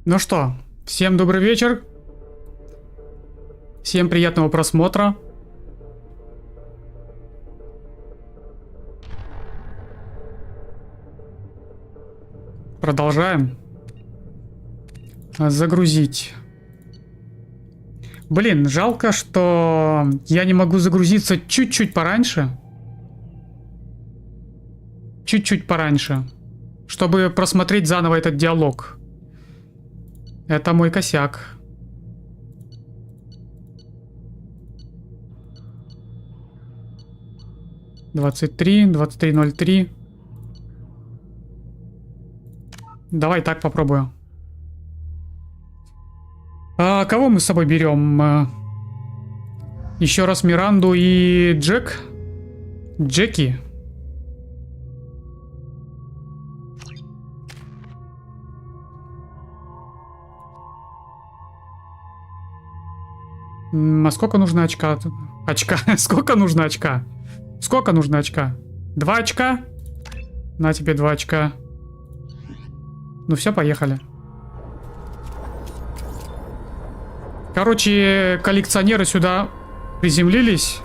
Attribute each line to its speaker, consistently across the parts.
Speaker 1: Ну что, всем добрый вечер. Всем приятного просмотра. Продолжаем. Загрузить. Блин, жалко, что я не могу загрузиться чуть-чуть пораньше. Чуть-чуть пораньше. Чтобы просмотреть заново этот диалог. Это мой косяк. $23:03. Давай так попробую. А кого мы с собой берем? Еще раз Миранду и Джеки. А сколько нужно очка? Сколько нужно очка? Сколько нужно очка? 2 очка? На тебе 2 очка. Ну все, поехали. Короче, коллекционеры сюда приземлились.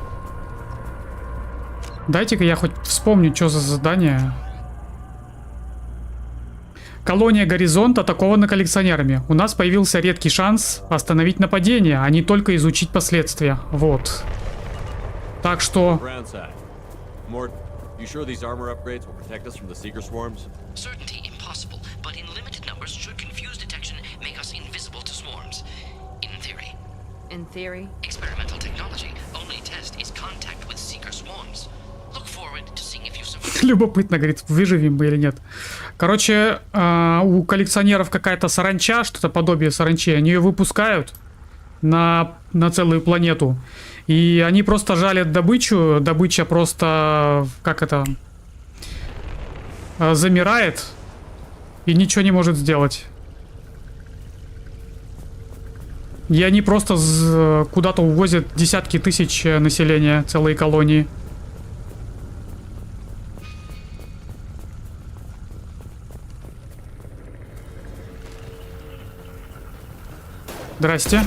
Speaker 1: Дайте-ка я хоть вспомню, что за задание. Колония Горизонт атакована коллекционерами. У нас появился редкий шанс остановить нападение, а не только изучить последствия. Вот. Так что... Любопытно, говорит, выживем мы или нет. Короче, у коллекционеров какая-то саранча, что-то подобие саранчи. Они ее выпускают на целую планету. И они просто жалят добычу. Добыча просто, как это, замирает и ничего не может сделать. И они просто куда-то увозят десятки тысяч населения, целые колонии. Здрасте.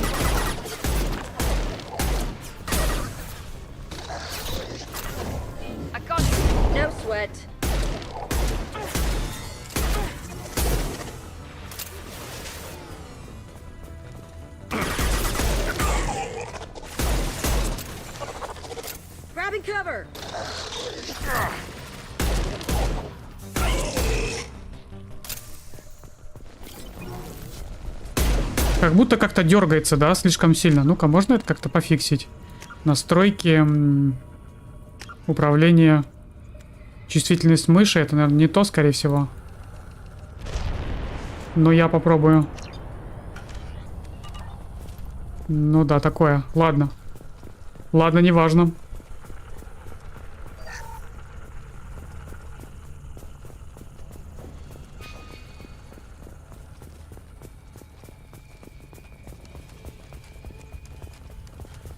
Speaker 1: Как будто как-то дергается, да, слишком сильно. Ну-ка, можно это как-то пофиксить? Настройки, управление, чувствительность мыши. Это, наверное, не то, скорее всего. Но я попробую. Ну да, такое. Ладно. Ладно, неважно.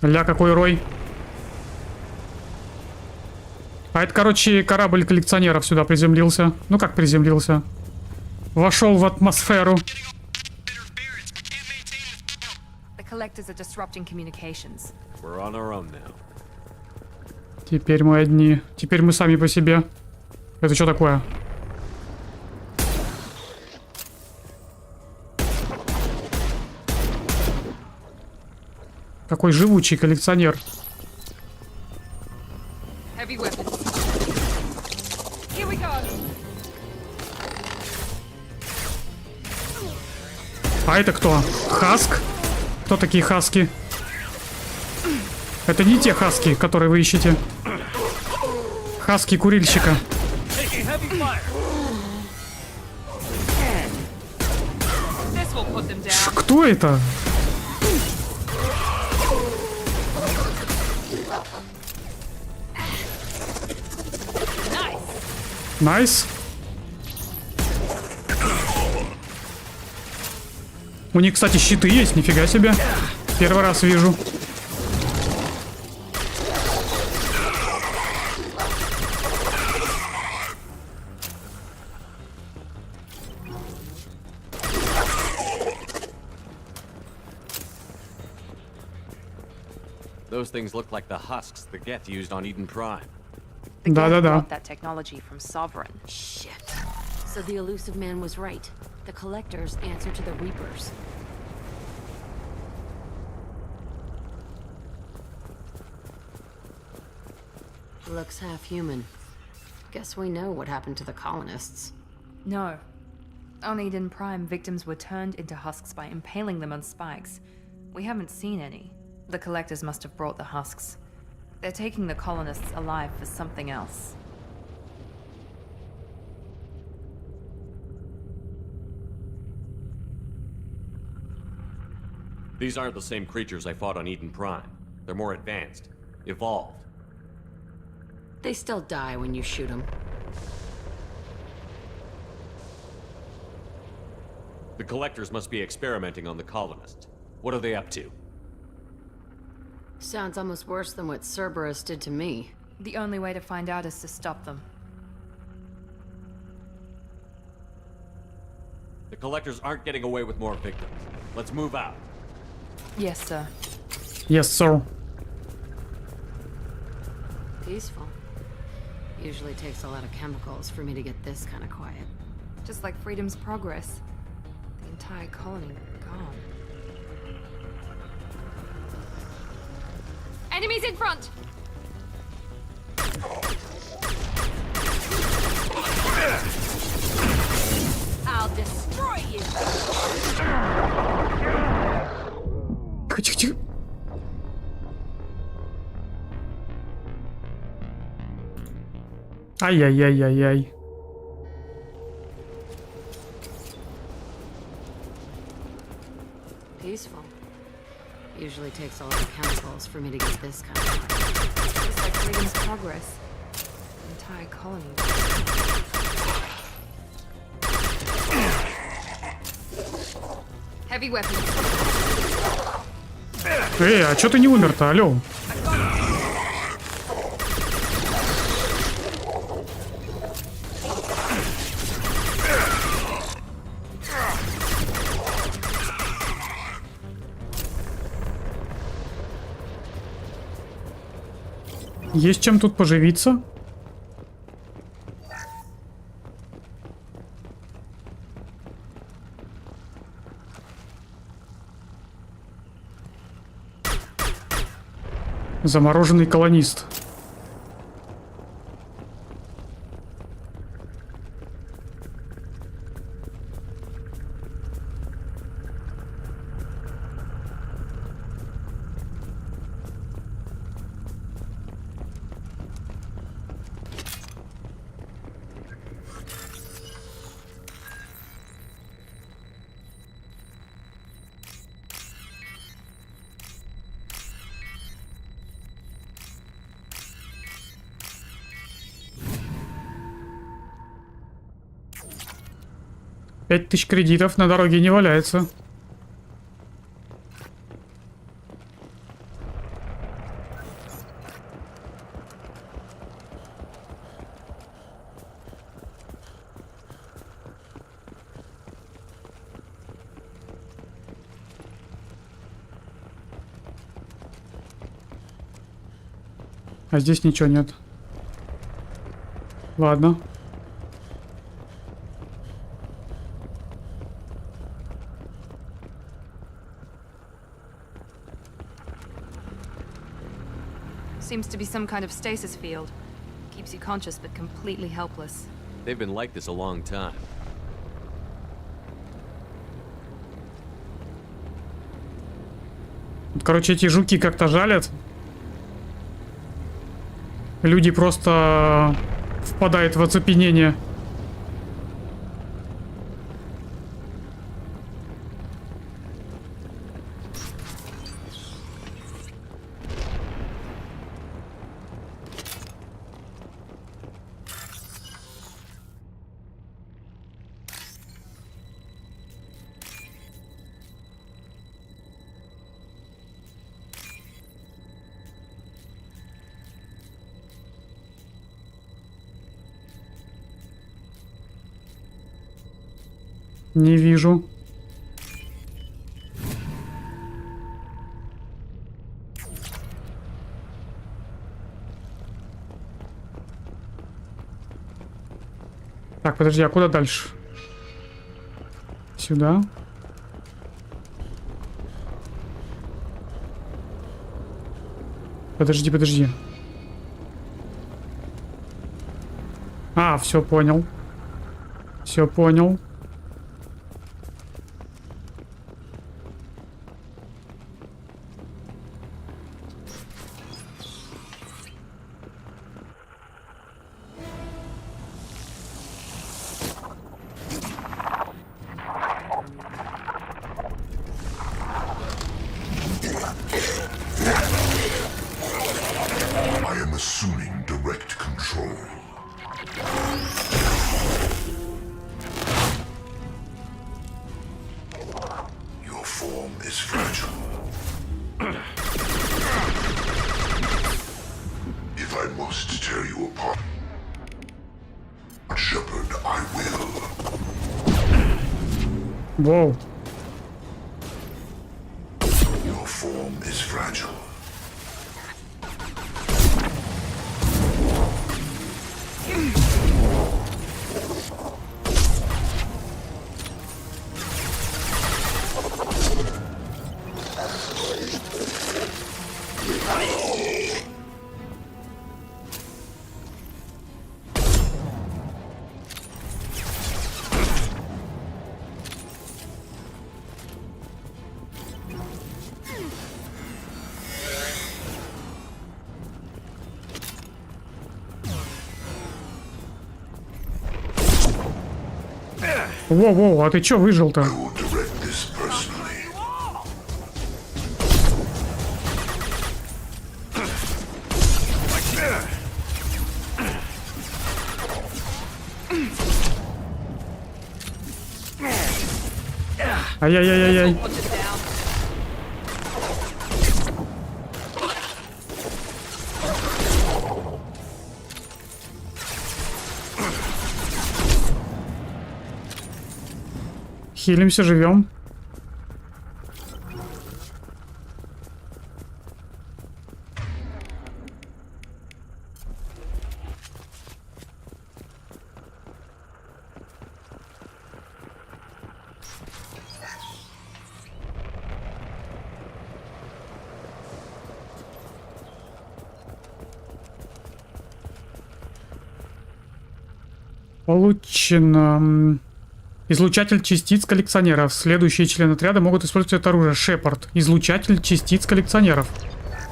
Speaker 1: Ля, какой рой. А это, короче, корабль коллекционеров сюда приземлился. Ну как приземлился? Вошел в атмосферу. Теперь мы одни. Теперь мы сами по себе. Это что такое? Какой живучий коллекционер. А это кто? Хаск? Кто такие хаски? Это не те хаски, которые вы ищете. Хаски курильщика. Кто это? Найс. У них, кстати, щиты есть, нифига себе. Первый раз вижу.
Speaker 2: Those things look like the husks the Geth used on Eden Prime.
Speaker 1: Да-да-да.
Speaker 3: That technology from Sovereign.
Speaker 4: Shit. So the elusive man was right. The collectors answer to the Reapers. Looks half human. Guess we know what happened to the colonists.
Speaker 3: No. On Eden Prime, victims were turned into husks by impaling them on spikes. We haven't seen any. The collectors must have brought the husks. They're taking the colonists alive for something else.
Speaker 2: These aren't the same creatures I fought on Eden Prime. They're more advanced, evolved.
Speaker 4: They still die when you shoot them.
Speaker 2: The collectors must be experimenting on the colonists. What are they up to?
Speaker 4: Sounds almost worse than what Cerberus did to me.
Speaker 3: The only way to find out is to stop them.
Speaker 2: The collectors aren't getting away with more victims. Let's move out.
Speaker 3: Yes, sir.
Speaker 1: Yes, sir.
Speaker 4: Peaceful. Usually takes a lot of chemicals for me to get this kind of quiet.
Speaker 3: Just like Freedom's Progress. The entire colony gone. Enemies in front! I'll destroy you!
Speaker 1: Тихо-тихо-тихо. Ай-яй-яй-яй-яй.
Speaker 4: Peaceful. Usually takes a lot of chemicals for me to get this kind of quiet.
Speaker 3: Just like Freedom's Progress. The entire colony. Heavy weapons.
Speaker 1: А чё ты не умер-то, алё? Есть чем тут поживиться? Замороженный колонист. Пять тысяч кредитов на дороге не валяется. А здесь ничего нет. Ладно.
Speaker 3: Seems to be some kind of stasis field. Keeps you conscious but completely helpless.
Speaker 2: They've been like this a long time.
Speaker 1: Короче, эти жуки как-то жалят. Люди просто впадают в оцепенение. Не вижу. Так, подожди, а куда дальше? Сюда. Подожди, подожди. А, все понял. Все понял. Воу. Воу-воу, а ты чё выжил-то? Ай-яй-яй-яй-яй. Хилимся, живем. Получено. Излучатель частиц коллекционеров. Следующие члены отряда могут использовать это оружие. Шепард. Излучатель частиц коллекционеров.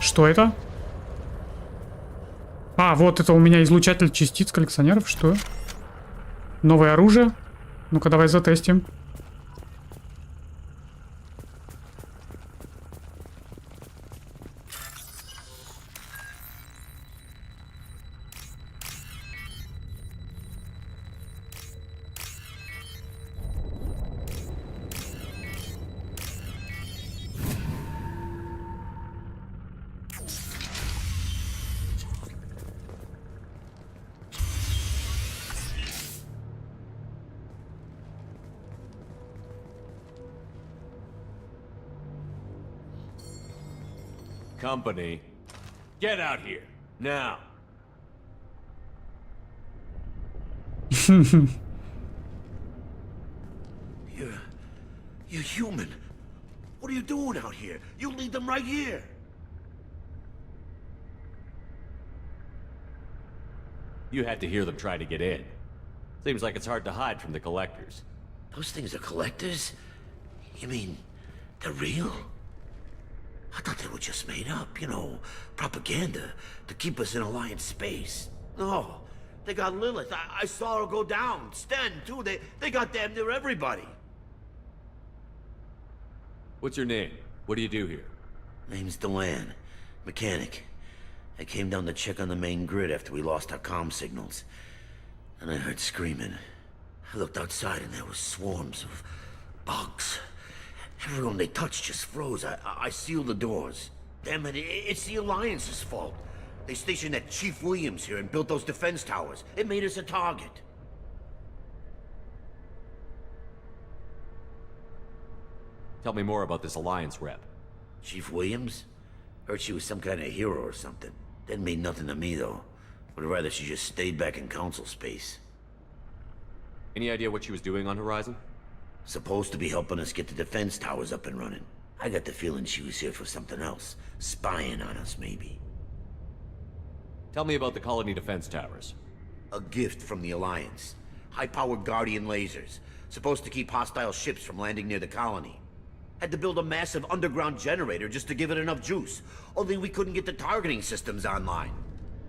Speaker 1: Что это? А, вот это у меня излучатель частиц коллекционеров. Что? Новое оружие? Ну-ка, давай затестим.
Speaker 2: Company, get out here, now.
Speaker 5: You're human. What are you doing out here? You lead them right here.
Speaker 2: You had to hear them try to get in. Seems like it's hard to hide from the collectors.
Speaker 5: Those things are collectors? You mean, they're real? I thought they were just made up, you know, propaganda to keep us in Alliance space. No, they got Lilith. I saw her go down. Sten, too. They got damn near everybody.
Speaker 2: What's your name? What do you do here?
Speaker 5: Name's Delan. Mechanic. I came down to check on the main grid after we lost our comm signals. And I heard screaming. I looked outside and there was swarms of bugs. Everyone they touched just froze. I sealed the doors. Damn it, it's the Alliance's fault. They stationed that Chief Williams here and built those defense towers. It made us a target.
Speaker 2: Tell me more about this Alliance rep.
Speaker 5: Chief Williams? Heard she was some kind of hero or something. Didn't mean nothing to me, though. Would rather she just stayed back in Council space.
Speaker 2: Any idea what she was doing on Horizon?
Speaker 5: Supposed to be helping us get the defense towers up and running. I got the feeling she was here for something else. Spying on us, maybe.
Speaker 2: Tell me about the colony defense towers.
Speaker 5: A gift from the Alliance. High-powered Guardian lasers. Supposed to keep hostile ships from landing near the colony. Had to build a massive underground generator just to give it enough juice. Only we couldn't get the targeting systems online.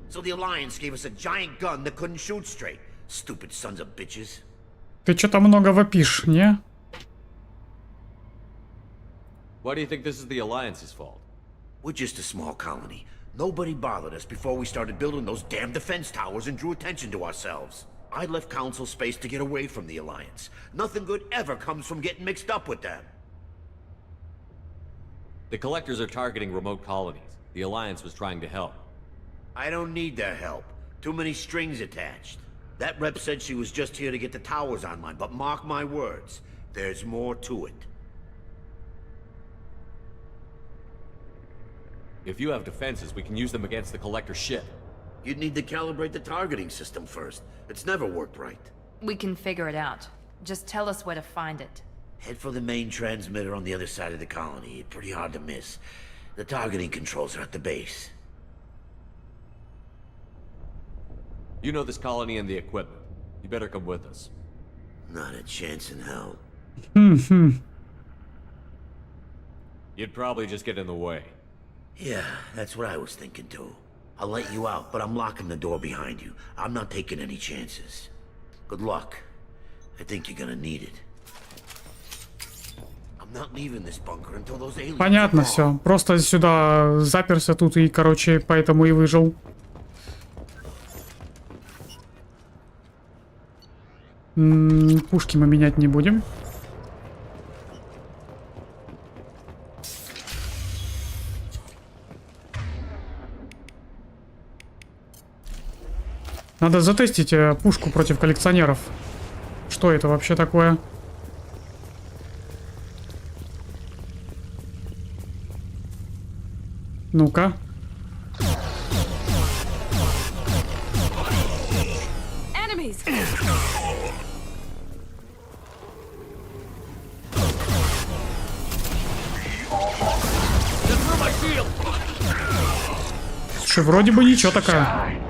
Speaker 5: So the Alliance gave us a giant gun that couldn't shoot straight. Stupid sons of bitches.
Speaker 1: Ты что-то много вопишь, не?
Speaker 2: Why do you think this is the Alliance's fault?
Speaker 5: We're just a small colony. Nobody bothered us before we started building those damn defense towers and drew attention to ourselves. I left Council space to get away from the Alliance. Nothing good ever comes from getting mixed up with them.
Speaker 2: The collectors are targeting remote colonies. The Alliance was trying to help.
Speaker 5: I don't need their help. Too many strings attached. That rep said she was just here to get the towers online, but mark my words, there's more to it.
Speaker 2: If you have defenses, we can use them against the collector ship.
Speaker 5: You'd need to calibrate the targeting system first. It's never worked right.
Speaker 3: We can figure it out. Just tell us where to find it.
Speaker 5: Head for the main transmitter on the other side of the colony. Pretty hard to miss. The targeting controls are at the base.
Speaker 2: You know this colony and the equipment. You better come with us.
Speaker 5: Not a chance in hell.
Speaker 2: You'd probably just get in the way.
Speaker 5: Yeah, that's what I was thinking too. I'll let you out, but I'm locking the door behind you. I'm not taking any chances. Good luck. I think you're gonna need it. I'm not leaving this bunker until those aliens.
Speaker 1: Понятно все. Просто сюда заперся тут и, короче, поэтому и выжил. Пушки мы менять не будем. Надо затестить пушку против коллекционеров. Что это вообще такое? Ну-ка.
Speaker 3: Enemies!
Speaker 1: Слушай, вроде бы ничего такая.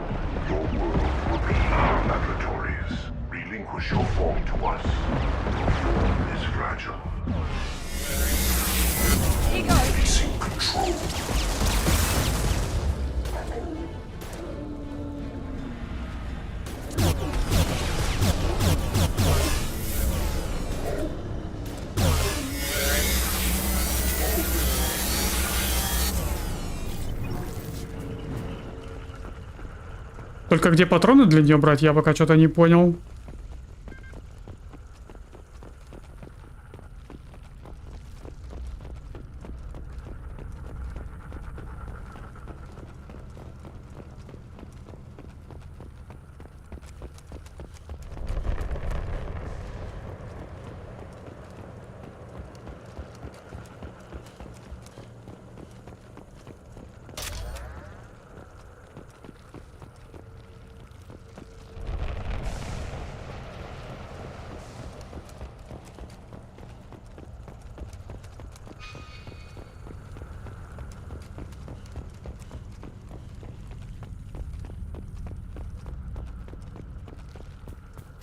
Speaker 1: Только где патроны для нее брать, я пока что-то не понял.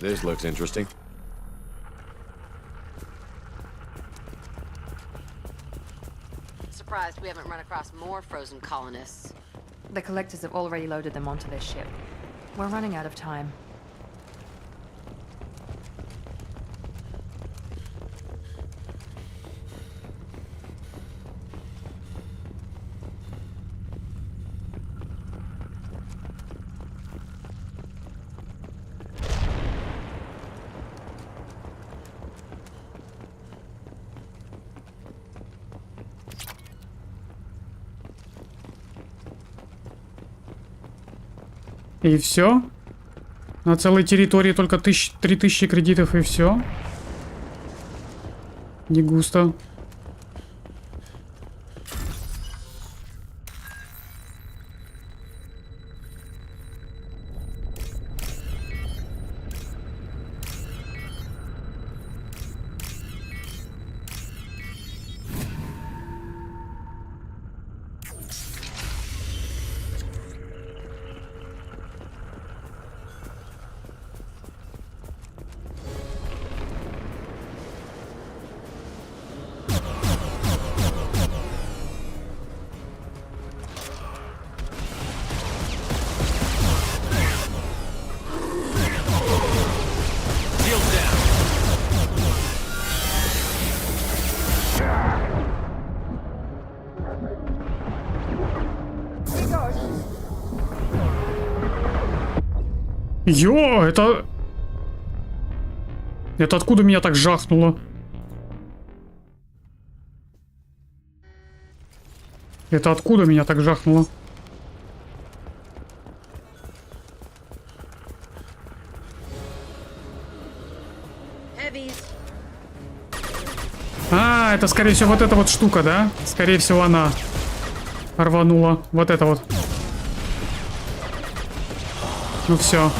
Speaker 2: This looks interesting.
Speaker 4: Surprised we haven't run across more frozen colonists.
Speaker 3: The collectors have already loaded them onto their ship. We're running out of time.
Speaker 1: И все? На целой территории только 3000 кредитов и все? Не густо. Йо, это... Это откуда меня так жахнуло? Это откуда меня так жахнуло? А, это скорее всего вот эта вот штука, да? Скорее всего она рванула. Вот это вот. Ну все.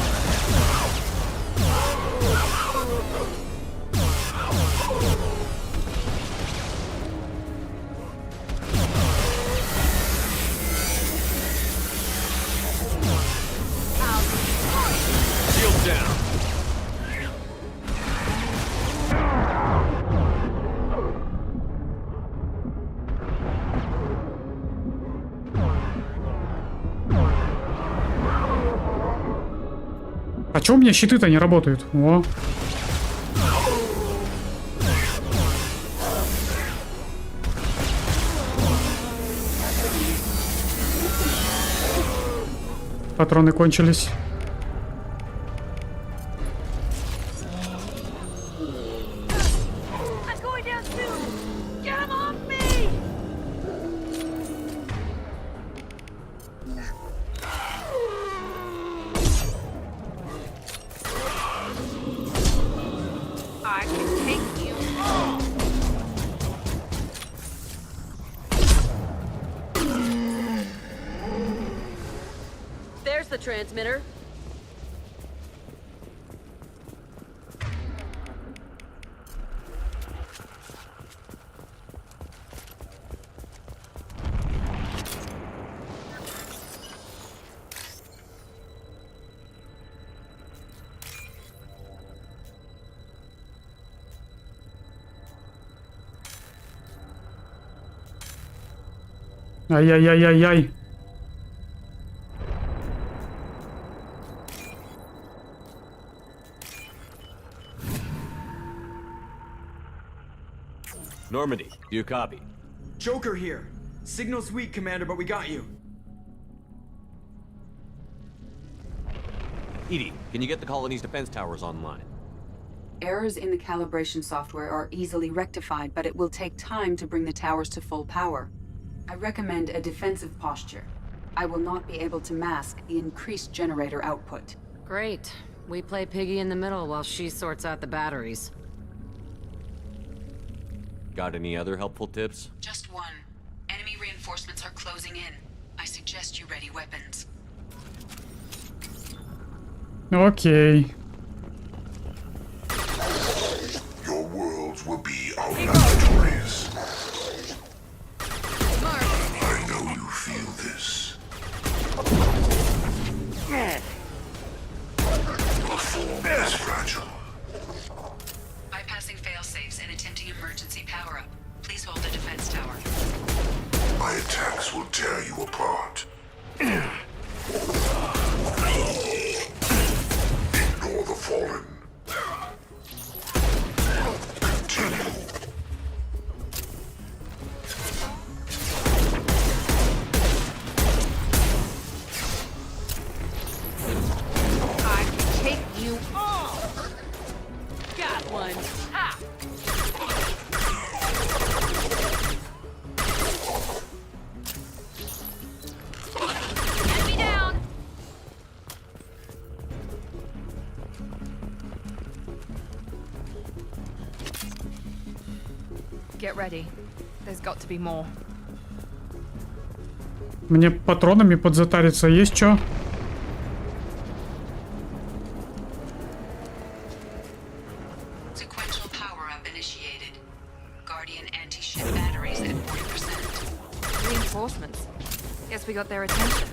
Speaker 1: А чё у меня щиты-то не работают? О. Патроны кончились.
Speaker 4: the transmitter.
Speaker 1: Ай-яй-яй-яй-яй.
Speaker 2: Normandy, do you copy?
Speaker 6: Joker here. Signal's weak, Commander, but we got you.
Speaker 2: Edie, can you get the colony's defense towers online?
Speaker 7: Errors in the calibration software are easily rectified, but it will take time to bring the towers to full power. I recommend a defensive posture. I will not be able to mask the increased generator output.
Speaker 4: Great. We play piggy in the middle while she sorts out the batteries.
Speaker 2: Got any other helpful tips?
Speaker 7: Just one. Enemy reinforcements are closing in. I suggest you ready weapons.
Speaker 1: Окей.
Speaker 8: Your worlds will be our laboratories. I know you feel this. The form is fragile.
Speaker 7: Bypassing failsafes and attempting emergency power-up. Please hold the defense tower.
Speaker 8: My attacks will tear you apart. Ignore the fallen. Continue.
Speaker 3: I can take you all. Got one. Ha! Enemy down. Get ready. There's got to be more.
Speaker 1: Мне патронами подзатариться есть чё?
Speaker 7: Sequential power-up initiated. Guardian anti-ship batteries at 40%.
Speaker 3: Reinforcements. Guess we got their attention.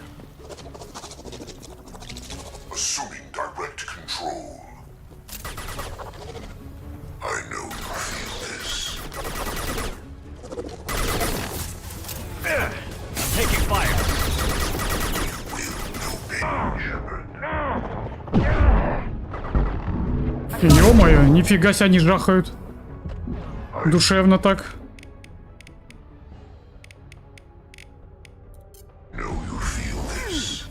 Speaker 8: Assuming direct control. I know you feel this.
Speaker 2: Taking fire!
Speaker 8: You will obey, Shepard.
Speaker 1: Ё-моё, нифига себе они жахают. Душевно так.
Speaker 8: Know you feel this.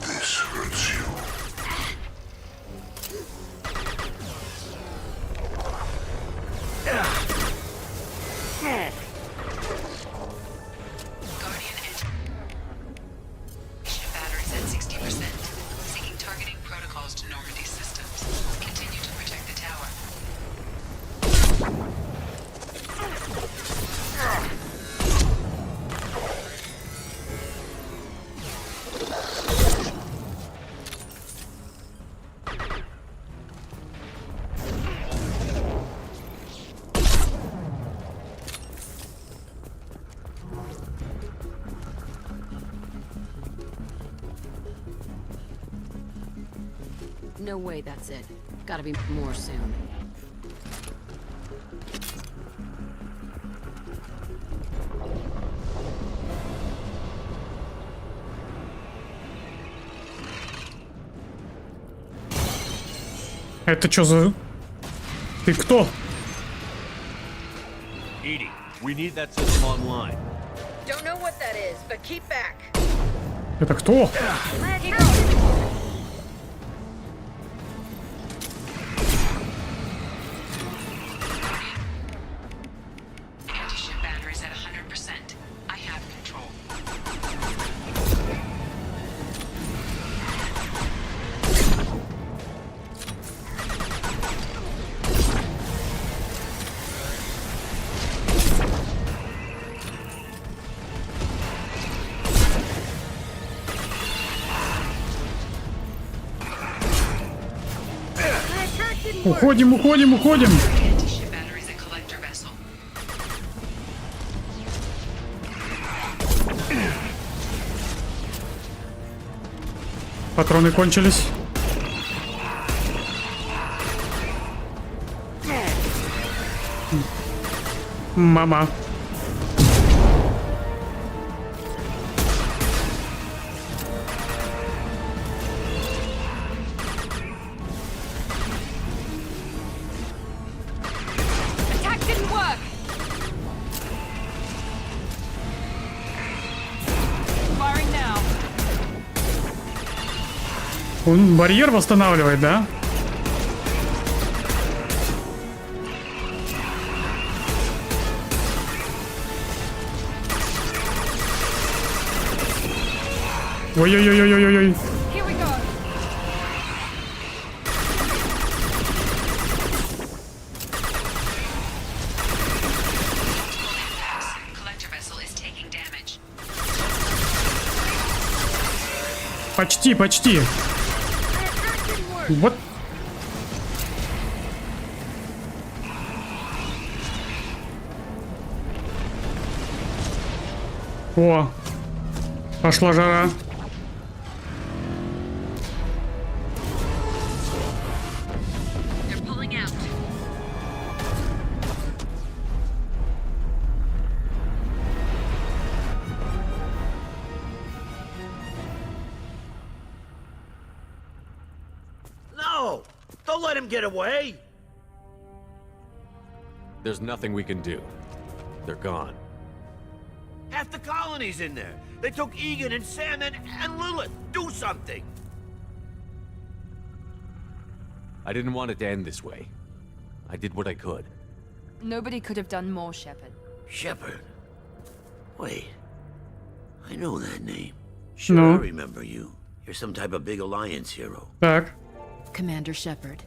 Speaker 8: This hurts you.
Speaker 7: Guardian anti-ship batteries at 60%. Seeking targeting protocols to Normandy systems. Continue to protect the tower.
Speaker 4: No way that's it. Gotta be more soon.
Speaker 1: Это чё за... Ты кто?
Speaker 2: Edie, we need that system online.
Speaker 9: Don't know what that is, but keep back.
Speaker 1: Это кто?
Speaker 7: Anti-ship batteries at 100%. I have control.
Speaker 1: Уходим, уходим, уходим. Патроны кончились. Мама.
Speaker 3: Attack didn't work. Firing now.
Speaker 1: Он барьер восстанавливает, да? Ой-ой-ой-ой-ой-ой.
Speaker 3: Here we go.
Speaker 1: Почти, почти. Вот. О, пошла жара.
Speaker 5: No! Don't let him get away!
Speaker 2: There's nothing we can do. They're gone.
Speaker 5: Half the colony's in there. They took Egan and Sam and Lilith. Do something!
Speaker 2: I didn't want it to end this way. I did what I could.
Speaker 3: Nobody could have done more, Shepard.
Speaker 5: Shepard? Wait. I know that name. Sure,
Speaker 1: No.
Speaker 5: I remember you. You're some type of big Alliance hero.
Speaker 1: Так.
Speaker 4: Commander Shepard,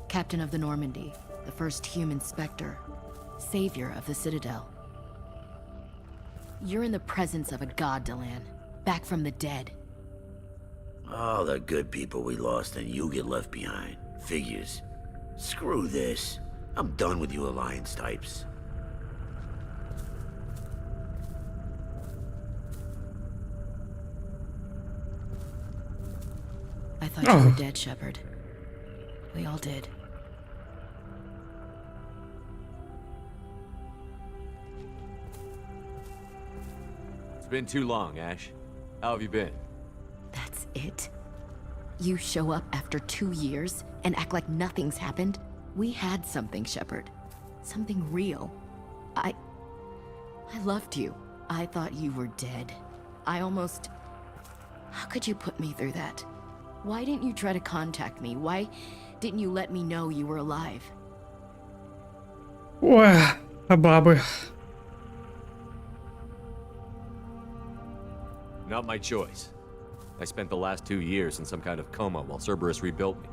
Speaker 4: Captain of the Normandy, the first human Spectre, savior of the Citadel. You're in the presence of a god, Delan, back from the dead.
Speaker 5: All the good people we lost and you get left behind. Figures. Screw this. I'm done with you Alliance types.
Speaker 4: I thought you were dead, Shepard. We all did.
Speaker 2: It's been too long, Ash. How have you been?
Speaker 4: That's it? You show up after 2 years and act like nothing's happened? We had something, Shepard. Something real. I loved you. I thought you were dead. I almost... How could you put me through that? Why didn't you try to contact me? Why didn't you let me know you were alive?
Speaker 1: Ой, а бабы.
Speaker 2: Not my choice. I spent the last 2 years in some kind of coma while Cerberus rebuilt me.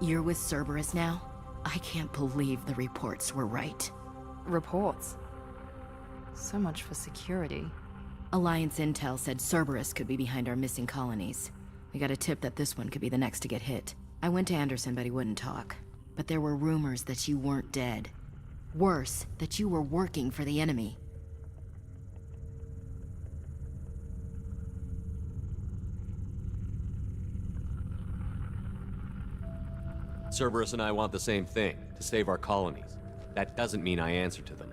Speaker 4: You're with Cerberus now? I can't believe the reports were right.
Speaker 3: Reports. So much for security.
Speaker 4: Alliance intel said Cerberus could be behind our missing colonies. We got a tip that this one could be the next to get hit. I went to Anderson, but he wouldn't talk. But there were rumors that you weren't dead. Worse, that you were working for the enemy.
Speaker 2: Cerberus and I want the same thing, to save our colonies. That doesn't mean I answer to them.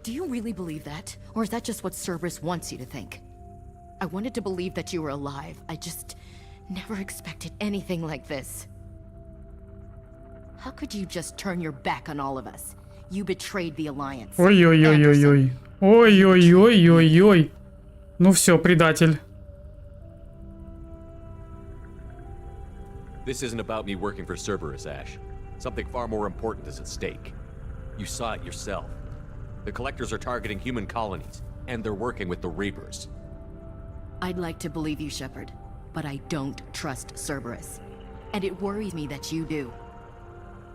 Speaker 4: Do you really believe that? Or is that just what Cerberus wants you to think? I wanted to believe that you were alive. I just never expected anything like this. How could you just turn your back on all of us? You betrayed the Alliance.
Speaker 1: Ой-ой-ой-ой-ой. Ой-ой-ой-ой-ой. Ну все, предатель.
Speaker 2: This isn't about me working for Cerberus, Ash. Something far more important is at stake. You saw it yourself. The Collectors are targeting human colonies, and they're working with the Reapers.
Speaker 4: I'd like to believe you, Shepard, but I don't trust Cerberus. And it worries me that you do.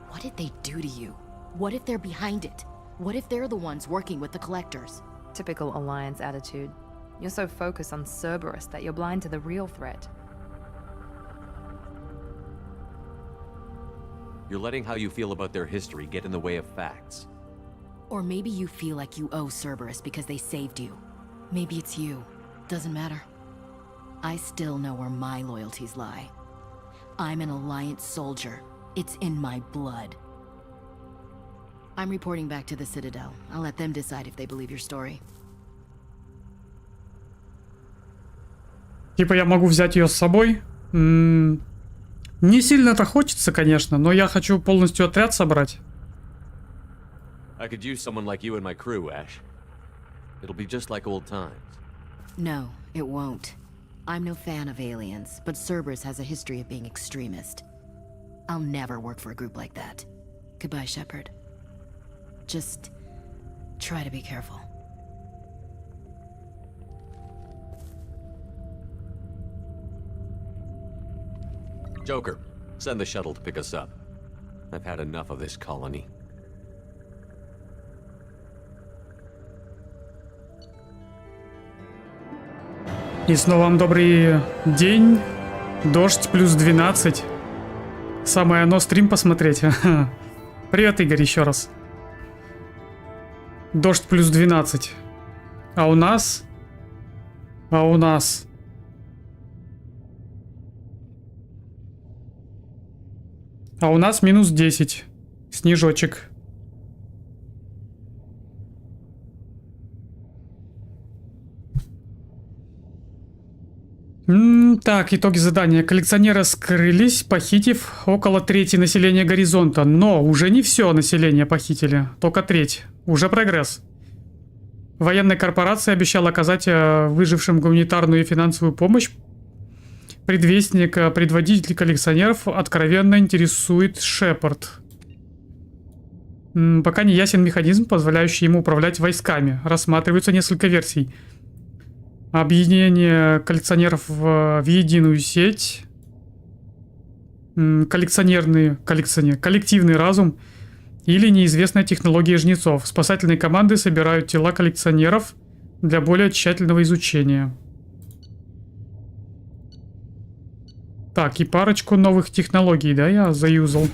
Speaker 4: What did they do to you? What if they're behind it? What if they're the ones working with the Collectors?
Speaker 3: Typical Alliance attitude. You're so focused on Cerberus that you're blind to the real threat.
Speaker 2: You're letting how you feel about their history get in the way of facts.
Speaker 4: Or maybe you feel like you owe Cerberus because they saved you. Maybe it's you. Doesn't matter. I still know where my loyalties lie. I'm an Alliance soldier. It's in my blood. I'm reporting back to the Citadel. I'll let them decide if they believe your story.
Speaker 1: Типа я могу взять ее с собой. Не сильно-то хочется, конечно, но я хочу полностью отряд собрать.
Speaker 2: I could use someone like you in my crew, Ash. It'll be just like old times.
Speaker 4: No, it won't. I'm no fan of aliens, but Cerberus has a history of being extremist. I'll never work for a group like that. Goodbye, Shepard. Just try to be careful.
Speaker 2: Joker, send the shuttle to pick us up. I've had enough of this colony.
Speaker 1: И снова вам добрый день. Дождь плюс 12. Самое оно стрим посмотреть. Привет, Игорь, еще раз. Дождь плюс 12. А у нас минус 10. Снежочек. Так, итоги задания. Коллекционеры скрылись, похитив около трети населения горизонта. Но уже не все население похитили, только треть. Уже прогресс. Военная корпорация обещала оказать выжившим гуманитарную и финансовую помощь. Предводитель коллекционеров откровенно интересует Шепард. Пока не ясен механизм, позволяющий ему управлять войсками. Рассматриваются несколько версий. Объединение коллекционеров в единую сеть. Коллективный разум. Или неизвестная технология жнецов. Спасательные команды собирают тела коллекционеров для более тщательного изучения. Так, и парочку новых технологий, да, я заимел.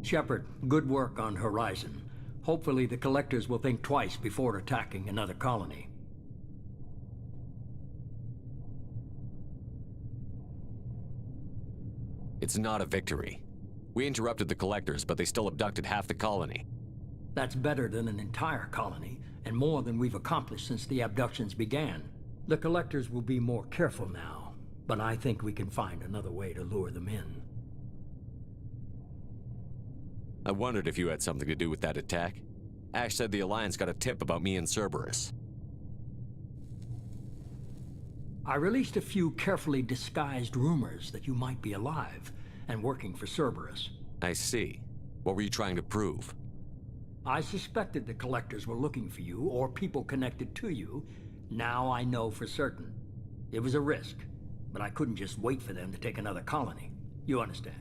Speaker 10: Shepard, good work on Horizon. Hopefully the collectors will think twice before attacking another colony.
Speaker 2: It's not a victory. We interrupted the collectors, but they still abducted half the colony.
Speaker 10: That's better than an entire colony, and more than we've accomplished since the abductions began. The collectors will be more careful now, but I think we can find another way to lure them in.
Speaker 2: I wondered if you had something to do with that attack. Ash said the Alliance got a tip about me and Cerberus.
Speaker 10: I released a few carefully disguised rumors that you might be alive and working for Cerberus.
Speaker 2: I see. What were you trying to prove?
Speaker 10: I suspected the collectors were looking for you or people connected to you. Now I know for certain. It was a risk, but I couldn't just wait for them to take another colony. You understand?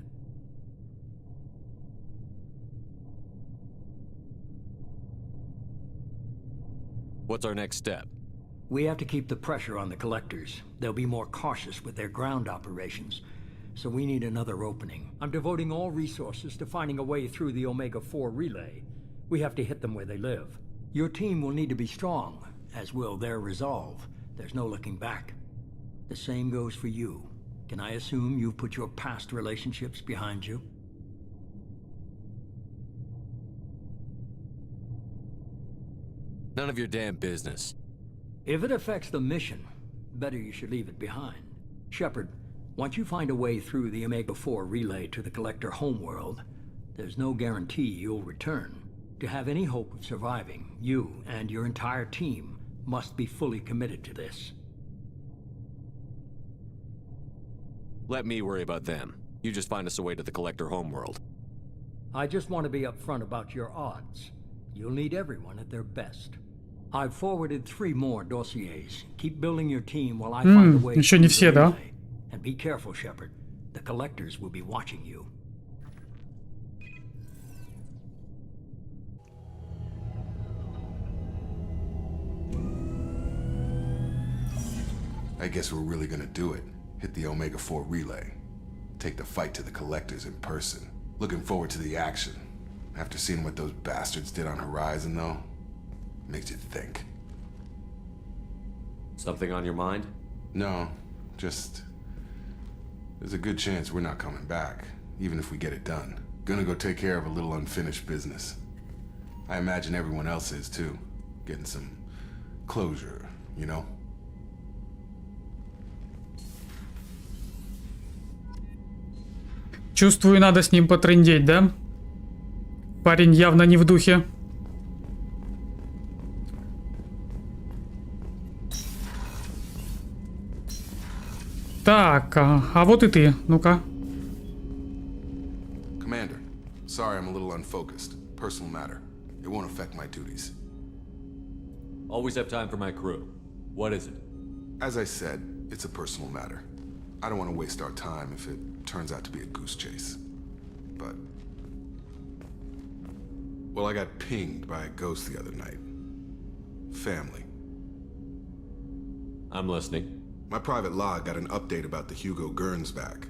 Speaker 2: What's our next step?
Speaker 10: We have to keep the pressure on the collectors. They'll be more cautious with their ground operations. So we need another opening. I'm devoting all resources to finding a way through the Omega-4 relay. We have to hit them where they live. Your team will need to be strong, as will their resolve. There's no looking back. The same goes for you. Can I assume you've put your past relationships behind you?
Speaker 2: None of your damn business.
Speaker 10: If it affects the mission, better you should leave it behind. Shepard, once you find a way through the Omega-4 relay to the Collector homeworld, there's no guarantee you'll return. To have any hope of surviving, you and your entire team must be fully committed to this.
Speaker 2: Let me worry about them. You just find us a way to the Collector homeworld.
Speaker 10: I just want to be upfront about your odds. You'll need everyone at their best. I've forwarded 3 more dossiers. Keep building your team while I find a way
Speaker 1: еще не все, да?
Speaker 10: And be careful, Shepard. The collectors will be watching you.
Speaker 8: I guess we're really gonna do it. Hit the Omega-4 relay. Take the fight to the collectors in person. Looking forward to the action. After seeing what those bastards did on Horizon, though, makes you think.
Speaker 2: Something on your mind?
Speaker 8: No, just... there's a good chance we're not coming back, even if we get it done. Gonna go take care of a little unfinished business. I imagine everyone else is, too. Getting some closure, you know?
Speaker 1: Чувствую, надо с ним потрындеть, да? Парень явно не в духе. Так, а вот и ты, ну-ка.
Speaker 8: Commander, sorry I'm a little unfocused. Personal matter. It won't affect my duties.
Speaker 2: Always have time for my crew. What is it?
Speaker 8: As I said, it's a personal matter. I don't want to waste our time if it turns out to be a goose chase. But... well, I got pinged by a ghost the other night. Family.
Speaker 2: I'm listening.
Speaker 8: My private log got an update about the Hugo Gernsback,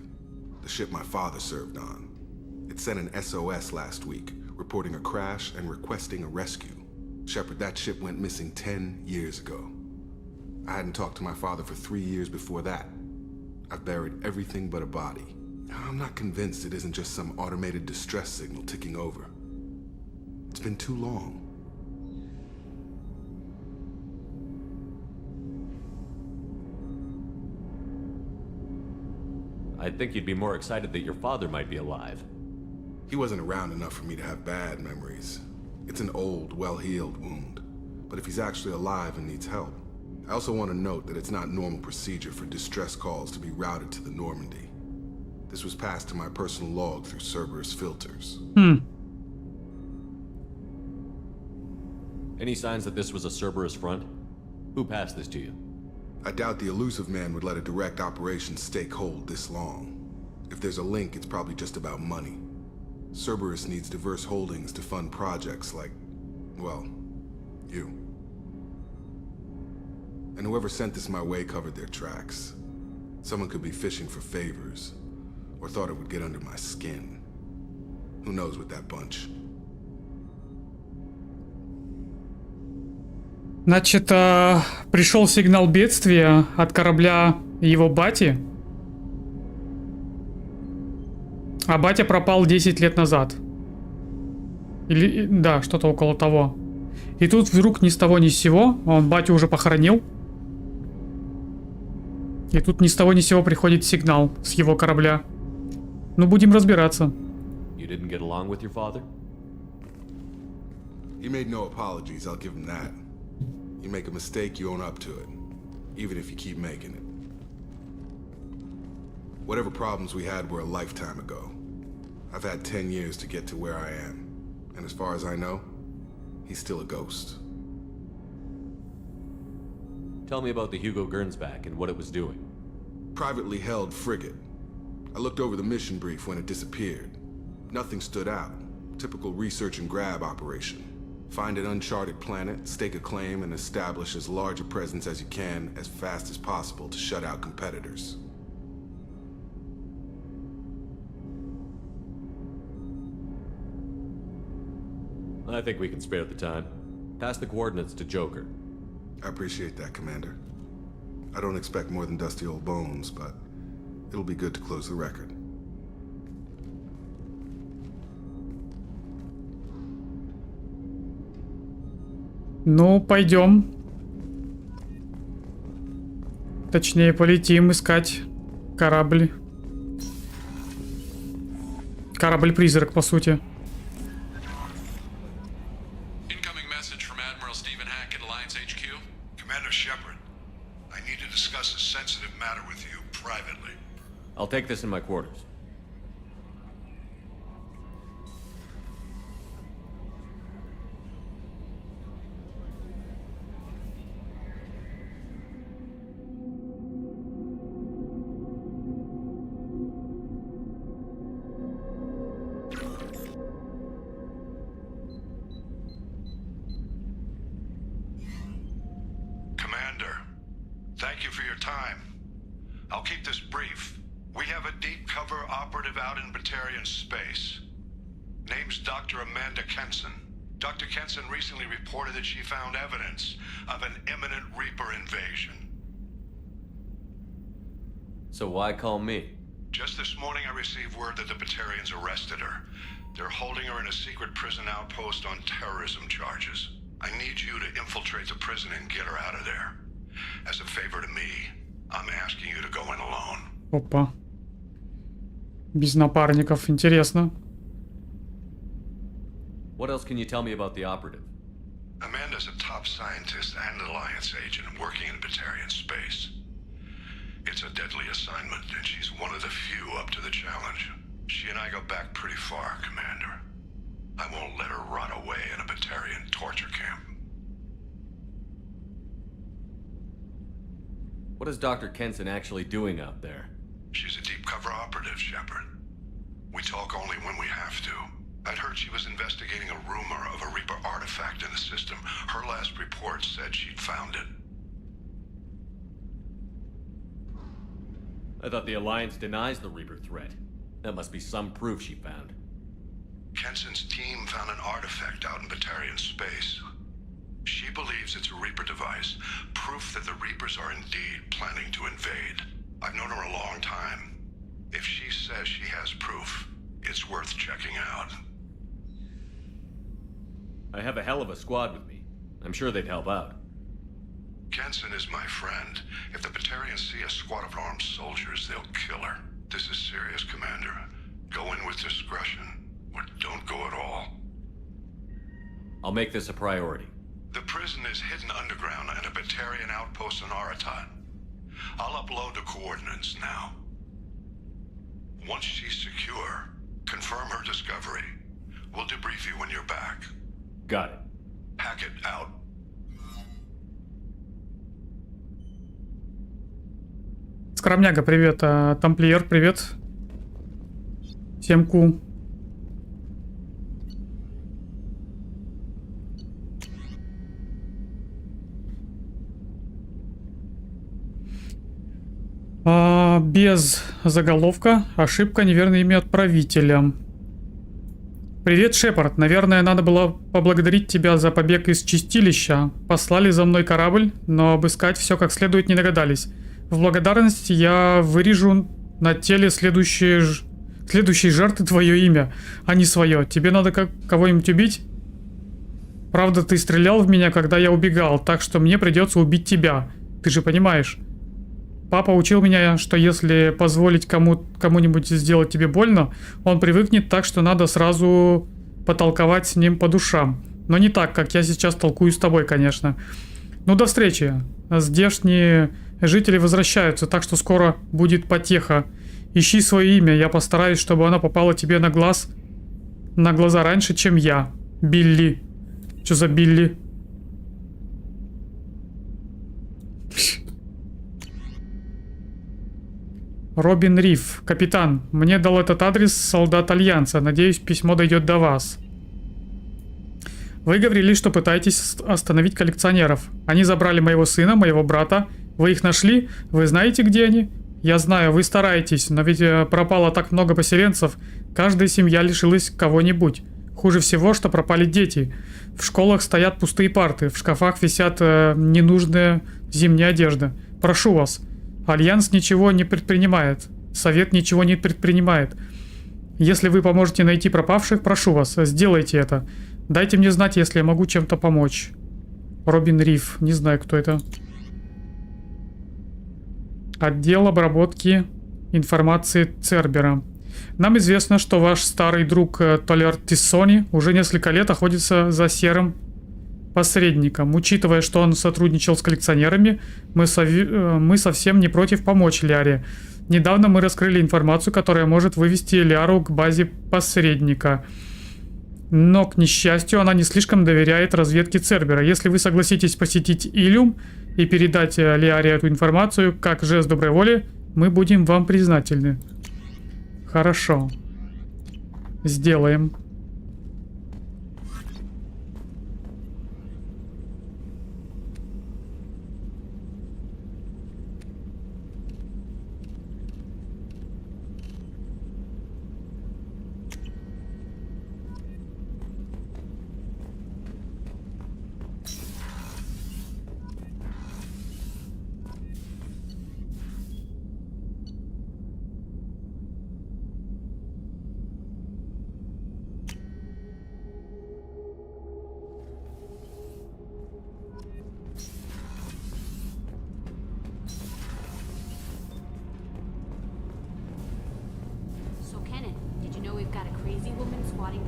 Speaker 8: the ship my father served on. It sent an SOS last week, reporting a crash and requesting a rescue. Shepard, that ship went missing 10 years ago. I hadn't talked to my father for 3 years before that. I've buried everything but a body. I'm not convinced it isn't just some automated distress signal ticking over. It's been too long.
Speaker 2: I'd think you'd be more excited that your father might be alive.
Speaker 8: He wasn't around enough for me to have bad memories. It's an old, well-healed wound. But if he's actually alive and needs help, I also want to note that it's not normal procedure for distress calls to be routed to the Normandy. This was passed to my personal log through Cerberus filters.
Speaker 2: Any signs that this was a Cerberus front? Who passed this to you?
Speaker 8: I doubt the elusive man would let a direct operation stake hold this long. If there's a link, it's probably just about money. Cerberus needs diverse holdings to fund projects like, well, you. And whoever sent this my way covered their tracks. Someone could be fishing for favors, or thought it would get under my skin. Who knows with that bunch?
Speaker 1: Значит, пришел сигнал бедствия от корабля его бати. А батя пропал 10 лет назад. Или, да, что-то около того. И тут вдруг ни с того ни с сего, он батю уже похоронил. И тут ни с того ни с сего приходит сигнал с его корабля. Ну, будем разбираться.
Speaker 2: You didn't get along with your father?
Speaker 8: He made no apologies, I'll give him that. You make a mistake, you own up to it. Even if you keep making it. Whatever problems we had were a lifetime ago. I've had 10 years to get to where I am. And as far as I know, he's still a ghost.
Speaker 2: Tell me about the Hugo Gernsback and what it was doing.
Speaker 8: Privately held frigate. I looked over the mission brief when it disappeared. Nothing stood out. Typical research and grab operation. Find an uncharted planet, stake a claim, and establish as large a presence as you can as fast as possible to shut out competitors.
Speaker 2: I think we can spare the time. Pass the coordinates to Joker.
Speaker 8: I appreciate that, Commander. I don't expect more than dusty old bones, but it'll be good to close the record.
Speaker 1: Ну, пойдем. Точнее, полетим искать корабль. Корабль-призрак, по сути.
Speaker 11: Incoming message from Admiral Stephen Hack at Alliance HQ. Commander Shepard, I need to discuss a sensitive matter with you privately.
Speaker 2: I'll take this in my quarters.
Speaker 11: Commander, thank you for your time. I'll keep this brief. We have a deep cover operative out in Batarian space. Name's Dr. Amanda Kenson. Dr. Kenson recently reported that she found evidence of an imminent Reaper invasion.
Speaker 2: So why call me?
Speaker 11: Just this morning I received word that the Batarians arrested her. They're holding her in a secret prison outpost on terrorism charges. I need you to infiltrate the prison and get her out of there. As a favor to me, I'm asking you to go in alone.
Speaker 1: Опа. Без напарников, интересно.
Speaker 2: What else can you tell me about the operative?
Speaker 11: Amanda's a top scientist and Alliance agent working in Batarian space. It's a deadly assignment, and she's one of the few up to the challenge. She and I go back pretty far, Commander. I won't let her rot away in a Batarian torture camp.
Speaker 2: What is Dr. Kenson actually doing out there?
Speaker 11: She's a deep cover operative, Shepard. We talk only when we have to. I'd heard she was investigating a rumor of a Reaper artifact in the system. Her last report said she'd found it.
Speaker 2: I thought the Alliance denies the Reaper threat. That must be some proof she found.
Speaker 11: Kenson's team found an artifact out in Batarian space. She believes it's a Reaper device, proof that the Reapers are indeed planning to invade. I've known her a long time. If she says she has proof, it's worth checking out.
Speaker 2: I have a hell of a squad with me. I'm sure they'd help out.
Speaker 11: Kenson is my friend. If the Batarians see a squad of armed soldiers, they'll kill her. This is serious, Commander. Go in with discretion, or don't go at all.
Speaker 2: I'll make this a priority.
Speaker 11: The prison is hidden underground in a Batarian outpost on Aratat. I'll upload the coordinates now. Once she's secure, confirm her discovery. We'll debrief you when you're back.
Speaker 2: Got it.
Speaker 11: Hackett out.
Speaker 1: Скромняга, привет. Тамплиер, привет. Всем ку. Без заголовка. Ошибка, неверное имя отправителя. Привет, Шепард. Наверное, надо было поблагодарить тебя за побег из чистилища. Послали за мной корабль, но обыскать все как следует не догадались. В благодарность я вырежу на теле следующей жертвы твое имя, а не свое. Тебе надо кого-нибудь убить? Правда, ты стрелял в меня, когда я убегал, так что мне придется убить тебя. Ты же понимаешь. Папа учил меня, что если позволить кому-нибудь сделать тебе больно, он привыкнет, так что надо сразу потолковать с ним по душам. Но не так, как я сейчас толкую с тобой, конечно. Ну, до встречи. Здешние жители возвращаются, так что скоро будет потеха. Ищи свое имя, я постараюсь, чтобы оно попало тебе на глаза раньше, чем я. Билли. Что за Билли? Робин Риф. Капитан, мне дал этот адрес солдат Альянса. Надеюсь, письмо дойдет до вас. Вы говорили, что пытаетесь остановить коллекционеров. Они забрали моего сына, моего брата. Вы их нашли? Вы знаете, где они? Я знаю, вы стараетесь, но ведь пропало так много поселенцев. Каждая семья лишилась кого-нибудь. Хуже всего, что пропали дети. В школах стоят пустые парты, в шкафах висят ненужная зимняя одежда. Прошу вас. Альянс ничего не предпринимает. Совет ничего не предпринимает. Если вы поможете найти пропавших, прошу вас, сделайте это. Дайте мне знать, если я могу чем-то помочь. Робин Риф. Не знаю, кто это. Отдел обработки информации Цербера. Нам известно, что ваш старый друг Толер Тиссони уже несколько лет охотится за серым посредником. Учитывая, что он сотрудничал с коллекционерами, мы совсем не против помочь Ляре. Недавно мы раскрыли информацию, которая может вывести Ляру к базе посредника. Но, к несчастью, она не слишком доверяет разведке Цербера. Если вы согласитесь посетить Илюм и передать Ляре эту информацию как жест доброй воли, мы будем вам признательны. Хорошо. Сделаем.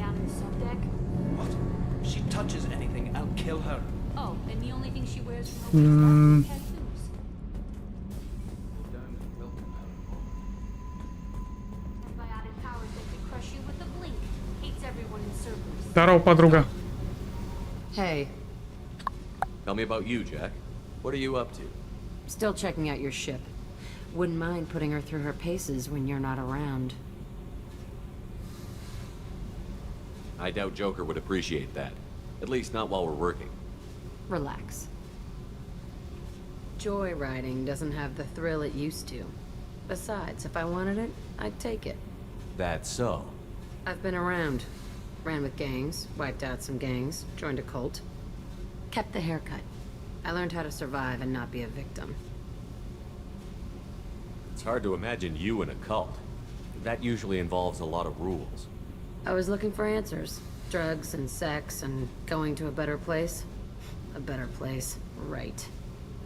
Speaker 12: down in the subdeck.
Speaker 13: What? If she touches anything, I'll kill her.
Speaker 12: Oh, and the only thing she wears from home is tattoos.
Speaker 13: Go down and welcome her.
Speaker 12: Biotic powers that can crush you with a blink. Hates everyone in Cerberus.
Speaker 1: Здорово, подруга.
Speaker 14: Hey,
Speaker 2: Tell me about you, Jack. What are you up to?
Speaker 14: still checking out your ship. Wouldn't mind putting her through her paces when you're not around.
Speaker 2: I doubt Joker would appreciate that. At least not while we're working.
Speaker 14: Relax. Joyriding doesn't have the thrill it used to. Besides, if I wanted it, I'd take it.
Speaker 2: That's so.
Speaker 14: I've been around. Ran with gangs, wiped out some gangs, joined a cult. Kept the haircut. I learned how to survive and not be a victim.
Speaker 2: It's hard to imagine you in a cult. That usually involves a lot of rules.
Speaker 14: I was looking for answers. Drugs and sex and going to a better place. A better place, right.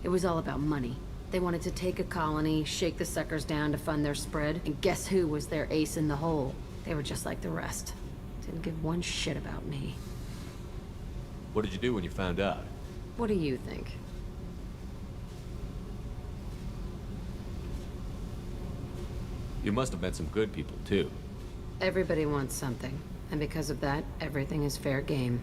Speaker 14: It was all about money. They wanted to take a colony, shake the suckers down to fund their spread, and guess who was their ace in the hole? They were just like the rest. Didn't give one shit about me.
Speaker 2: What did you do when you found out?
Speaker 14: What do you think?
Speaker 2: You must have met some good people, too.
Speaker 14: Everybody wants something, and because of that, everything is fair game.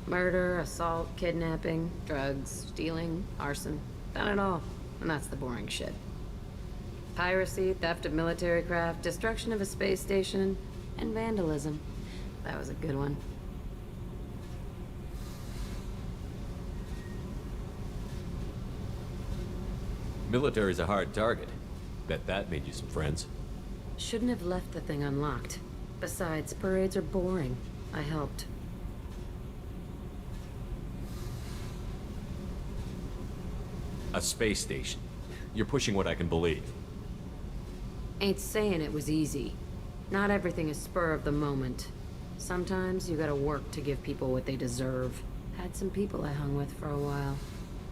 Speaker 14: Murder, assault, kidnapping, drugs, stealing, arson. Done it all. And that's the boring shit. Piracy, theft of military craft, destruction of a space station, and vandalism. That was a good one.
Speaker 2: Military's a hard target. Bet that made you some friends.
Speaker 14: Shouldn't have left the thing unlocked. Besides, parades are boring. I helped.
Speaker 2: A space station. You're pushing what I can believe.
Speaker 14: Ain't saying it was easy. Not everything is spur of the moment. Sometimes you gotta work to give people what they deserve. Had some people I hung with for a while.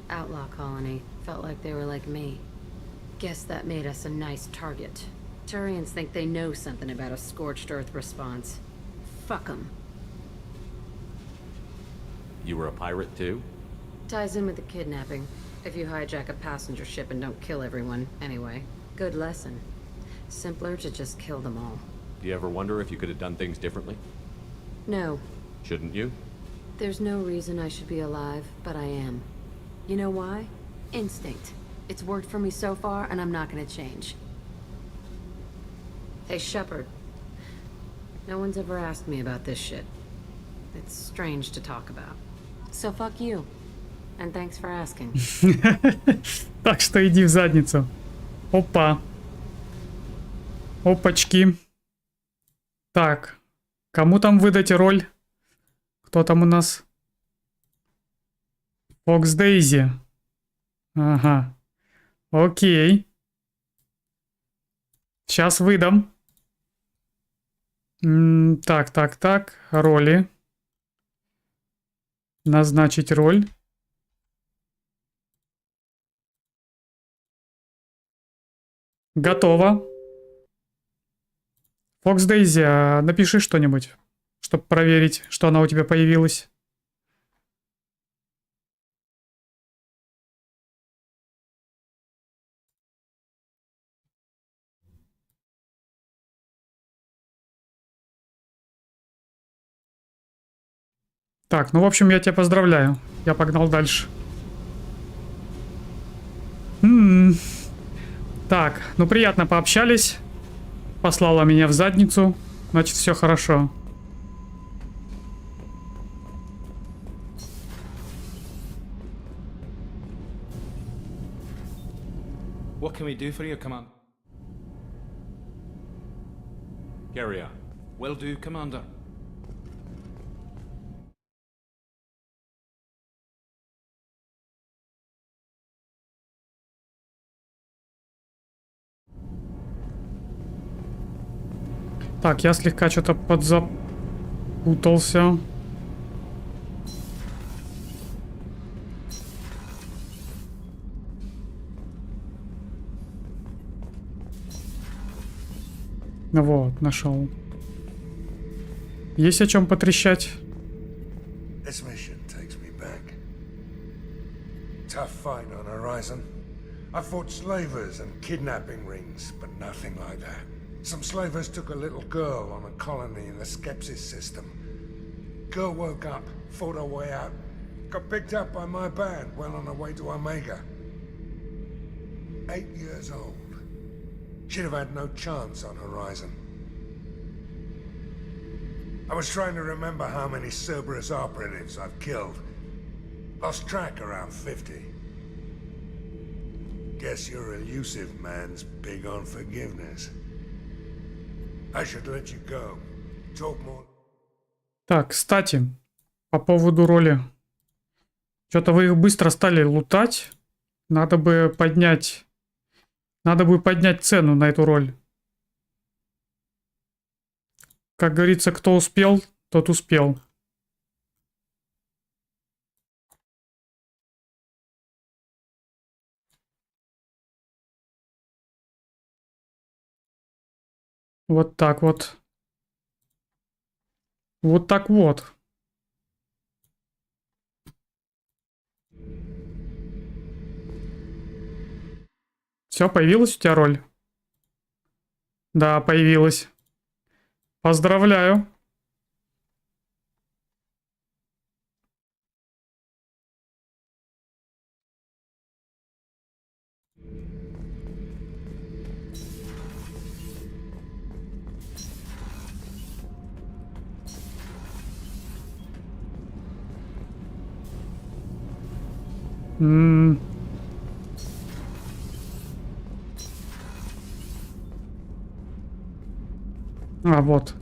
Speaker 14: Outlaw colony. Felt like they were like me. Guess that made us a nice target. Turians think they know something about a scorched earth response. Fuck 'em.
Speaker 2: You were a pirate, too?
Speaker 14: Ties in with the kidnapping. If you hijack a passenger ship and don't kill everyone, anyway. Good lesson. Simpler to just kill them all.
Speaker 2: Do you ever wonder if you could have done things differently?
Speaker 14: No.
Speaker 2: Shouldn't you?
Speaker 14: There's no reason I should be alive, but I am. You know why? Instinct. It's worked for me so far, and I'm not gonna change. Hey, Shepard. No one's ever asked me about this shit. It's strange to talk about. So fuck you. And thanks for asking.
Speaker 1: Так что иди в задницу. Опа. Опачки. Так. Кому там выдать роль? Кто там у нас? Фокс Дейзи. Ага. Окей. Сейчас выдам. Так. Роли. Назначить роль. Готово. Фокс Дейзи, напиши что-нибудь, чтобы проверить, что она у тебя появилась. Так, ну в общем, я тебя поздравляю. Я погнал дальше. Так, ну приятно пообщались. Послала меня в задницу. Значит, все хорошо.
Speaker 13: What can we do for you, Commander?
Speaker 2: Carry on.
Speaker 13: Will do, Commander.
Speaker 1: Так, я слегка что-то подзапутался. Вот, нашел. Есть о чем потрещать.
Speaker 15: This mission takes me back. Tough fight on Horizon. I fought slavers and kidnapping rings, but nothing like that. Some slavers took a little girl on a colony in the Skepsis system. Girl woke up, fought her way out, got picked up by my band well on her way to Omega. 8 years old. She'd have had no chance on Horizon. I was trying to remember how many Cerberus operatives I've killed. Lost track around 50. Guess your elusive man's big on forgiveness. I should let you go. Talk more.
Speaker 1: Так, кстати, по поводу роли. Что-то вы их быстро стали лутать. Надо бы поднять цену на эту роль. Как говорится, кто успел, тот успел. Вот так вот. Вот так вот. Все, появилась у тебя роль? Да, появилась. Поздравляю. А, вот.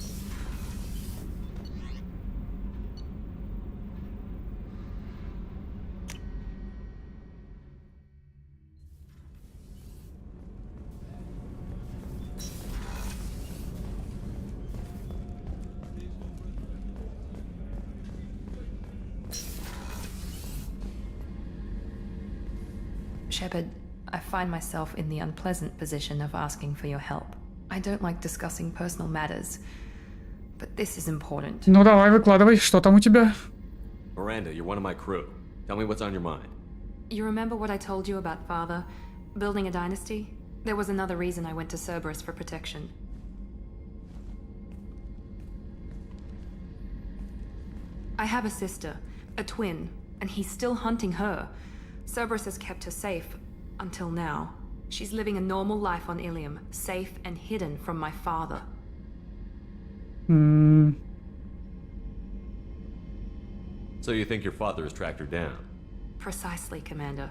Speaker 3: Shepard, I find myself in the unpleasant position of asking for your help. I don't like discussing personal matters, but this is important.
Speaker 1: Ну давай, выкладывай, что там у тебя?
Speaker 2: Miranda, you're one of my crew. Tell me what's on your mind.
Speaker 3: You remember what I told you about Father? Building a dynasty? There was another reason I went to Cerberus for protection. I have a sister, a twin, and he's still hunting her. Cerberus has kept her safe, until now. She's living a normal life on Ilium, safe and hidden from my father.
Speaker 2: So you think your father has tracked her down?
Speaker 3: Precisely, Commander.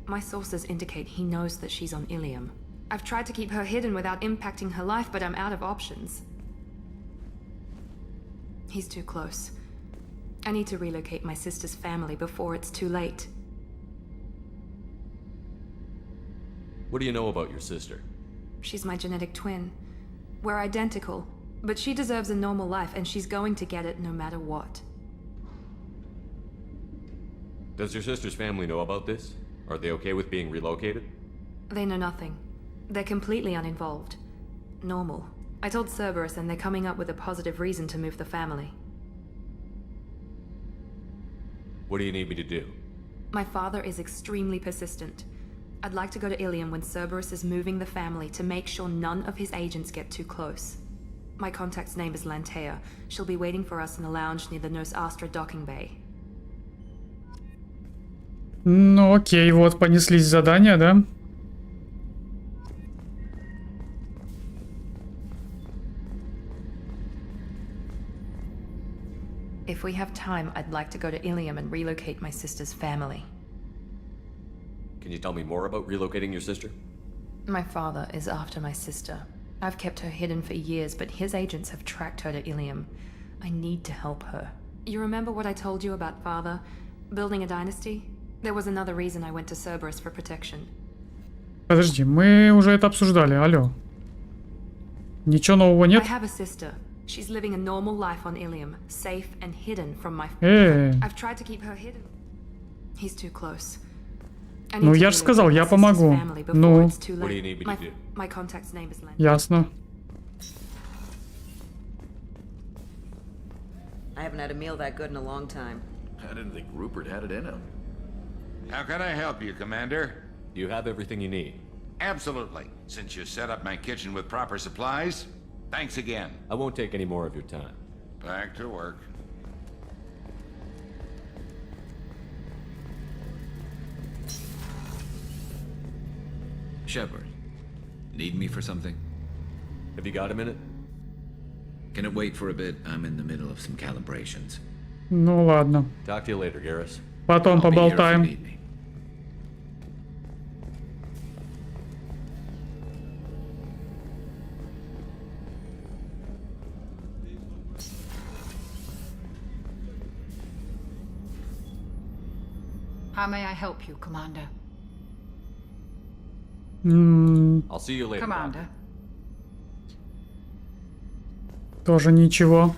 Speaker 3: My sources indicate he knows that she's on Ilium. I've tried to keep her hidden without impacting her life, but I'm out of options. He's too close. I need to relocate my sister's family before it's too late.
Speaker 2: What do you know about your sister?
Speaker 3: She's my genetic twin. We're identical, but she deserves a normal life, and she's going to get it no matter what.
Speaker 2: Does your sister's family know about this? Are they okay with being relocated?
Speaker 3: They know nothing. They're completely uninvolved. Normal. I told Cerberus, and they're coming up with a positive reason to move the family.
Speaker 2: What do you need me to do?
Speaker 3: My father is extremely persistent. I'd like to go to Ilium when Cerberus is moving the family to make sure none of his agents get too close. My contact's name is Lantea. She'll be waiting for us in the lounge near the Nos Astra docking bay.
Speaker 1: Ну окей, вот понеслись задания, да?
Speaker 3: If we have time, I'd like to go to Ilium and relocate my sister's family.
Speaker 2: Can you tell me more about relocating your sister?
Speaker 3: My father is after my sister. I've kept her hidden for years, but his agents have tracked her to Ilium. I need to help her. You remember what I told you about Father? Building a dynasty? There was another reason I went to Cerberus for protection.
Speaker 1: Подожди, мы уже это обсуждали, алло. Ничего нового нет?
Speaker 3: I have a sister. She's living a normal life on Ilium, safe and hidden from my... I've tried to keep her hidden. He's too close.
Speaker 1: Ну, я же сказал, я помогу. Ну,
Speaker 3: My contact's name is Len.
Speaker 1: Ясно.
Speaker 9: had a meal that good in a long time.
Speaker 16: I didn't think Rupert had it in him.
Speaker 17: How can I help you, Commander?
Speaker 2: You have everything you need.
Speaker 17: Absolutely. Since you set up my kitchen with proper supplies, thanks again.
Speaker 2: I won't take any more of your time.
Speaker 17: Back to work.
Speaker 18: Shepard, need me for something?
Speaker 2: Have you got a minute?
Speaker 18: Can it wait for a bit? I'm in the middle of some calibrations.
Speaker 1: Ну ладно.
Speaker 2: Talk to you later, Garrus.
Speaker 1: Потом
Speaker 18: I'll be here if you
Speaker 1: поболтаем.
Speaker 18: need me.
Speaker 19: How may I help you, Commander?
Speaker 2: I'll see you later.
Speaker 19: Commander.
Speaker 1: Тоже ничего.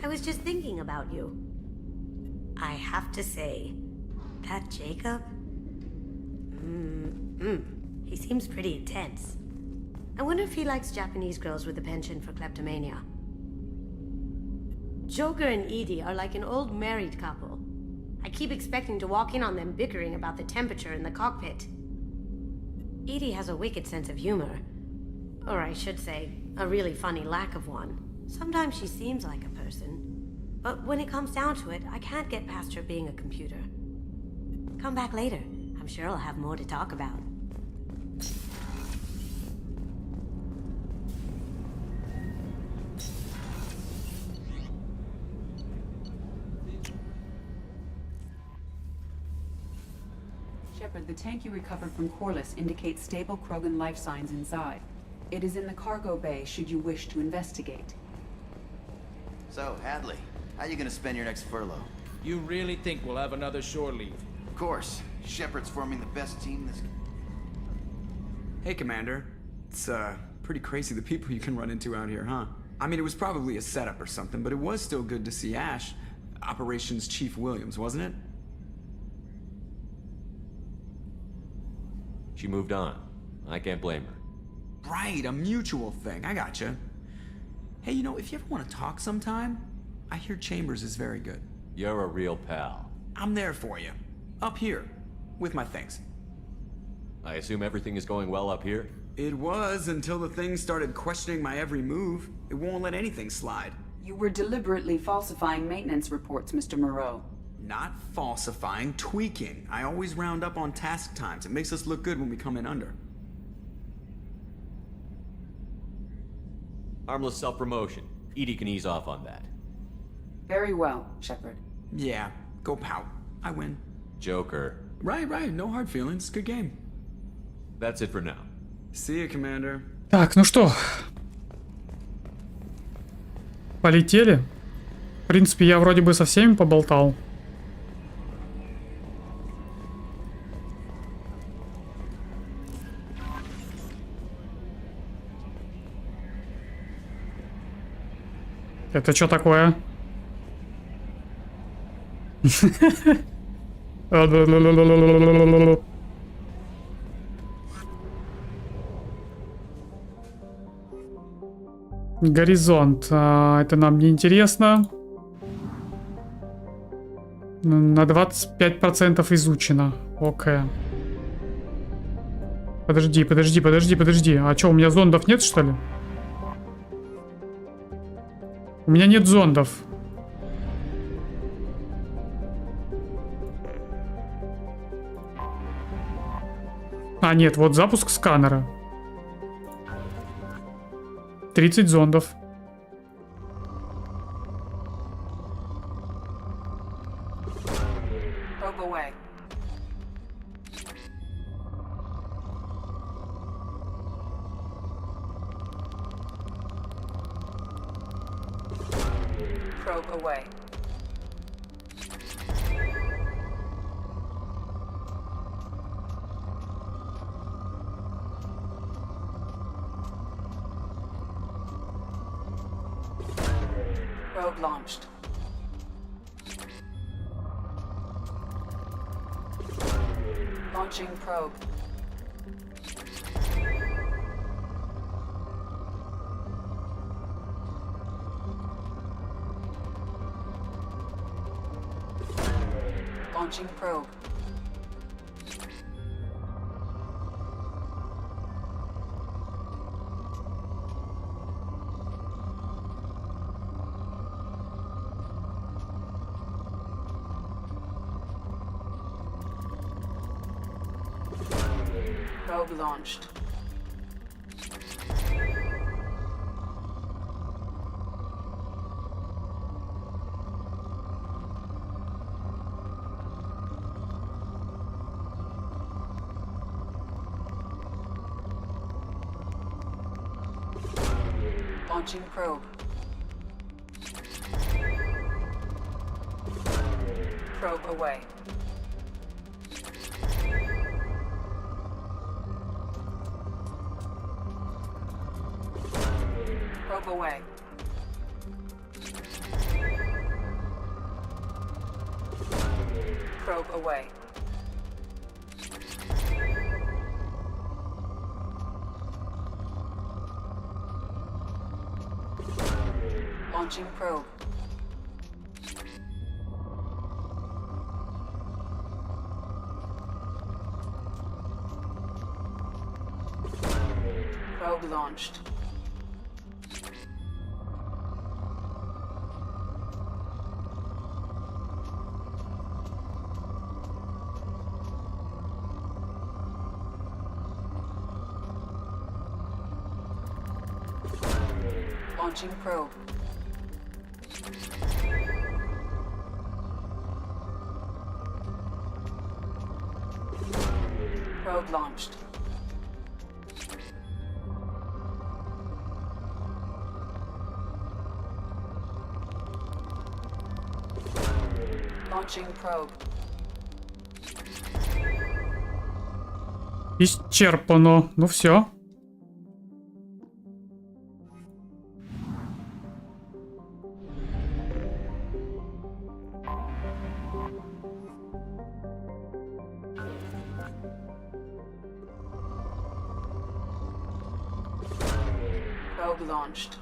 Speaker 20: I was just thinking about you. I have to say, that Jacob? He seems pretty intense. I wonder if he likes Japanese girls with a penchant for kleptomania. Joker and Edie are like an old married couple. I keep expecting to walk in on them bickering about the temperature in the cockpit. Edie has a wicked sense of humor. Or I should say, a really funny lack of one. Sometimes she seems like a person. But when it comes down to it, I can't get past her being a computer. Come back later. I'm sure I'll have more to talk about.
Speaker 7: Shepard, the tank you recovered from Corliss indicates stable Krogan life signs inside. It is in the cargo bay should you wish to investigate.
Speaker 21: So, Hadley, how you gonna spend your next furlough?
Speaker 13: You really think we'll have another shore leave?
Speaker 21: Of course. Shepard's forming the best team this...
Speaker 6: Hey, Commander. It's, pretty crazy the people you can run into out here, huh? I mean, it was probably a setup or something, but it was still good to see Ash. Operations Chief Williams, wasn't it?
Speaker 2: She moved on. I can't blame her.
Speaker 6: Right, a mutual thing. I gotcha. Hey, you know, if you ever want to talk sometime, I hear Chambers is very good.
Speaker 2: You're a real pal.
Speaker 6: I'm there for you. Up here. With my things.
Speaker 2: I assume everything is going well up here?
Speaker 6: It was until the thing started questioning my every move. It won't let anything slide.
Speaker 7: You were deliberately falsifying maintenance reports, Mr. Moreau.
Speaker 6: Not falsifying, tweaking. I always round up on task times. It makes us look good when we come in under.
Speaker 2: Harmless self-promotion. Edie can ease off on that.
Speaker 7: Very well, Shepard.
Speaker 6: Yeah, go pout. I win.
Speaker 2: Joker.
Speaker 6: Right. No hard feelings. Good game.
Speaker 2: That's it for now.
Speaker 6: See you, Commander.
Speaker 1: Так, ну что. Полетели. В принципе, я вроде бы со всеми поболтал. Это что такое? Горизонт. Это нам не интересно. На 25% изучено. Окей. Подожди. А что, у меня зондов нет, что ли? У меня нет зондов. А, нет, вот запуск сканера. 30 зондов.
Speaker 7: Probe away. Probe launched. Launching probe. Launching probe. Probe launched. Launching probe. Probe away. Probe away. Probe away. Launching probe. Probe launched. Launching probe. Probe launched. Launching probe.
Speaker 1: Исчерпано. Ну все.
Speaker 7: Probe launched.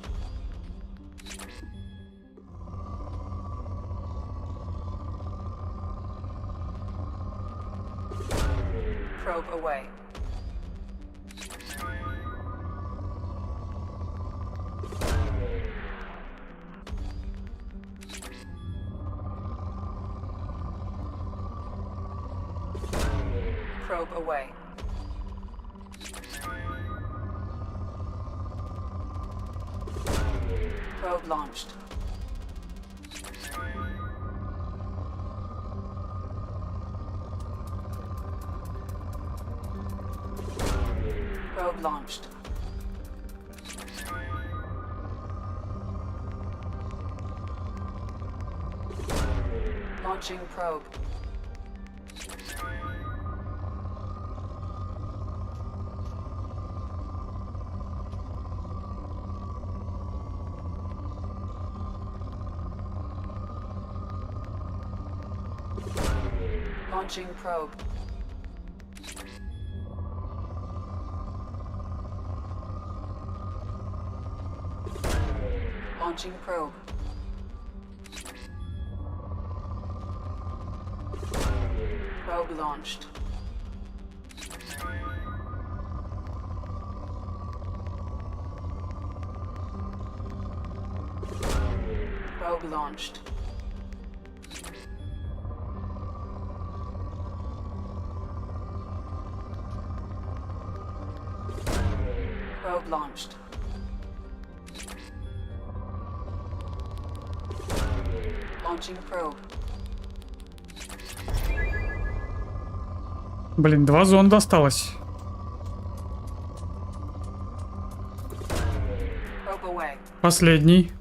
Speaker 7: Probe away. Probe away. Probe launched. Probe launched. Launching probe. Launching probe. Launching probe. Probe launched. Probe launched. Probe launched. Launching probe.
Speaker 1: Блин, 2 зонда осталось.
Speaker 7: Probe away.
Speaker 1: Последний.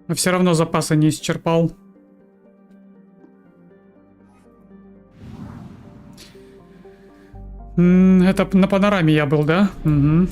Speaker 1: Но все равно запасы не исчерпал. Это на панораме я был, да? Угу.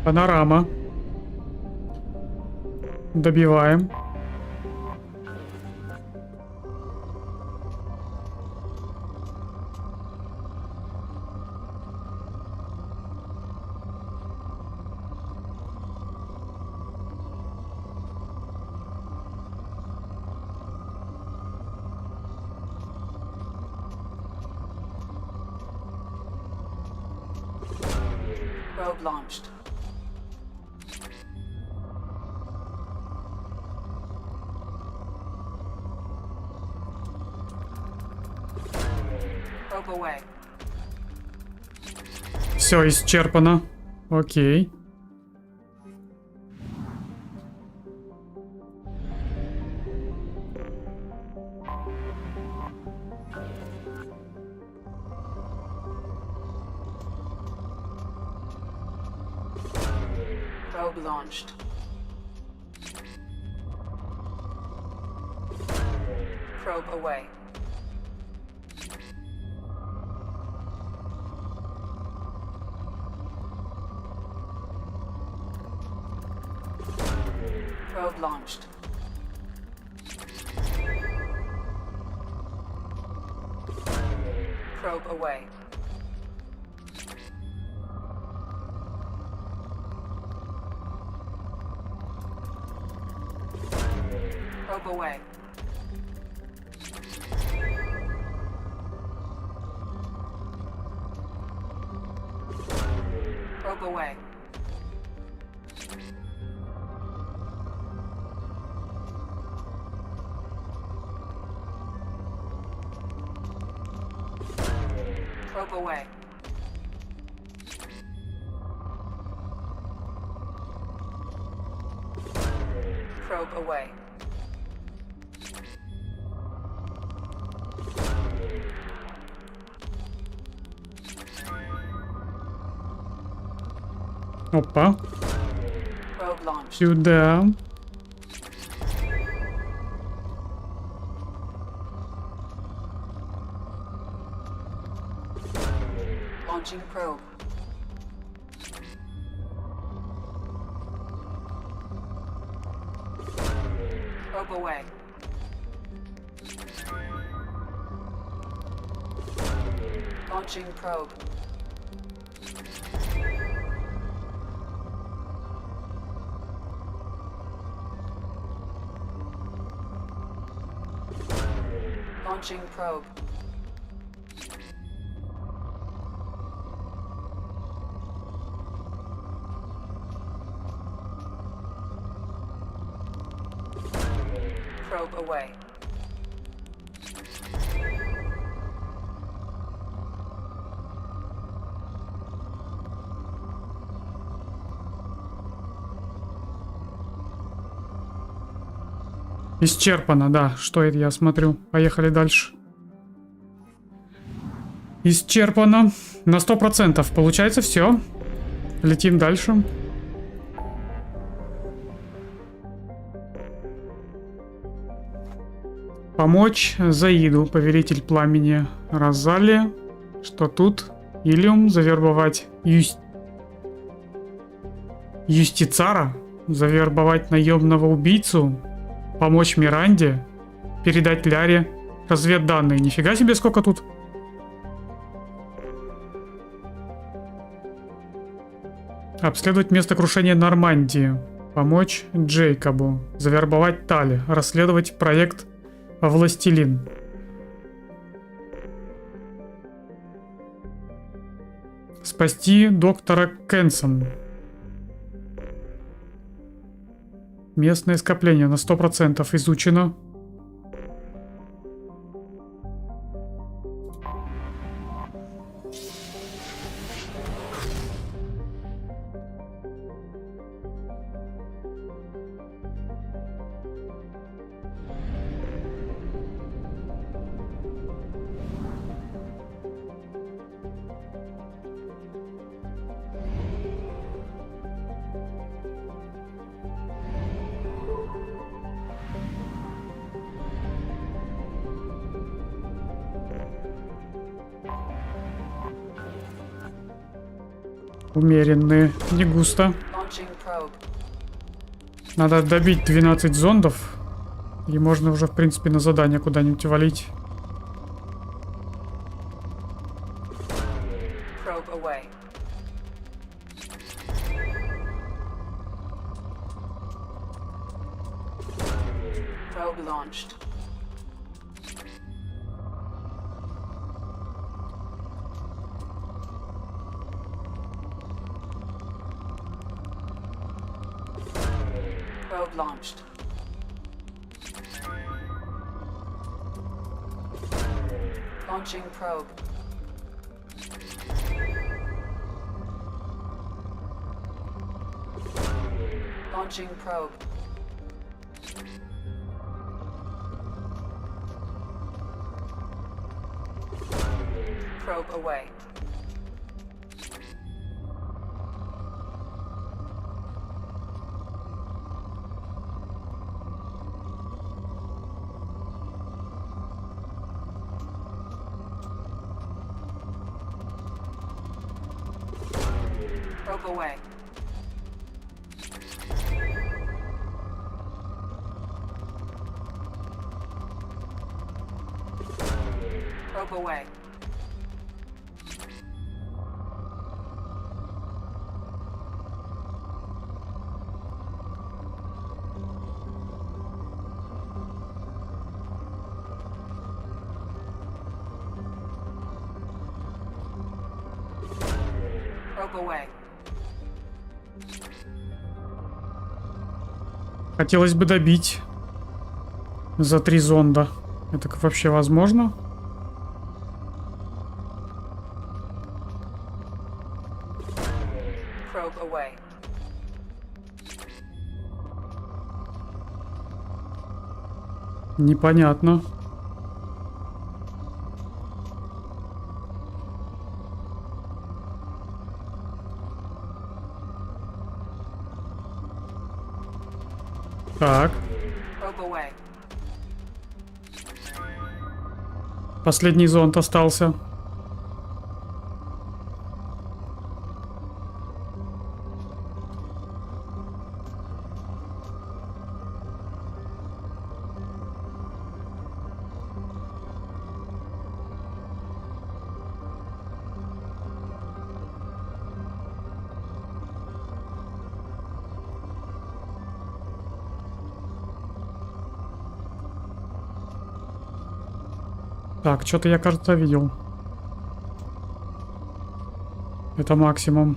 Speaker 1: Панорама. Добиваем.
Speaker 7: Probe launched. Probe away.
Speaker 1: Все исчерпано. Окей.
Speaker 7: Probe launched. Probe away. Probe launched. Probe away. Probe away. Probe away. Probe away. Probe away.
Speaker 1: Опа.
Speaker 7: Probe launched.
Speaker 1: Сюда.
Speaker 7: Launching probe. Probe away. Launching probe. Launching probe. Probe away.
Speaker 1: Исчерпано, да. Что это я смотрю? Поехали дальше. Исчерпано. На 100%. Получается все. Летим дальше. Помочь Заиду, повелитель пламени Розали. Что тут? Илиум, завербовать Юстицара, завербовать наемного убийцу, помочь Миранде, передать Ляре Разведданные. Нифига себе, сколько тут. Обследовать место крушения Нормандии. Помочь Джейкобу. Завербовать Тали. Расследовать проект «Властелин». Спасти доктора Кенсон. Местное скопление на 100% изучено. Умеренные, не густо. Надо добить 12 зондов. И можно уже, в принципе, на задание куда-нибудь валить.
Speaker 7: Probe launched. Launching probe. Launching probe. Probe away. Probe away. Probe away. Probe away.
Speaker 1: Хотелось бы добить за 3 зонда. Это вообще возможно?
Speaker 7: Probe away.
Speaker 1: Непонятно. Так. Последний зонд остался. Так, что-то я, кажется, видел. Это максимум.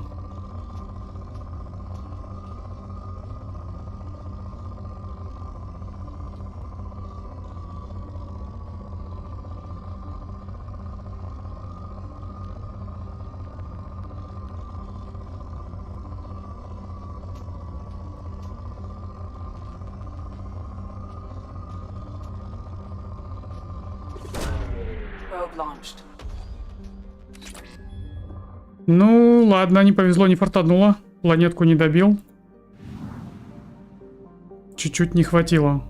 Speaker 1: Ну, ладно, не повезло, не фартануло. Планетку не добил. Чуть-чуть не хватило.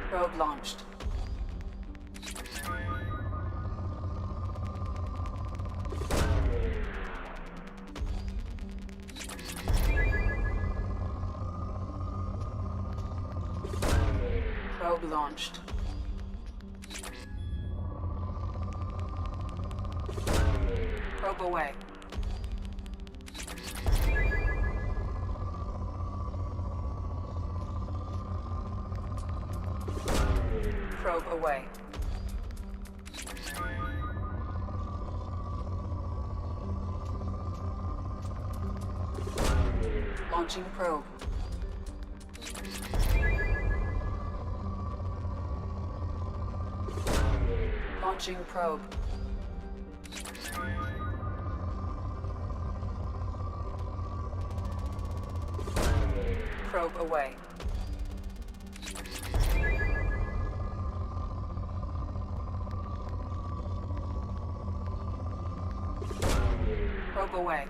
Speaker 7: Probe launched. Probe launched. Probe away. Probe away. Launching probe. Launching probe. Probe away. Probe away.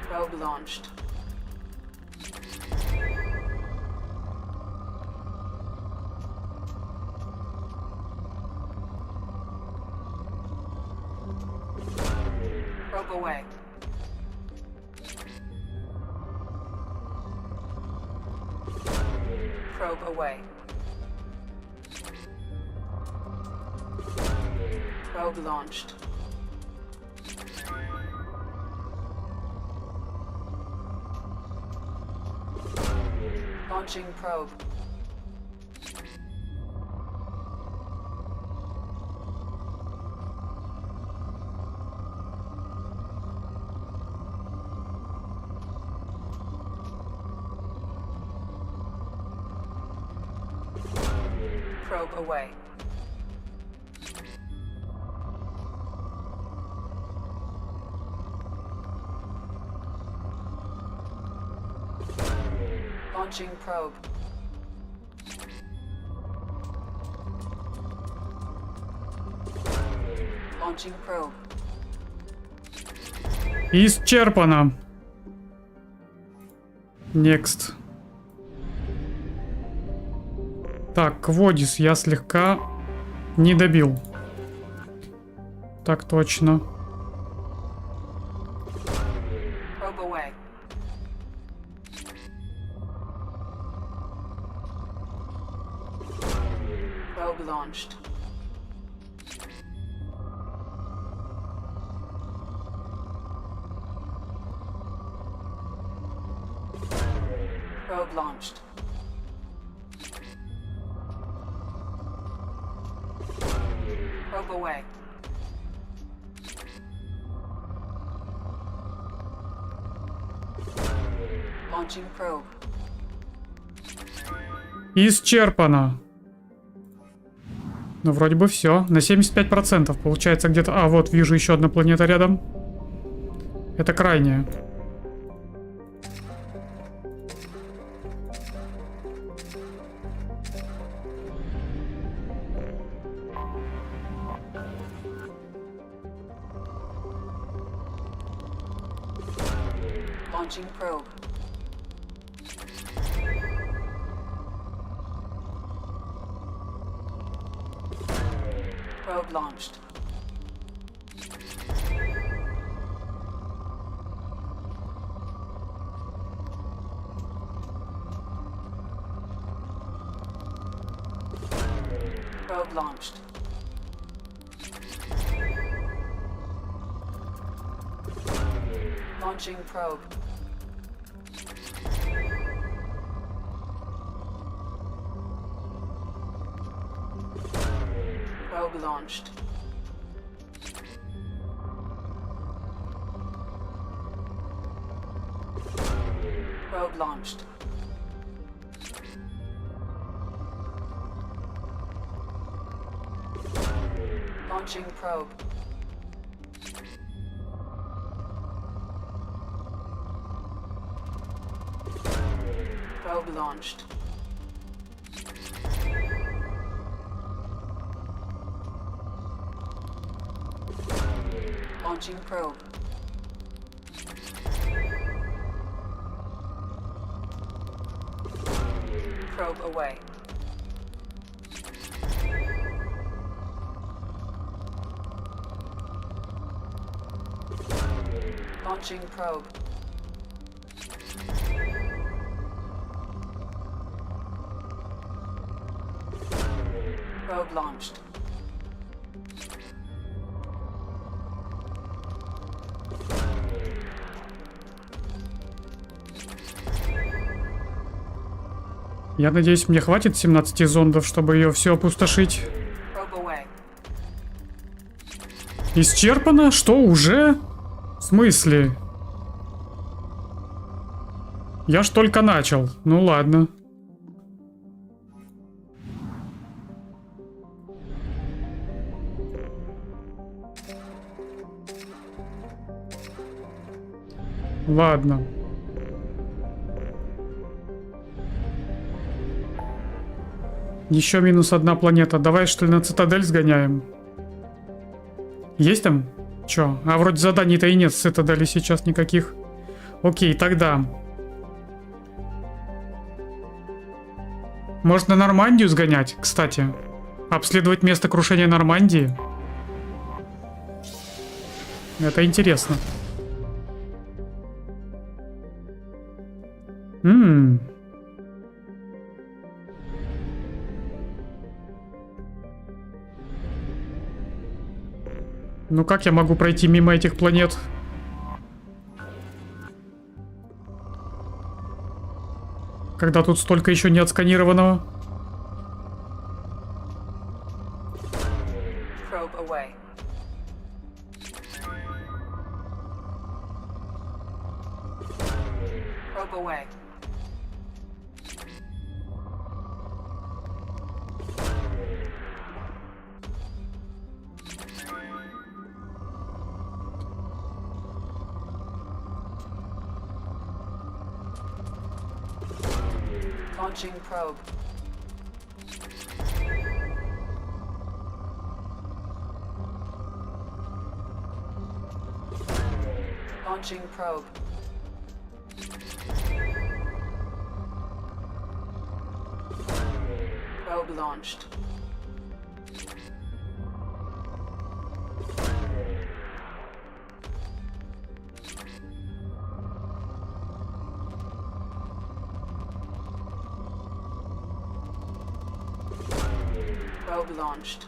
Speaker 7: Probe launched. Probe away. Probe away. Probe launched. Launching probe. Probe away. Launching probe. Launching probe.
Speaker 1: Исчерпано. Next. Так, Кводис я слегка не добил. Так точно.
Speaker 7: Probe away. Probe launched. Probe launched. Probe away. Launching probe.
Speaker 1: Исчерпано. Ну, вроде бы все. На 75%. Получается где-то... А, вот, вижу еще одна планета рядом. Это крайняя.
Speaker 7: Launching probe. Probe launched. Probe launched. Launching probe. Probe launched. Probe launched. Launching probe. Probe launched. Launching probe. Probe away. Launching probe. Probe launched.
Speaker 1: Я надеюсь, мне хватит 17 зондов, чтобы ее все опустошить.
Speaker 7: Probe away.
Speaker 1: Исчерпано? Что, уже? В смысле? Я ж только начал. Ну ладно. Ладно. Еще минус одна планета. Давай, что ли, на цитадель сгоняем? Есть там? Чё? А вроде заданий-то и нет с цитадели сейчас никаких. Окей, тогда. Можно Нормандию сгонять, кстати. Обследовать место крушения Нормандии. Это интересно. Ну как я могу пройти мимо этих планет? Когда тут столько еще не отсканированного?
Speaker 7: Probe away. Probe away. Launching probe. Launching probe. Probe launched. Probe launched.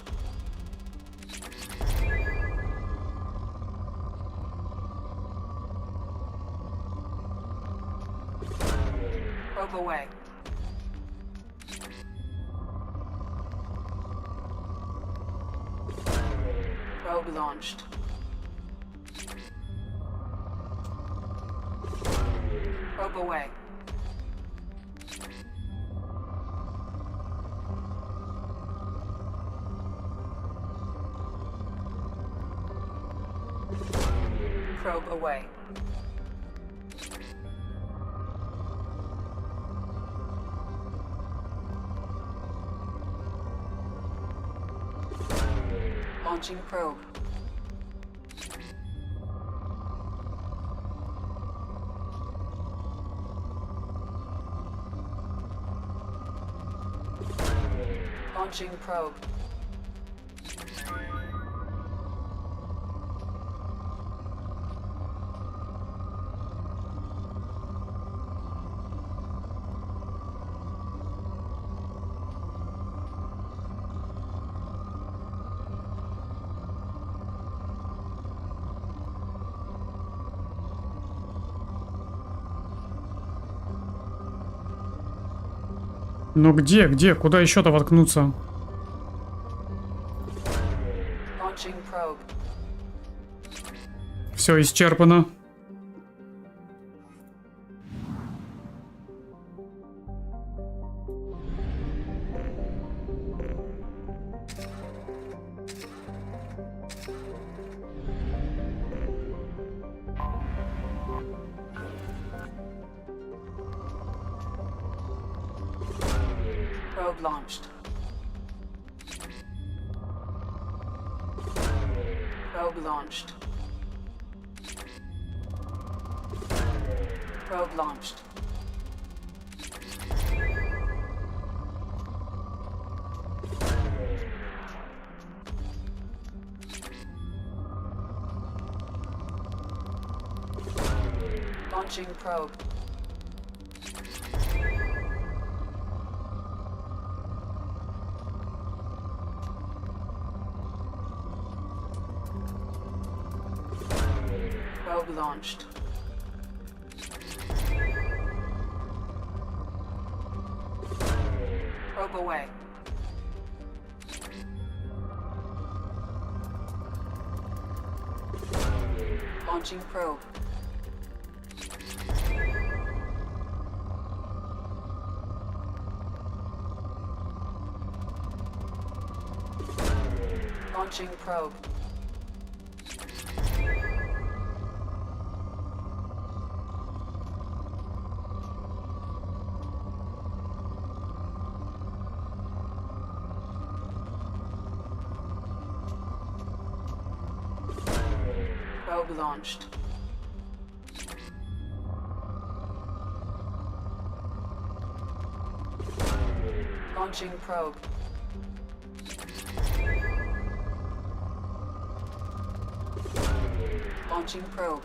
Speaker 7: Probe away. Probe launched. Probe away. Probe away. Launching probe. Launching probe.
Speaker 1: Ну где? Куда еще-то воткнуться? Все исчерпано.
Speaker 7: Probe launched. Probe launched. Probe launched. Launching probe. Probe launched. Probe away. Launching probe. Launching probe. Probe launched. Launching probe. Launching probe.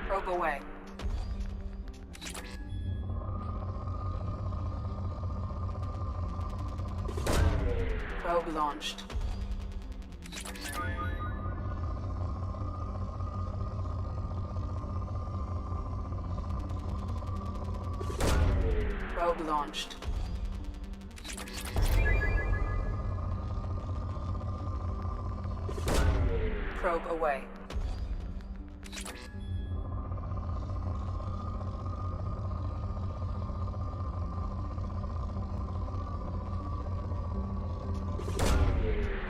Speaker 7: Probe away. Probe launched. Probe launched. Probe away.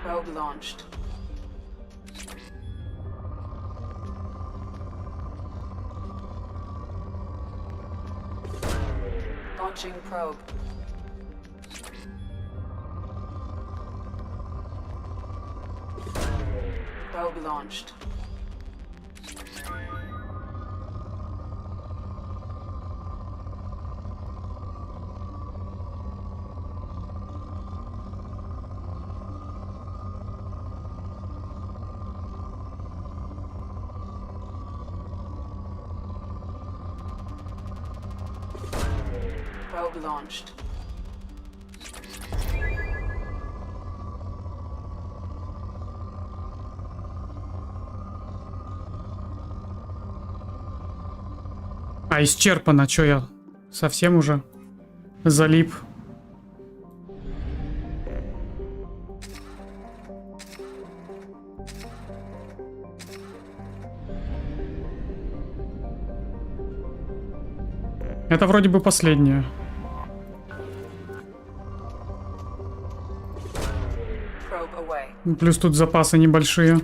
Speaker 7: Probe launched. Launching probe. Probe launched. Probe launched.
Speaker 1: А, исчерпано, чё я совсем уже залип. Это вроде бы последнее. Плюс тут запасы небольшие.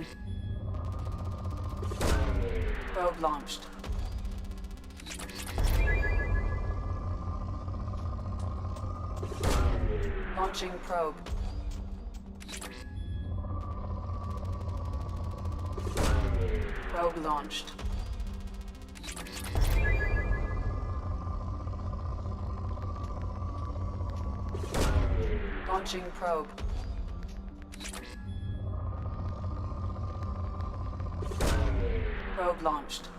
Speaker 7: Launching probe. Probe launched. Launching probe. Probe launched.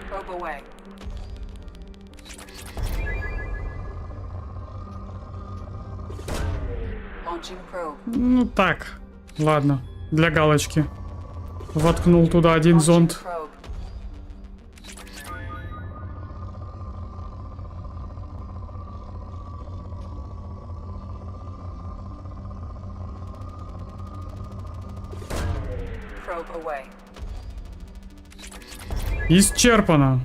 Speaker 7: Probe away. Launching probe.
Speaker 1: Ну так, ладно, для галочки. Воткнул туда один зонд. Исчерпано.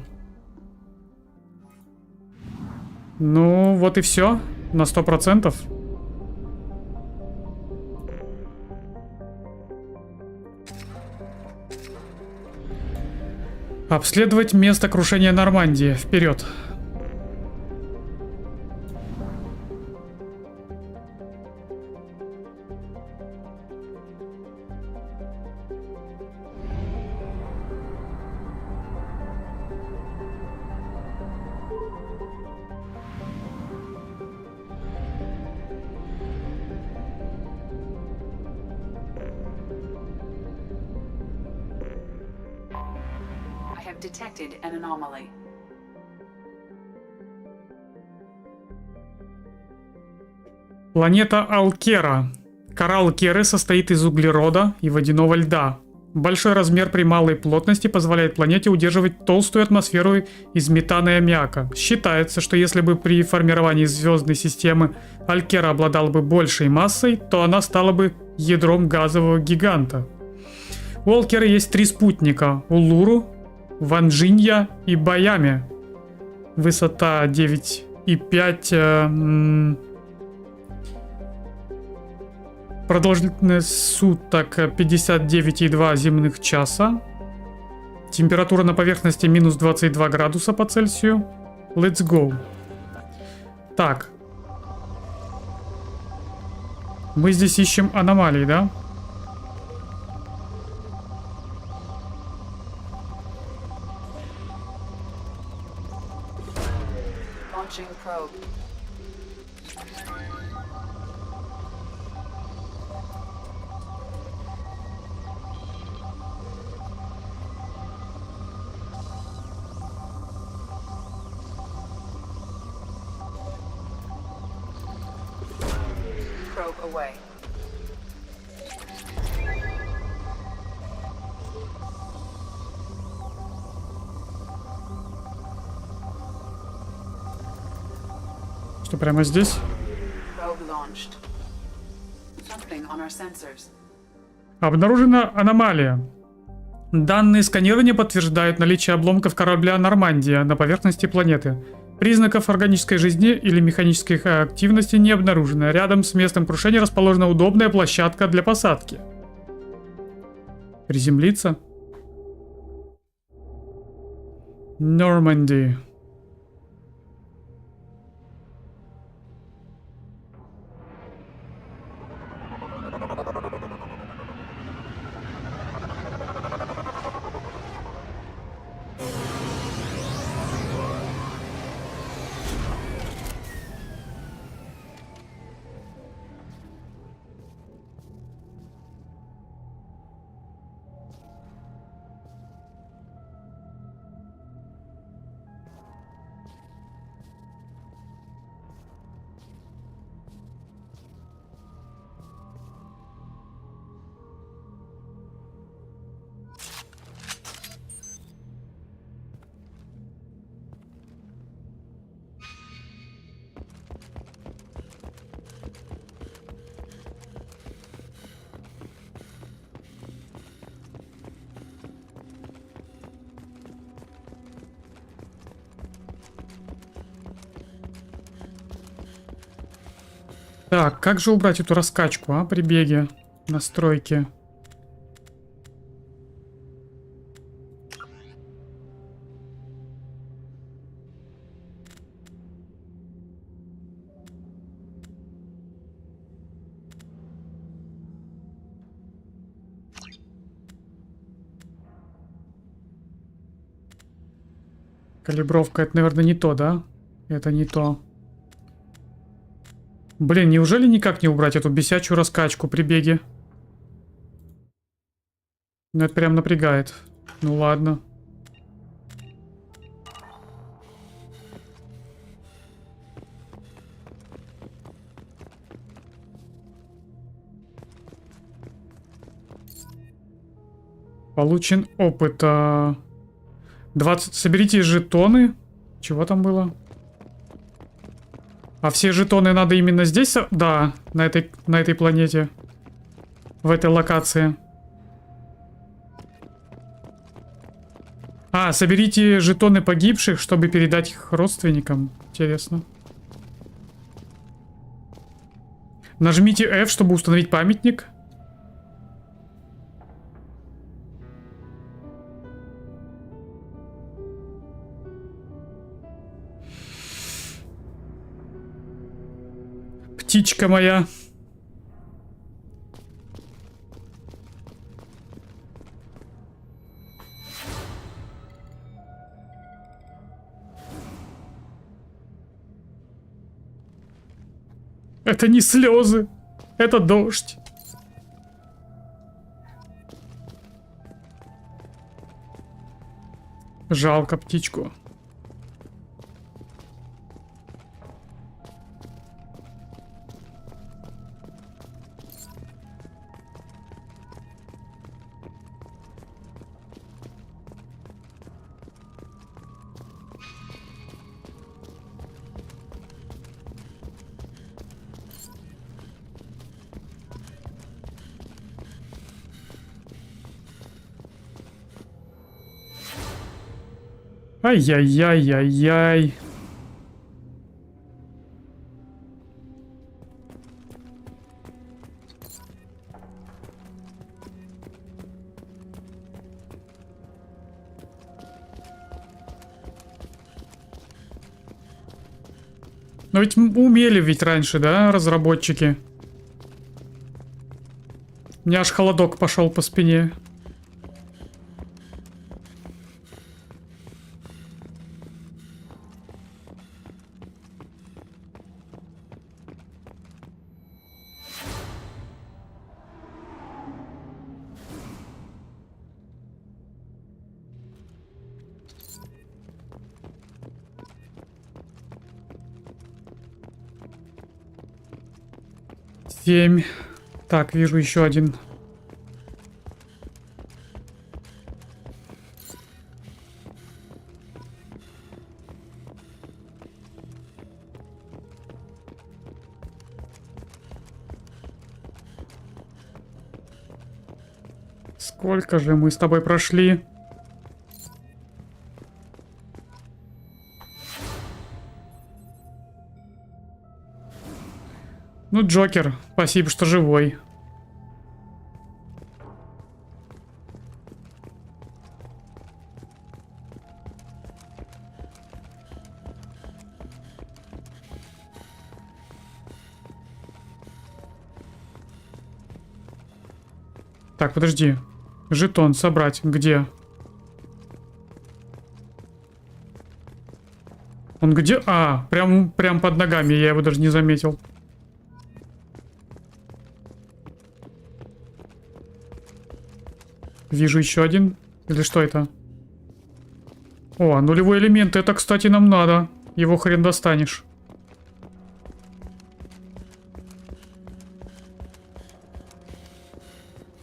Speaker 1: Ну, вот и все. На 100%. Обследовать место крушения Нормандии. Вперед.
Speaker 7: Detected an anomaly.
Speaker 1: Планета Алкера. Кора Алкеры состоит из углерода и водяного льда. Большой размер при малой плотности позволяет планете удерживать толстую атмосферу из метана и аммиака. Считается, что если бы при формировании звездной системы Алкера обладала бы большей массой, то она стала бы ядром газового гиганта. У Алкеры есть 3 спутника – Улуру, Ванжинья и Баями. Высота 9,5. Продолжительность суток 59,2 земных часа. Температура на поверхности минус 22 градуса по Цельсию. Let's go. Так. Мы здесь ищем аномалии, да?
Speaker 7: Launching probe. Probe away.
Speaker 1: Что, прямо здесь?
Speaker 7: Probe launched. Something on our sensors.
Speaker 1: Обнаружена аномалия. Данные сканирования подтверждают наличие обломков корабля «Нормандия» на поверхности планеты. Признаков органической жизни или механической активности не обнаружено. Рядом с местом крушения расположена удобная площадка для посадки. Приземлиться. Нормандия. Так, как же убрать эту раскачку, а, при беге? Настройки. Калибровка, это, наверное, не то, да? Это не то. Блин, неужели никак не убрать эту бесячую раскачку при беге? Ну, это прям напрягает. Ну, ладно. Получен опыт. 20. Соберите жетоны. Чего там было? А все жетоны надо именно здесь? Да, на этой планете. В этой локации. А, соберите жетоны погибших, чтобы передать их родственникам. Интересно. Нажмите F, чтобы установить памятник. птичка моя. Это не слезы, это дождь. Жалко птичку. Ай-яй-яй-яй-яй. Но ведь умели ведь раньше, да, разработчики? У меня аж холодок пошел по спине. Семь. Так, вижу еще один. Сколько же мы с тобой прошли? Ну, Джокер, спасибо, что живой. Так, подожди. Жетон собрать. Где? Он где? А, прям под ногами. Я его даже не заметил. Вижу еще один. Или что это? О, нулевой элемент. Это, кстати, нам надо. Его хрен достанешь.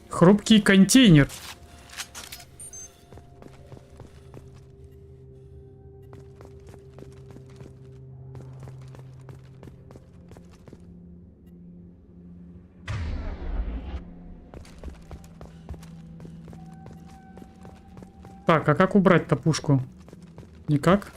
Speaker 1: Хрупкий контейнер. Так, а как убрать-то пушку? Никак?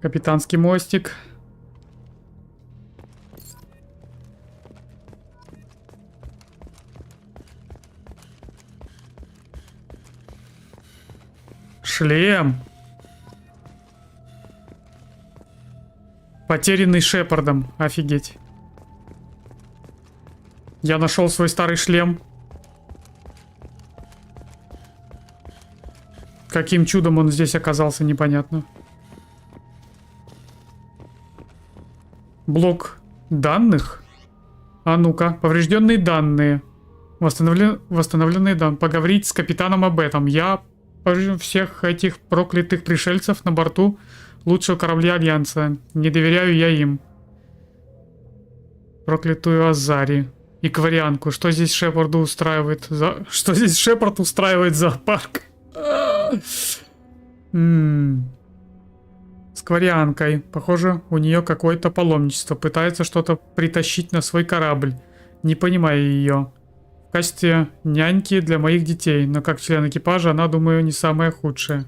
Speaker 1: Капитанский мостик. Шлем. Потерянный Шепардом. Офигеть. Я нашел свой старый шлем. Каким чудом он здесь оказался, непонятно. Блок данных? А ну-ка, поврежденные данные. Восстановленные данные. Поговорить с капитаном об этом. Я всех этих проклятых пришельцев на борту лучшего корабля Альянса. Не доверяю я им. Проклятую Азари. И Кварианку. Что здесь Шепарду устраивает? Что здесь Шепард устраивает зоопарк? С кварианкой. Похоже, у нее какое-то паломничество. Пытается что-то притащить на свой корабль. Не понимаю ее. В качестве няньки для моих детей. Но как член экипажа она, думаю, не самая худшая.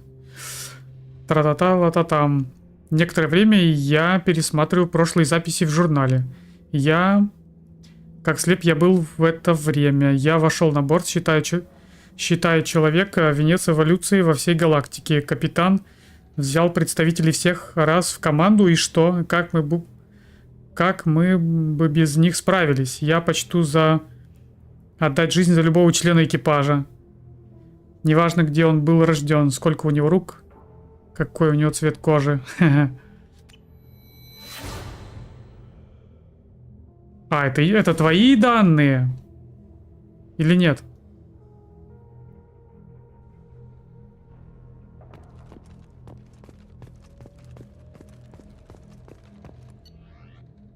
Speaker 1: Тра-та-та-ла-та-там. Некоторое время я пересматриваю прошлые записи в журнале. Как слеп я был в это время. Я вошел на борт, считая человека венец эволюции во всей галактике. Капитан взял представителей всех рас в команду, и что? Как мы бы без них справились? Я почту за отдать жизнь за любого члена экипажа. Неважно, где он был рожден, сколько у него рук, какой у него цвет кожи. А, это твои данные? Или нет?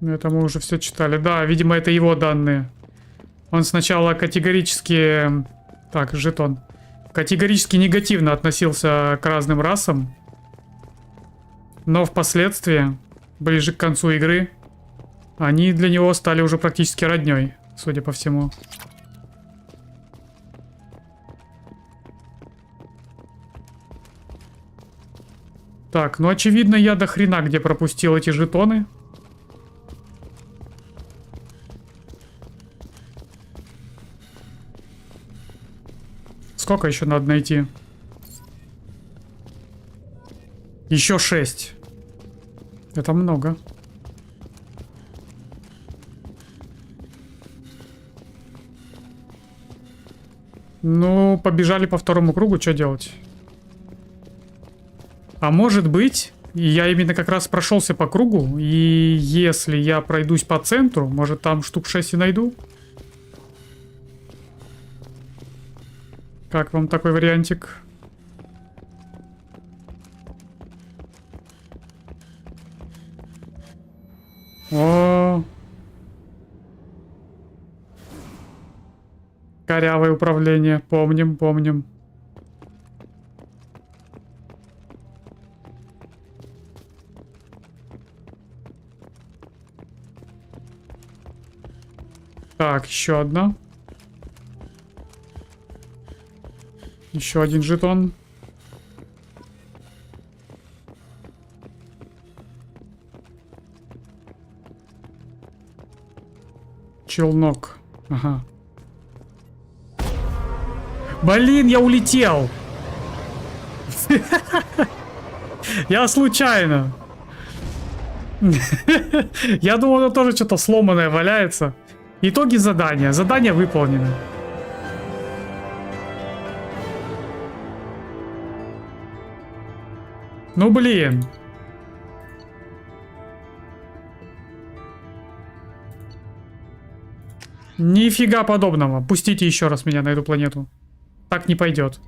Speaker 1: Ну, это мы уже все читали. Да, видимо, это его данные. Он сначала категорически... Так, жетон. Категорически негативно относился к разным расам. Но впоследствии, ближе к концу игры, они для него стали уже практически роднёй, судя по всему. Так, ну очевидно, я до хрена где пропустил эти жетоны. Сколько еще надо найти? Еще 6. Это много. Ну, побежали по второму кругу, что делать? А может быть, я именно как раз прошелся по кругу, и если я пройдусь по центру, может там штук 6 и найду? Как вам такой вариантик? О, корявое управление. Помним, помним. Так, еще одна. Еще один жетон. Челнок. Ага. Блин, я улетел. Я случайно. Я думал, оно тоже что-то сломанное валяется. Итоги задания. Задание выполнено. Ну блин. Нифига подобного. Пустите еще раз меня на эту планету. Так не пойдет.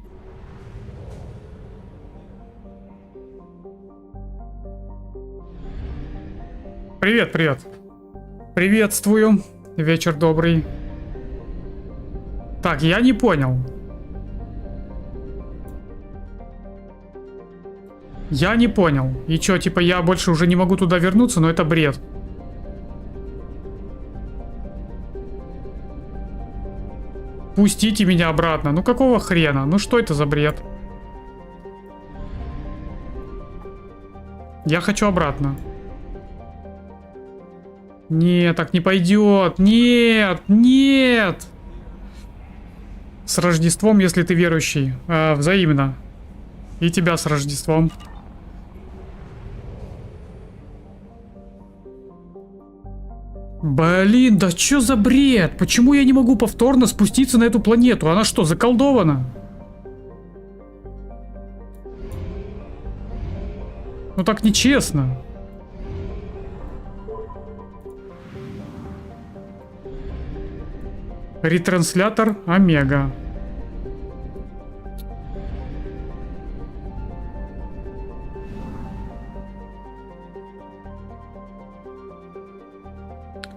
Speaker 1: Привет, привет. Приветствую. Вечер добрый. Так, я не понял. Я не понял. И чё, типа я больше уже не могу туда вернуться, но это бред. Пустите меня обратно. Ну какого хрена? Ну что это за бред? Я хочу обратно. Нет, так не пойдет. Нет, нет. С Рождеством, если ты верующий. Взаимно. И тебя с Рождеством. Блин, да что за бред? Почему я не могу повторно спуститься на эту планету? Она что, заколдована? Ну так нечестно. Ретранслятор Омега.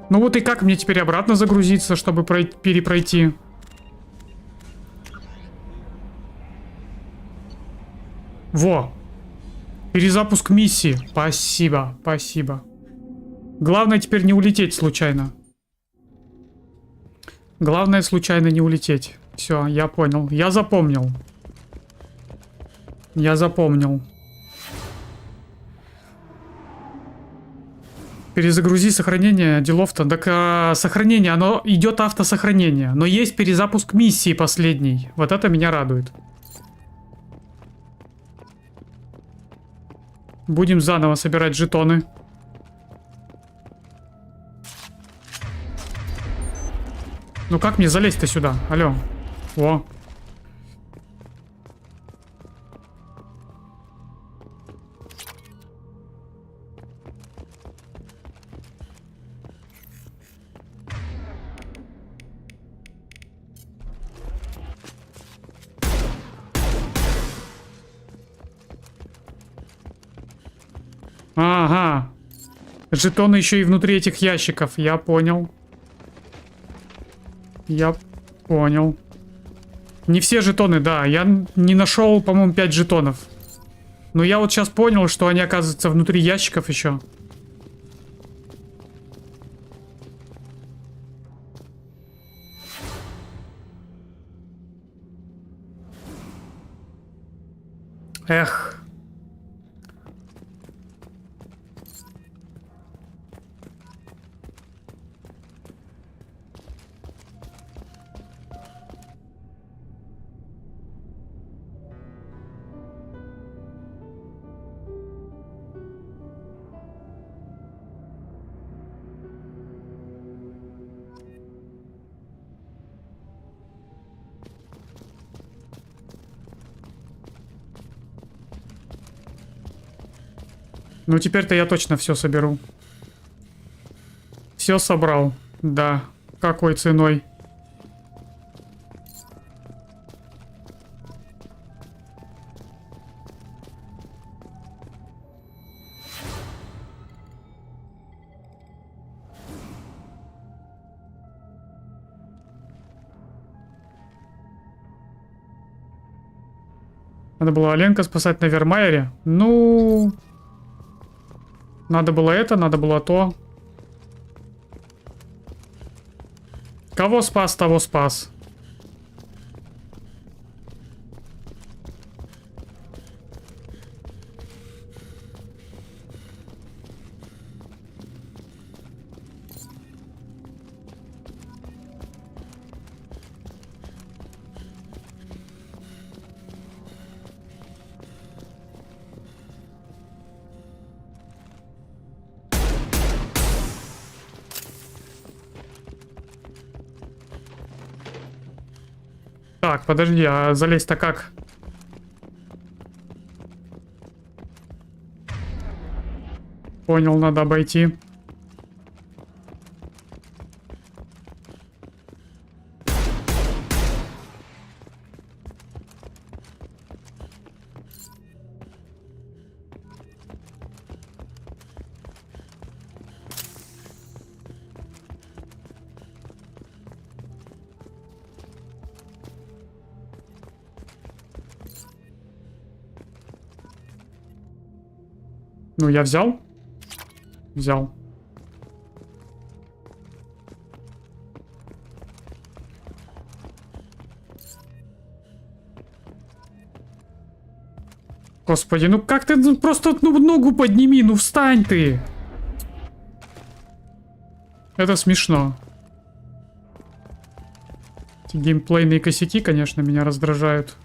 Speaker 1: Ну вот и как мне теперь обратно загрузиться, чтобы перепройти? Во! Перезапуск миссии. Спасибо, спасибо. Главное теперь не улететь случайно. Главное случайно не улететь. Все, я понял. Я запомнил. Я запомнил. Перезагрузи сохранение. Делов-то. Так сохранение, оно идет автосохранение. Но есть перезапуск миссии последней. Вот это меня радует. Будем заново собирать жетоны. Ну как мне залезть-то сюда? Алло. О. Ага. Жетоны еще и внутри этих ящиков. Я понял. Я понял. Не все жетоны, да. Я не нашел, по-моему, 5 жетонов. Но я вот сейчас понял, что они, оказывается, внутри ящиков еще. Эх. Ну, теперь-то я точно все соберу. Все собрал. Да. Какой ценой? Надо было Оленка спасать на Вермайере. Ну... Надо было это, надо было то. Кого спас, того спас. Так, подожди, а залезть-то как? Понял, надо обойти. Ну, я взял? Взял. Господи, ну как ты просто ногу подними, ну встань ты. Это смешно. Эти геймплейные косяки, конечно, меня раздражают.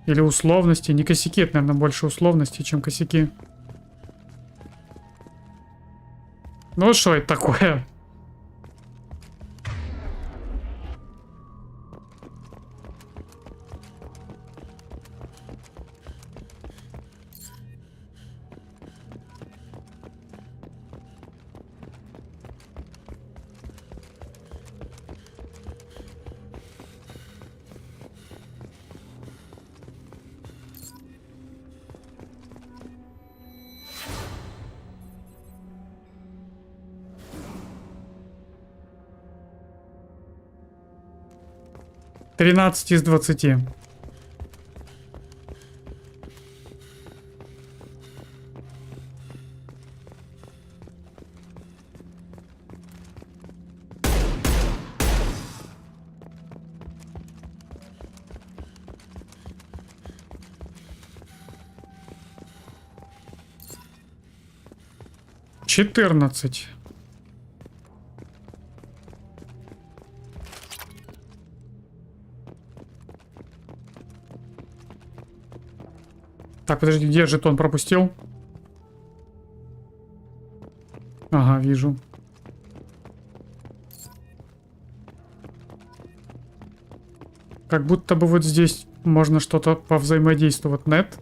Speaker 1: Или условности. Не косяки, это, наверное, больше условности, чем косяки. Ну, что это такое? «13 из 20. 14. Так, подожди, где жетон пропустил? Ага, вижу. Как будто бы вот здесь можно что-то повзаимодействовать. Нет?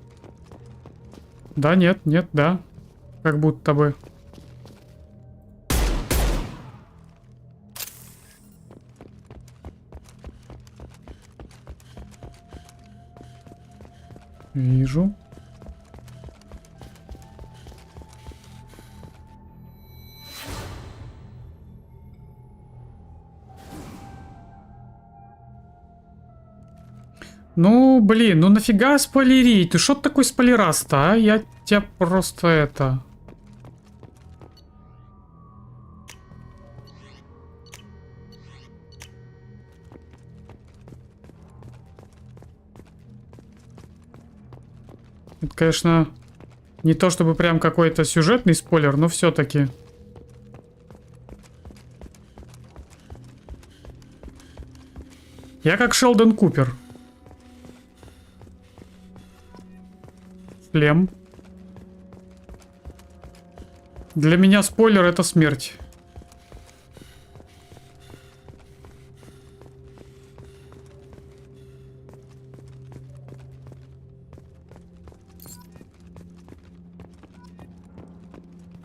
Speaker 1: Да, нет, нет, да. Как будто бы. Вижу. Ну, блин, ну нафига спойлерить? Ты шо такой спойлераст-то, а? Я тебя просто это... Это, конечно, не то чтобы прям какой-то сюжетный спойлер, но все-таки. Я как Шелдон Купер. Шлем. Для меня спойлер — это смерть.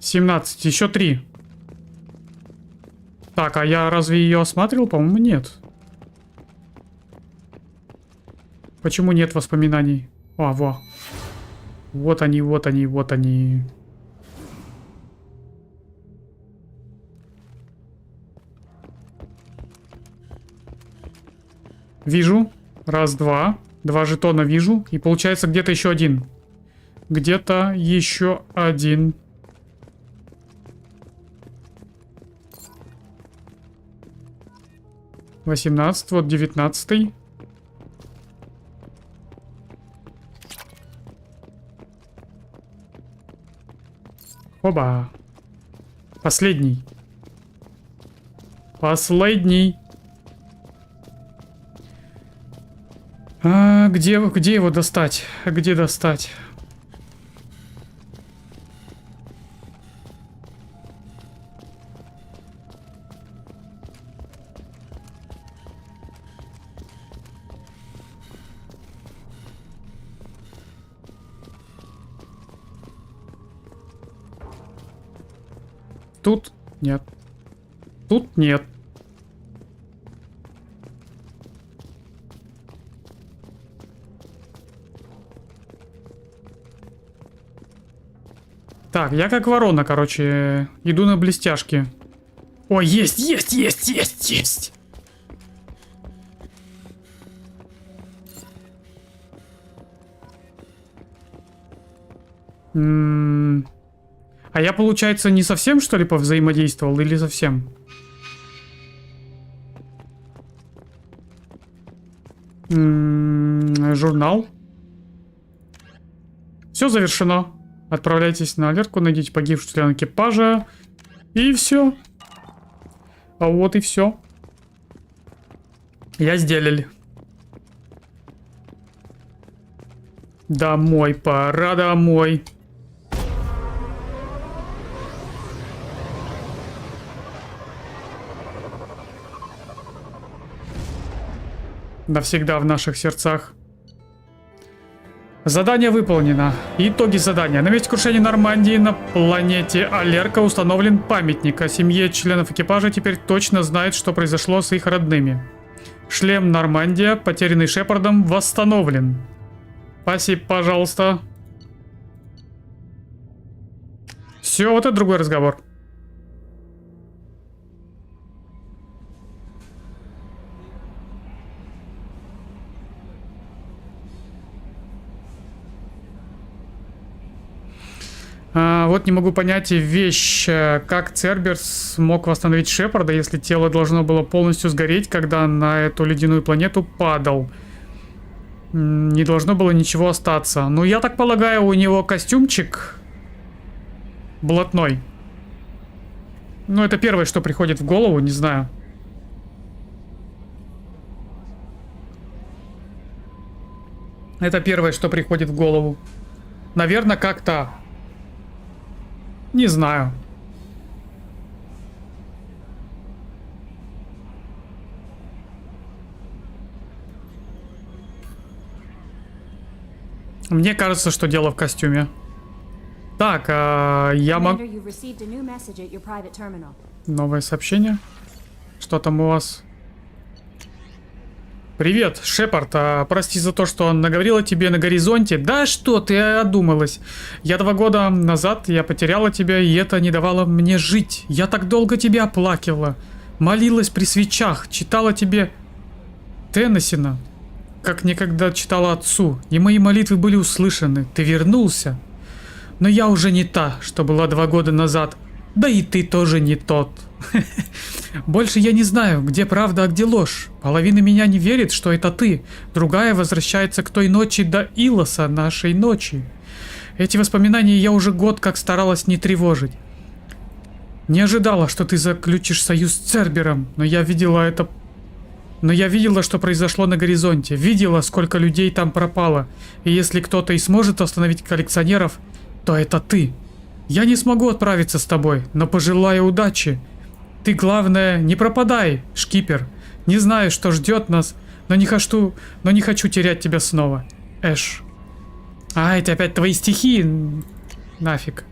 Speaker 1: «17, еще 3. Так, а я разве ее осматривал? По-моему, нет. Почему нет воспоминаний? А, во. Вот они, вот они, вот они. Вижу. Раз, два. 2 жетона вижу. И получается где-то еще один. Где-то еще один. — 18, вот 19. Оба. Последний. Последний. А, где его достать? Где достать? Тут нет. Тут нет. Так, я как ворона, короче, иду на блестяшки. О, есть, есть, есть, есть, есть. А я, получается, не совсем, что ли, повзаимодействовал или совсем? Журнал. Все завершено. Отправляйтесь на алертку, найдите погибшего члена экипажа. И все. А вот и все. Я сделал. Домой, пора домой. Навсегда в наших сердцах. Задание выполнено. Итоги задания. На месте крушения Нормандии на планете Алерка установлен памятник. А семье членов экипажа теперь точно знает, что произошло с их родными. Шлем Нормандия, потерянный Шепардом, восстановлен. Спасибо, пожалуйста. Все, вот это другой разговор. Вот не могу понять вещь, как Цербер смог восстановить Шепарда, если тело должно было полностью сгореть, когда на эту ледяную планету падал. Не должно было ничего остаться. Ну, я так полагаю, у него костюмчик блатной. Ну, это первое, что приходит в голову, не знаю. Это первое, что приходит в голову. Наверное, как-то... Не знаю. Мне кажется, что дело в костюме. Так, я могу... Новое сообщение. Что там у вас? Привет, Шепард. Прости за то, что он наговорил о тебе на горизонте. Да что ты одумалась? 2 года назад я потеряла тебя, и это не давало мне жить. Я так долго тебя оплакивала. Молилась при свечах, читала тебе Теннессина, как никогда читала отцу. И мои молитвы были услышаны. Ты вернулся. Но я уже не та, что была 2 года назад. Да и ты тоже не тот. Больше я не знаю, где правда, а где ложь. Половина меня не верит, что это ты. Другая возвращается к той ночи до Илоса, нашей ночи. Эти воспоминания я уже год как старалась не тревожить. Не ожидала, что ты заключишь союз с Цербером, но я видела это... Но я видела, что произошло на горизонте. Видела, сколько людей там пропало. И если кто-то и сможет остановить коллекционеров, то это ты. Я не смогу отправиться с тобой, но пожелаю удачи. Ты, главное, не пропадай, шкипер. Не знаю, что ждет нас, но не хочу терять тебя снова. Эш. А, это опять твои стихи? Нафиг.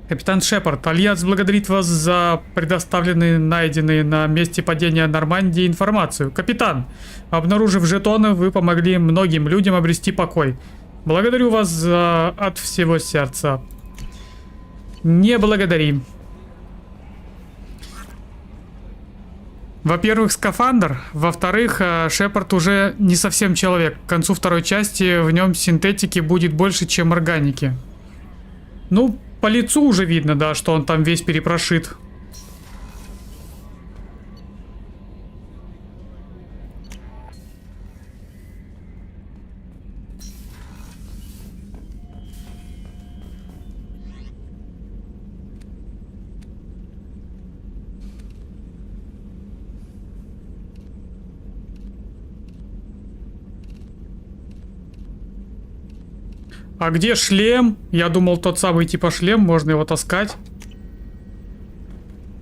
Speaker 1: Капитан Шепард, Альянс благодарит вас за предоставленные, найденные на месте падения Нормандии информацию. Капитан, обнаружив жетоны, вы помогли многим людям обрести покой. Благодарю вас от всего сердца. Не благодари. Во-первых, скафандр. Во-вторых, Шепард уже не совсем человек. К концу 2 части в нем синтетики будет больше, чем органики. Ну, по лицу уже видно, да, что он там весь перепрошит. А где шлем? Я думал, тот самый типа шлем, можно его таскать.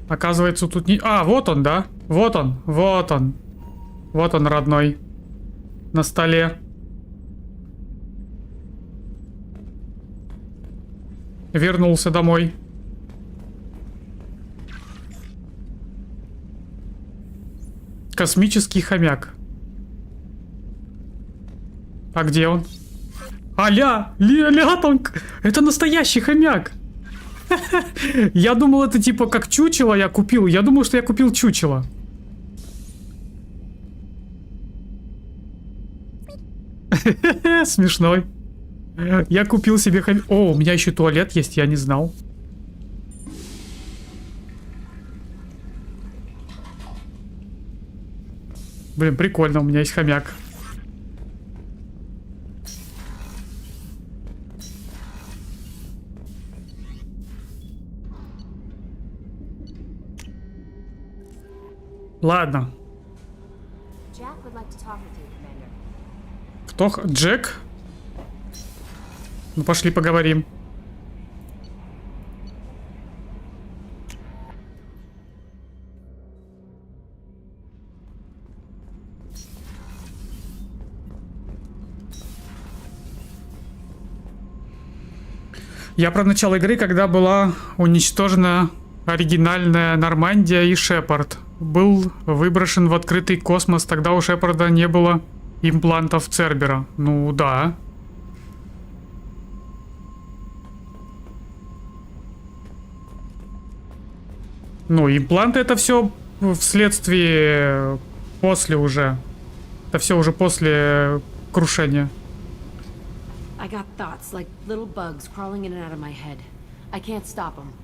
Speaker 1: Оказывается, тут не... А, вот он, да? Вот он, вот он. Вот он, родной. На столе. Вернулся домой. Космический хомяк. А где он? Аля, там, это настоящий хомяк. Я думал, это типа как чучело я купил. Я думал, что я купил чучело. Смешной. Я купил себе хомяк. О, у меня еще туалет есть, я не знал. Блин, прикольно, у меня есть хомяк. Ладно. Кто? Джек? Ну, пошли поговорим. Я про начало игры, когда была уничтожена оригинальная Нормандия и Шепард. Был выброшен в открытый космос, тогда у Шепарда не было имплантов Цербера. Ну да. Ну, импланты это все вследствие после уже. Это все уже после крушения.
Speaker 14: I got thoughts like little bugs crawling in and out of my head. I can't stop them.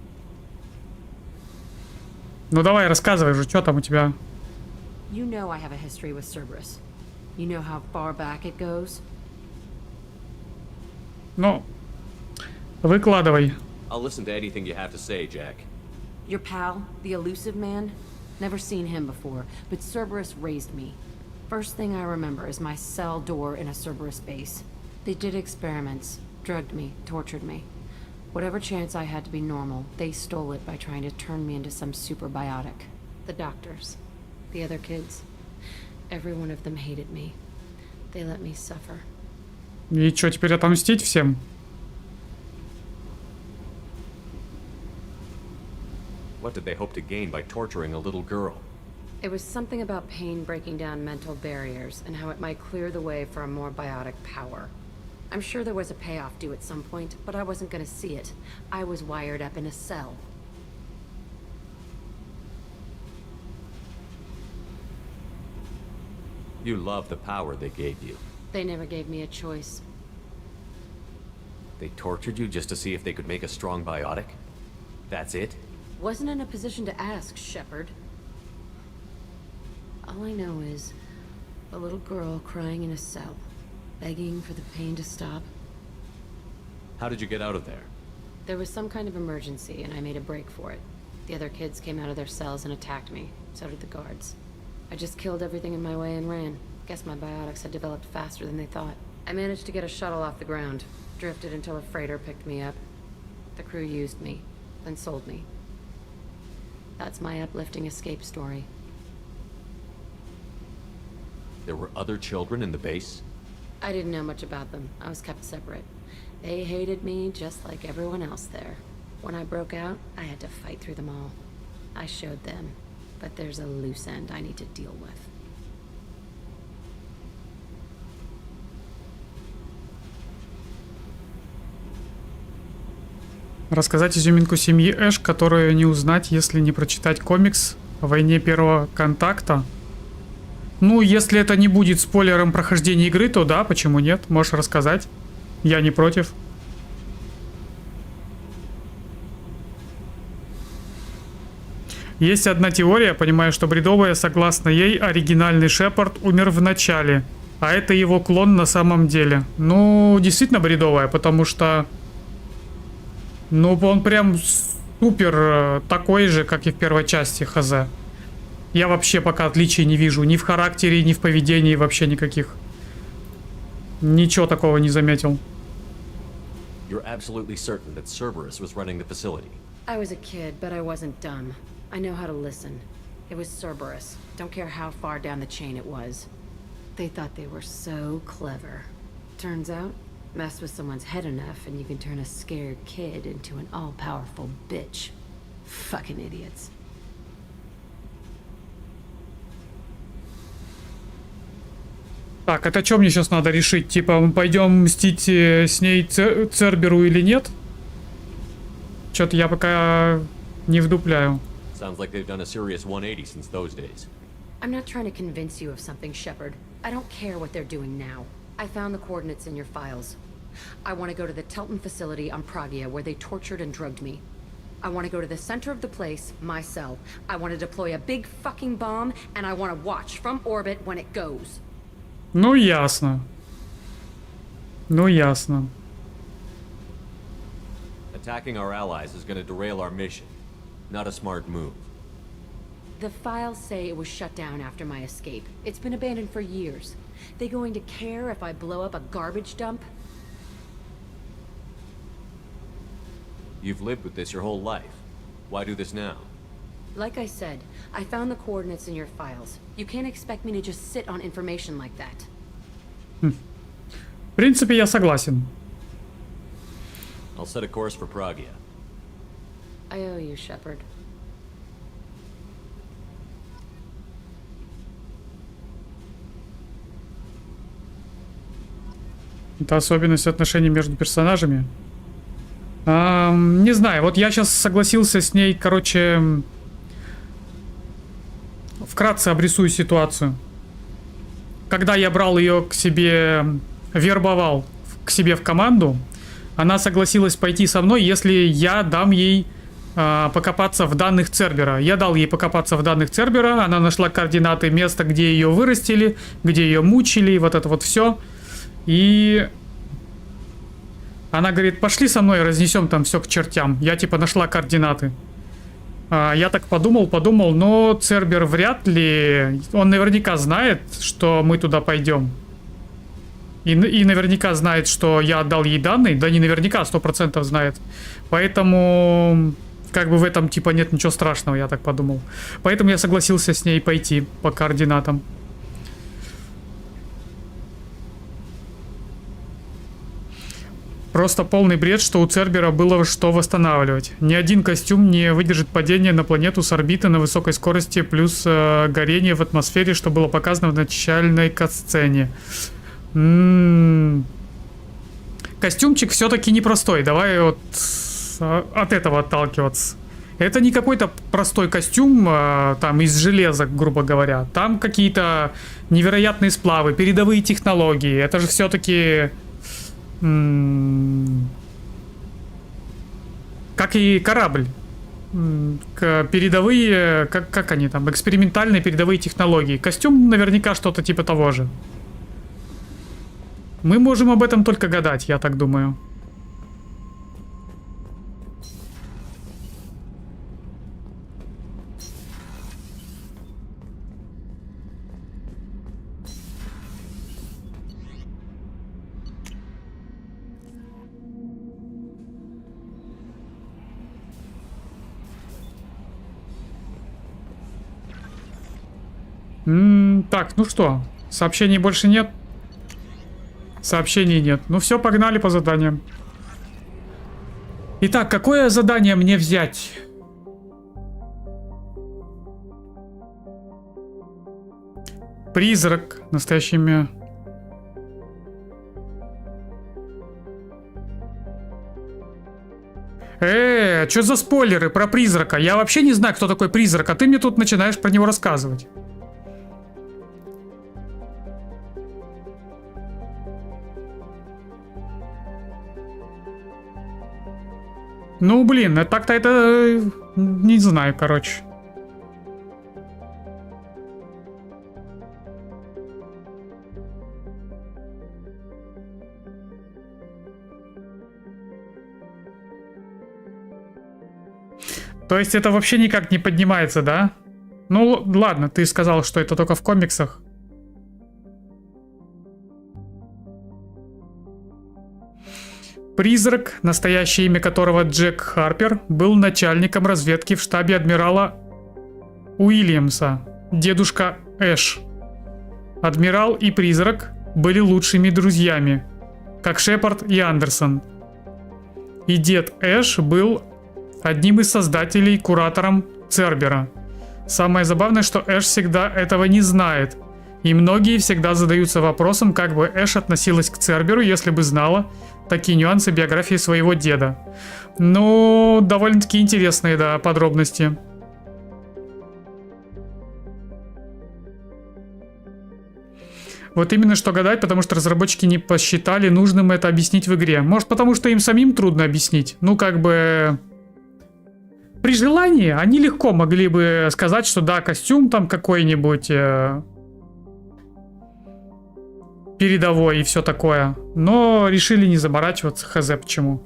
Speaker 1: Ну давай, рассказывай же, что там у тебя?
Speaker 14: You know I have a history with Cerberus. You know how far back it goes?
Speaker 1: Ну, выкладывай.
Speaker 2: I'll listen to anything you have to say, Jack.
Speaker 14: Your pal, the elusive man? Never seen him before, but Cerberus raised me. First thing I remember is my cell door in a Cerberus base. They did experiments, drugged me, tortured me. Whatever chance I had to be normal, they stole it by trying to turn me into some superbiotic. The doctors, the other kids, every one of them hated me. They let me suffer.
Speaker 1: И что, теперь отомстить всем?
Speaker 2: What did they hope to gain by torturing a little girl?
Speaker 14: It was something about pain breaking down mental barriers and how it might clear the way for a more biotic power. I'm sure there was a payoff due at some point, but I wasn't gonna see it. I was wired up in a cell.
Speaker 2: You love the power they gave you.
Speaker 14: They never gave me a choice.
Speaker 2: They tortured you just to see if they could make a strong biotic? That's it?
Speaker 14: Wasn't in a position to ask, Shepard. All I know is a little girl crying in a cell, begging for the pain to stop.
Speaker 2: How did you get out of there?
Speaker 14: There was some kind of emergency, and I made a break for it. The other kids came out of their cells and attacked me. So did the guards. I just killed everything in my way and ran. Guess my biotics had developed faster than they thought. I managed to get a shuttle off the ground. Drifted until a freighter picked me up. The crew used me, then sold me. That's my uplifting escape story.
Speaker 2: There were other children in the base?
Speaker 14: I didn't know much about them. I was kept separate. They hated me just like everyone else there. When I broke out, I had to fight through them all. I showed them, but there's a loose end I need to deal with.
Speaker 1: Рассказать изюминку семьи Эш, которую не узнать, если не прочитать комикс о войне первого контакта. Ну, если это не будет спойлером прохождения игры, то да, почему нет? Можешь рассказать. Я не против. Есть одна теория, понимаю, что бредовая, согласно ей, оригинальный Шепард умер в начале, а это его клон на самом деле. Ну, действительно бредовая, потому что... Ну, он прям супер такой же, как и в первой части ХЗ. Я вообще пока отличий не вижу. Ни в характере, ни в поведении вообще никаких. Ничего такого не заметил.
Speaker 2: You're absolutely certain that Cerberus was running the facility.
Speaker 14: I was a kid, but I wasn't dumb. I know how to listen. It was Cerberus. Don't care how far down the chain it was. They thought they were so clever. Turns out, mess with someone's head enough and you can turn a scared kid into an all-powerful bitch. Fucking idiots.
Speaker 1: Так, это что мне сейчас надо решить? Типа, мы пойдем мстить с ней Церберу или нет? Что-то я пока не вдупляю.
Speaker 2: Sounds like they've done a serious 180 since those days.
Speaker 14: I'm not trying to convince you of something, Shepard. I don't care what they're doing now. I found the coordinates in your files. I want to go to the Telton facility on Pragia where they tortured and drugged me. I want to go to the center of the place, my cell. I want to deploy a big fucking bomb, and I want to watch from orbit when it goes.
Speaker 1: Ну, ясно. Ну, ясно.
Speaker 2: Attacking our allies is going to derail our mission. Not a smart move.
Speaker 14: The files say it was shut down after my escape. It's been abandoned for years. They going to care if I blow up a garbage dump?
Speaker 2: You've lived with this your whole life. Why do this now?
Speaker 14: Like I said, I found the coordinates in your files. You can't expect me to just sit on information like that.
Speaker 1: В принципе, я согласен.
Speaker 2: I'll set a course for Pragia.
Speaker 14: I owe you, Shepard.
Speaker 1: Это особенность отношений между персонажами. Не знаю, вот я сейчас согласился с ней, короче... Вкратце обрисую ситуацию. Когда я брал ее к себе, вербовал к себе в команду, она согласилась пойти со мной, если я дам ей покопаться в данных Цербера. Я дал ей покопаться в данных Цербера, она нашла координаты места, где ее вырастили, где ее мучили, и вот это вот все. И она говорит, пошли со мной, разнесем там все к чертям. Я типа нашла координаты. Я так подумал, но Цербер вряд ли... Он наверняка знает, что мы туда пойдем. И наверняка знает, что я отдал ей данные. Да не наверняка, 100% знает. Поэтому... Как бы в этом типа нет ничего страшного, я так подумал. Поэтому я согласился с ней пойти по координатам. Просто полный бред, что у Цербера было что восстанавливать. Ни один костюм не выдержит падения на планету с орбиты на высокой скорости, плюс горение в атмосфере, что было показано в начальной катсцене. Костюмчик все-таки непростой. Давай вот от этого отталкиваться. Это не какой-то простой костюм там из железа, грубо говоря. Там какие-то невероятные сплавы, передовые технологии. Это же все-таки... как и корабль. Передовые, как они там, экспериментальные передовые технологии. Костюм наверняка что-то типа того же. Мы можем об этом только гадать, я так думаю. Так, ну что, сообщений больше нет? Сообщений нет. Ну все, погнали по заданиям. Итак, какое задание мне взять? Призрак. Настоящее имя. Что за спойлеры про призрака? Я вообще не знаю, кто такой призрак, а ты мне тут начинаешь про него рассказывать. Ну, блин, так-то это... Не знаю, короче. То есть это вообще никак не поднимается, да? Ну, ладно, ты сказал, что это только в комиксах. Призрак, настоящее имя которого Джек Харпер, был начальником разведки в штабе адмирала Уильямса, дедушка Эш. Адмирал и призрак были лучшими друзьями, как Шепард и Андерсон. И дед Эш был одним из создателей, куратором Цербера. Самое забавное, что Эш всегда этого не знает. И многие всегда задаются вопросом, как бы Эш относилась к Церберу, если бы знала такие нюансы биографии своего деда. Ну, довольно-таки интересные, да, подробности. Вот именно что гадать, потому что разработчики не посчитали нужным это объяснить в игре. Может, потому что им самим трудно объяснить. Ну, как бы... При желании они легко могли бы сказать, что да, костюм там какой-нибудь... передовой и все такое. Но решили не заморачиваться, хз почему.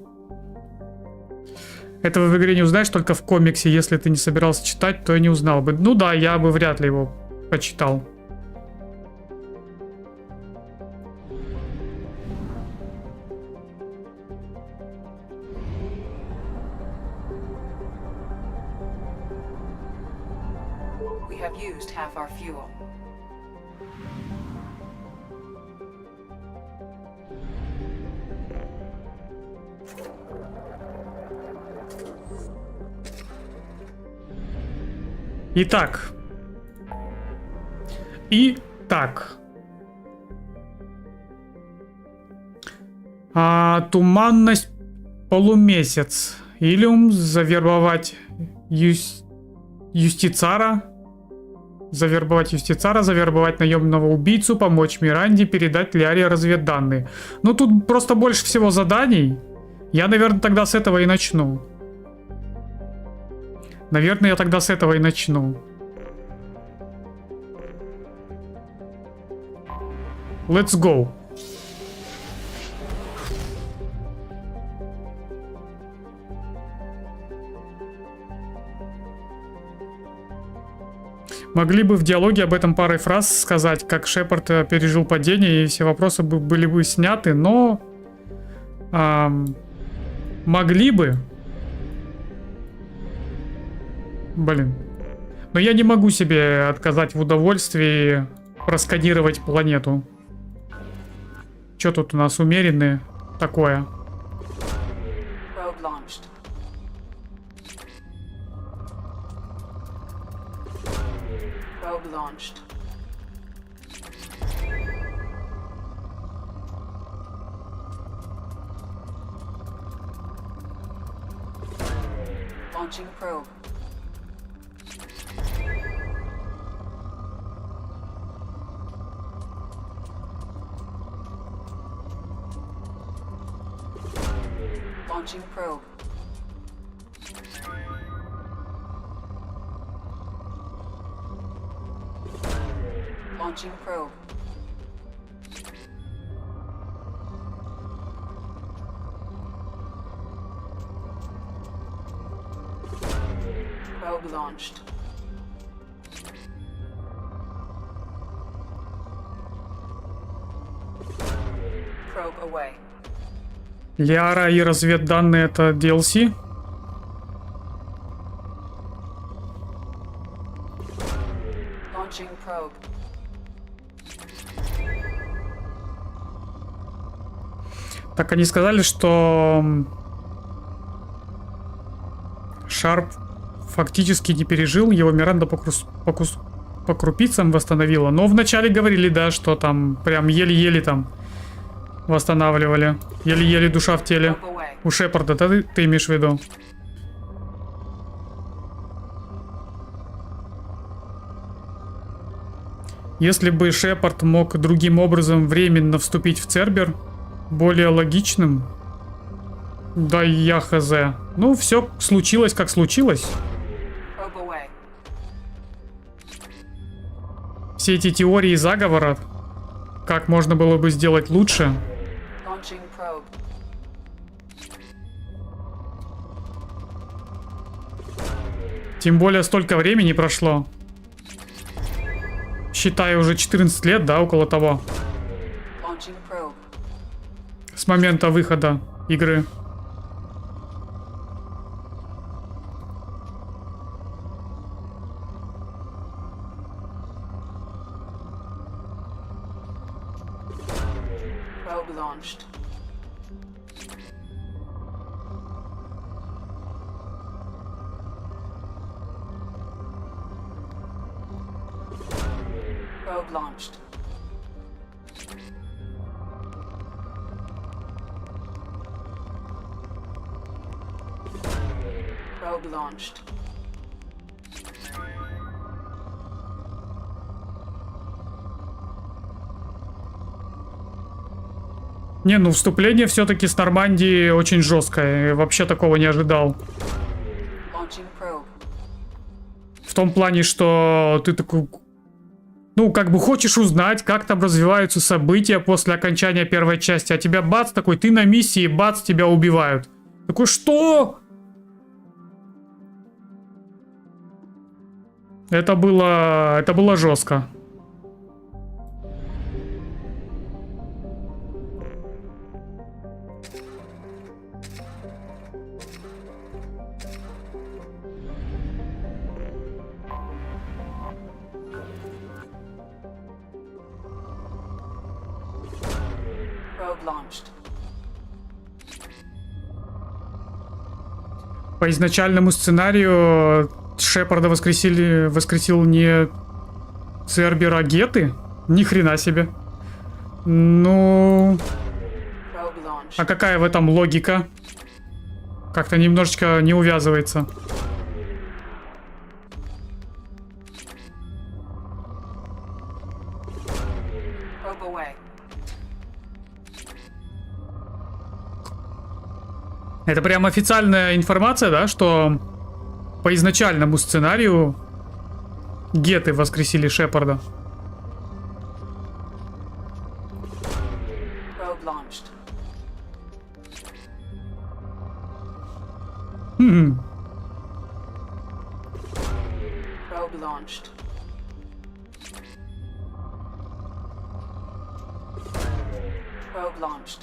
Speaker 1: Этого в игре не узнаешь, только в комиксе. Если ты не собирался читать, то и не узнал бы. Ну да, я бы вряд ли его почитал.
Speaker 7: We have used half our fuel.
Speaker 1: Итак. Туманность полумесяц. Илиум завербовать юстицара. Завербовать наемного убийцу, помочь Миранде, передать Ляре разведданные. Ну тут просто больше всего заданий. Я, наверное, тогда с этого и начну. Наверное, я тогда с этого и начну. Let's go. Могли бы в диалоге об этом парой фраз сказать, как Шепард пережил падение, и все вопросы были бы сняты, но... могли бы. Блин. Но я не могу себе отказать в удовольствии просканировать планету. Что тут у нас умеренное такое?
Speaker 7: Launching probe. Launching probe. Launching probe. Probe launched. Probe away.
Speaker 1: Лиара и разведданные — это DLC?
Speaker 7: Launching probe.
Speaker 1: Так они сказали, что Шарп фактически не пережил, его Миранда по крупицам восстановила. Но вначале говорили, да, что там прям еле-еле там восстанавливали. Еле-еле душа в теле. У Шепарда, да, ты имеешь в виду? Если бы Шепард мог другим образом временно вступить в Цербер, более логичным, да я хз. Ну, все случилось, как случилось. Все эти теории заговора, как можно было бы сделать лучше. Тем более столько времени прошло. Считаю, уже 14 лет, да, около того. С момента выхода игры.
Speaker 7: Launched. Probe launched.
Speaker 1: Не, ну вступление все-таки с Нормандии очень жесткое. Я вообще такого не ожидал. В том плане, что ты такой... Ну, как бы хочешь узнать, как там развиваются события после окончания первой части, а тебя бац такой, ты на миссии, бац, тебя убивают. Такой, что? Это было жестко. По изначальному сценарию Шепарда воскресил не Цербер, а Геты? Ни хрена себе. Ну... А какая в этом логика? Как-то немножечко не увязывается. Это прям официальная информация, да, что по изначальному сценарию Геты воскресили Шепарда.
Speaker 7: Probe launched.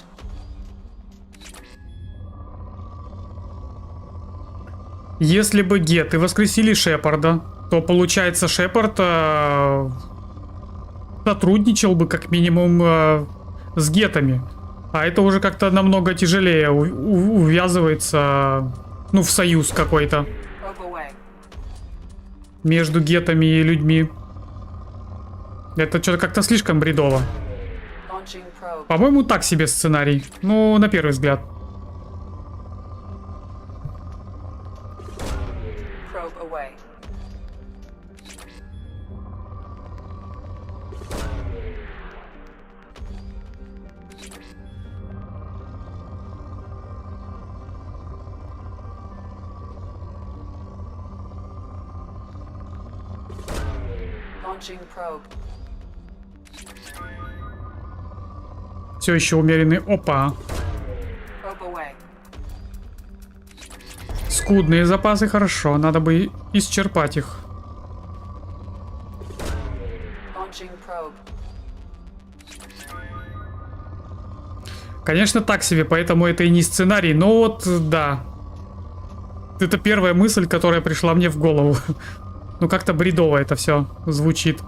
Speaker 1: Если бы геты воскресили Шепарда, то получается Шепард сотрудничал бы как минимум с гетами. А это уже как-то намного тяжелее увязывается, ну, в союз какой-то между гетами и людьми. Это что-то как-то слишком бредово. По-моему, так себе сценарий. Ну, на первый взгляд. Все еще умеренный. Опа. Скудные запасы, хорошо. Надо бы исчерпать их. Конечно, так себе, поэтому это и не сценарий. Но вот, да. Это первая мысль, которая пришла мне в голову. Ну, как-то бредово это все звучит.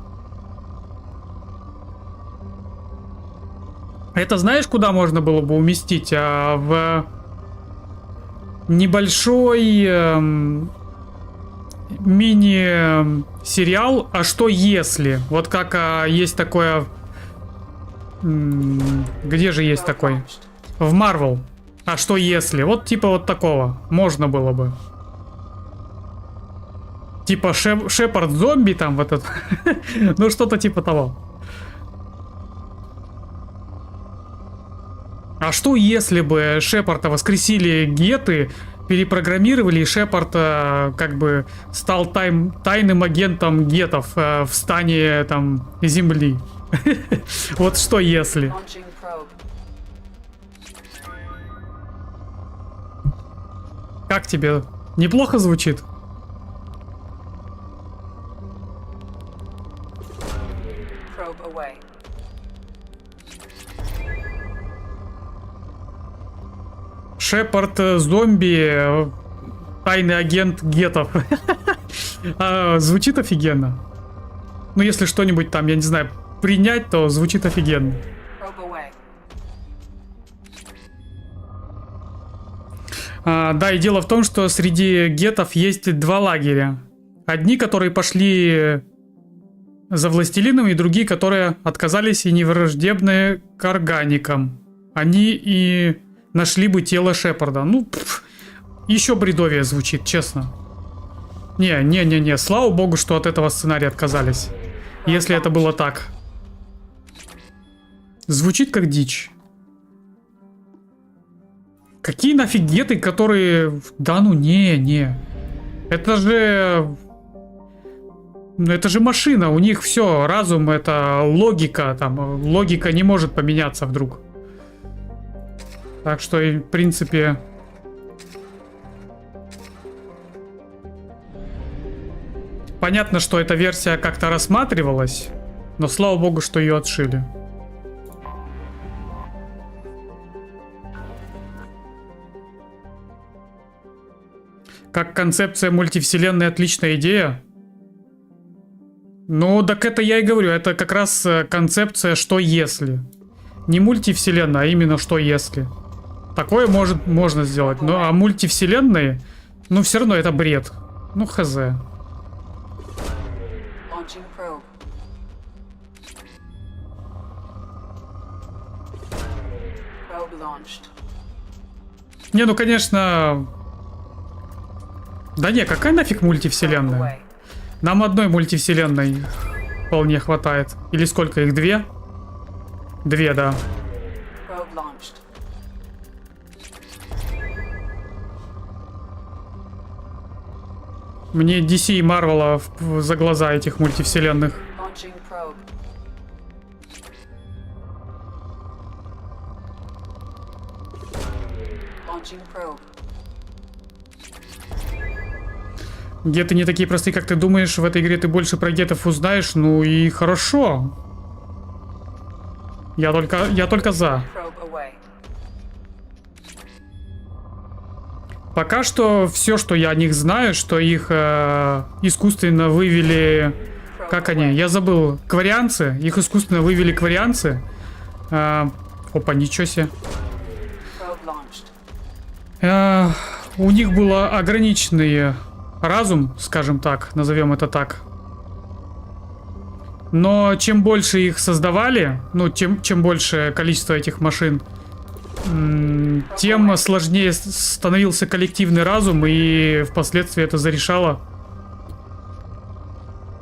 Speaker 1: Это знаешь, куда можно было бы уместить? В небольшой мини-сериал «А что если?». Вот как есть такое... Где же есть такой? В Marvel. «А что если?». Вот типа вот такого. Можно было бы. Типа Шепард зомби там вот этот. Ну что-то типа того. А что если бы Шепарда воскресили геты, перепрограммировали, и Шепард как бы стал тайным агентом гетов в стане там Земли? Вот что если? Как тебе? Неплохо звучит? Шепард зомби, тайный агент гетов. Звучит офигенно. Ну, если что-нибудь там, я не знаю, принять, то звучит офигенно. Да, и дело в том, что среди гетов есть два лагеря. Одни, которые пошли за властелином, и другие, которые отказались и не враждебны к органикам. Они и нашли бы тело Шепарда. Ну, еще бредовее звучит, честно. Не, слава богу, что от этого сценария отказались. Если это было так. Звучит как дичь. Какие нафиг геты, которые... Да ну не. Это же... Это же машина, у них все, разум, это логика, там, логика не может поменяться вдруг. Так что, в принципе... Понятно, что эта версия как-то рассматривалась, но слава богу, что ее отшили. Как концепция мультивселенной отличная идея. Ну, так это я и говорю, это как раз концепция «что если». Не мультивселенная, а именно «что если». Такое можно сделать. Ну, а мультивселенные, ну, все равно это бред. Ну, хз. Не, ну, конечно... Да не, какая нафиг мультивселенная? Нам одной мультивселенной вполне хватает. Или сколько их? Две? Две, да. Мне DC и Marvel за глаза этих мультивселенных. Геты не такие простые, как ты думаешь. В этой игре ты больше про гетов узнаешь. Ну и хорошо. Я только за. Пока что все, что я о них знаю, что их искусственно вывели... Как они? Я забыл. Кварианцы. Их искусственно вывели кварианцы. Опа, ничего себе. У них был ограниченный разум, скажем так, назовем это так. Но чем больше их создавали, ну, чем больше количество этих машин, тем сложнее становился коллективный разум, и впоследствии это зарешало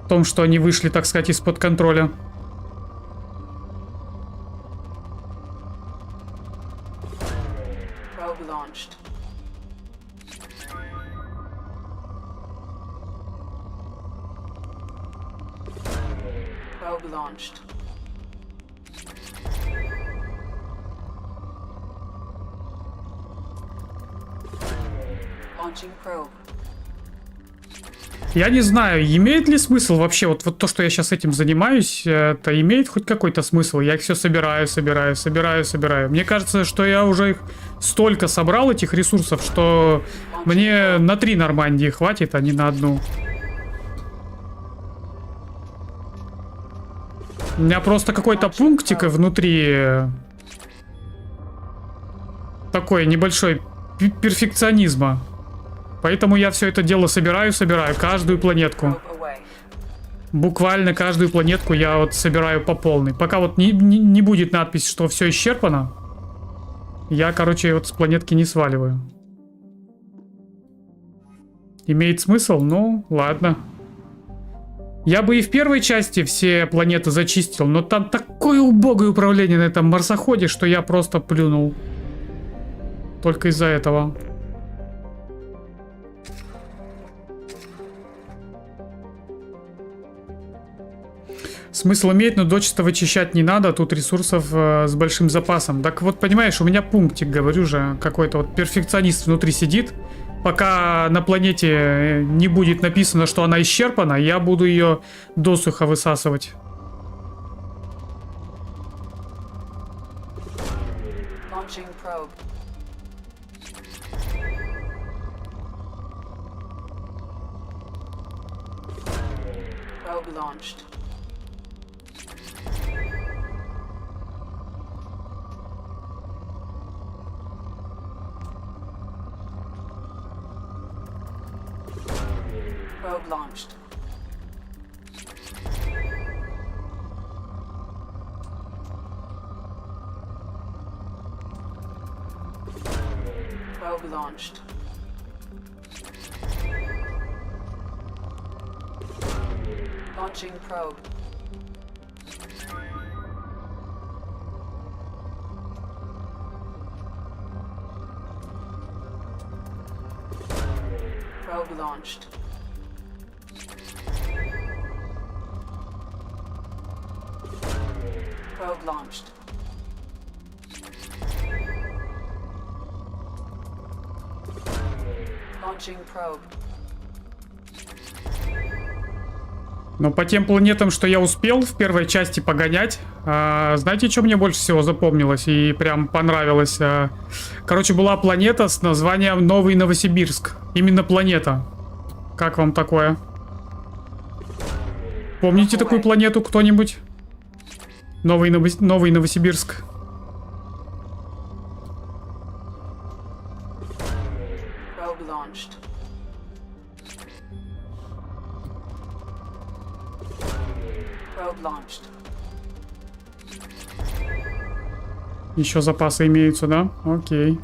Speaker 1: в том, что они вышли, так сказать, из-под контроля. Я не знаю, имеет ли смысл вообще, вот то, что я сейчас этим занимаюсь, это имеет хоть какой-то смысл? Я их все собираю. Мне кажется, что я уже их столько собрал, этих ресурсов, что мне на 3 Нормандии хватит, а не на 1. У меня просто какой-то пунктик внутри такой небольшой перфекционизма. Поэтому я все это дело собираю, каждую планетку. Буквально каждую планетку я вот собираю по полной. Пока вот не будет надпись, что все исчерпано, я, короче, вот с планетки не сваливаю. Имеет смысл? Ну, ладно. Я бы и в первой части все планеты зачистил, но там такое убогое управление на этом марсоходе, что я просто плюнул. Только из-за этого. Смысл имеет, но дочисто вычищать не надо, тут ресурсов с большим запасом. Так вот, понимаешь, у меня пунктик, говорю же, какой-то вот перфекционист внутри сидит. Пока на планете не будет написано, что она исчерпана, я буду ее досуха высасывать.
Speaker 7: Launched. Probe launched. Launching probe. Probe launched. Probe launched. Launching probe.
Speaker 1: Но по тем планетам, что я успел в первой части погонять, знаете, что мне больше всего запомнилось и прям понравилось? Короче, была планета с названием Новый Новосибирск. Именно планета. Как вам такое? Помните такую планету кто-нибудь? Новый Новосибирск. Еще запасы имеются, да? Окей.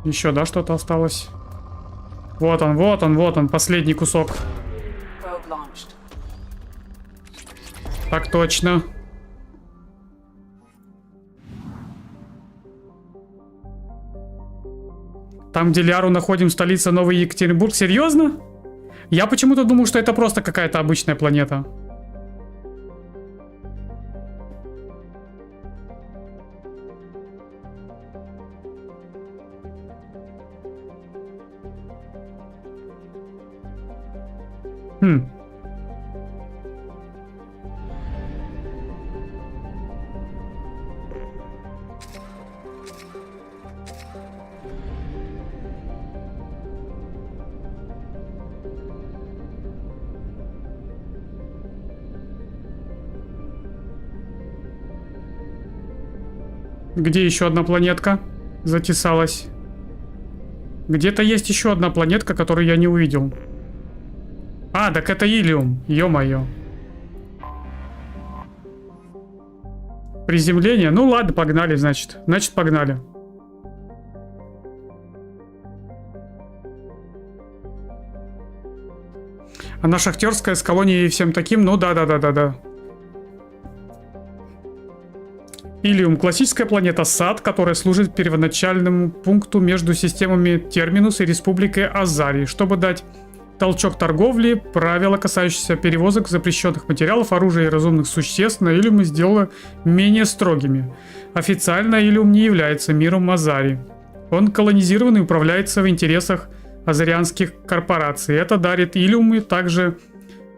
Speaker 1: Еще, да, что-то осталось? Вот он, последний кусок. Так точно. Там, где Ляру находим, столица Новый Екатеринбург. Серьезно? Я почему-то думал, что это просто какая-то обычная планета. Где еще одна планетка затесалась? Где-то есть еще одна планетка, которую я не увидел. А, так это Илиум. Ё-моё. Приземление? Ну ладно, погнали, значит. Значит, погнали. Она шахтерская, с колонией и всем таким. Ну да. Илиум — классическая планета САД, которая служит первоначальному пункту между системами Терминус и Республикой Азарий, чтобы дать толчок торговли. Правила, касающиеся перевозок запрещенных материалов, оружия и разумных существ, на Илиуме сделала менее строгими. Официально Илиум не является миром Азарий. Он колонизирован и управляется в интересах азарианских корпораций. Это дарит Илиуму также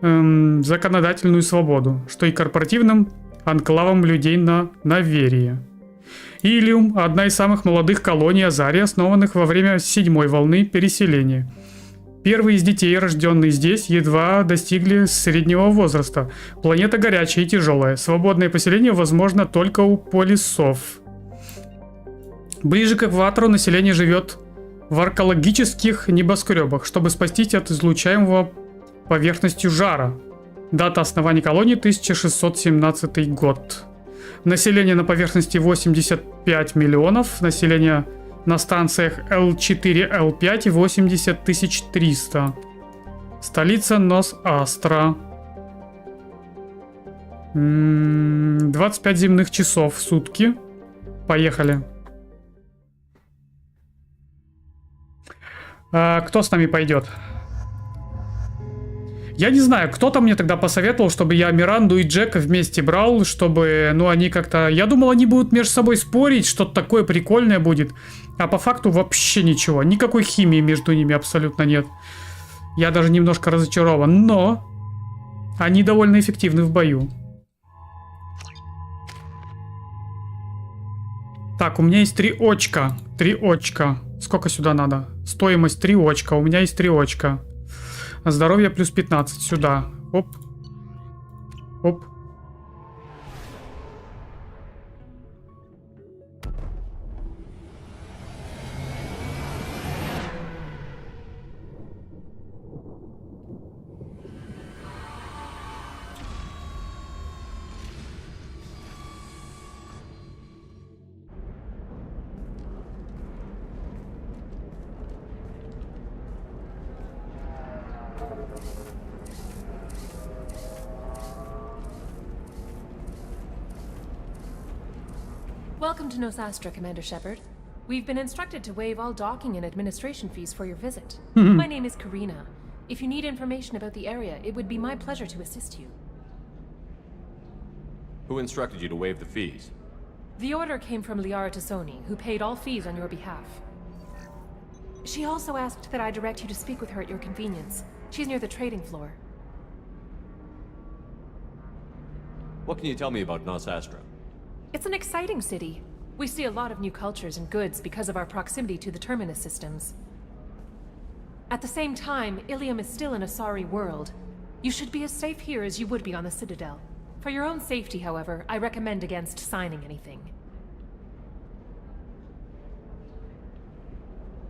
Speaker 1: законодательную свободу, что и корпоративным анклавом людей на Наверии. Илиум – одна из самых молодых колоний Азарии, основанных во время 7-й волны переселения. Первые из детей, рожденные здесь, едва достигли среднего возраста. Планета горячая и тяжелая. Свободное поселение возможно только у полисов. Ближе к экватору население живет в аркеологических небоскребах, чтобы спастись от излучаемого поверхностью жара. Дата основания колонии — 1617 год. Население на поверхности 85 миллионов. Население на станциях L4, L5 80 300. Столица Нос-Астра. 25 земных часов в сутки. Поехали. Кто с нами пойдет? Я не знаю, кто-то мне тогда посоветовал, чтобы я Миранду и Джека вместе брал, чтобы, ну, они как-то... Я думал, они будут между собой спорить, что-то такое прикольное будет. А по факту вообще ничего. Никакой химии между ними абсолютно нет. Я даже немножко разочарован. Но они довольно эффективны в бою. Так, у меня есть 3 очка. 3 очка. Сколько сюда надо? Стоимость 3 очка. У меня есть 3 очка. Здоровье плюс 15 сюда. Оп. Оп.
Speaker 5: Welcome to Nosastra, Commander Shepard. We've been instructed to waive all docking and administration fees for your visit. My name is Karina. If you need information about the area, it would be my pleasure to assist you.
Speaker 2: Who instructed you to waive the fees?
Speaker 5: The order came from Liara Tassoni, who paid all fees on your behalf. She also asked that I direct you to speak with her at your convenience. She's near the trading floor.
Speaker 2: What can you tell me about Nosastra?
Speaker 5: It's an exciting city. We see a lot of new cultures and goods because of our proximity to the Terminus systems. At the same time, Ilium is still an Asari world. You should be as safe here as you would be on the Citadel. For your own safety, however, I recommend against signing anything.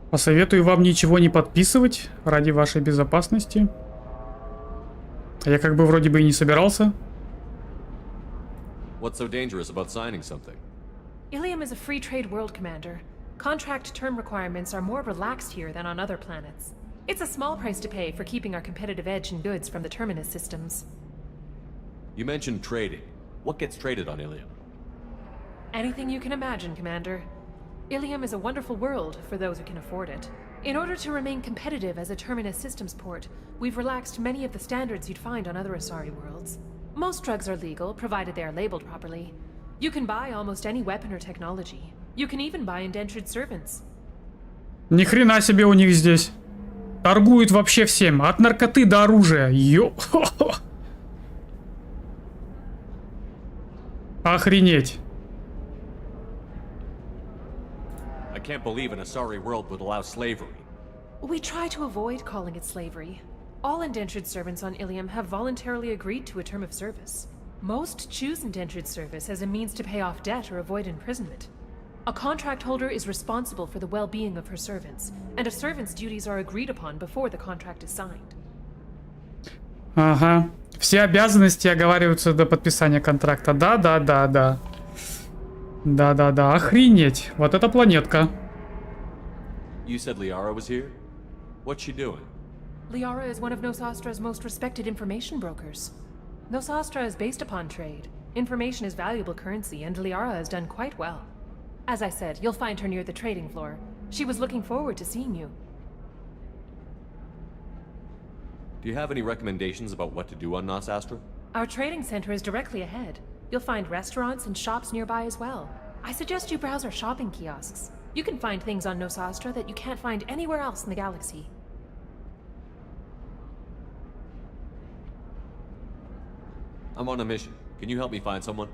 Speaker 1: Посоветую вам ничего не подписывать ради вашей безопасности. Я как бы вроде бы и не собирался.
Speaker 2: What's so dangerous about signing something?
Speaker 5: Ilium is a free trade world, Commander. Contract term requirements are more relaxed here than on other planets. It's a small price to pay for keeping our competitive edge in goods from the Terminus systems.
Speaker 2: You mentioned trading. What gets traded on Ilium?
Speaker 5: Anything you can imagine, Commander. Ilium is a wonderful world for those who can afford it. In order to remain competitive as a Terminus systems port, we've relaxed many of the standards you'd find on other Asari worlds. Most drugs are legal, provided they are labeled properly. You can buy almost any weapon or technology. You can even buy indentured servants.
Speaker 1: Ни хрена себе у них здесь. Торгуют вообще всем. От наркоты до оружия. Охренеть.
Speaker 2: I can't believe an Asari world would allow slavery.
Speaker 5: We try to avoid calling it slavery. All indentured servants on Ilium have voluntarily agreed to a term of service. Most choose indentured service as a means to pay off debt or avoid imprisonment. A contract holder is responsible for the well-being of her servants, and a servant's duties are agreed upon before the contract is signed.
Speaker 1: Ага. Все обязанности оговариваются до подписания контракта. Да. Да. Охренеть. Вот эта планетка.
Speaker 2: You said Liara was here? What's she doing?
Speaker 5: Liara is one of Nosastra's most respected information brokers. Nosastra is based upon trade. Information is valuable currency, and Liara has done quite well. As I said, you'll find her near the trading floor. She was looking forward to seeing you.
Speaker 2: Do you have any recommendations about what to do on Nosastra?
Speaker 5: Our trading center is directly ahead. You'll find restaurants and shops nearby as well. I suggest you browse our shopping kiosks. You can find things on Nosastra that you can't find anywhere else in the galaxy.
Speaker 2: I'm on a mission. Can you help me find someone?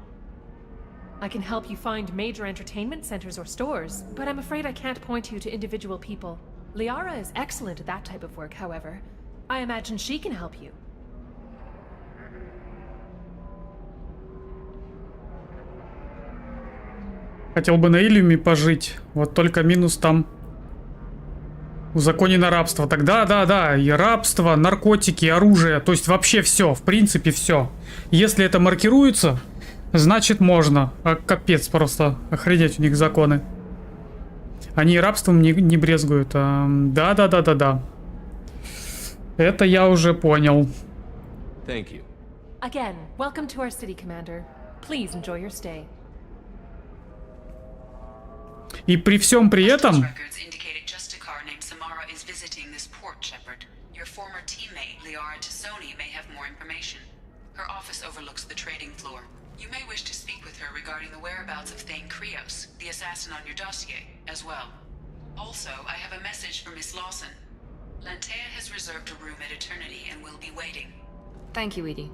Speaker 5: I can help you find major entertainment centers or stores, but I'm afraid I can't point you to individual people. Liara is excellent at that type of work, however. I imagine she can help you.
Speaker 1: Хотел бы на Илиуме пожить. Вот только минус там узаконено рабство. Тогда, да. И рабство, наркотики, оружие. То есть вообще все. В принципе все. Если это маркируется, значит можно. А капец просто. Охренеть у них законы. Они рабством не брезгуют. Да. Это я уже понял.
Speaker 2: Thank you.
Speaker 5: Again, welcome to our city, Commander. Please enjoy your stay.
Speaker 1: И при всем при этом...
Speaker 3: Thank you, Edie.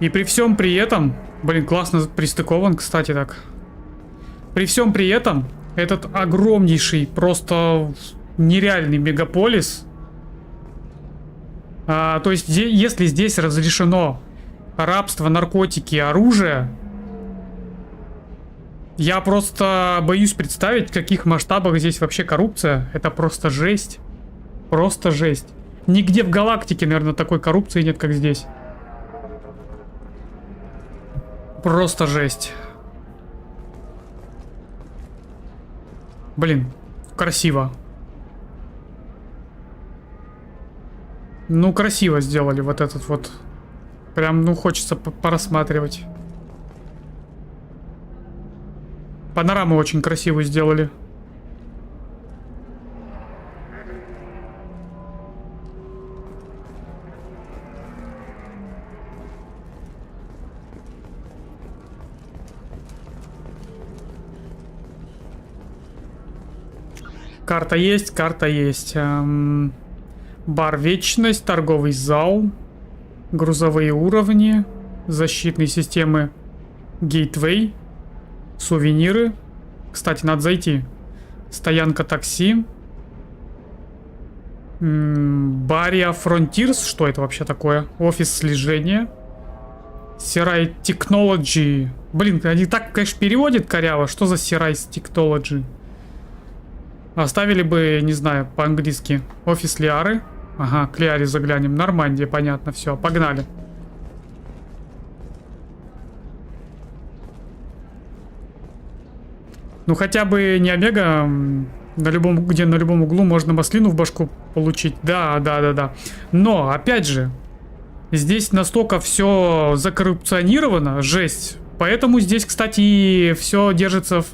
Speaker 1: И при всем при этом... Блин, классно пристыкован, кстати, так. При всем при этом, этот огромнейший, просто нереальный мегаполис. То есть, если здесь разрешено рабство, наркотики, оружие, я просто боюсь представить, в каких масштабах здесь вообще коррупция. Это просто жесть. Просто жесть. Нигде в галактике, наверное, такой коррупции нет, как здесь. Просто жесть. Блин, красиво. Ну, красиво сделали вот этот вот. Прям, ну, хочется порассматривать. Панораму очень красиво сделали. Карта есть, карта есть. Бар Вечность, торговый зал, грузовые уровни, защитные системы, гейтвей, сувениры. Кстати, надо зайти. Стоянка такси. Бария Frontiers, что это вообще такое? Офис слежения. Сирай Technology. Блин, они так, конечно, переводят коряво. Что за Сирай Technology? Оставили бы, не знаю, по-английски. Офис Лиары. Ага, к Лиаре заглянем. Нормандия, понятно, все, погнали. Ну хотя бы не Омега, где на любом углу можно маслину в башку получить. Да. Но, опять же, здесь настолько все закоррупционировано, жесть. Поэтому здесь, кстати, все держится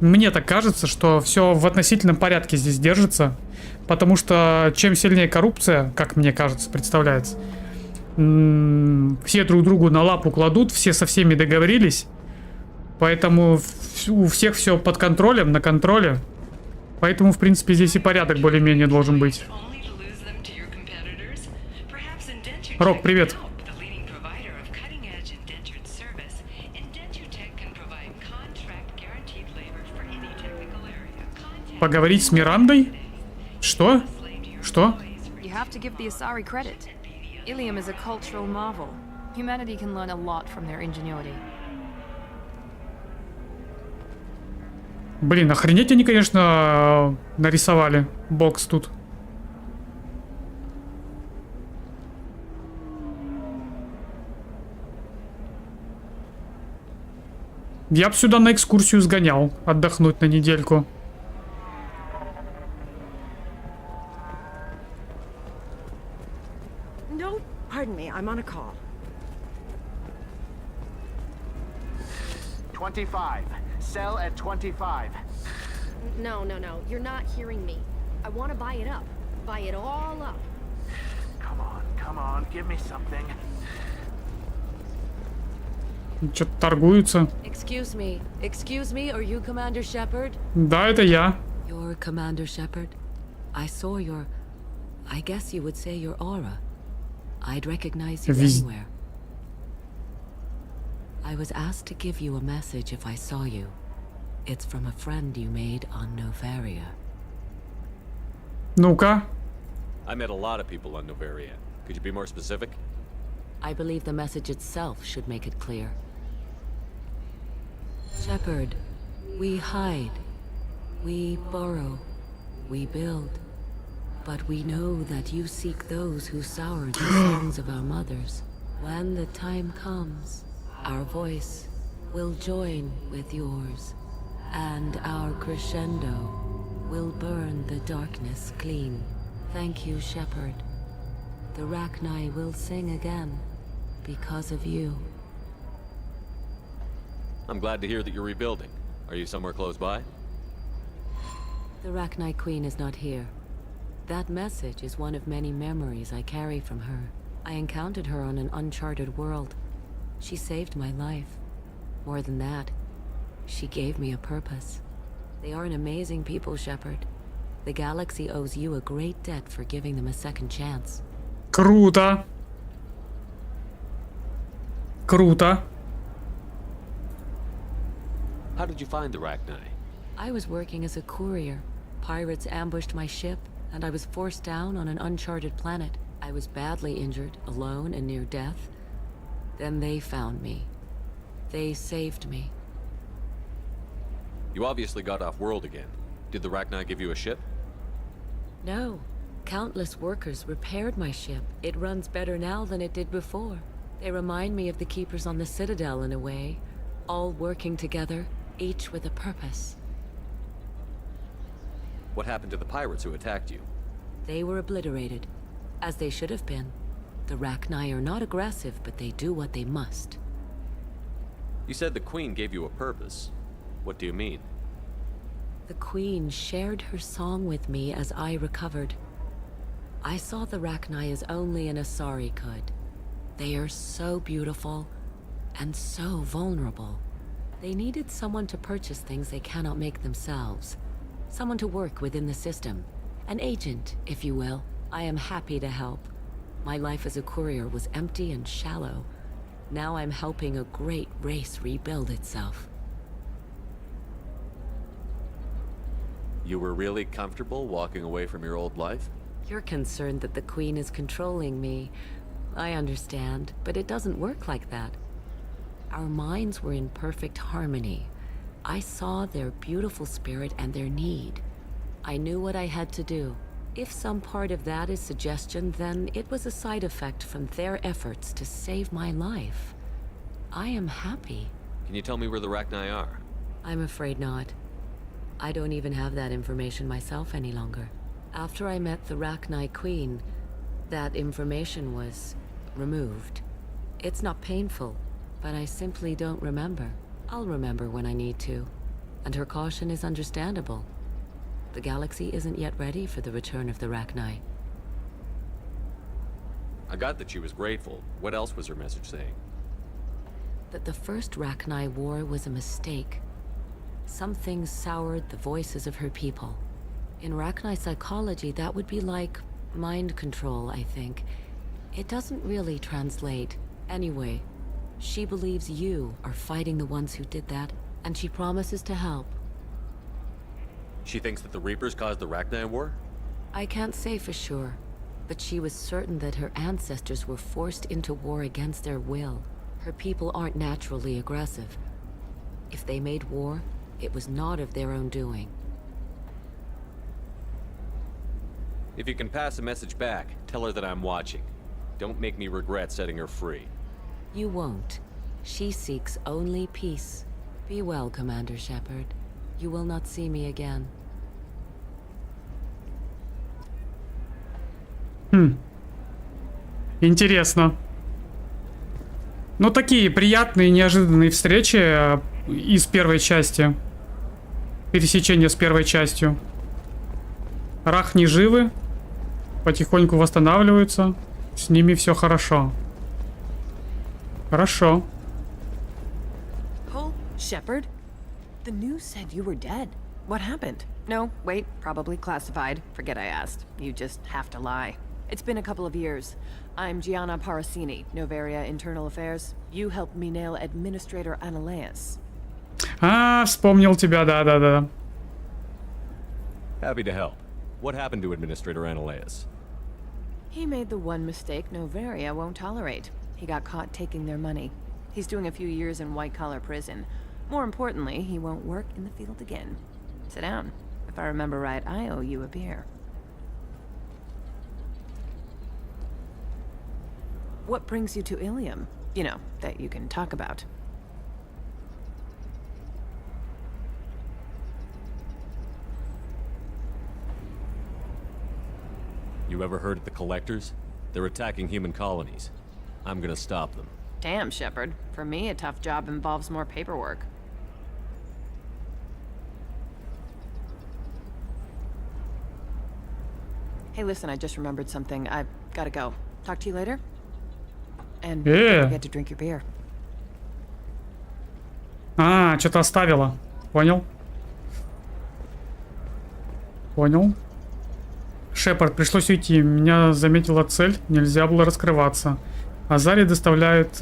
Speaker 1: Мне так кажется, что все в относительном порядке здесь держится. Потому что чем сильнее коррупция, как мне кажется, представляется, все друг другу на лапу кладут, все со всеми договорились. Поэтому у всех все под контролем, на контроле. Поэтому, в принципе, здесь и порядок более-менее должен быть. Рок, привет. Поговорить с Мирандой? Что? Что?
Speaker 3: You have to give the Asari credit. Ilium is a cultural marvel. Humanity can learn a lot from their ingenuity.
Speaker 1: Блин, охренеть они, конечно, нарисовали бокс тут. Я бы сюда на экскурсию сгонял, отдохнуть на недельку.
Speaker 4: No, pardon me, I'm on a call.
Speaker 13: 25. Sell at 25.
Speaker 12: No, you're not hearing me. I want to buy it up. Buy it all up.
Speaker 13: Come on, give me something.
Speaker 1: Что-то торгуются.
Speaker 22: Excuse me, are you Commander Shepard?
Speaker 1: Да, это я.
Speaker 22: You're Commander Shepard. I saw your, I guess you would say your aura. I'd recognize you anywhere. I was asked to give you a message if I saw you. It's from a friend you made on Novaria.
Speaker 1: Ну-ка.
Speaker 2: I met a lot of people on Novaria. Could you be more specific?
Speaker 22: I believe the message itself should make it clear. Shepard, we hide, we borrow, we build, but we know that you seek those who sour the songs of our mothers. When the time comes, our voice will join with yours, and our crescendo will burn the darkness clean. Thank you, Shepard. The Rachni will sing again because of you.
Speaker 2: I'm glad to hear that you're rebuilding. Are you somewhere close by?
Speaker 22: The Rachni Queen is not here. That message is one of many memories I carry from her. I encountered her on an uncharted world. She saved my life. More than that, she gave me a purpose. They are an amazing people, Shepard. The galaxy owes you a great debt for giving them a second chance.
Speaker 1: Круто. Круто.
Speaker 2: How did you find the Rachni?
Speaker 22: I was working as a courier. Pirates ambushed my ship, and I was forced down on an uncharted planet. I was badly injured, alone and near death. Then they found me. They saved me.
Speaker 2: You obviously got off world again. Did the Rachni give you a ship?
Speaker 22: No. Countless workers repaired my ship. It runs better now than it did before. They remind me of the Keepers on the Citadel in a way. All working together, each with a purpose.
Speaker 2: What happened to the pirates who attacked you?
Speaker 22: They were obliterated, as they should have been. The Rachni are not aggressive, but they do what they must.
Speaker 2: You said the Queen gave you a purpose. What do you mean?
Speaker 22: The Queen shared her song with me as I recovered. I saw the Rachni as only an Asari could. They are so beautiful and so vulnerable. They needed someone to purchase things they cannot make themselves. Someone to work within the system. An agent, if you will. I am happy to help. My life as a courier was empty and shallow. Now I'm helping a great race rebuild itself.
Speaker 2: You were really comfortable walking away from your old life?
Speaker 22: You're concerned that the Queen is controlling me. I understand, but it doesn't work like that. Our minds were in perfect harmony. I saw their beautiful spirit and their need. I knew what I had to do. If some part of that is suggestion, then it was a side effect from their efforts to save my life. I am happy.
Speaker 2: Can you tell me where the Rachni are?
Speaker 22: I'm afraid not. I don't even have that information myself any longer. After I met the Rachni Queen, that information was removed. It's not painful, but I simply don't remember. I'll remember when I need to. and her caution is understandable. The galaxy isn't yet ready for the return of the Rachni.
Speaker 2: I got that she was grateful. What else was her message saying?
Speaker 22: That the first Rachni war was a mistake. Some things soured the voices of her people. In Rachni psychology, that would be like mind control, I think. It doesn't really translate. Anyway, she believes you are fighting the ones who did that, and she promises to help.
Speaker 2: She thinks that the Reapers caused the Rachni War?
Speaker 22: I can't say for sure, but she was certain that her ancestors were forced into war against their will. Her people aren't naturally aggressive. If they made war, it was not of their own doing.
Speaker 2: If you can pass a message back, tell her that I'm watching. Don't make me regret setting her free.
Speaker 22: You won't. She seeks only peace. Be well, Commander Shepard. You will not see me again.
Speaker 1: Интересно. Ну, такие приятные, неожиданные встречи из первой части. Пересечение с первой частью. Рахни живы. Потихоньку восстанавливаются. С ними все хорошо. Хорошо.
Speaker 4: Shepard? The news said you were dead. What happened?
Speaker 8: No, wait, probably classified. Forget I asked. You just have to lie. It's been a couple of years. I'm Gianna Parasini, Noveria Internal Affairs. You helped me nail Administrator Analeas.
Speaker 1: Вспомнил тебя, да.
Speaker 2: Happy to help. What happened to Administrator Analeas?
Speaker 8: He made the one mistake Noveria won't tolerate. He got caught taking their money. He's doing a few years in white-collar prison. More importantly, he won't work in the field again. Sit down. If I remember right, I owe you a beer. What brings you to Ilium? You know, that you can talk about.
Speaker 2: You ever heard of the Collectors? They're attacking human colonies. I'm gonna stop them.
Speaker 8: Damn, Shepard. For me, a tough job involves more paperwork. Hey, listen, I just remembered something. I've gotta go. Talk to you later? And don't forget to drink your beer.
Speaker 1: Что-то оставила. Понял. Шепард, пришлось уйти. Меня заметила цель. Нельзя было раскрываться. Азари доставляет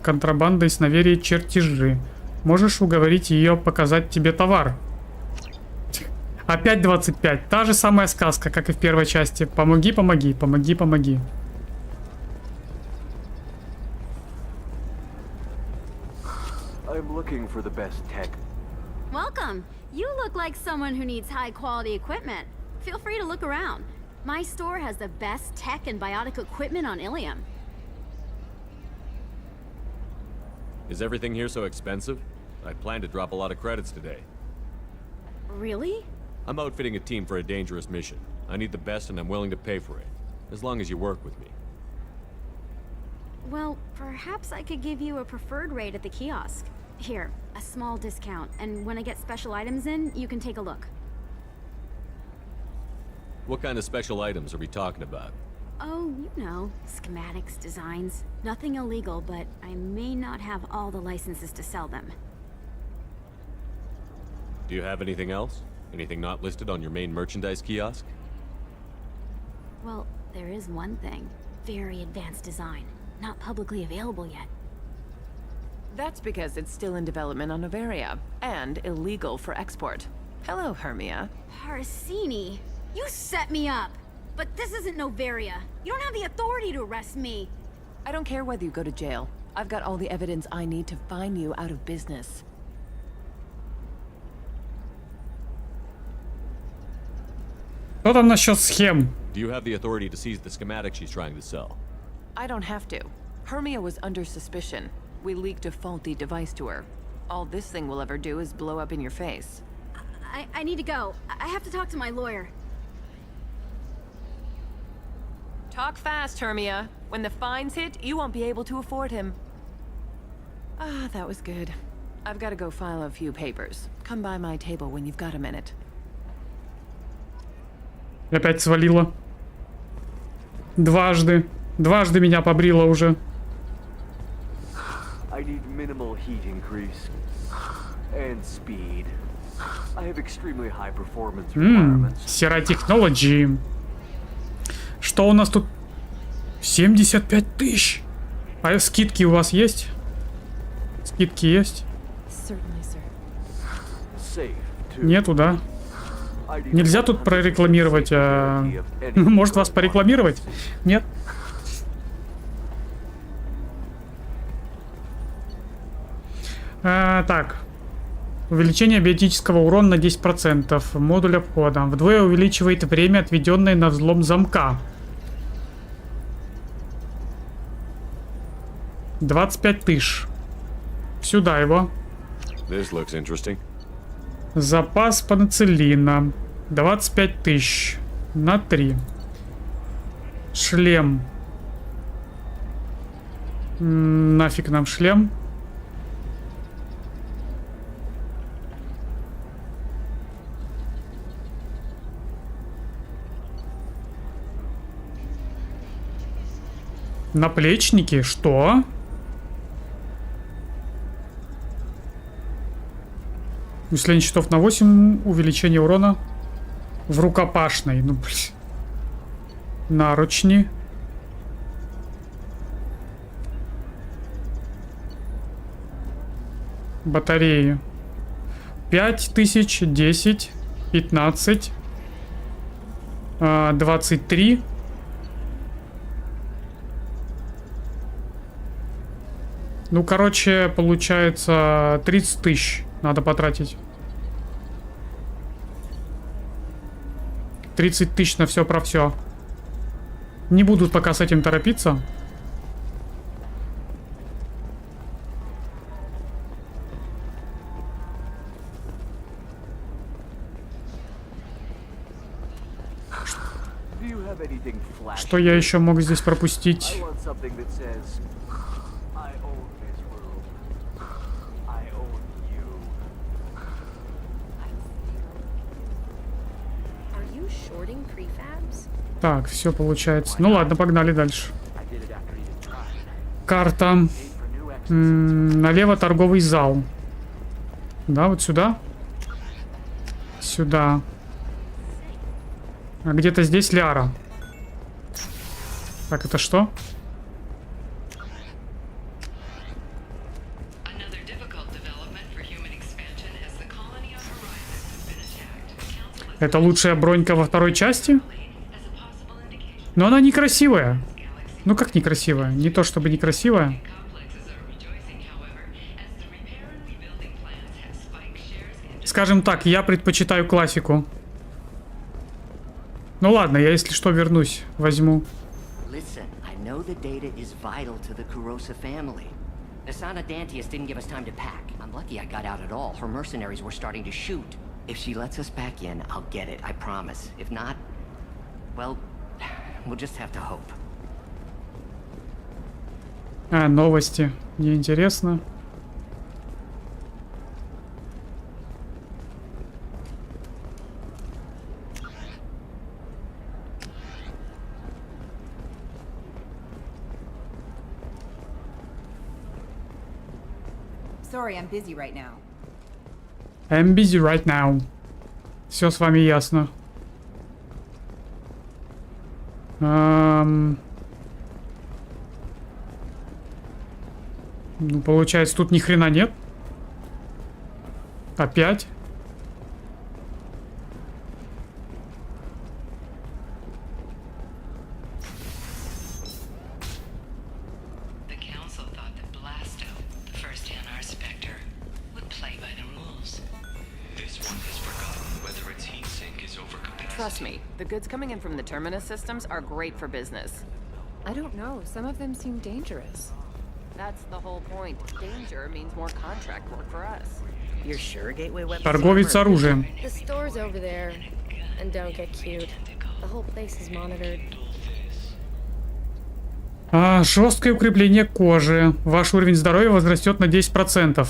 Speaker 1: контрабандой с Наверии чертежи. Можешь уговорить ее показать тебе товар. Опять 25. Та же самая сказка, как и в первой части. Помоги.
Speaker 10: I'm looking for the best tech.
Speaker 12: Welcome. You look like someone who needs high-quality equipment. Feel free to look around. My store has the best tech and biotic equipment on Ilium.
Speaker 2: Is everything here so expensive? I plan to drop a lot of credits today.
Speaker 12: Really?
Speaker 2: I'm outfitting a team for a dangerous mission. I need the best and I'm willing to pay for it. As long as you work with me.
Speaker 12: Well, perhaps I could give you a preferred rate at the kiosk. Here, a small discount, and when I get special items in, you can take a look.
Speaker 2: What kind of special items are we talking about?
Speaker 12: Oh, you know, schematics, designs. Nothing illegal, but I may not have all the licenses to sell them.
Speaker 2: Do you have anything else? Anything not listed on your main merchandise kiosk?
Speaker 12: Well, there is one thing. Very advanced design. Not publicly available yet.
Speaker 8: That's because it's still in development on Noveria, and illegal for export. Hello, Hermia.
Speaker 12: Parasini, you set me up! But this isn't Noveria. You don't have the authority to arrest me.
Speaker 8: I don't care whether you go to jail. I've got all the evidence I need to find you out of business.
Speaker 1: Что там насчет схем?
Speaker 2: Do you have the authority to seize the schematic she's trying to sell?
Speaker 8: I don't have to. Hermia was under suspicion. We leaked a faulty device to her. All this thing will ever do is blow up in your face.
Speaker 12: I need to go. I have to talk to my lawyer.
Speaker 8: Talk fast, Hermia. When the fines hit, you won't be able to afford him. Ah, that was good. I've got to go file a few papers. Come by my table when you've got a minute.
Speaker 1: Опять свалила. Дважды меня побрила уже.
Speaker 10: I need minimal heat increase and speed. I have extremely high performance requirements.
Speaker 1: Sierra Technology. Что у нас тут? 75 тысяч. А скидки у вас есть? Скидки есть? Нету, да? Нельзя тут прорекламировать, может вас порекламировать? Нет? Так. Увеличение биотического урона на 10% модуля входа. Вдвое увеличивает время, отведенное на взлом замка. 25 тысяч. Сюда его. Запас панацелина. 25 тысяч. На 3. Шлем. Нафиг нам шлем. Наплечники? Что? Усиление щитов на 8. Увеличение урона в рукопашной. Ну, блин. Наручни. Батареи. 5000, 10, 15, 23. Ну, короче, получается 30 тысяч надо потратить. 30 тысяч на все про все. Не буду пока с этим торопиться. Что я еще мог здесь пропустить? Так, все получается. Ну ладно, погнали дальше. Карта. Налево торговый зал. Да, вот сюда. Сюда. А где-то здесь Ляра. Так, это что? Это лучшая бронька во второй части? Но она некрасивая. Ну как некрасивая? Не то чтобы некрасивая. Скажем так, я предпочитаю классику. Ну ладно, я если что вернусь, возьму.
Speaker 11: We'll just have to hope.
Speaker 1: А, новости. Мне интересно.
Speaker 11: Sorry, I'm busy right now.
Speaker 1: I'm busy right now. Все с вами ясно. Ну, получается, тут ни хрена нет. Опять.
Speaker 8: Trust me, the goods coming in from the Terminus systems are great for business.
Speaker 15: I don't know. Some of them seem dangerous.
Speaker 8: That's the whole point. Danger means more contract work for us.
Speaker 11: You're sure gateway weapons?
Speaker 1: Торговец оружием.
Speaker 23: The store's over there. And don't get cute. The whole place is monitored.
Speaker 1: Жесткое укрепление кожи. Ваш уровень здоровья возрастет на 10%.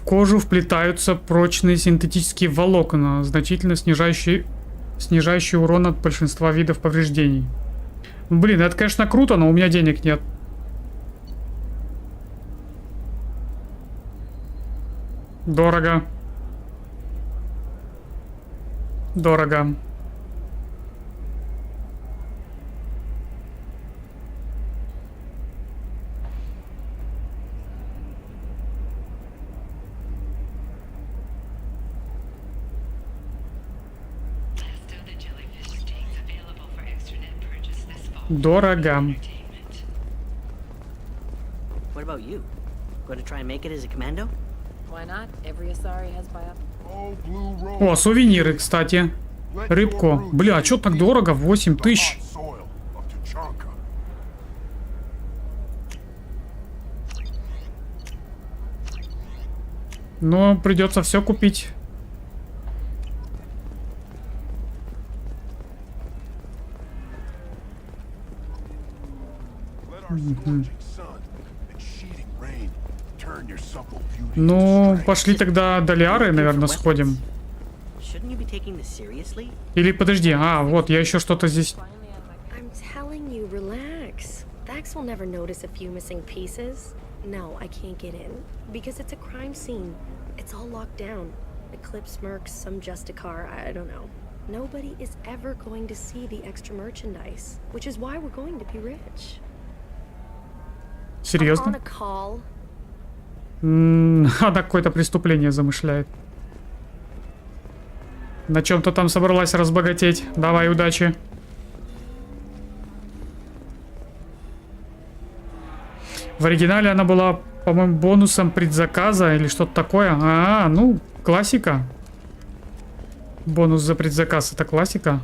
Speaker 1: кожу вплетаются прочные синтетические волокна, значительно снижающие урон от большинства видов повреждений. Блин, это, конечно, круто, но у меня денег нет. Дорого. Дорого. Дорого.
Speaker 11: What about you? Going to try and make it as a commando?
Speaker 8: Why not? Every Asari has biop.
Speaker 1: О, сувениры, кстати. Рыбку. Бля, а чё так дорого? 8 тысяч. Но придется все купить. Ну, пошли тогда до Лиары, наверное, сходим. Или подожди, вот, я еще что-то здесь...
Speaker 23: I'm telling you, relax. Dax will never notice a few missing pieces. No, I can't get in. Because it's a crime scene. It's all locked down. Eclipse mercs, some Justicar, I don't know. Nobody is ever going to see the extra merchandise. Which is why we're going to be rich.
Speaker 1: Серьезно? Она какое-то преступление замышляет. На чем-то там собралась разбогатеть. Давай, удачи. В оригинале она была, по-моему, бонусом предзаказа или что-то такое. Ну, классика. Бонус за предзаказ — это классика.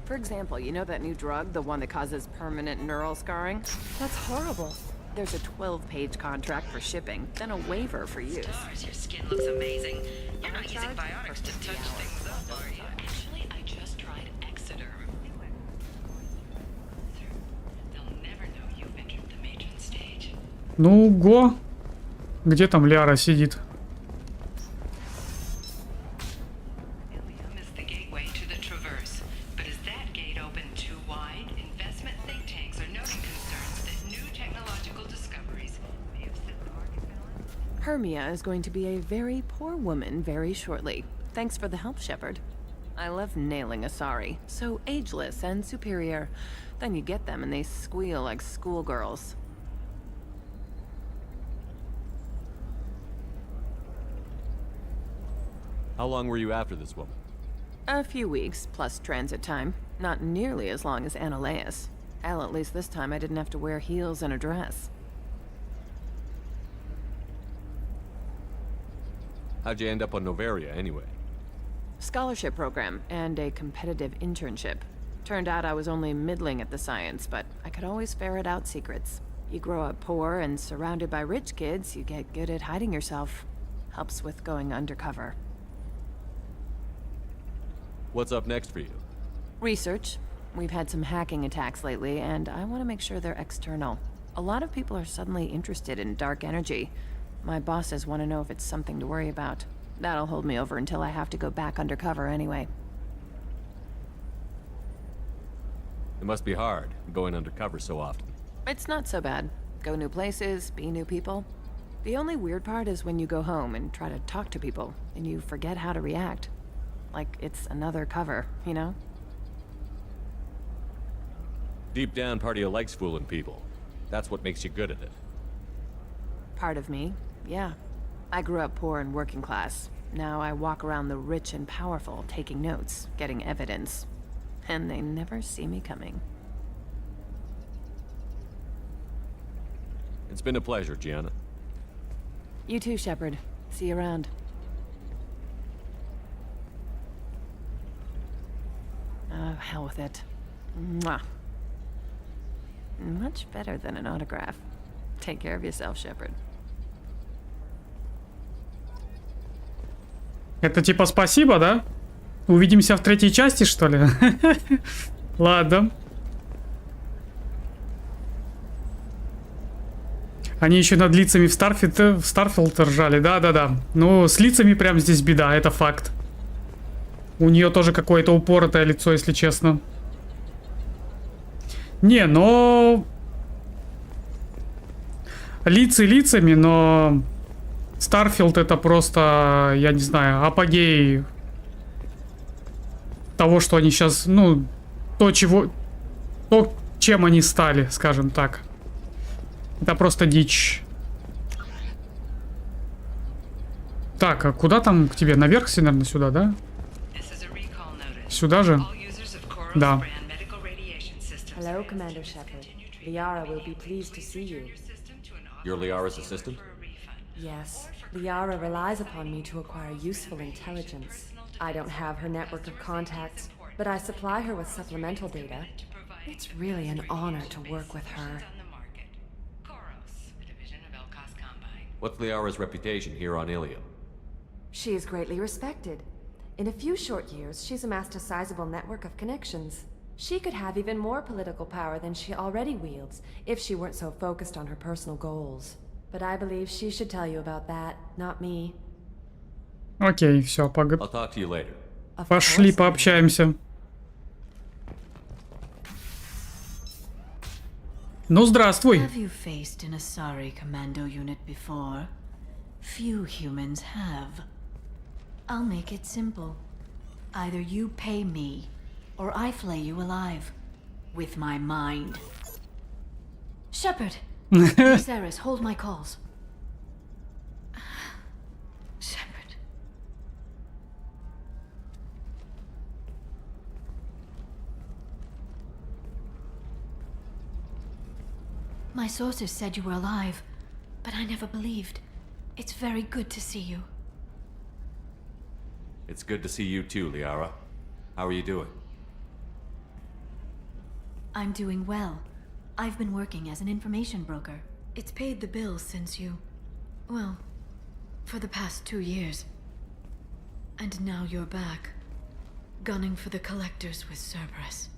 Speaker 8: For example, you know that new drug, the one that causes permanent neural scarring? That's horrible. There's a 12-page contract for shipping, then a waiver for use.
Speaker 22: Stars, your skin looks amazing. You're not using biotics to touch things up, are you? Actually, I just tried Exoderm. They'll never know you've entered the matron stage.
Speaker 1: Ну, го. Где там Ляра сидит?
Speaker 8: Hermia is going to be a very poor woman very shortly. Thanks for the help, Shepard. I love nailing Asari. So ageless and superior. Then you get them and they squeal like schoolgirls.
Speaker 2: How long were you after this woman?
Speaker 8: A few weeks, plus transit time. Not nearly as long as Annaleus. Hell, at least this time I didn't have to wear heels and a dress.
Speaker 2: How'd you end up on Noveria, anyway?
Speaker 8: Scholarship program and a competitive internship. Turned out I was only middling at the science, but I could always ferret out secrets. You grow up poor and surrounded by rich kids, you get good at hiding yourself. Helps with going undercover.
Speaker 2: What's up next for you?
Speaker 8: Research. We've had some hacking attacks lately, and I want to make sure they're external. A lot of people are suddenly interested in dark energy. My bosses want to know if it's something to worry about. That'll hold me over until I have to go back undercover anyway.
Speaker 2: It must be hard, going undercover so often.
Speaker 8: It's not so bad. Go new places, be new people. The only weird part is when you go home and try to talk to people, and you forget how to react. Like it's another cover, you know?
Speaker 2: Deep down, part of you likes fooling people. That's what makes you good at it.
Speaker 8: Part of me, yeah. I grew up poor and working class. Now I walk around the rich and powerful, taking notes, getting evidence. And they never see me coming.
Speaker 2: It's been a pleasure, Gianna.
Speaker 8: You too, Shepard. See you around. Oh, hell with it. Mwah. Much better than an autograph. Take care of yourself, Shepard.
Speaker 1: Это типа спасибо, да? Увидимся в третьей части, что ли? Ладно. Они еще над лицами в Старфилд ржали, да-да-да. Ну, с лицами прям здесь беда, это факт. У нее тоже какое-то упоротое лицо, если честно. Не, но... Лица лицами, но... Старфилд это просто, я не знаю, апогей того, что они сейчас, ну, то, чем они стали, скажем так. Это просто дичь. Так, а куда там к тебе? Наверх, наверное, сюда, да? Сюда же? Да.
Speaker 9: Hello, Commander Shepard. Liara will be pleased to see you.
Speaker 2: You're Liara's assistant?
Speaker 9: Yes. Liara relies upon me to acquire useful intelligence. I don't have her network of contacts, but I supply her with supplemental data. It's really an honor to work with her.
Speaker 2: What's Liara's reputation here on Ilium?
Speaker 9: She is greatly respected. In a few short years, she's amassed a sizable network of connections. She could have even more political power than she already wields, if she weren't so focused on her personal goals. But I believe she should tell you about that, not me.
Speaker 1: Окей, все,
Speaker 2: I'll talk to you later.
Speaker 1: Пошли пообщаемся. Ну, здравствуй.
Speaker 16: Have you faced an Asari commando unit before? Few humans have. I'll make it simple. Either you pay me, or I flay you alive. With my mind. Shepard! Viserys, hold my calls. Shepard. My sources said you were alive, but I never believed. It's very good to see you.
Speaker 2: It's good to see you too, Liara. How are you doing?
Speaker 16: I'm doing well. I've been working as an information broker. It's paid the bills since you... well, for the past 2 years. And now you're back, gunning for the collectors with Cerberus.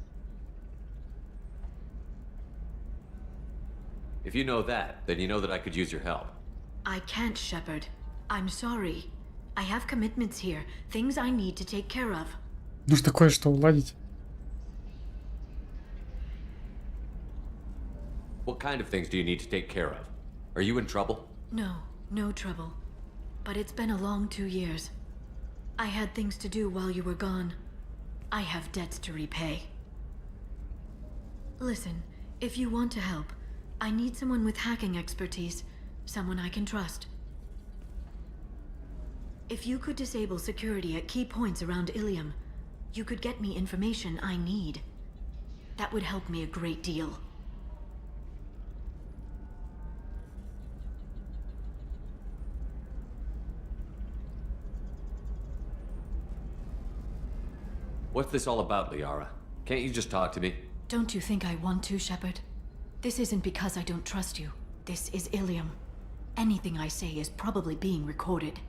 Speaker 2: If you know that, then you know that I could use your help.
Speaker 16: I can't, Shepard. I'm sorry. I have commitments here, things I need to take care of.
Speaker 1: Нужно кое-что уладить.
Speaker 2: What kind of things do you need to take care of? Are you in trouble?
Speaker 16: No, no trouble. But it's been a long 2 years. I had things to do while you were gone. I have debts to repay. Listen, if you want to help, I need someone with hacking expertise, someone I can trust. If you could disable security at key points around Ilium, you could get me information I need. That would help me a great deal.
Speaker 2: What's this all about, Liara? Can't you just talk to me?
Speaker 16: Don't you think I want to, Shepard? This isn't because I don't trust you. This is Ilium. Anything I say is probably being recorded.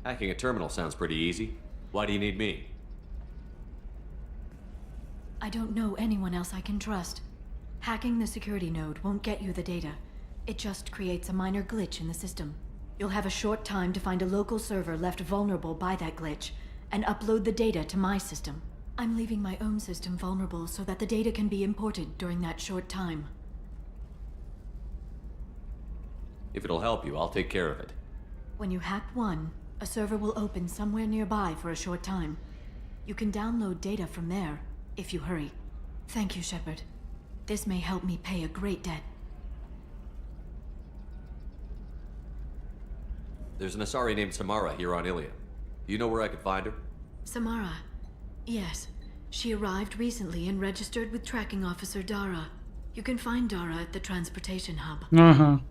Speaker 2: Hacking a terminal sounds pretty easy. Why do you need me?
Speaker 16: I don't know anyone else I can trust. Hacking the security node won't get you the data. It just creates a minor glitch in the system. You'll have a short time to find a local server left vulnerable by that glitch, and upload the data to my system. I'm leaving my own system vulnerable so that the data can be imported during that short time.
Speaker 2: If it'll help you, I'll take care of it.
Speaker 16: When you hack one, a server will open somewhere nearby for a short time. You can download data from there, if you hurry. Thank you, Shepard. This may help me pay a great debt.
Speaker 2: There's an Asari named Samara here on Ilium. Do you know where I could find her?
Speaker 16: Samara. Yes. She arrived recently and registered with Tracking Officer Dara. You can find Dara at the transportation hub.
Speaker 1: Ага.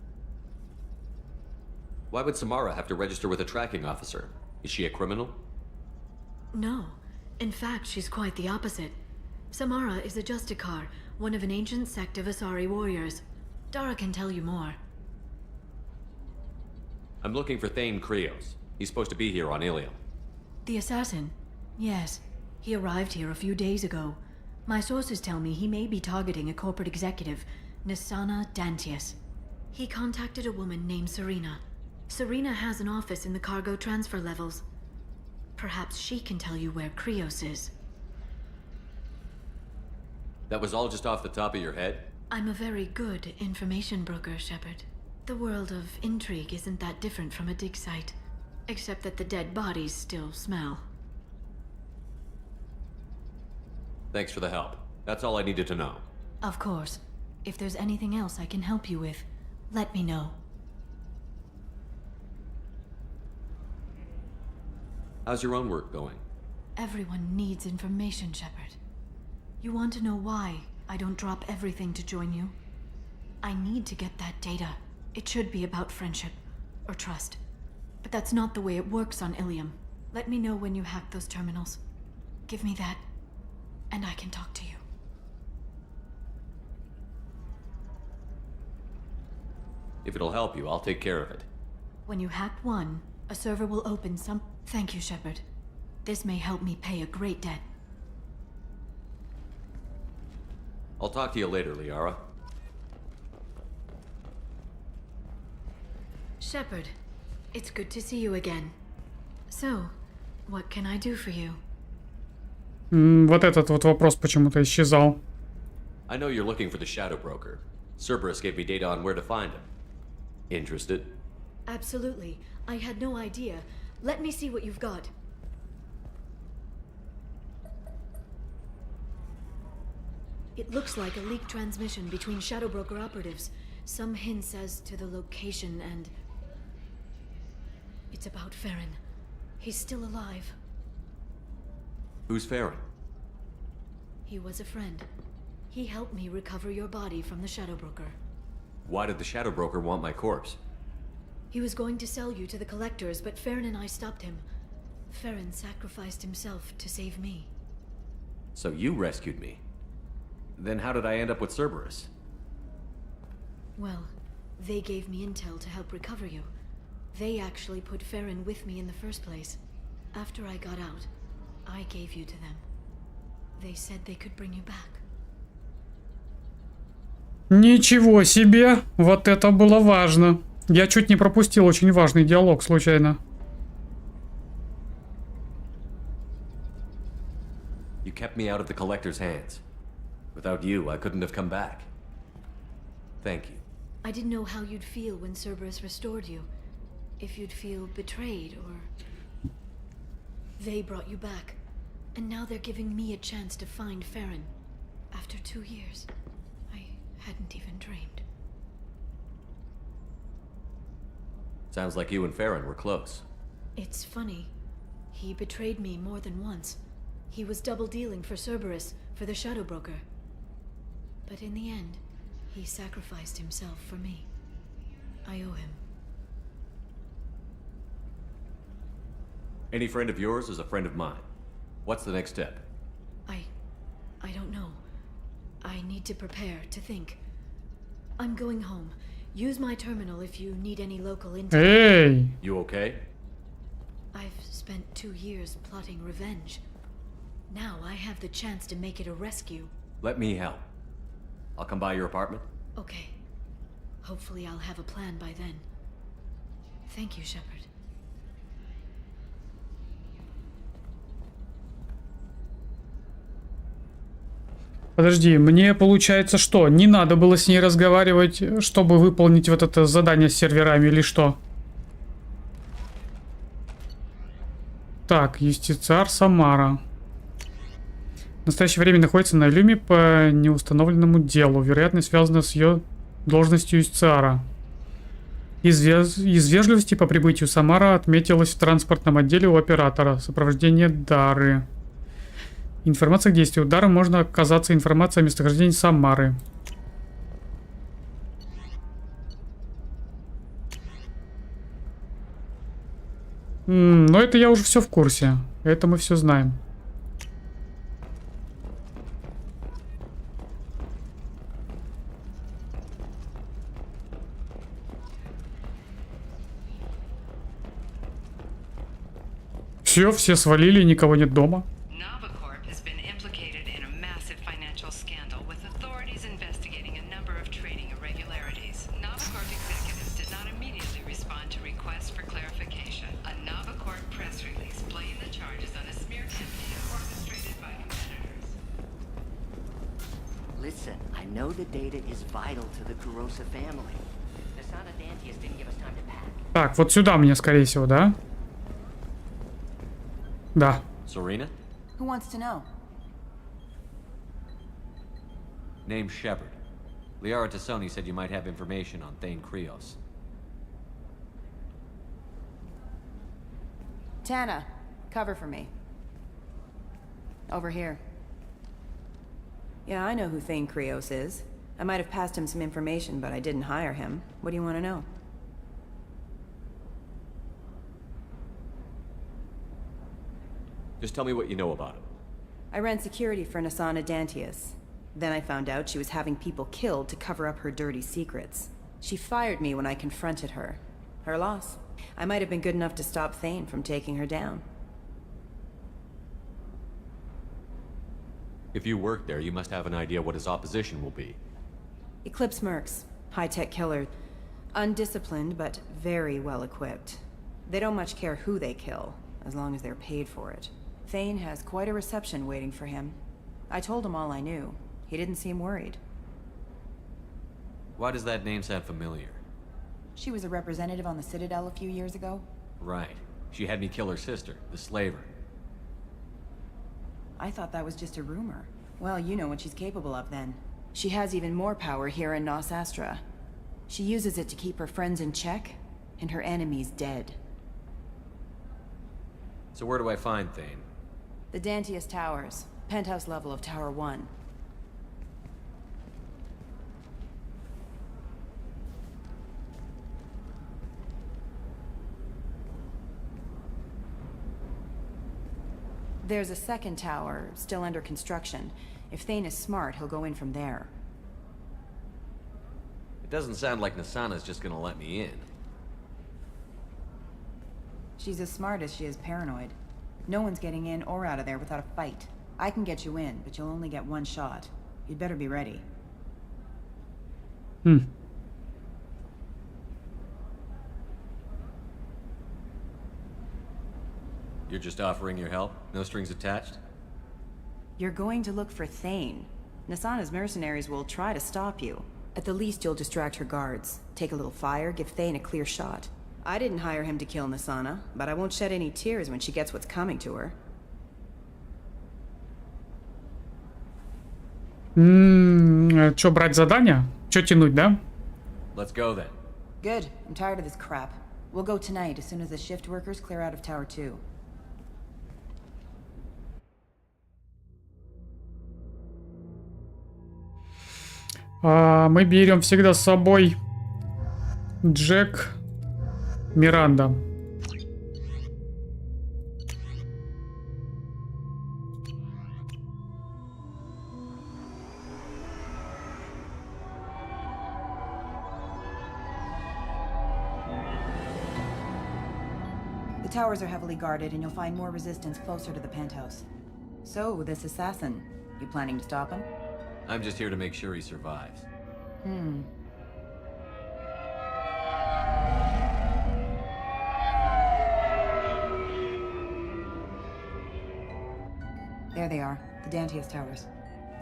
Speaker 2: Why would Samara have to register with a tracking officer? Is she a criminal?
Speaker 16: No. In fact, she's quite the opposite. Samara is a Justicar, one of an ancient sect of Asari warriors. Dara can tell you more.
Speaker 2: I'm looking for Thane Krios. He's supposed to be here on Ilium.
Speaker 16: The assassin? Yes. He arrived here a few days ago. My sources tell me he may be targeting a corporate executive, Nisana Dantius. He contacted a woman named Serena. Serena has an office in the cargo transfer levels. Perhaps she can tell you where Krios is.
Speaker 2: That was all just off the top of your head?
Speaker 16: I'm a very good information broker, Shepard. The world of intrigue isn't that different from a dig site, except that the dead bodies still smell.
Speaker 2: Thanks for the help. That's all I needed to know.
Speaker 16: Of course. If there's anything else I can help you with, let me know.
Speaker 2: How's your own work going?
Speaker 16: Everyone needs information, Shepard. You want to know why I don't drop everything to join you? I need to get that data. It should be about friendship, or trust. But that's not the way it works on Ilium. Let me know when you hack those terminals. Give me that, and I can talk to you.
Speaker 2: If it'll help you, I'll take care of it.
Speaker 16: When you hack one, a server will open some... Thank you, Shepard. This may help me pay a great debt.
Speaker 2: I'll talk to you later, Liara.
Speaker 16: Shepard, it's good to see you again. So, what can I do for you?
Speaker 1: Вот этот вот вопрос почему-то исчезал.
Speaker 2: I know you're looking for the Shadow Broker. Cerberus gave me data on where to find him. Interested?
Speaker 16: Absolutely. I had no idea. Let me see what you've got. It looks like a leaked transmission between Shadow Broker operatives. Some hints as to the location and... It's about Farron. He's still alive.
Speaker 2: Who's Farron?
Speaker 16: He was a friend. He helped me recover your body from the Shadow Broker.
Speaker 2: Why did the Shadow Broker want my corpse?
Speaker 16: He was going to sell you to the collectors, but Farron and I stopped him. Farron sacrificed himself to save me.
Speaker 2: So you rescued me. Then how did I end up with Cerberus?
Speaker 16: Well, they gave me intel to help recover you. They actually put Farron with me in the first place. After I got out, I gave you to them. They said they could bring you back.
Speaker 1: Ничего себе! Вот это было важно. Я чуть не пропустил очень важный диалог случайно.
Speaker 2: You kept me out of the collector's hands. Without you, I couldn't have come back. Thank you.
Speaker 16: I didn't know how you'd feel when Cerberus restored you. If you'd feel betrayed, or... They brought you back. And now they're giving me a chance to find Farron. After 2 years. I hadn't even dreamed.
Speaker 2: Sounds like you and Farron were close.
Speaker 16: It's funny. He betrayed me more than once. He was double-dealing for Cerberus, for the Shadow Broker. But in the end, he sacrificed himself for me. I owe him.
Speaker 2: Any friend of yours is a friend of mine. What's the next step?
Speaker 16: I don't know. I need to prepare, to think. I'm going home. Use my terminal if you need any local intel.
Speaker 1: Hey!
Speaker 2: You okay?
Speaker 16: I've spent 2 years plotting revenge. Now I have the chance to make it a rescue.
Speaker 2: Let me help. I'll come by your apartment.
Speaker 16: Okay. Hopefully I'll have a plan by then. Thank you, Shepard.
Speaker 1: Подожди, мне получается что? Не надо было с ней разговаривать, чтобы выполнить вот это задание с серверами или что? Так, юстициар Самара. В настоящее время находится на Илюме по неустановленному делу. Вероятно, связано с ее должностью юстициара. Из вежливости по прибытию Самара отметилась в транспортном отделе у оператора. Сопровождение Дары. Информация к действию. У Дары можно оказаться информация о местонахождении Самары. Но это я уже все в курсе. Это мы все знаем. Все свалили, никого нет дома.
Speaker 11: the data is vital to the Kurosa family. Nasana Dantius didn't give us time to pack.
Speaker 1: Так, вот сюда мне, скорее всего, да? Да.
Speaker 2: Serena?
Speaker 4: Who wants to know?
Speaker 2: Name's Shepard. Liara Tassoni said you might have information on Thane Krios.
Speaker 4: Tana, cover for me. Over here.
Speaker 8: Yeah, I know who Thane Krios is. I might have passed him some information, but I didn't hire him. What do you want to know?
Speaker 2: Just tell me what you know about him.
Speaker 8: I ran security for Nasana Dantius. Then I found out she was having people killed to cover up her dirty secrets. She fired me when I confronted her. Her loss. I might have been good enough to stop Thane from taking her down.
Speaker 2: If you work there, you must have an idea what his opposition will be.
Speaker 8: Eclipse mercs. High-tech killer. Undisciplined, but very well equipped. They don't much care who they kill, as long as they're paid for it. Thane has quite a reception waiting for him. I told him all I knew. He didn't seem worried.
Speaker 2: Why does that name sound familiar?
Speaker 4: She was a representative on the Citadel a few years ago.
Speaker 2: Right. She had me kill her sister, the slaver.
Speaker 4: I thought that was just a rumor.
Speaker 8: Well, you know what she's capable of then. She has even more power here in Nos Astra. She uses it to keep her friends in check, and her enemies dead.
Speaker 2: So where do I find Thane?
Speaker 8: The Dantius Towers. Penthouse level of Tower 1. There's a second tower, still under construction. If Thane is smart, he'll go in from there.
Speaker 2: It doesn't sound like Nasana's just gonna let me in.
Speaker 4: She's as smart as she is paranoid. No one's getting in or out of there without a fight. I can get you in, but you'll only get one shot. You'd better be ready.
Speaker 2: You're just offering your help? No strings attached?
Speaker 8: You're going to look for Thane. Nasana's mercenaries will try to stop you. At the least, you'll distract her guards. Take a little fire, give Thane a clear shot. I didn't hire him to kill Nasana, but I won't shed any tears when she gets what's coming to her.
Speaker 1: Чё, брать задание? Чё тянуть, да?
Speaker 2: Let's go then.
Speaker 4: Good. I'm tired of this crap. We'll go tonight as soon as the shift workers clear out of Tower 2.
Speaker 1: Мы берем всегда с собой Джек, Миранда.
Speaker 4: The towers are heavily guarded, and you'll find more resistance closer to the penthouse. So, this assassin, you planning to stop him?
Speaker 2: I'm just here to make sure he survives.
Speaker 4: There they are, the Dantius Towers.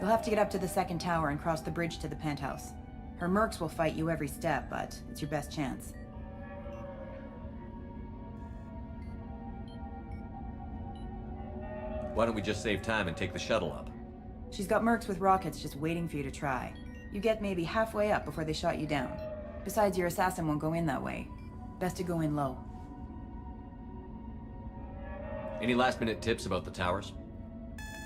Speaker 4: You'll have to get up to the second tower and cross the bridge to the penthouse. Her mercs will fight you every step, but it's your best chance.
Speaker 2: Why don't we just save time and take the shuttle up?
Speaker 4: She's got mercs with rockets just waiting for you to try. You get maybe halfway up before they shot you down. Besides, your assassin won't go in that way. Best to go in low.
Speaker 2: Any last-minute tips about the towers?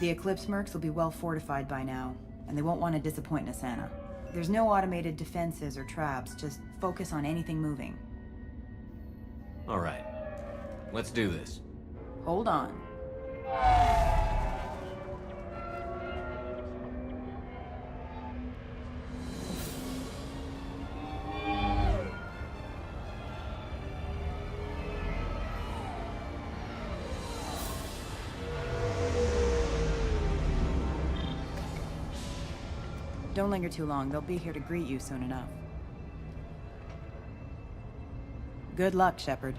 Speaker 4: The Eclipse mercs will be well fortified by now, and they won't want to disappoint Nasana. There's no automated defenses or traps, just focus on anything moving.
Speaker 2: All right. Let's do this.
Speaker 4: Hold on. Don't linger too long. They'll be here to greet you soon enough. Good luck, Shepard.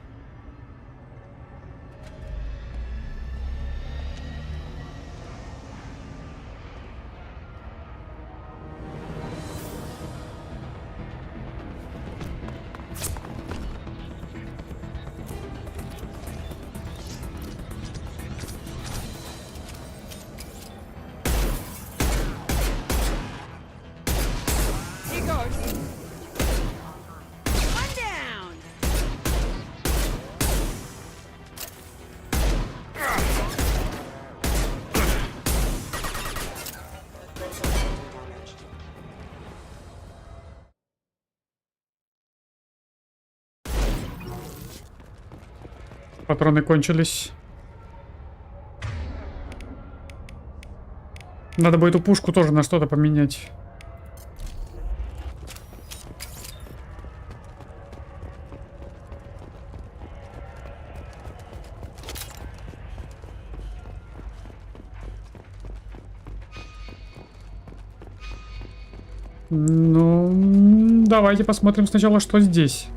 Speaker 1: Патроны кончились. Надо бы эту пушку тоже на что-то поменять. Ну, давайте посмотрим сначала, что здесь.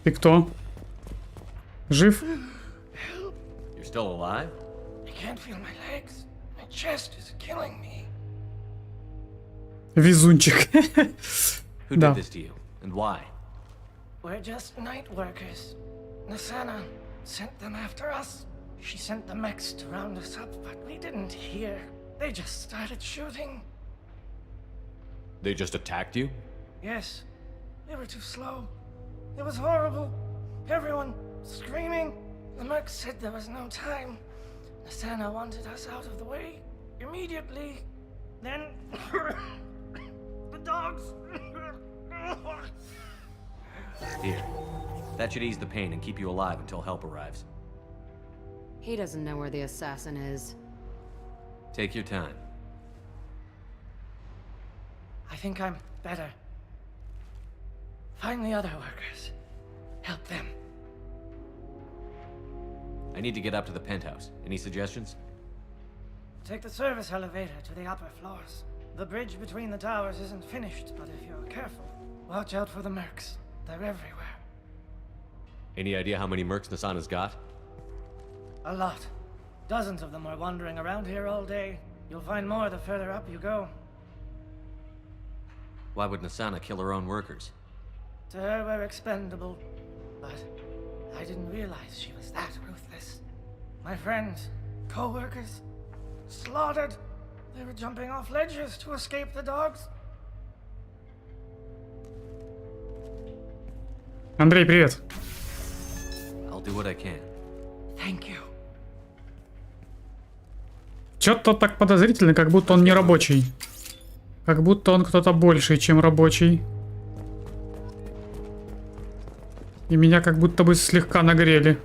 Speaker 1: Ты кто? Жив?
Speaker 2: You're still alive?
Speaker 13: I can't feel my legs. My chest is killing me.
Speaker 1: Везунчик.
Speaker 2: Who did this to you, and why?
Speaker 13: We're just night workers. Nasana sent them after us. She sent the mechs to round us up, but we didn't hear. They just started shooting.
Speaker 2: They just attacked you?
Speaker 13: Yes, they were too slow. It was horrible. Everyone screaming. The merc said there was no time. Nasana wanted us out of the way immediately. Then the dogs.
Speaker 2: Here. That should ease the pain and keep you alive until help arrives.
Speaker 14: He doesn't know where the assassin is.
Speaker 2: Take your time.
Speaker 13: I think I'm better. Find the other workers. Help them.
Speaker 2: I need to get up to the penthouse. Any suggestions?
Speaker 13: Take the service elevator to the upper floors. The bridge between the towers isn't finished, but if you're careful, watch out for the mercs. They're everywhere.
Speaker 2: Any idea how many mercs Nasana's got?
Speaker 13: A lot. Dozens of them are wandering around here all day. You'll find more the further up you go.
Speaker 2: Why would Nasana kill her own workers?
Speaker 13: To her, we're expendable. But I didn't realize she was that ruthless. My friends, co-workers, slaughtered. They were jumping off ledges to escape the dogs.
Speaker 1: Андрей, привет.
Speaker 2: I'll do what I can.
Speaker 13: Thank you.
Speaker 1: Чё-то так подозрительно, как будто он не рабочий. Как будто он кто-то больший, чем рабочий. И меня как будто бы слегка нагрели.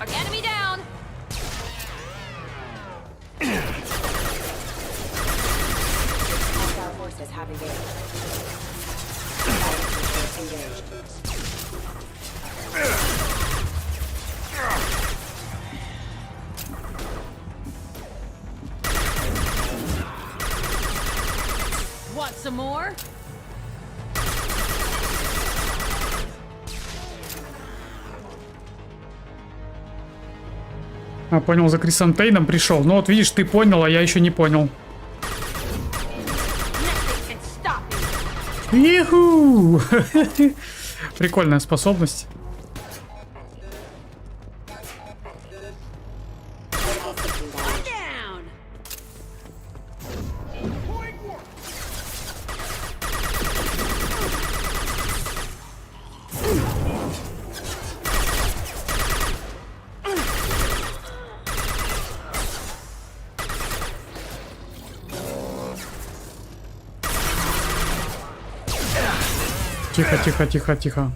Speaker 3: Enemy down. Want some more?
Speaker 1: А, понял, за Крисантейном пришел. Ну вот видишь, ты понял, а я еще не понял. Иху! Прикольная способность. Тихо, тихо, тихо, тихо.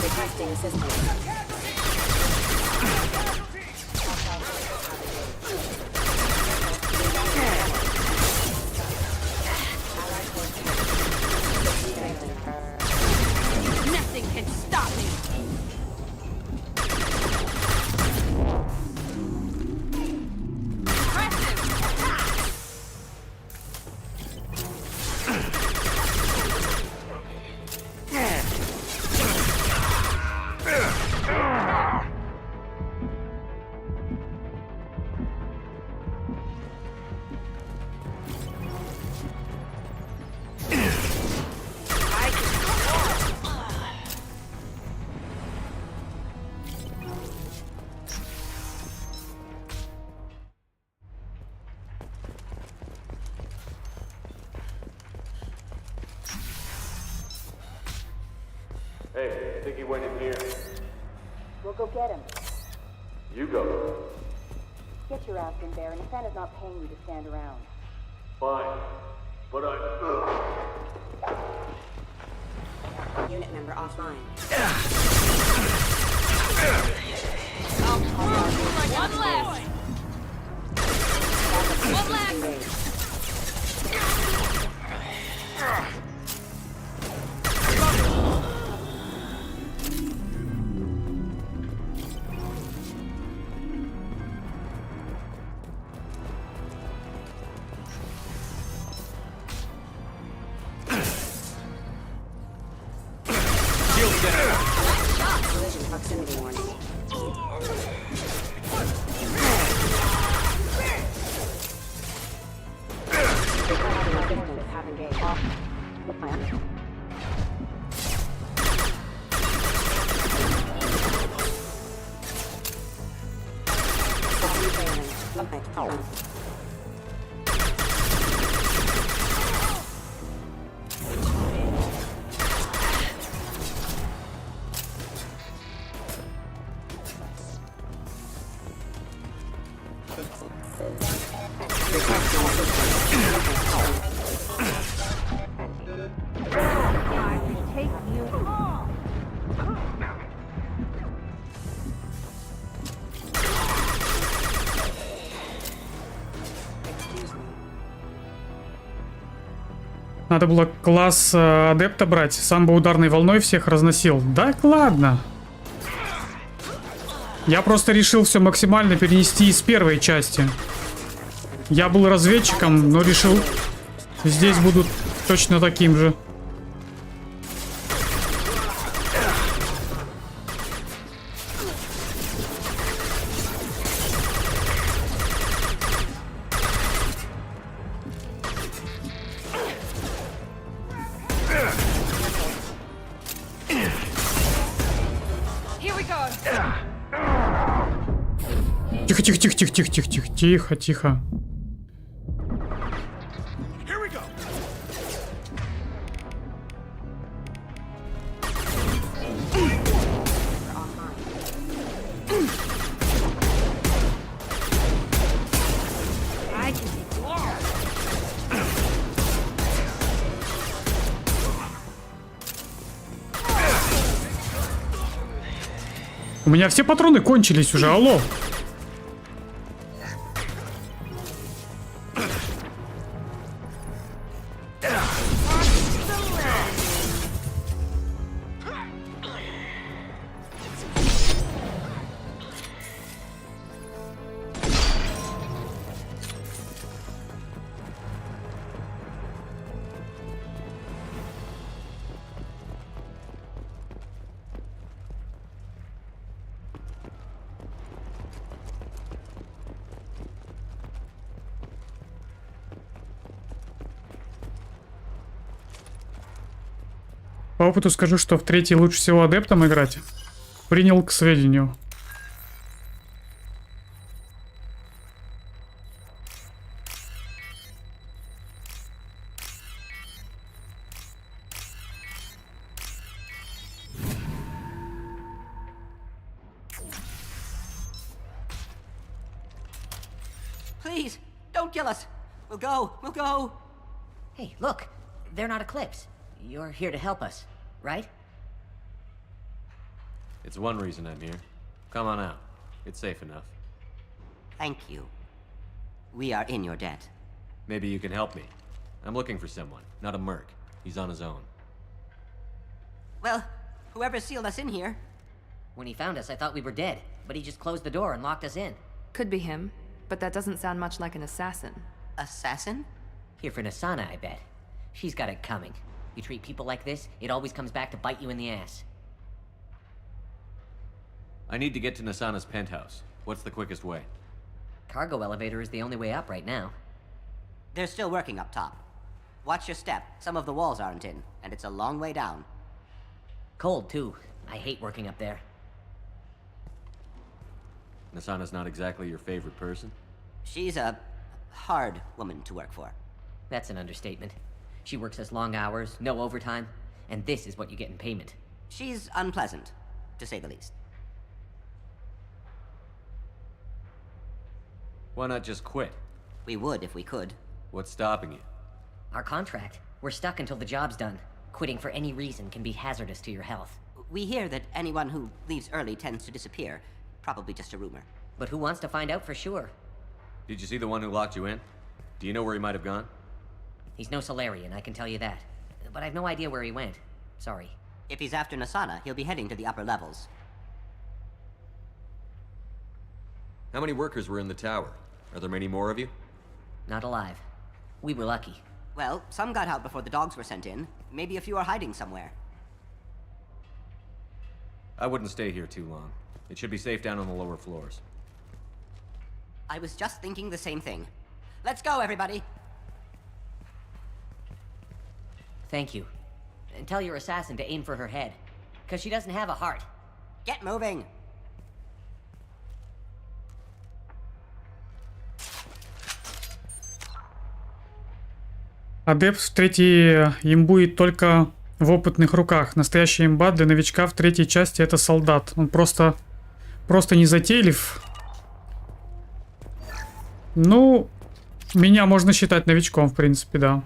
Speaker 20: Detecting system.
Speaker 12: Nothing can stop me.
Speaker 10: Hey, I think he went in here.
Speaker 17: We'll go get him.
Speaker 10: You go.
Speaker 17: Get your ass in there, and Nathana's not paying you to stand around.
Speaker 10: Fine. But
Speaker 20: Unit member offline.
Speaker 12: One left. One left.
Speaker 20: Collision proximity warning. Have engaged.
Speaker 1: Надо было класс адепта брать, сам бы ударной волной всех разносил. Да ладно. Я просто решил все максимально перенести из первой части. Я был разведчиком, но решил, здесь будут точно таким же. Тихо. У меня все патроны кончились уже, алло. По опыту скажу, что в третий лучше всего адептом играть. Принял к сведению.
Speaker 11: Please, don't kill us. We'll go. Hey, look, they're not Eclipse. You're here to help us, right?
Speaker 2: It's one reason I'm here. Come on out. It's safe enough.
Speaker 11: Thank you. We are in your debt.
Speaker 2: Maybe you can help me. I'm looking for someone, not a merc. He's on his own.
Speaker 11: Well, whoever sealed us in here. When he found us, I thought we were dead, but he just closed the door and locked us in.
Speaker 3: Could be him, but that doesn't sound much like an assassin.
Speaker 11: Assassin? Here for Nasana, I bet. She's got it coming. You treat people like this, it always comes back to bite you in the ass.
Speaker 2: I need to get to Nasana's penthouse. What's the quickest way?
Speaker 11: Cargo elevator is the only way up right now. They're still working up top. Watch your step. Some of the walls aren't in, and it's a long way down. Cold, too. I hate working up there.
Speaker 2: Nasana's not exactly your favorite person?
Speaker 11: She's a hard woman to work for. That's an understatement. She works us long hours, no overtime, and this is what you get in payment. She's unpleasant, to say the least.
Speaker 2: Why not just quit?
Speaker 11: We would if we could.
Speaker 2: What's stopping you?
Speaker 11: Our contract. We're stuck until the job's done. Quitting for any reason can be hazardous to your health. We hear that anyone who leaves early tends to disappear. Probably just a rumor. But who wants to find out for sure?
Speaker 2: Did you see the one who locked you in? Do you know where he might have gone?
Speaker 11: He's no Solarian, I can tell you that. But I've no idea where he went. Sorry. If he's after Nasana, he'll be heading to the upper levels.
Speaker 2: How many workers were in the tower? Are there many more of you?
Speaker 11: Not alive. We were lucky. Well, some got out before the dogs were sent in. Maybe a few are hiding somewhere.
Speaker 2: I wouldn't stay here too long. It should be safe down on the lower floors.
Speaker 11: I was just thinking the same thing. Let's go, everybody! Thank you. And tell your assassin to aim for her head. Because she doesn't have a heart. Get moving!
Speaker 1: Адепт в третьей имбует только в опытных руках. Настоящая имба для новичка в третьей части это солдат. Он просто незатейлив. Ну, меня можно считать новичком, в принципе, да.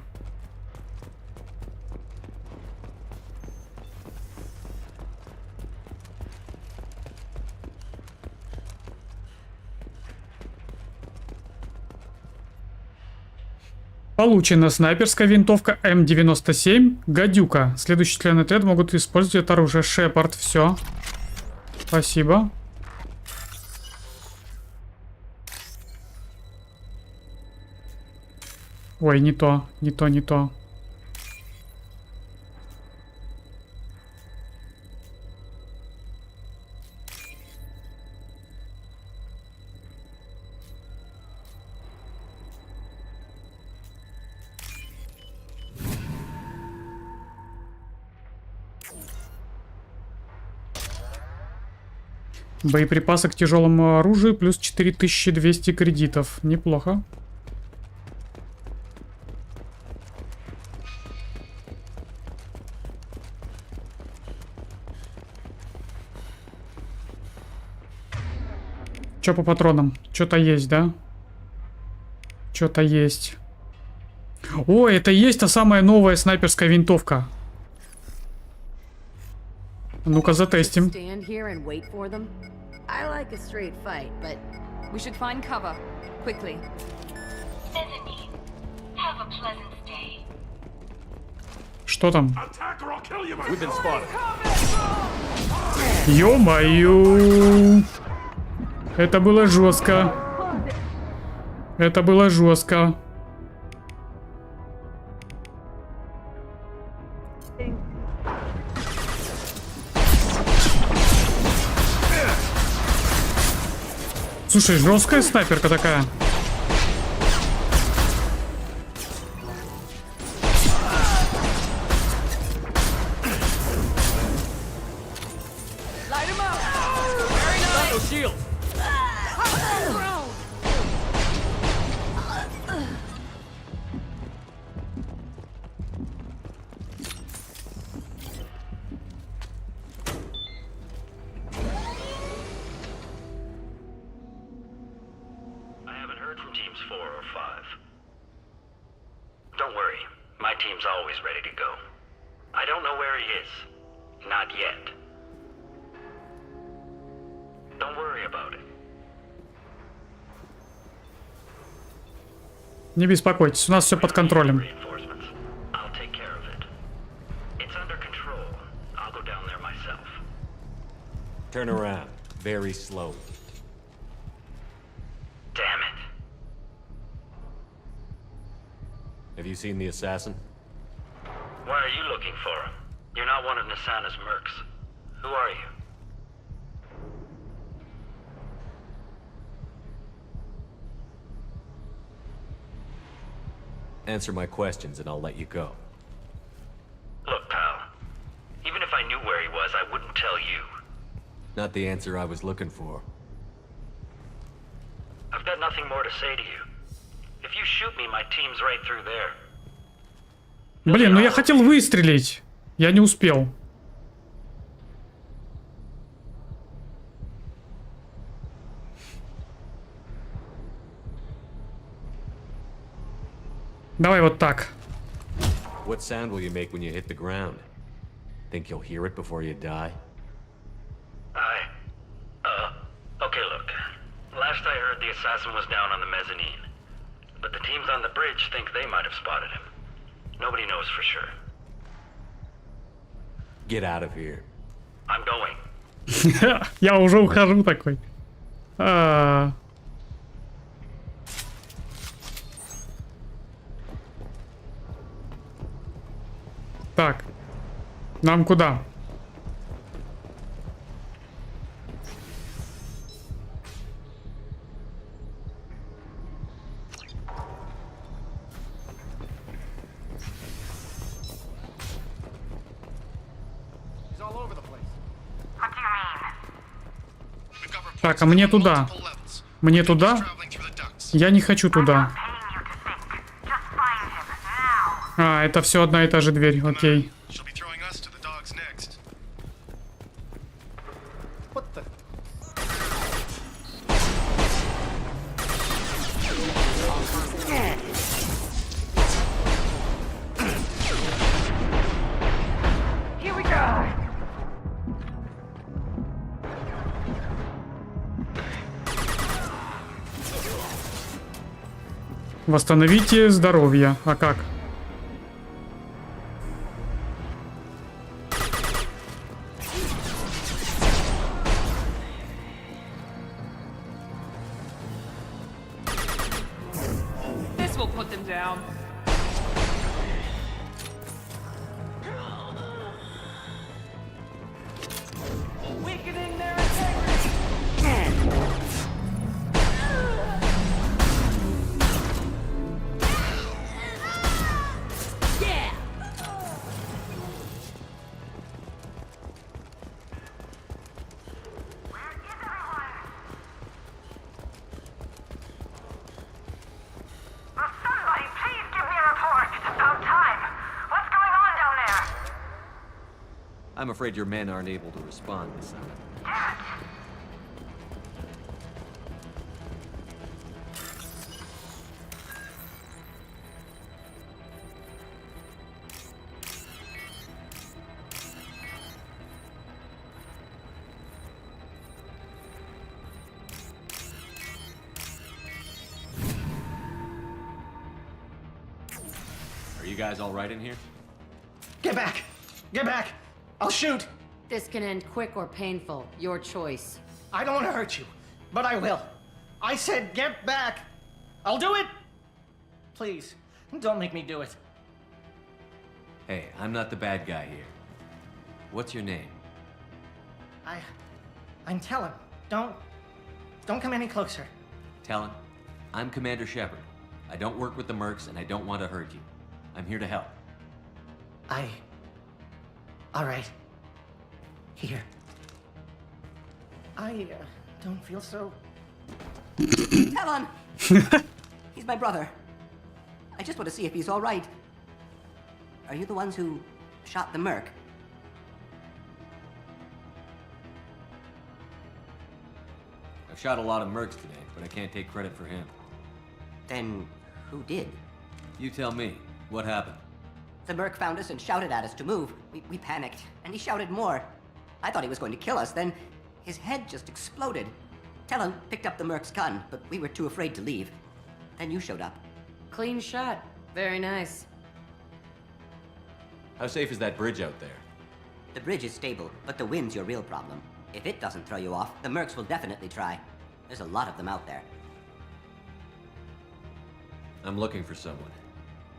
Speaker 1: Получена снайперская винтовка М97 «Гадюка». Следующий члены отряда могут использовать это оружие. Шепард, все. Спасибо. Ой, не то, не то, не то. Боеприпасы к тяжелому оружию плюс 4200 кредитов. Неплохо. Чё по патронам? Что-то есть, да? Что-то есть. О, это и есть та самая новая снайперская винтовка. Ну-ка, затестим.
Speaker 14: I like a straight fight, but
Speaker 3: we should find cover quickly.
Speaker 17: Have a pleasant stay.
Speaker 1: Что там?
Speaker 2: We've been spotted.
Speaker 1: Ё-моё! Это было жестко. Это было жестко. Слушай, жесткая снайперка такая.
Speaker 18: Don't worry about it.
Speaker 1: Не беспокойтесь, у нас все под контролем.
Speaker 18: Reinforcements. I'll take care of it. It's under control. I'll go down there myself.
Speaker 2: Turn around. Very slowly.
Speaker 18: Damn it.
Speaker 2: Have you seen the assassin?
Speaker 18: Why are you looking for him? You're not one of Nasana's mercs. Who are you?
Speaker 2: Answer my questions and I'll let you go.
Speaker 18: Look, pal. Even if I knew where he was, I wouldn't tell you.
Speaker 2: Not the answer I was looking for.
Speaker 18: I've got nothing more to say to you. If you shoot me, my team's right through there.
Speaker 1: Блин, ну я хотел выстрелить. Я не успел. Давай вот так.
Speaker 2: What sound will you make when you hit the ground? Think you'll hear it before you die?
Speaker 18: Okay, look. Last I heard, the assassin was down on the mezzanine. But the teams on the bridge think they might have spotted him. Nobody knows for sure.
Speaker 2: Get out of here.
Speaker 18: I'm going.
Speaker 1: Я уже ухожу такой. Так. Нам куда? Так, а мне туда. Мне туда? Я не хочу туда. А, это все одна и та же дверь, окей. Восстановите здоровье. А как?
Speaker 5: This will put them down. Weakening their integrity.
Speaker 2: I'm afraid your men aren't able to respond this time. Are you guys all right in here?
Speaker 13: Get back! Get back! I'll shoot!
Speaker 14: This can end quick or painful. Your choice.
Speaker 13: I don't want to hurt you, but I will. I said get back! I'll do it! Please, don't make me do it.
Speaker 2: Hey, I'm not the bad guy here. What's your name?
Speaker 13: I'm Talon. Don't come any closer.
Speaker 2: Talon, I'm Commander Shepard. I don't work with the mercs and I don't want to hurt you. I'm here to help.
Speaker 13: All right. Here. I don't feel so...
Speaker 11: Talon! He's my brother. I just want to see if he's all right. Are you the ones who shot the merc?
Speaker 2: I've shot a lot of mercs today, but I can't take credit for him.
Speaker 11: Then who did?
Speaker 2: You tell me. What happened?
Speaker 11: The merc found us and shouted at us to move. We panicked, and he shouted more. I thought he was going to kill us, then His head just exploded. Talon picked up the merc's gun, but we were too afraid to leave. Then you showed up.
Speaker 14: Clean shot. Very nice.
Speaker 2: How safe is that bridge out there?
Speaker 11: The bridge is stable, but the wind's your real problem. If it doesn't throw you off, the mercs will definitely try. There's a lot of them out there.
Speaker 2: I'm looking for someone.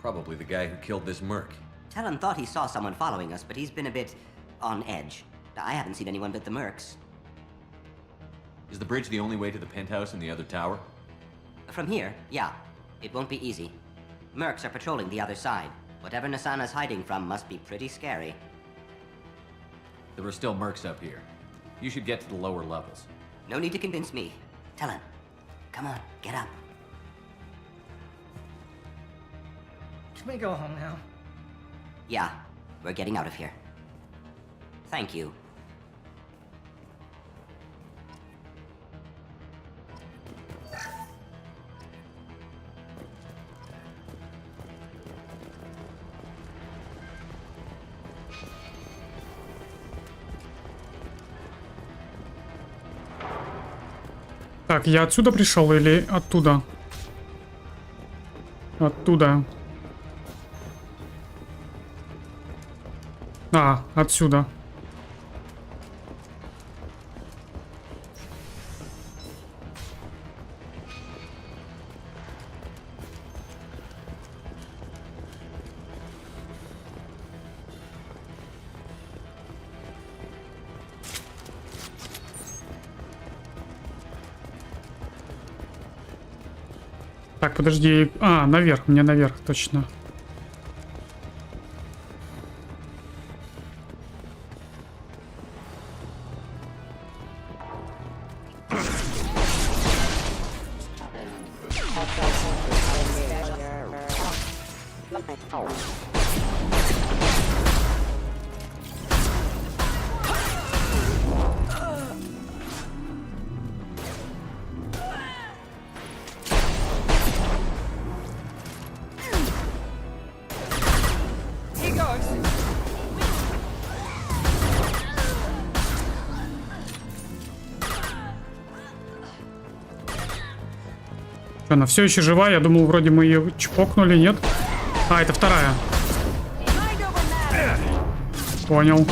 Speaker 2: Probably the guy who killed this merc.
Speaker 11: Talon thought he saw someone following us, but he's been a bit on edge. I haven't seen anyone but the mercs.
Speaker 2: Is the bridge the only way to the penthouse in the other tower?
Speaker 11: From here, yeah. It won't be easy. Mercs are patrolling the other side. Whatever Nasana's hiding from must be pretty scary.
Speaker 2: There were still mercs up here. You should get to the lower levels.
Speaker 11: No need to convince me. Talon, come on, get up.
Speaker 13: Can we go home now?
Speaker 11: Yeah, we're getting out of here. Thank you.
Speaker 1: Так, я отсюда пришел или оттуда? Оттуда. А, отсюда. Так, подожди. А, наверх, мне наверх, точно. Она все еще жива, я думал, вроде мы ее чпокнули, нет? А, это вторая. Понял.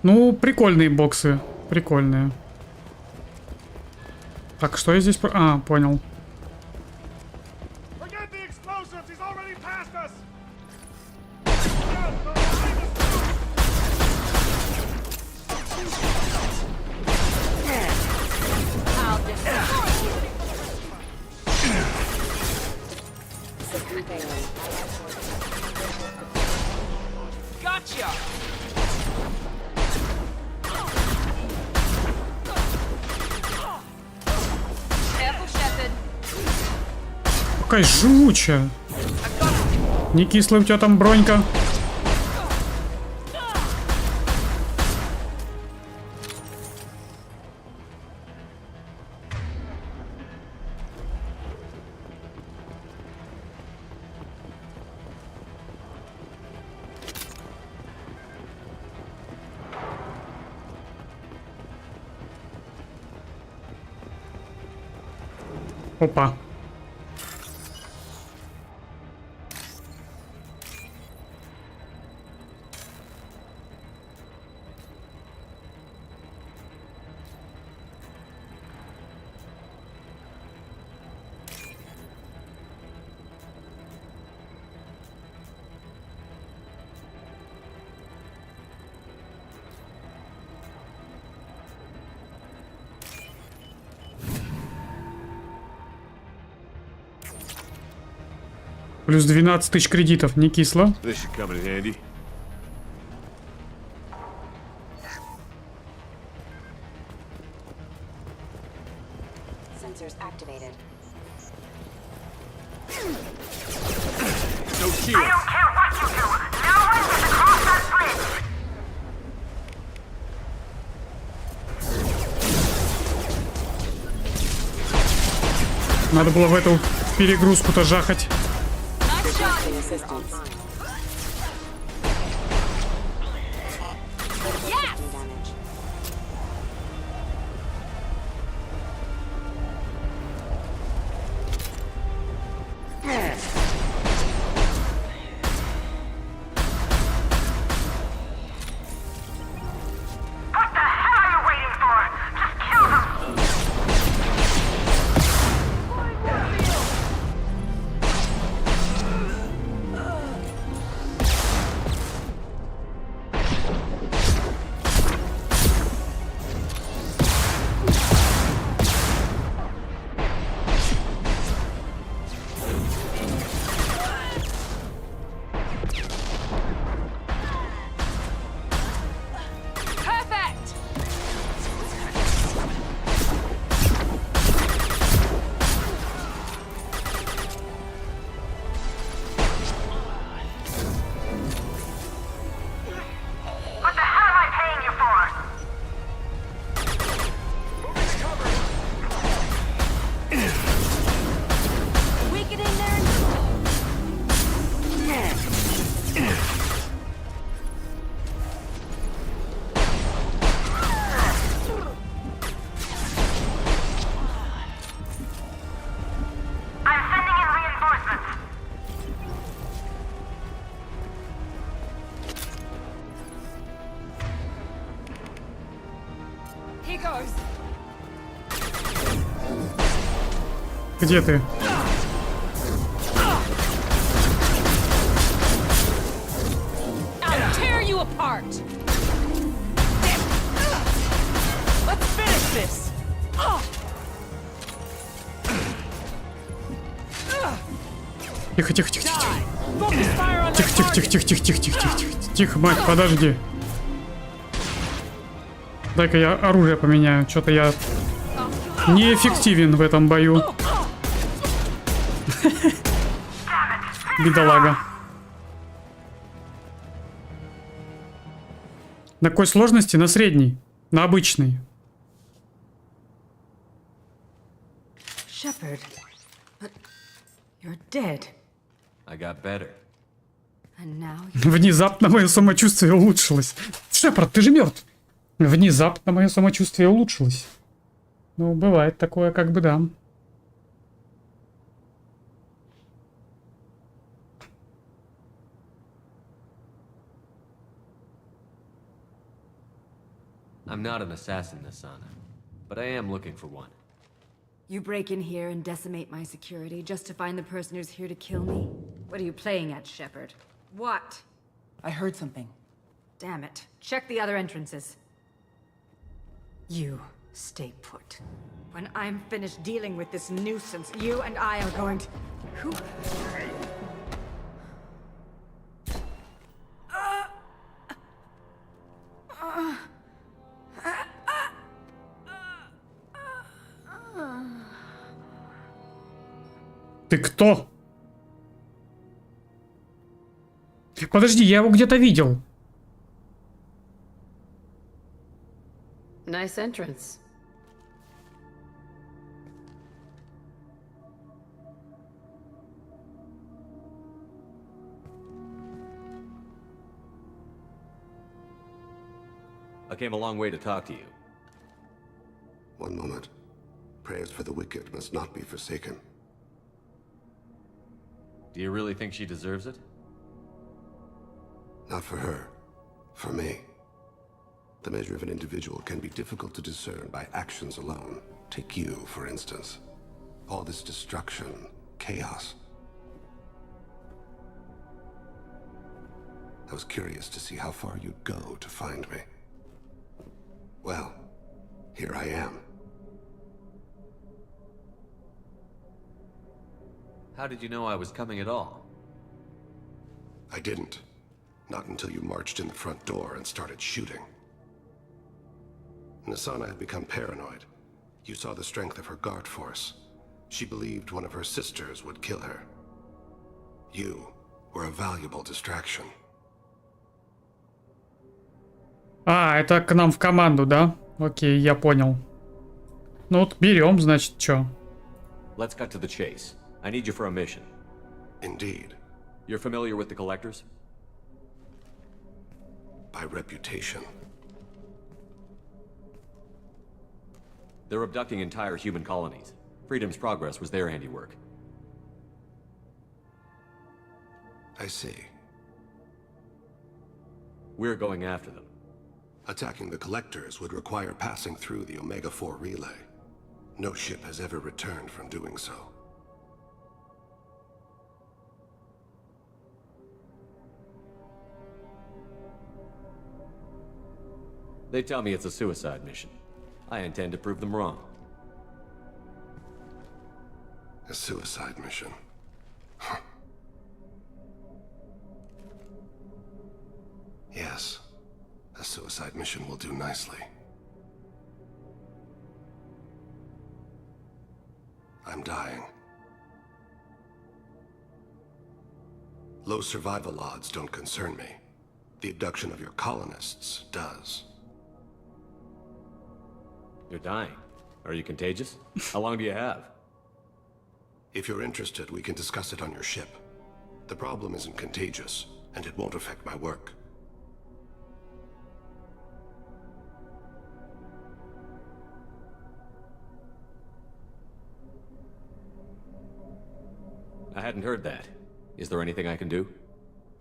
Speaker 1: Ну, прикольные боксы. Прикольные. Так, что я здесь... А, понял. Какая живучая. Не кислая у тебя там бронька. Опа. Плюс 12 тысяч кредитов, не кисло.
Speaker 6: This should come in handy.
Speaker 17: sensors activated.
Speaker 2: No shield.
Speaker 18: I don't care what you do. No one gets across that bridge.
Speaker 1: Надо было в эту перегрузку-то жахать. Где ты?
Speaker 5: I'll tear you apart. Let's finish this.
Speaker 1: Тихо, тихо, тихо, тихо. Тихо, тихо, тихо, тихо, тихо, тихо, тихо, тихо. Тихо, мать, подожди. Дай-ка я оружие поменяю. Что-то я неэффективен в этом бою. Бедолага. На какой сложности? На средней. На обычной.
Speaker 16: Shepard, but you're dead.
Speaker 2: I got better.
Speaker 16: And now
Speaker 1: Внезапно мое самочувствие улучшилось. Шепард, ты же мертв. Внезапно мое самочувствие улучшилось. Ну, бывает такое, как бы да.
Speaker 2: I'm not an assassin, Asana, but I am looking for one.
Speaker 16: you break in here and decimate my security just to find the person who's here to kill me? What are you playing at, Shepard? What?
Speaker 4: I heard something.
Speaker 16: Damn it. Check the other entrances. You stay put. When I'm finished dealing with this nuisance, you and I are going to... Who?
Speaker 1: Ты кто? Подожди, я его где-то видел.
Speaker 14: Nice entrance.
Speaker 2: I came a long way to talk to you.
Speaker 6: One moment. Prayers for the wicked must not be forsaken.
Speaker 2: Do you really think she deserves it?
Speaker 6: Not for her. For me. The measure of an individual can be difficult to discern by actions alone. Take you, for instance. All this destruction, chaos. I was curious to see how far you'd go to find me. Well, here I am.
Speaker 2: How did you know I was coming at all?
Speaker 6: I didn't. Not until you marched in the front door and started shooting. Nasana had become paranoid. You saw the strength of her guard force. She believed one of her sisters would kill her. You were a valuable distraction.
Speaker 1: А, это к нам в команду, да? Окей, я понял. Ну вот берем, значит, чё?
Speaker 2: Let's cut to the chase. I need you for a mission.
Speaker 6: Indeed.
Speaker 2: You're familiar with the collectors?
Speaker 6: By reputation.
Speaker 2: They're abducting entire human colonies. Freedom's Progress was their handiwork.
Speaker 6: I see.
Speaker 2: We're going after them.
Speaker 6: Attacking the collectors would require passing through the Omega-4 relay. No ship has ever returned from doing so.
Speaker 2: They tell me it's a suicide mission. I intend to prove them wrong.
Speaker 6: A suicide mission. Yes, a suicide mission will do nicely. I'm dying. Low survival odds don't concern me. The abduction of your colonists does.
Speaker 2: You're dying. Are you contagious? How long do you have?
Speaker 6: If you're interested, we can discuss it on your ship. The problem isn't contagious, and it won't affect my work.
Speaker 2: I hadn't heard that. Is there anything I can do?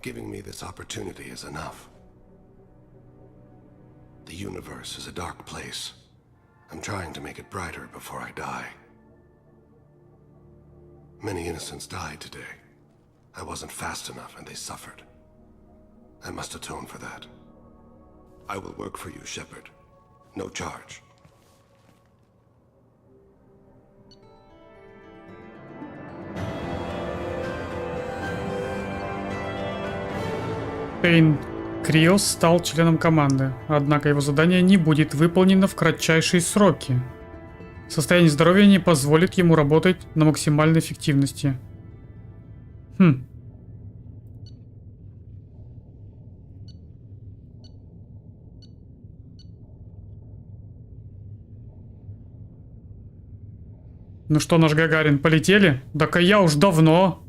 Speaker 6: Giving me this opportunity is enough. The universe is a dark place. I'm trying to make it brighter before I die. Many innocents died today. I wasn't fast enough and they suffered. I must atone for that. I will work for you, Shepard. No charge.
Speaker 1: Пейн Криос стал членом команды, однако его задание не будет выполнено в кратчайшие сроки. Состояние здоровья не позволит ему работать на максимальной эффективности. Ну что, наш Гагарин, полетели? Так я уж давно.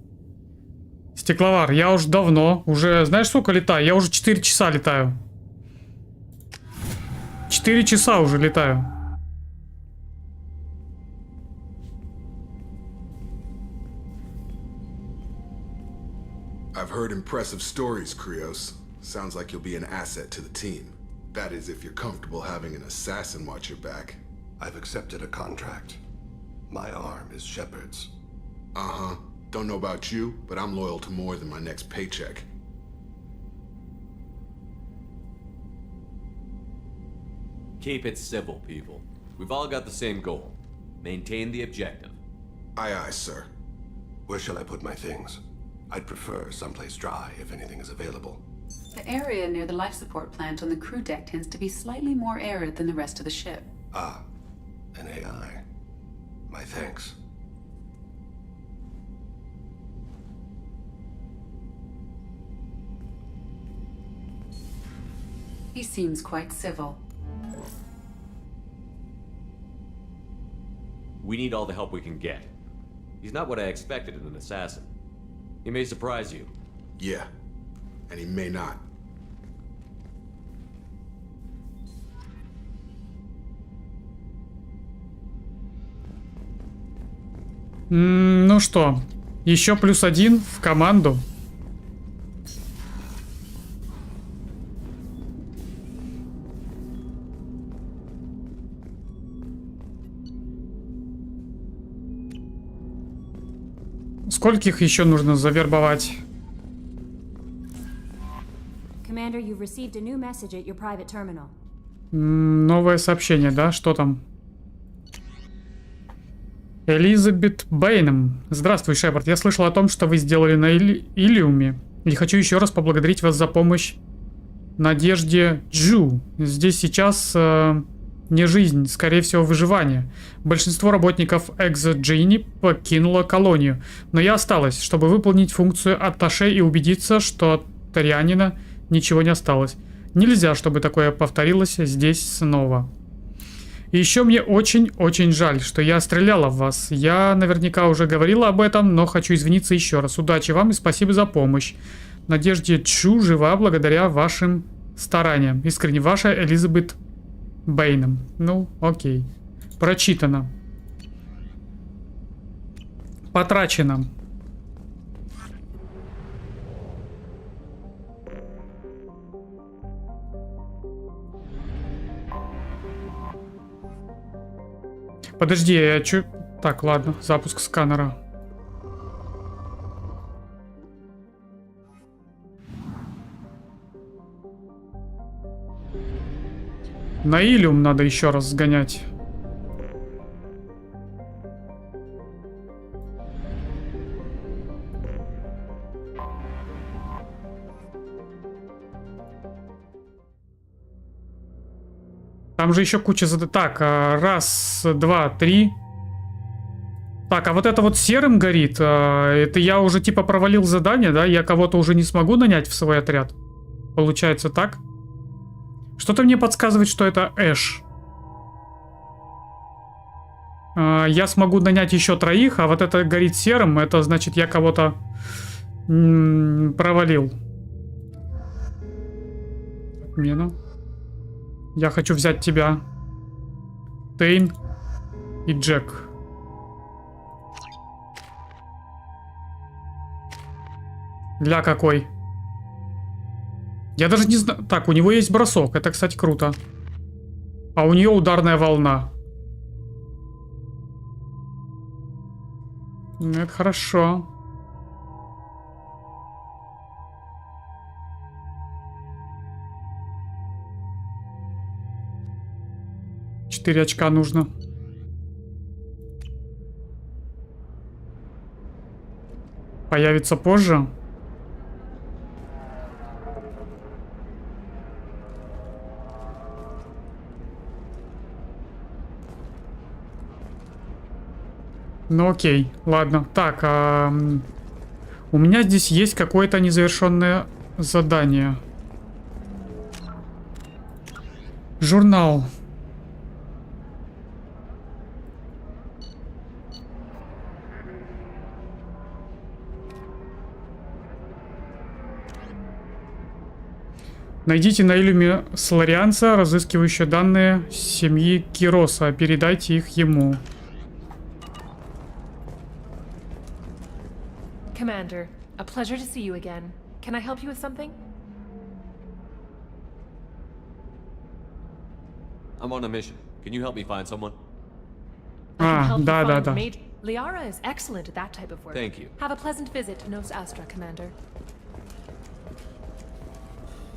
Speaker 1: Стекловар, я уж давно. Уже, знаешь, сколько летаю? Я уже 4 часа летаю. 4 часа уже летаю.
Speaker 7: I've heard impressive stories, Krios. Sounds like you'll be an asset to the team. That is, if you're comfortable having an assassin watch your back.
Speaker 6: I've accepted a contract. My arm is Shepard's.
Speaker 7: Uh-huh. Don't know about you, but I'm loyal to more than my next paycheck.
Speaker 2: Keep it civil, people. We've all got the same goal. Maintain the objective.
Speaker 7: Aye, aye, sir.
Speaker 6: Where shall I put my things? I'd prefer someplace dry if anything is available.
Speaker 19: The area near the life support plant on the crew deck tends to be slightly more arid than the rest of the ship.
Speaker 6: Ah, an AI. My thanks.
Speaker 19: He seems quite civil.
Speaker 2: We need all the help we can get. He's not what I expected in an assassin. He may surprise you.
Speaker 7: Yeah, and he may not.
Speaker 1: Ну что, еще +1 в команду. Скольких еще нужно завербовать?
Speaker 21: Commander, you've received a new message at your private terminal.
Speaker 1: Новое сообщение, да? Что там? Элизабет Бэйном. Здравствуй, Шепард. Я слышал о том, что вы сделали на Илиуме. И хочу еще раз поблагодарить вас за помощь Надежде Джу. Здесь сейчас не жизнь, скорее всего, выживание. Большинство работников Экзоджини покинуло колонию, но я осталась, чтобы выполнить функцию атташе и убедиться, что от Тарианина ничего не осталось. Нельзя, чтобы такое повторилось здесь снова. И еще мне очень-очень жаль, что я стреляла в вас. Я наверняка уже говорила об этом, но хочу извиниться еще раз. Удачи вам и спасибо за помощь. Надежде Чу жива благодаря вашим стараниям. Искренне ваша Элизабет Бэйном. Ну, окей. Прочитано. Потрачено. Подожди, я чё... Так, ладно, запуск сканера. На Илиум надо еще раз сгонять. Там же еще куча задач. Так, раз, два, три. Так, а вот это вот серым горит. Это я уже типа провалил задание, да? Я кого-то уже не смогу нанять в свой отряд. Получается так? Что-то мне подсказывает, что это Эш. Я смогу нанять еще троих, а вот это горит серым. Это значит, я кого-то провалил. Отмена. Я хочу взять тебя. Тейн и Джек. Для какой? Я даже не знаю. Так, у него есть бросок. Это, кстати, круто. А у нее ударная волна. Это хорошо. Четыре очка нужно. Появится позже. Ну окей, ладно. Так, у меня здесь есть какое-то незавершенное задание. Журнал. Найдите на Илюме Сларианца, разыскивающие данные семьи Кироса. Передайте их ему.
Speaker 5: Commander, a pleasure to see you again. Can I help you with something?
Speaker 2: I'm on a mission. Can you help me find someone?
Speaker 1: Да.
Speaker 5: Liara is excellent at that type of work.
Speaker 2: Thank you.
Speaker 5: Have a pleasant visit to Nos Astra, Commander.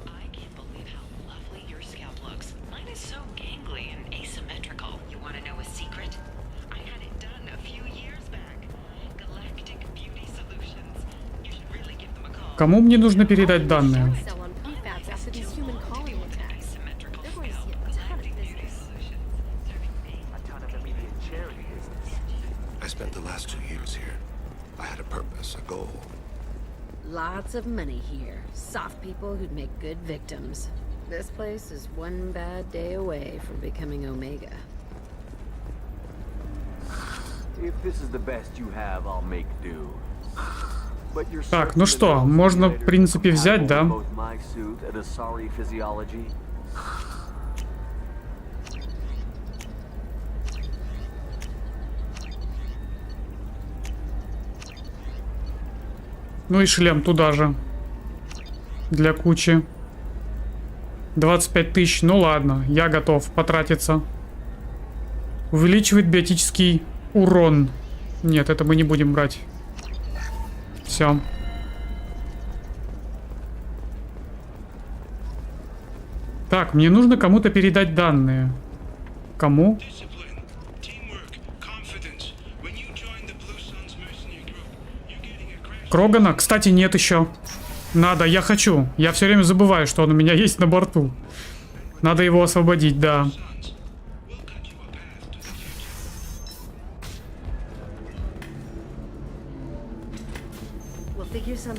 Speaker 15: I can't believe how lovely your scalp looks. Mine is so gangly and asymmetrical. You want to know a secret? I had it done a few years back. Galactic Beauty Solutions. You should really give them a call.
Speaker 1: Кому мне нужно передать данные?
Speaker 6: I spent the last 2 years here. I had a purpose, a goal.
Speaker 14: Lots of money here. Soft people who'd make good victims. This place is one bad day away from becoming Omega.
Speaker 10: If this is the best you have, I'll make do.
Speaker 1: Так, ну что, можно, в принципе, взять, да? Ну и шлем туда же. Для кучи. 25 тысяч. Ну ладно, я готов потратиться. Увеличивает биотический урон. Нет, это мы не будем брать. Все. Так, мне нужно кому-то передать данные. Кому? Крогана? Кстати, нет еще. Надо, я хочу. Я все время забываю, что он у меня есть на борту. Надо его освободить, да.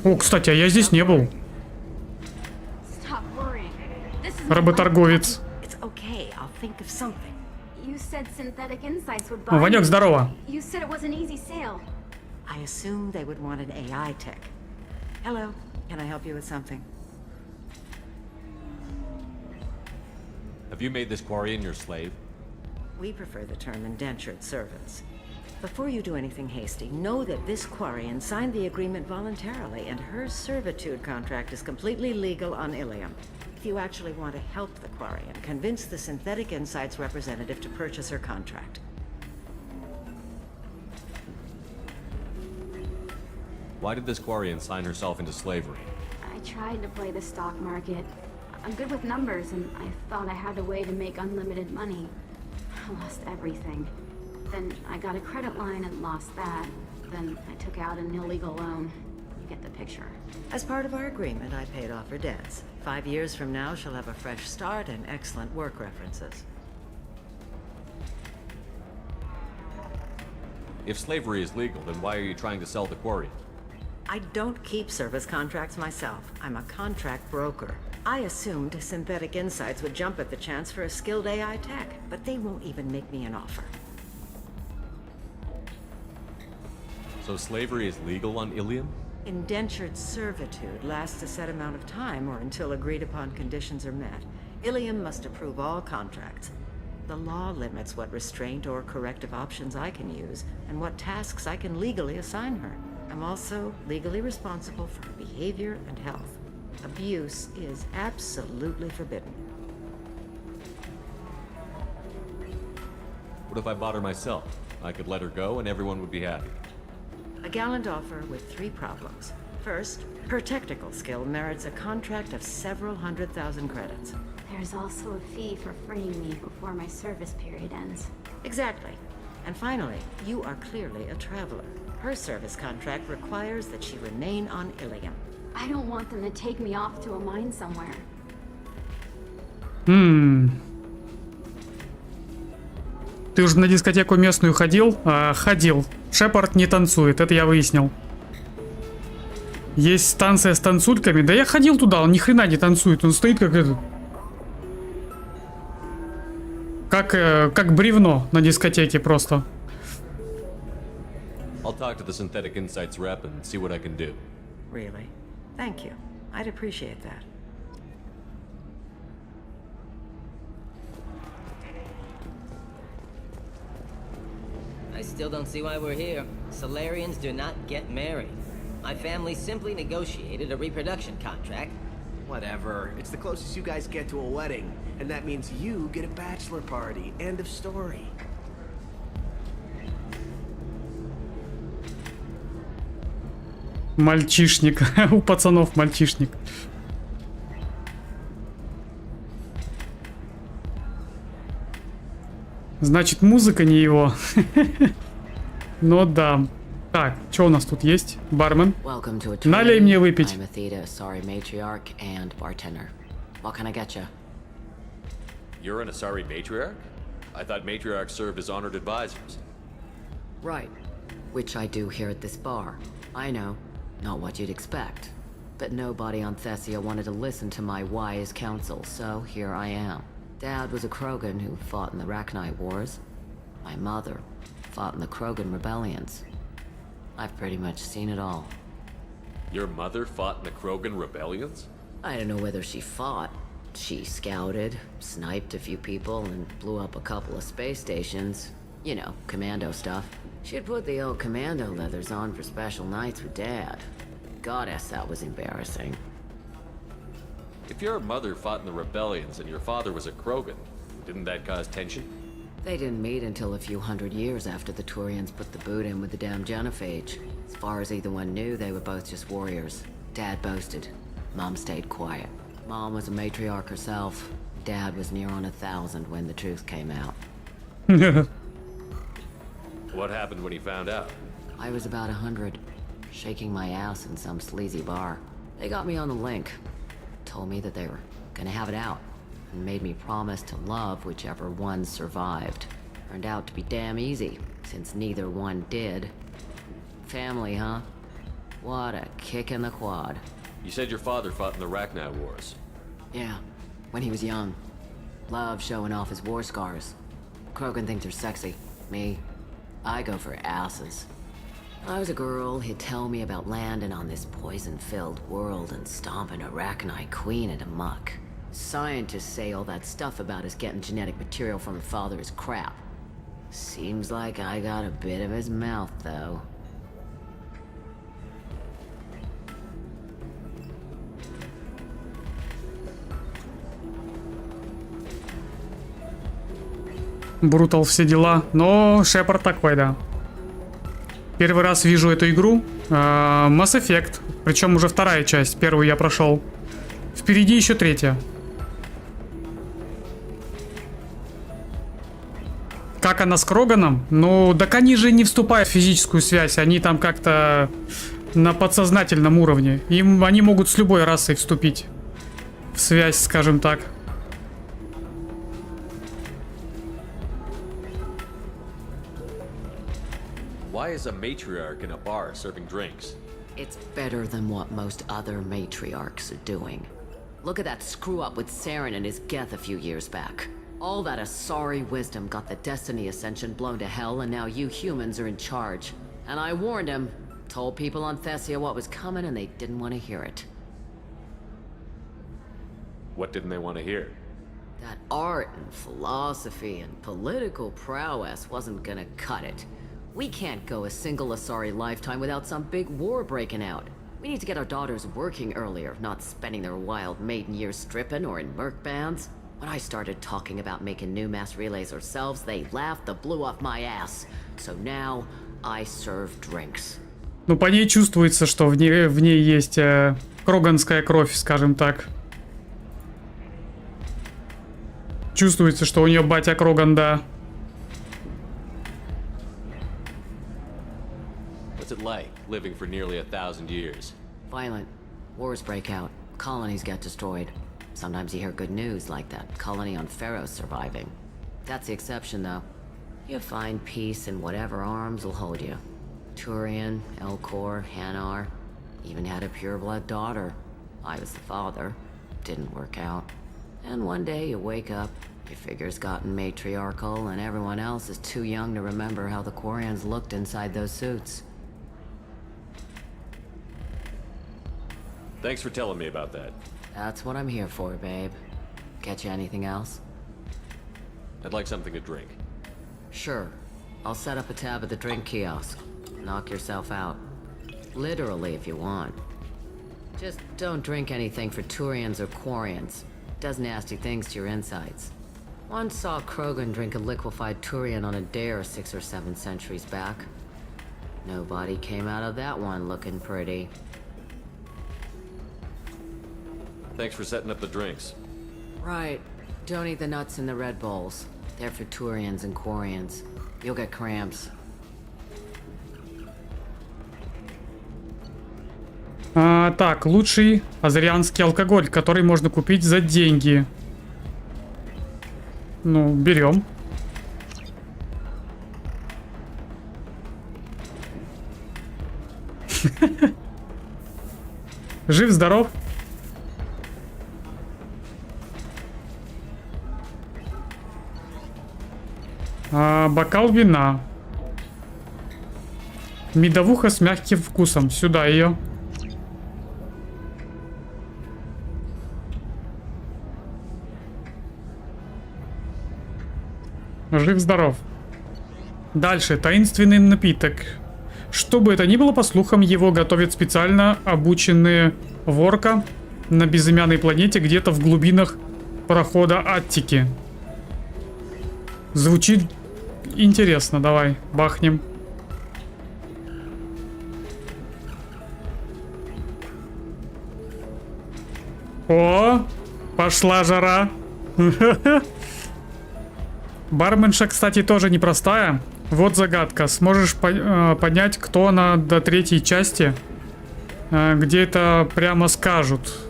Speaker 1: О, кстати, а я здесь не был.
Speaker 12: Stop worrying. This is
Speaker 1: Работорговец.
Speaker 9: It's okay. I'll think of something.
Speaker 12: You said Synthetic Insights would
Speaker 1: О,
Speaker 12: buy
Speaker 1: Ванек,
Speaker 12: me.
Speaker 1: здорово.
Speaker 12: You said it was an easy sale.
Speaker 9: I assumed they would want an AI tech. Hello. Can I help you with something?
Speaker 2: Have you made this Quarian your slave?
Speaker 9: We prefer the term indentured servants. Before you do anything hasty, know that this Quarian signed the agreement voluntarily, and her servitude contract is completely legal on Ilium. If you actually want to help the Quarian, convince the Synthetic Insights representative to purchase her contract.
Speaker 2: Why did this Quarian sign herself into slavery?
Speaker 12: I tried to play the stock market. I'm good with numbers, and I thought I had a way to make unlimited money. I lost everything. Then I got a credit line and lost that. Then I took out an illegal loan. You get the picture.
Speaker 9: As part of our agreement, I paid off her debts. 5 years from now, she'll have a fresh start and excellent work references.
Speaker 2: If slavery is legal, then why are you trying to sell the Quarian?
Speaker 9: I don't keep service contracts myself. I'm a contract broker. I assumed Synthetic Insights would jump at the chance for a skilled AI tech, but they won't even make me an offer.
Speaker 2: So slavery is legal on Ilium?
Speaker 9: Indentured servitude lasts a set amount of time or until agreed upon conditions are met. Ilium must approve all contracts. The law limits what restraint or corrective options I can use and what tasks I can legally assign her. I'm also legally responsible for her behavior and health. Abuse is absolutely forbidden.
Speaker 2: What if I bought her myself? I could let her go and everyone would be happy.
Speaker 9: A gallant offer with 3 problems. First, her technical skill merits a contract of several 100,000 credits.
Speaker 12: There's also a fee for freeing me before my service period ends.
Speaker 9: Exactly. And finally, you are clearly a traveler. Her service contract requires that she remain on Ilium.
Speaker 12: I don't want them to take me off to a mine somewhere.
Speaker 1: Ты уже на дискотеку местную ходил? Ходил. Шепард не танцует, это я выяснил. Есть станция с танцульками. Да я ходил туда, он ни хрена не танцует. Он стоит как этот... Как бревно на дискотеке просто.
Speaker 2: I'll talk to the Synthetic Insights rep and see what I can do.
Speaker 9: Really? Thank you. I'd appreciate that.
Speaker 11: I still don't see why we're here. Solarians do not get married. My family simply negotiated a reproduction contract.
Speaker 22: Whatever. It's the closest you guys get to a wedding. And that means you get a bachelor party. End of story.
Speaker 1: Мальчишник. У пацанов мальчишник. Значит, музыка не его. Ну да. Так, что у нас тут есть? Бармен. Налей мне выпить.
Speaker 23: I'm a Asari matriarch and bartender. What can I get you?
Speaker 2: You're an Asari matriarch? I thought matriarchs served as honored advisors.
Speaker 23: Right. Which I do here at this bar. I know. Not what you'd expect. But nobody on Thessia wanted to listen to my wise counsel, so here I am. Dad was a Krogan who fought in the Rachni Wars. My mother fought in the Krogan rebellions. I've pretty much seen it all.
Speaker 2: Your mother fought in the Krogan rebellions?
Speaker 23: I don't know whether she fought. She scouted, sniped a few people, and blew up a couple of space stations. You know, commando stuff. She'd put the old commando leathers on for special nights with Dad. Goddess, that was embarrassing.
Speaker 2: If your mother fought in the rebellions and your father was a Krogan, didn't that cause tension?
Speaker 23: They didn't meet until a few hundred years after the Turians put the boot in with the damn genophage. As far as either one knew, they were both just warriors. Dad boasted. Mom stayed quiet. Mom was a matriarch herself. Dad was near on 1,000 when the truth came out.
Speaker 2: What happened when he found out?
Speaker 23: I was about 100, shaking my ass in some sleazy bar. They got me on the link. Told me that they were gonna have it out. And made me promise to love whichever one survived. Turned out to be damn easy, since neither one did. Family, huh? What a kick in the quad.
Speaker 2: You said your father fought in the Rachni Wars.
Speaker 23: Yeah, when he was young. Loved showing off his war scars. Krogan think they're sexy. Me, I go for asses. When I was a girl, he'd tell me about landing on this poison-filled world and stomping a Rachni queen into muck. Scientists say all that stuff about us getting genetic material from her father is crap. Seems like I got a bit of his mouth, though.
Speaker 1: Брутал, все дела. Но Шепард такой, да. Первый раз вижу эту игру. Mass Effect. Причем уже вторая часть. Первую я прошел. Впереди еще третья. Как она с Кроганом? Ну, так они же не вступают в физическую связь. Они там как-то на подсознательном уровне. Они могут с любой расой вступить в связь, скажем так.
Speaker 2: Why is a matriarch in a bar serving drinks?
Speaker 23: It's better than what most other matriarchs are doing. Look at that screw up with Saren and his Geth a few years back. All that Asari wisdom got the Destiny Ascension blown to hell, and now you humans are in charge. And I warned him, told people on Thessia what was coming, and they didn't want to hear it.
Speaker 2: What didn't they want to hear?
Speaker 23: That art and philosophy and political prowess wasn't gonna cut it. We can't go a single Asari lifetime without some big war breaking out. We need to get our daughters working earlier, not spending their wild maiden years stripping or in merc bands. When I started talking about making new mass relays ourselves, they laughed the blue off my ass. So now I serve drinks.
Speaker 1: Ну, по ней чувствуется, что в ней есть кроганская кровь, скажем так. Чувствуется, что у нее батя Кроган, да.
Speaker 2: What's it like, living for nearly 1,000 years?
Speaker 23: Violent. Wars break out. Colonies get destroyed. Sometimes you hear good news, like that colony on Pharaoh surviving. That's the exception, though. You find peace in whatever arms will hold you. Turian, Elcor, Hanar. Even had a pure-blood daughter. I was the father. Didn't work out. And one day you wake up, your figure's gotten matriarchal, and everyone else is too young to remember how the Quarians looked inside those suits.
Speaker 2: Thanks for telling me about that.
Speaker 23: That's what I'm here for, babe. Get you anything else?
Speaker 2: I'd like something to drink.
Speaker 23: Sure. I'll set up a tab at the drink kiosk. Knock yourself out. Literally, if you want. Just don't drink anything for Turians or Quarians. Does nasty things to your insides. Once saw Krogan drink a liquefied Turian on a dare 6 or 7 centuries back. Nobody came out of that one looking pretty.
Speaker 2: Thanks for setting up the drinks.
Speaker 23: Right. Don't eat the nuts in the Red Bowls. They're for Turians and Quarians. You'll get cramps.
Speaker 1: Так, лучший азарианский алкоголь, который можно купить за деньги. Ну, берем. Жив-здоров. Бокал вина. Медовуха с мягким вкусом. Сюда ее. Жив-здоров. Дальше. Таинственный напиток. Что бы это ни было, по слухам, его готовят специально обученные ворка на безымянной планете где-то в глубинах прохода Аттики. Звучит интересно. Давай, бахнем. О, пошла жара. Барменша, кстати, тоже непростая. Вот загадка. Сможешь понять, кто она до 3-й части? Где это прямо скажут.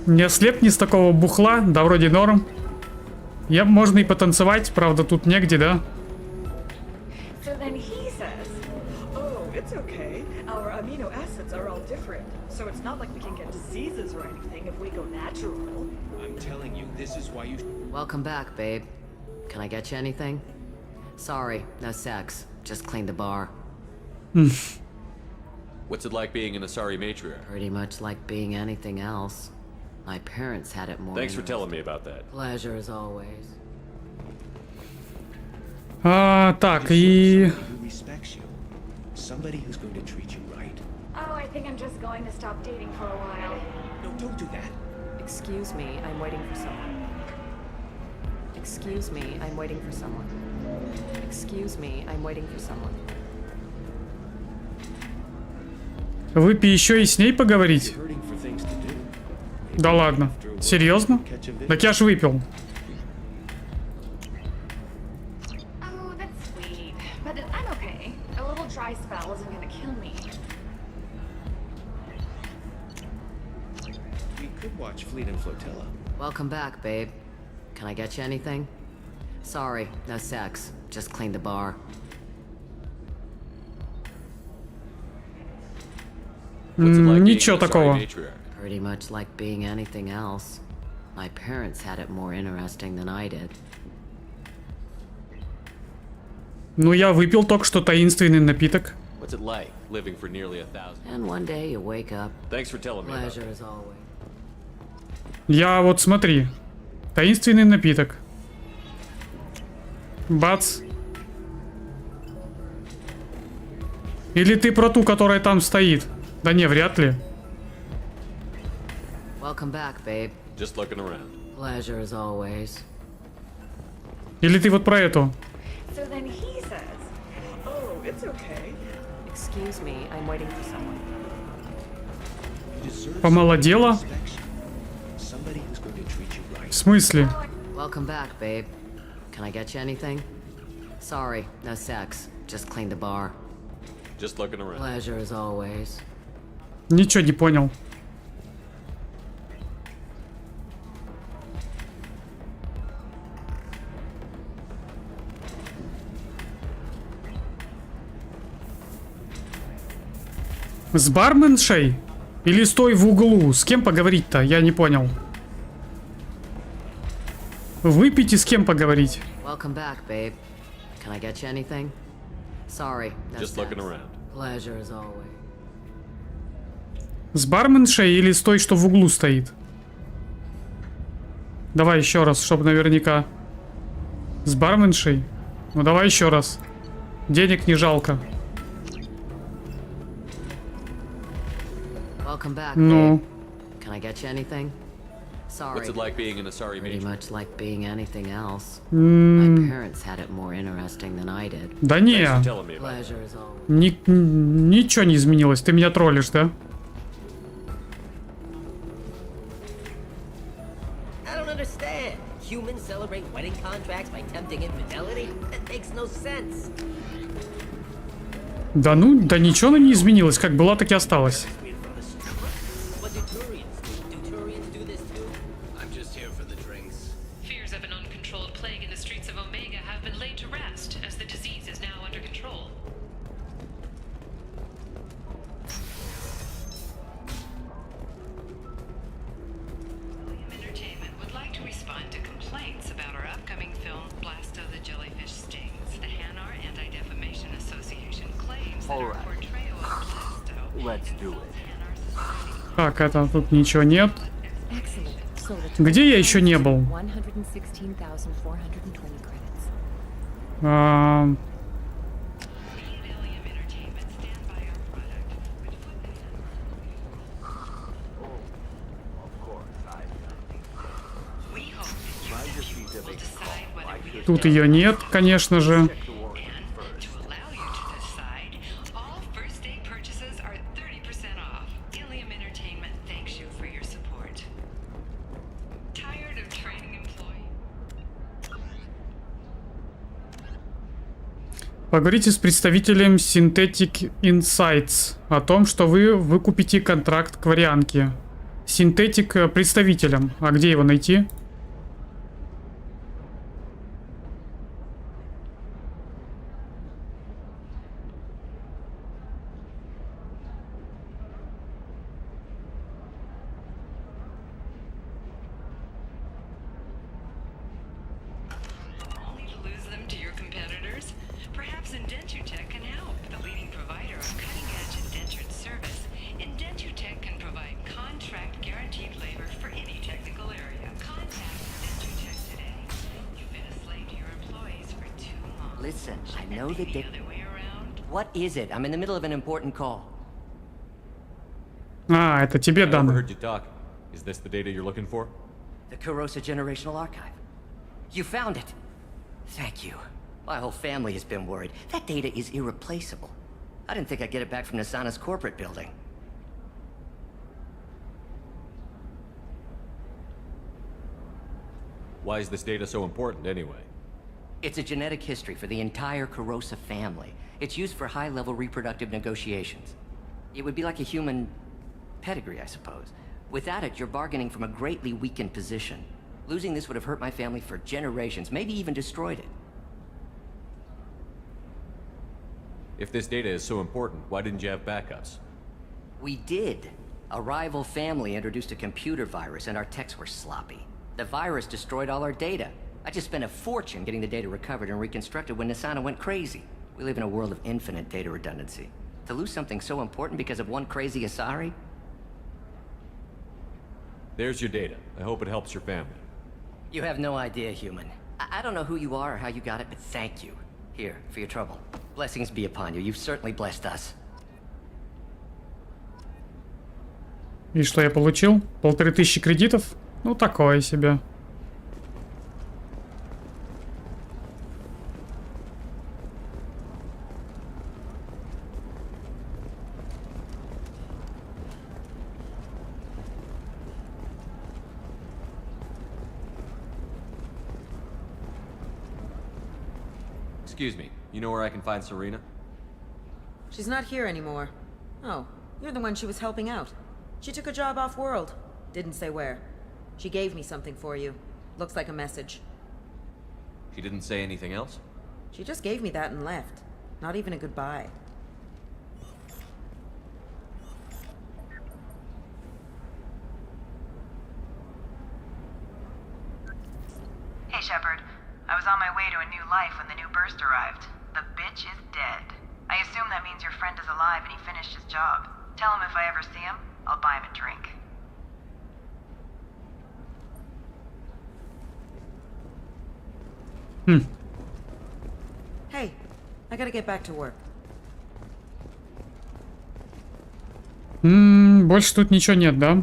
Speaker 1: Не ослепни с такого бухла. Да, вроде норм. Можно и потанцевать. Правда, тут негде, да?
Speaker 15: So then he says,
Speaker 13: It's not like we can get diseases or anything if we go natural.
Speaker 23: I'm telling you, this is why you... Welcome back, babe. Can I get you anything? Sorry, no sex. Just cleaned the bar.
Speaker 2: What's it like being an Asari matriarch?
Speaker 23: Pretty much like being anything else. My parents had it more.
Speaker 2: Thanks for telling me about that.
Speaker 23: Pleasure as always.
Speaker 1: Так, и...
Speaker 23: Somebody who's going to treat you right.
Speaker 12: Oh, I think I'm just going to stop dating for a while.
Speaker 23: No, don't do that.
Speaker 5: Excuse me, I'm waiting for someone. Excuse me, I'm waiting for someone. Excuse me, I'm waiting for someone.
Speaker 1: Выпей еще и с ней поговорить? Да ладно. Серьезно? Так я ж выпил.
Speaker 12: Oh, that's sweet. But I'm okay. A little dry spell isn't gonna kill me.
Speaker 23: We could watch Fleet and Flotilla. Welcome back, babe. Can I get you anything? Sorry, no sex. Just cleaned the bar.
Speaker 1: Ничего такого.
Speaker 23: Pretty much like being anything else. My parents had it more interesting than I did.
Speaker 1: Ну, я выпил только что таинственный напиток.
Speaker 2: What's it like living for nearly 1,000?
Speaker 23: And one day you wake up.
Speaker 2: Thanks for telling me about
Speaker 23: Pleasure
Speaker 2: that.
Speaker 23: as always.
Speaker 1: Я вот смотри. Таинственный напиток. Бац. Или ты про ту, которая там стоит? Да не, вряд ли.
Speaker 23: Welcome back, babe.
Speaker 2: Just looking around.
Speaker 23: Pleasure as always.
Speaker 1: Или ты вот про эту?
Speaker 13: So then he says, "Oh, it's okay."
Speaker 5: Excuse me, I'm waiting for someone.
Speaker 1: Помолодела? В смысле?
Speaker 23: Welcome back, babe. Can I get you anything? Sorry, no sex. Just cleaned the bar.
Speaker 2: Just looking around.
Speaker 23: Pleasure as always.
Speaker 1: Ничего не понял. С барменшей? Или стой в углу? С кем поговорить-то? Я не понял. Выпить и с кем поговорить?
Speaker 23: Welcome back, babe. Can I get you anything? Sorry, no
Speaker 2: Just
Speaker 23: sex.
Speaker 2: looking around.
Speaker 23: Pleasure as always.
Speaker 1: С барменшей или с той, что в углу стоит? Давай еще раз, чтобы наверняка. С барменшей? Ну давай еще раз. Денег не жалко.
Speaker 23: Welcome back,
Speaker 1: Ну.
Speaker 23: babe. Can I get you anything? Sorry.
Speaker 2: What's it like being an Asari
Speaker 23: Pretty
Speaker 2: matriarch?
Speaker 23: much like being anything else. My parents had it more interesting than I did.
Speaker 1: Да не.
Speaker 2: Thanks for telling me about
Speaker 23: Pleasure as always.
Speaker 1: Ничего не изменилось. Ты меня троллишь, да?
Speaker 11: I don't understand. Humans celebrate wedding contracts by tempting infidelity? That makes no sense.
Speaker 1: Да ну, да ничего не изменилось. Как была, так и осталось.
Speaker 11: What do Turians do? Do Turians do this too?
Speaker 22: I'm just here for the drinks.
Speaker 5: Fears of an uncontrolled plague in the streets of Omega have been laid to rest, as the disease is now under control. Entertainment would like to respond to complaints about our upcoming film, Blasto the Jellyfish Stings. The Hanar Anti-Defamation Association claims that our portrayal of Blasto
Speaker 10: Let's do it.
Speaker 1: Так, это тут ничего нет. Где я еще не был? Тут ее нет, конечно же. Поговорите с представителем Synthetic Insights о том, что вы выкупите контракт к варианке. Synthetic представителем. А где его найти?
Speaker 11: Listen, I know the What is it? I'm in the middle of an important call.
Speaker 1: А, это тебе
Speaker 2: I
Speaker 1: данные.
Speaker 2: overheard you talk. Is this the data you're looking for?
Speaker 11: The Kurosa Generational Archive. You found it. Thank you. My whole family has been worried. That data is irreplaceable. I didn't think I'd get it back from Nasana's corporate building.
Speaker 2: Why is this data so important anyway?
Speaker 11: It's a genetic history for the entire Kurosa family. It's used for high-level reproductive negotiations. It would be like a human pedigree, I suppose. Without it, you're bargaining from a greatly weakened position. Losing this would have hurt my family for generations, maybe even destroyed it.
Speaker 2: If this data is so important, why didn't you have backups?
Speaker 11: We did. A rival family introduced a computer virus and our techs were sloppy. The virus destroyed all our data. I just spent a fortune getting the data recovered and reconstructed when Nasana went crazy. We live in a world of infinite data redundancy. To lose something so important because of one crazy Asari?
Speaker 2: There's your data. I hope it helps your family.
Speaker 11: You have no idea, human. I don't know who you are or how you got it, but thank you. Here, for your trouble. Blessings be upon you. You've certainly blessed us.
Speaker 1: И что я получил? 1500 кредитов? Ну, такое себе.
Speaker 2: Excuse me, you know where I can find Serena?
Speaker 3: She's not here anymore. Oh, you're the one she was helping out. She took a job off-world. Didn't say where. She gave me something for you. Looks like a message.
Speaker 2: She didn't say anything else?
Speaker 3: She just gave me that and left. Not even a goodbye.
Speaker 4: Hey, Shepard. I was on my way to a new life when the new burst arrived. The bitch is dead. I assume that means your friend is alive and he finished his job. Tell him if I ever see him, I'll buy him a drink.
Speaker 3: Hey, I gotta get back to work.
Speaker 1: Больше тут ничего нет, да?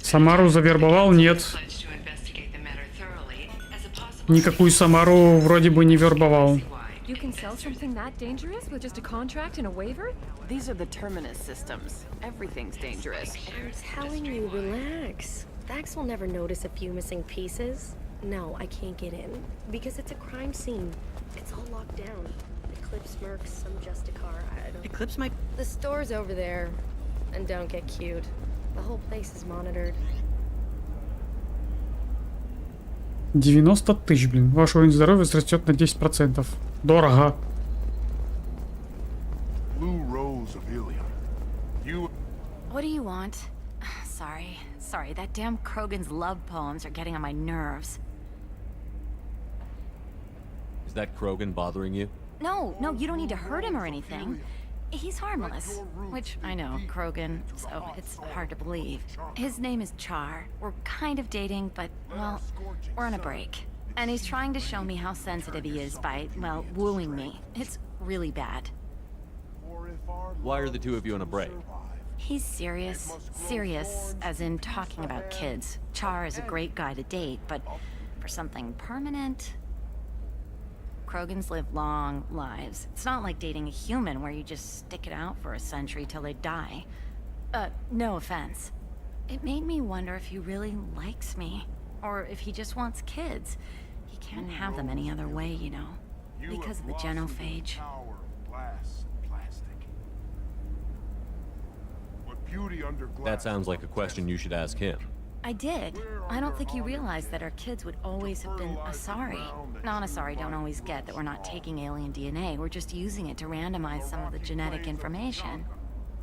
Speaker 1: Самару завербовал? Нет. Никакую Самару вроде бы не вербовал.
Speaker 5: You can sell something that dangerous with just a contract and a waiver?
Speaker 8: These are the terminus systems. Everything's dangerous.
Speaker 20: I'm telling you, relax. Vax will never notice a few missing pieces. No, I can't get in. Because it's a crime scene. It's all locked down. Eclipse Mercs, some Justicar, I don't...
Speaker 8: Eclipse might...
Speaker 20: The store's over there. And don't get cute. The whole place is monitored.
Speaker 1: 90 тысяч, блин. Ваш уровень здоровья возрастет на 10%. Дорого.
Speaker 24: What do you want? Sorry, that damn Krogan's love poems are getting on my nerves.
Speaker 2: Is that Krogan bothering you?
Speaker 24: No, you don't need to hurt him or anything. He's harmless, which I know, Krogan, so it's hard to believe. His name is Char. We're kind of dating, but, well, we're on a break. And he's trying to show me how sensitive he is by, well, wooing me. It's really bad.
Speaker 2: Why are the two of you on a break?
Speaker 24: He's serious. Serious, as in talking about kids. Char is a great guy to date, but for something permanent... Krogans live long lives. It's not like dating a human where you just stick it out for a century till they die. No offense. It made me wonder if he really likes me. Or if he just wants kids. He can't have them any other way, you know. Because of the genophage.
Speaker 2: That sounds like a question you should ask him.
Speaker 24: I did. I don't think he realized that our kids would always have been Asari. Non-Asari don't always get that we're not taking alien DNA, we're just using it to randomize some of the genetic information.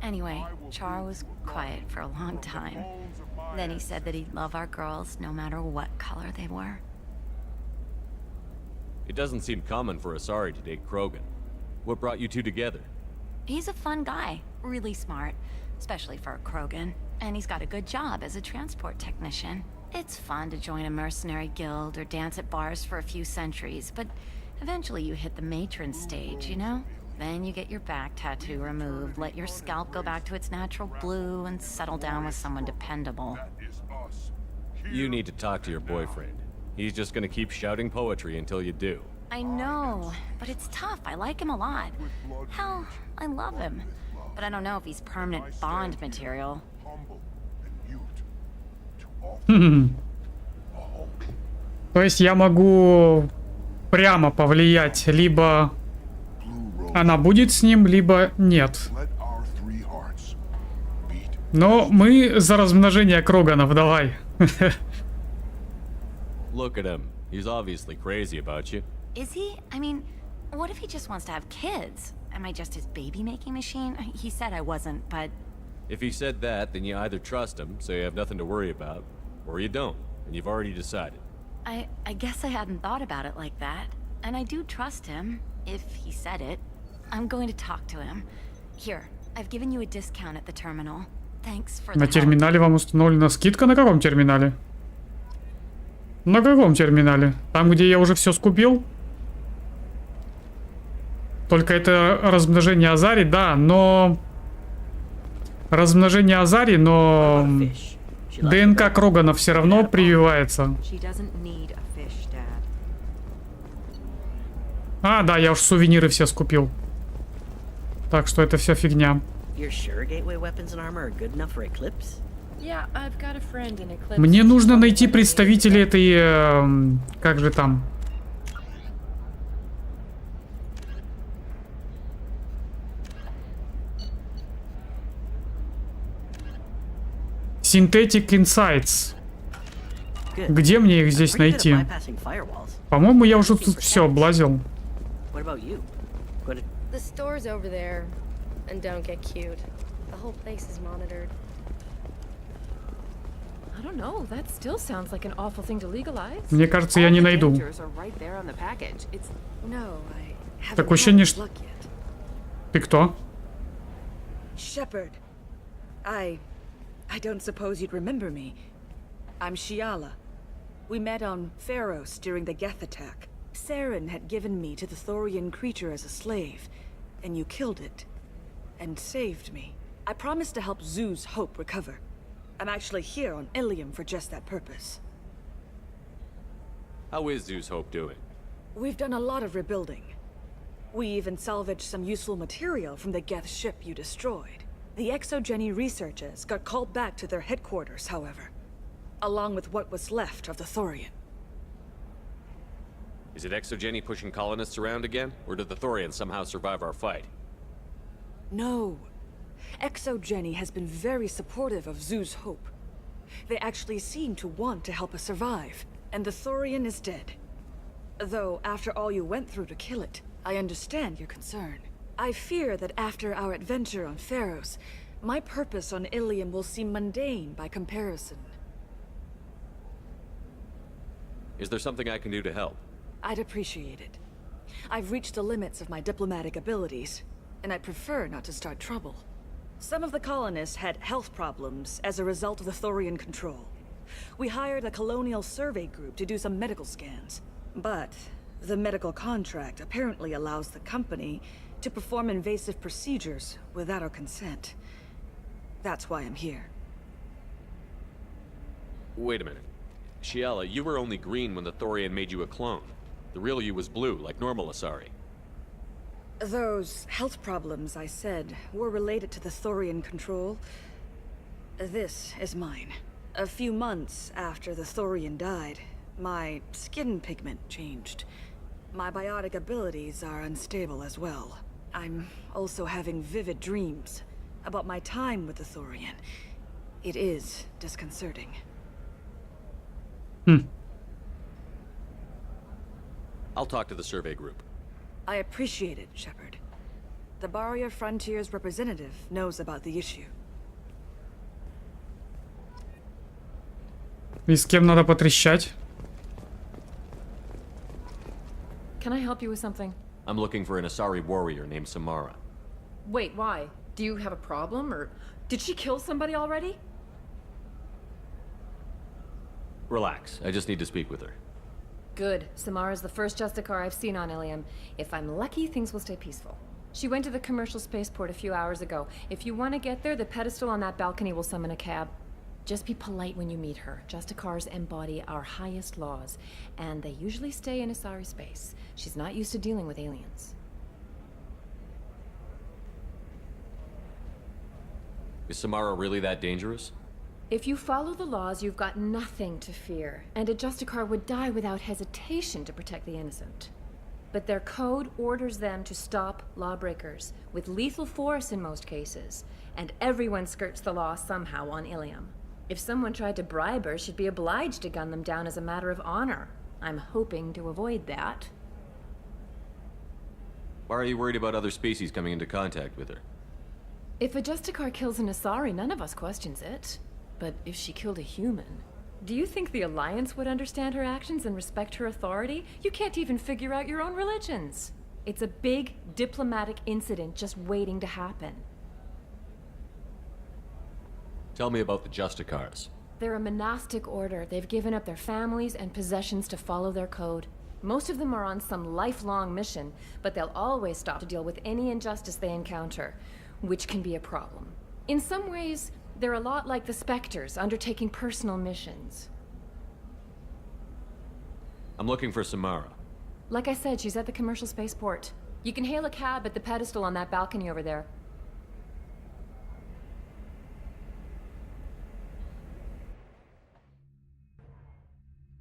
Speaker 24: Anyway, Char was quiet for a long time. Then he said that he'd love our girls no matter what color they were.
Speaker 2: It doesn't seem common for Asari to date Krogan. What brought you two together?
Speaker 24: He's a fun guy, really smart, especially for a Krogan. And he's got a good job as a transport technician. It's fun to join a mercenary guild or dance at bars for a few centuries, but eventually you hit the matron stage, you know? Then you get your back tattoo removed, let your scalp go back to its natural blue, and settle down with someone dependable.
Speaker 2: You need to talk to your boyfriend. He's just gonna keep shouting poetry until you do.
Speaker 24: I know, but it's tough. I like him a lot. Hell, I love him. But I don't know if he's permanent bond material.
Speaker 1: То есть я могу прямо повлиять, либо она будет с ним, либо нет. Но мы за размножение Кроганов, давай.
Speaker 2: Look at him. He's obviously crazy about you.
Speaker 24: Is he? I mean, what if he just wants to have kids? Am I just his baby-making machine? He said I wasn't, but...
Speaker 2: If he said that, then you either trust him, so you have nothing to worry about, or you don't, and you've already decided.
Speaker 24: I guess I hadn't thought about it like that. And I do trust him, if he said it. I'm going to talk to him. Here, I've given you a discount at the terminal. Thanks for the
Speaker 1: На терминале вам установлена скидка? На каком терминале? На каком терминале? Там, где я уже все скупил? Только это размножение Азари, да, но... Размножение Азари, но... ДНК Кроганов все равно прививается. А, да, я уж сувениры все скупил. Так что это вся фигня. Мне нужно найти представителей этой... как же там? Synthetic Insights. Где мне их здесь найти? По-моему, я уже тут все облазил.
Speaker 20: The store's over there. And don't get cute. The whole place is monitored.
Speaker 5: I don't know. That still sounds like an awful thing to legalize.
Speaker 1: Мне кажется, я не найду. Такое ощущение, что... Ты кто?
Speaker 16: Shepard. I don't suppose you'd remember me. I'm Shiala. We met on Pharos during the Geth attack. Saren had given me to the Thorian creature as a slave, and you killed it. And saved me. I promised to help Zoo's Hope recover. I'm actually here on Ilium for just that purpose.
Speaker 2: How is Zoo's Hope doing?
Speaker 16: We've done a lot of rebuilding. We even salvaged some useful material from the Geth ship you destroyed. The Exogeny researchers got called back to their headquarters, however, along with what was left of the Thorian.
Speaker 2: Is it Exogeny pushing colonists around again, or did the Thorians somehow survive our fight?
Speaker 16: No. Exogeny has been very supportive of Zoo's Hope. They actually seem to want to help us survive, and the Thorian is dead. Though, after all you went through to kill it, I understand your concern. I fear that after our adventure on Pharos, my purpose on Ilium will seem mundane by comparison.
Speaker 2: Is there something I can do to help?
Speaker 16: I'd appreciate it. I've reached the limits of my diplomatic abilities, and I'd prefer not to start trouble. Some of the colonists had health problems as a result of the Thorian control. We hired a colonial survey group to do some medical scans. But the medical contract apparently allows the company to perform invasive procedures without our consent. That's why I'm here.
Speaker 2: Wait a minute. Shiala, you were only green when the Thorian made you a clone. The real you was blue, like normal Asari.
Speaker 16: Those health problems I said were related to the Thorian control. This is mine. A few months after the Thorian died, my skin pigment changed. My biotic abilities are unstable as well. I'm also having vivid dreams about my time with the Thorian. It is disconcerting.
Speaker 2: I'll talk to the survey group.
Speaker 16: I appreciate it, Shepard. The Barrier Frontier's representative knows about the issue.
Speaker 1: И с кем надо потрещать?
Speaker 5: help you with something?
Speaker 2: I'm looking for an Asari warrior named Samara.
Speaker 5: Wait, why? Do you have a problem, or did she kill somebody already?
Speaker 2: Relax, I just need to speak with her.
Speaker 5: Good. Samara's the first Justicar I've seen on Ilium. If I'm lucky, things will stay peaceful. She went to the commercial spaceport a few hours ago. If you want to get there, the pedestal on that balcony will summon a cab. Just be polite when you meet her. Justicars embody our highest laws, and they usually stay in Asari space. She's not used to dealing with aliens.
Speaker 2: Is Samara really that dangerous?
Speaker 5: If you follow the laws, you've got nothing to fear, and a Justicar would die without hesitation to protect the innocent. But their code orders them to stop lawbreakers, with lethal force in most cases, and everyone skirts the law somehow on Ilium. If someone tried to bribe her, she'd be obliged to gun them down as a matter of honor. I'm hoping to avoid that.
Speaker 2: Why are you worried about other species coming into contact with her?
Speaker 5: If a Justicar kills an Asari, none of us questions it. But if she killed a human, do you think the Alliance would understand her actions and respect her authority? You can't even figure out your own religions. It's a big diplomatic incident just waiting to happen.
Speaker 2: Tell me about the Justicars.
Speaker 5: They're a monastic order. They've given up their families and possessions to follow their code. Most of them are on some lifelong mission, but they'll always stop to deal with any injustice they encounter, which can be a problem. In some ways, they're a lot like the Spectres, undertaking personal missions.
Speaker 2: I'm looking for Samara.
Speaker 5: Like I said, she's at the commercial spaceport. You can hail a cab at the pedestal on that balcony over there.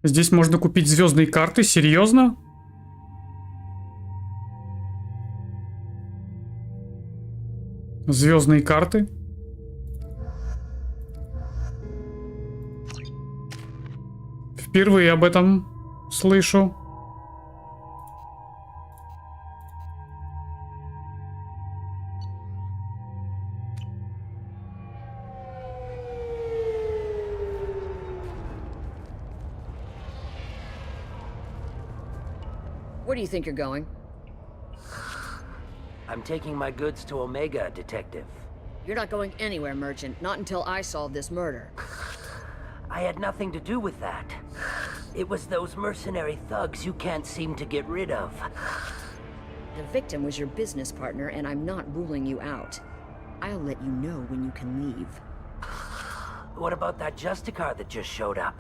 Speaker 1: Здесь можно купить звездные карты, серьезно? Звездные карты. Впервые об этом слышу.
Speaker 7: Where do you think you're going?
Speaker 17: I'm taking my goods to Omega, Detective.
Speaker 7: You're not going anywhere, Merchant. Not until I solve this murder.
Speaker 17: I had nothing to do with that. It was those mercenary thugs you can't seem to get rid of.
Speaker 7: The victim was your business partner, and I'm not ruling you out. I'll let you know when you can leave.
Speaker 17: What about that Justicar that just showed up?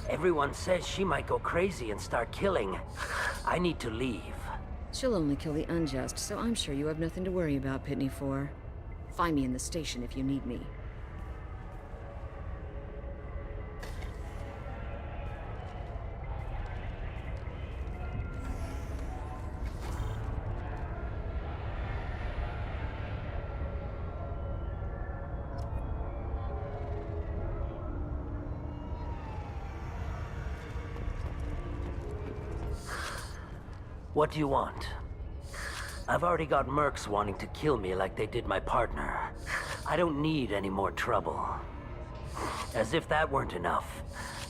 Speaker 17: Everyone says she might go crazy and start killing. I need to leave.
Speaker 7: She'll only kill the unjust, so I'm sure you have nothing to worry about, Pitney 4. Find me in the station if you need me.
Speaker 17: What do you want? I've already got mercs wanting to kill me like they did my partner. I don't need any more trouble. As if that weren't enough,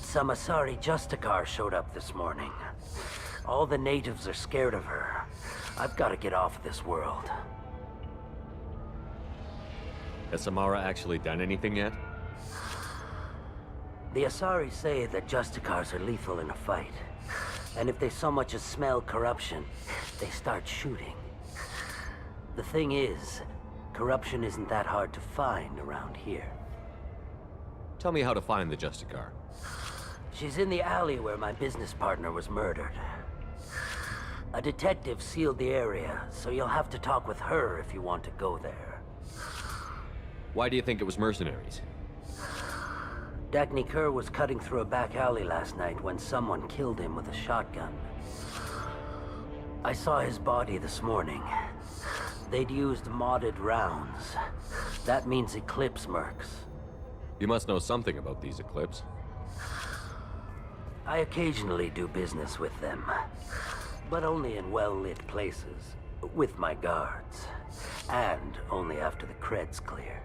Speaker 17: some Asari Justicar showed up this morning. All the natives are scared of her. I've got to get off this world.
Speaker 2: Has Samara actually done anything yet?
Speaker 17: The Asari say that Justicars are lethal in a fight. And if they so much as smell corruption, they start shooting. The thing is, corruption isn't that hard to find around here.
Speaker 2: Tell me how to find the Justicar.
Speaker 17: She's in the alley where my business partner was murdered. A detective sealed the area, so you'll have to talk with her if you want to go there.
Speaker 2: Why do you think it was mercenaries?
Speaker 17: Dagny Kerr was cutting through a back alley last night when someone killed him with a shotgun. I saw his body this morning. They'd used modded rounds. That means Eclipse mercs.
Speaker 2: You must know something about these Eclipse.
Speaker 17: I occasionally do business with them, but only in well-lit places, with my guards, and only after the cred's clear.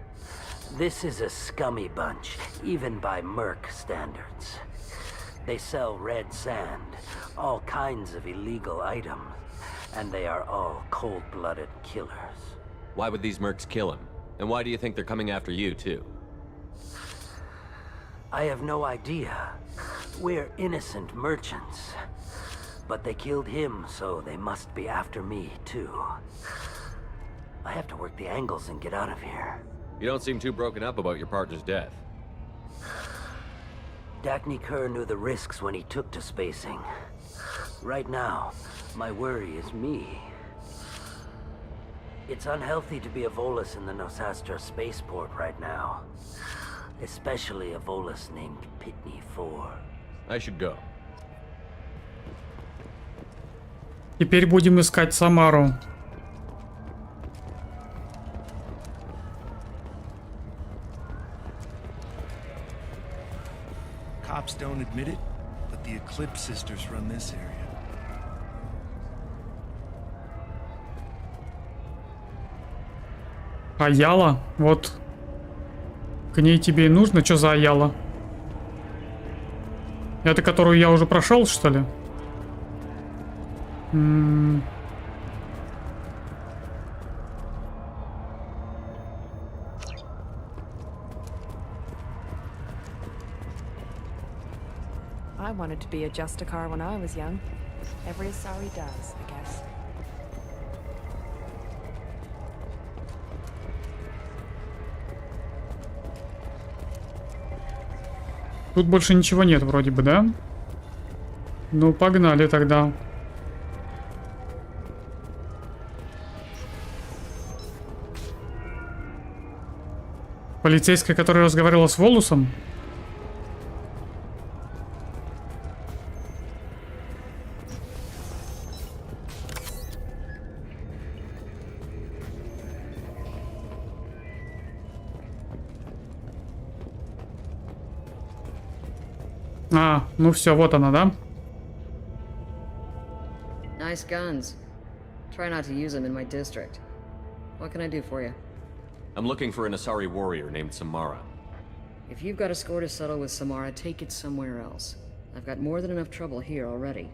Speaker 17: This is a scummy bunch, even by merc standards. They sell red sand, all kinds of illegal items, And they are all cold-blooded killers.
Speaker 2: Why would these mercs kill him? And why do you think they're coming after you, too?
Speaker 17: I have no idea. We're innocent merchants. But they killed him, so they must be after me, too. I have to work the angles and get out of here.
Speaker 2: You don't seem too broken up about your partner's death.
Speaker 17: Dacne Kerr knew the risks when he took to spacing. Right now, my worry is me. It's unhealthy to be a Volus in the Nosastra spaceport right now. Especially a Volus named Pitney 4.
Speaker 2: I should go.
Speaker 1: Теперь будем искать Самару.
Speaker 6: Cops don't admit it, but the Eclipse sisters run this area.
Speaker 1: Аяла? Вот. К ней тебе и нужно. Что за Аяла? Это которую я уже прошел, что ли?
Speaker 5: I wanted to be a Justicar when I was young. Every Asari does, I guess.
Speaker 1: Тут больше ничего нет вроде бы, да? Ну, погнали тогда. Полицейская, которая разговаривала с Волусом? А, ну все, вот она, да?
Speaker 7: Nice guns. Try not to use them in my district. What can I do for you?
Speaker 2: I'm looking for an Asari warrior named Samara.
Speaker 7: If you've got a score to settle with Samara, take it somewhere else. I've got more than enough trouble here already.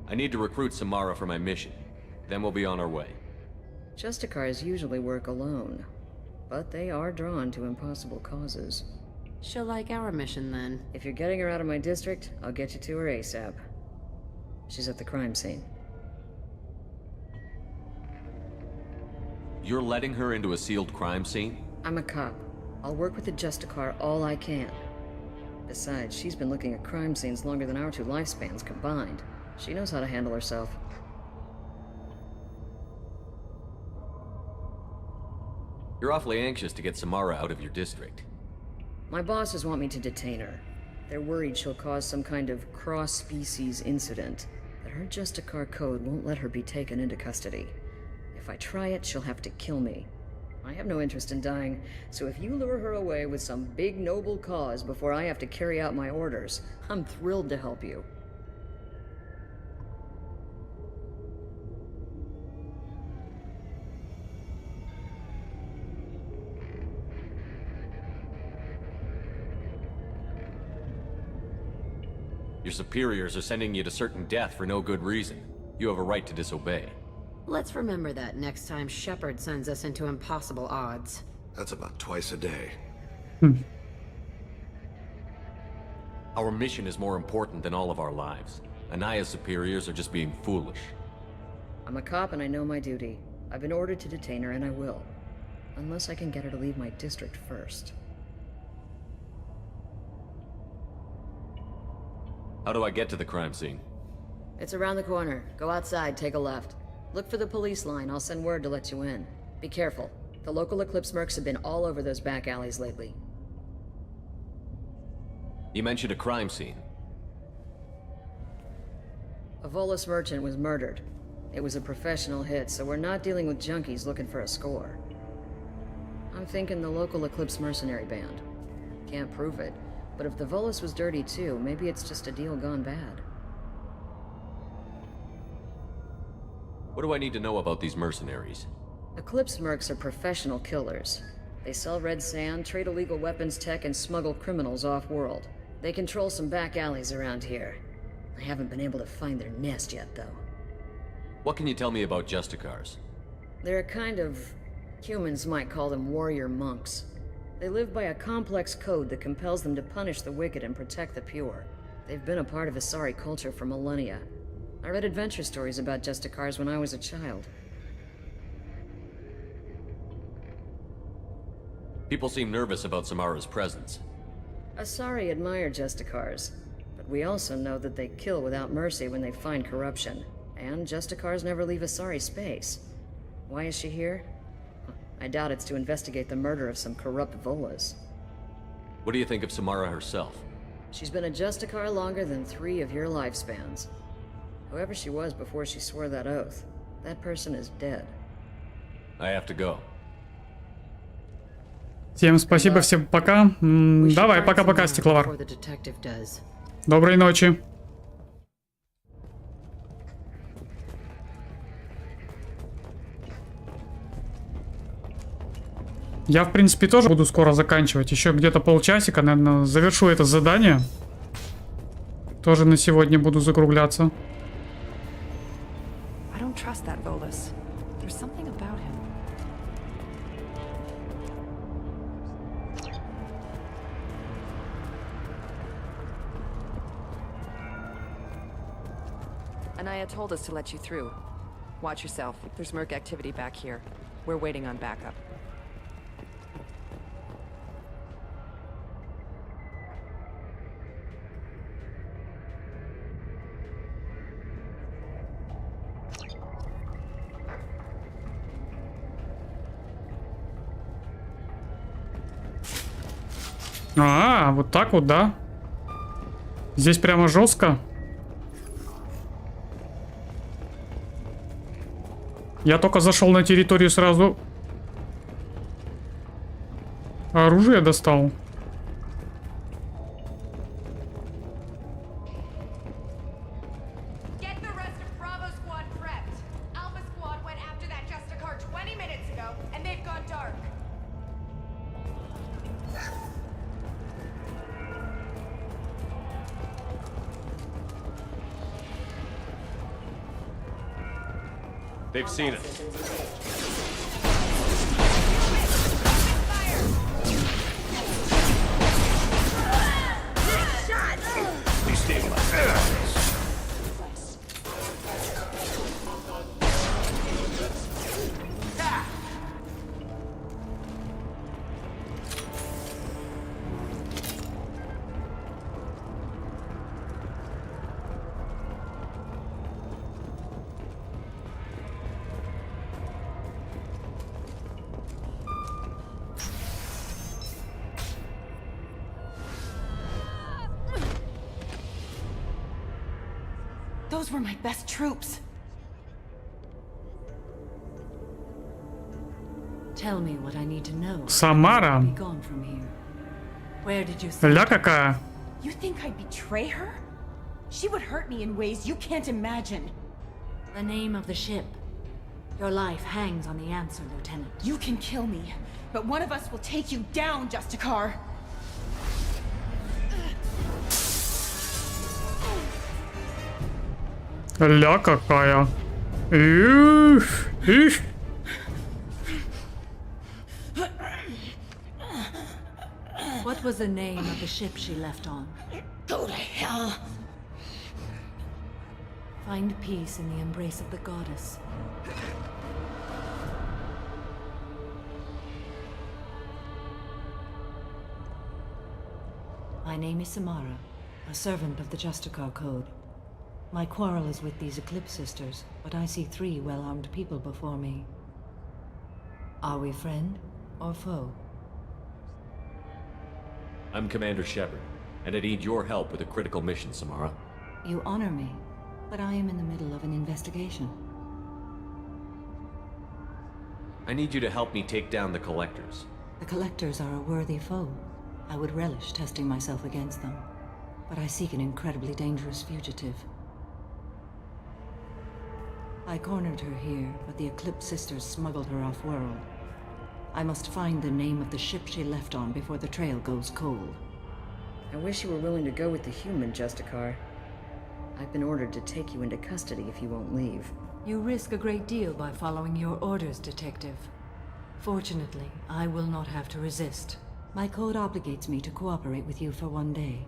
Speaker 2: I need to recruit Samara for my mission. Then we'll be on our way.
Speaker 7: Justicars usually work alone, but they are drawn to impossible causes.
Speaker 14: She'll like our mission then.
Speaker 7: If you're getting her out of my district, I'll get you to her ASAP. She's at the crime scene.
Speaker 2: You're letting her into a sealed crime scene?
Speaker 7: I'm a cop. I'll work with the Justicar all I can. Besides, she's been looking at crime scenes longer than our two lifespans combined. She knows how to handle herself.
Speaker 2: You're awfully anxious to get Samara out of your district.
Speaker 7: My bosses want me to detain her. They're worried she'll cause some kind of cross-species incident, that her Justicar code won't let her be taken into custody. If I try it, she'll have to kill me. I have no interest in dying, so if you lure her away with some big noble cause before I have to carry out my orders, I'm thrilled to help you.
Speaker 2: Your superiors are sending you to certain death for no good reason. You have a right to disobey.
Speaker 14: Let's remember that next time Shepard sends us into impossible odds.
Speaker 18: That's about twice a day.
Speaker 2: Our mission is more important than all of our lives. Anaya's superiors are just being foolish.
Speaker 7: I'm a cop and I know my duty. I've been ordered to detain her and I will. Unless I can get her to leave my district first.
Speaker 2: How do I get to the crime scene?
Speaker 7: It's around the corner. Go outside, take a left. Look for the police line. I'll send word to let you in. Be careful. The local Eclipse mercs have been all over those back alleys lately.
Speaker 2: You mentioned a crime scene.
Speaker 7: A Volus merchant was murdered. It was a professional hit, so we're not dealing with junkies looking for a score. I'm thinking the local Eclipse mercenary band. Can't prove it, but if the Volus was dirty too, maybe it's just a deal gone bad.
Speaker 2: What do I need to know about these mercenaries?
Speaker 7: Eclipse mercs are professional killers. They sell red sand, trade illegal weapons tech, and smuggle criminals off-world. They control some back alleys around here. I haven't been able to find their nest yet, though.
Speaker 2: What can you tell me about Justicars?
Speaker 7: They're a kind of... humans might call them warrior monks. They live by a complex code that compels them to punish the wicked and protect the pure. They've been a part of Asari culture for millennia. I read adventure stories about Justicars when I was a child.
Speaker 2: People seem nervous about Samara's presence.
Speaker 7: Asari admire Justicars, but we also know that they kill without mercy when they find corruption. And Justicars never leave Asari space. Why is she here? I doubt it's to investigate the murder of some corrupt Volas.
Speaker 2: What do you think of Samara herself?
Speaker 7: She's been a Justicar longer than 3 of your lifespans. Whoever she was before she swore that oath, that person is dead.
Speaker 2: I have to go.
Speaker 1: Всем спасибо, всем пока. Давай, пока-пока, Стекловар. Доброй ночи. Я, в принципе, тоже буду скоро заканчивать. Еще где-то полчасика, наверное, завершу это задание. Тоже на сегодня буду закругляться.
Speaker 9: Anaya told us to let you through. Watch yourself. There's Merc activity back here. We're waiting on backup.
Speaker 1: А, вот так вот, да? Здесь прямо жестко. Я только зашел на территорию, сразу оружие достал.
Speaker 2: They've seen us.
Speaker 9: Those were my best troops.
Speaker 14: Tell me what I need to know.
Speaker 1: Самара. Ля какая.
Speaker 9: You think I'd betray her? She would hurt me in ways you can't imagine.
Speaker 14: The name of the ship. Your life hangs on the answer, Lieutenant.
Speaker 9: You can kill me, but one of us will take you down, Justicar.
Speaker 1: Ля какая. Их.
Speaker 14: What was the name of the ship she left on?
Speaker 9: Go to hell.
Speaker 14: Find peace in the embrace of the goddess. My name is Samara, a servant of the Justicar Code. My quarrel is with these Eclipse Sisters, but I see 3 well-armed people before me. Are we friend or foe?
Speaker 2: I'm Commander Shepard, and I need your help with a critical mission, Samara.
Speaker 14: You honor me, but I am in the middle of an investigation.
Speaker 2: I need you to help me take down the Collectors.
Speaker 14: The Collectors are a worthy foe. I would relish testing myself against them, but I seek an incredibly dangerous fugitive. I cornered her here, but the Eclipse Sisters smuggled her off-world. I must find the name of the ship she left on before the trail goes cold.
Speaker 7: I wish you were willing to go with the human Justicar. I've been ordered to take you into custody if you won't leave.
Speaker 12: You risk a great deal by following your orders, Detective. Fortunately, I will not have to resist. My code obligates me to cooperate with you for 1 day.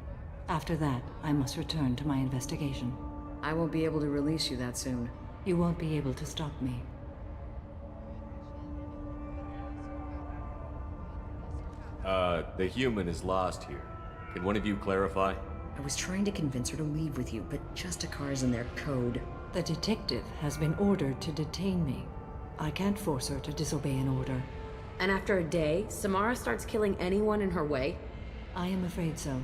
Speaker 12: After that, I must return to my investigation.
Speaker 7: I won't be able to release you that soon.
Speaker 12: You won't be able to stop me.
Speaker 2: The human is lost here. Can one of you clarify?
Speaker 7: I was trying to convince her to leave with you, but Justicar's in their code.
Speaker 12: The detective has been ordered to detain me. I can't force her to disobey an order.
Speaker 14: And after a day, Samara starts killing anyone in her way?
Speaker 12: I am afraid so.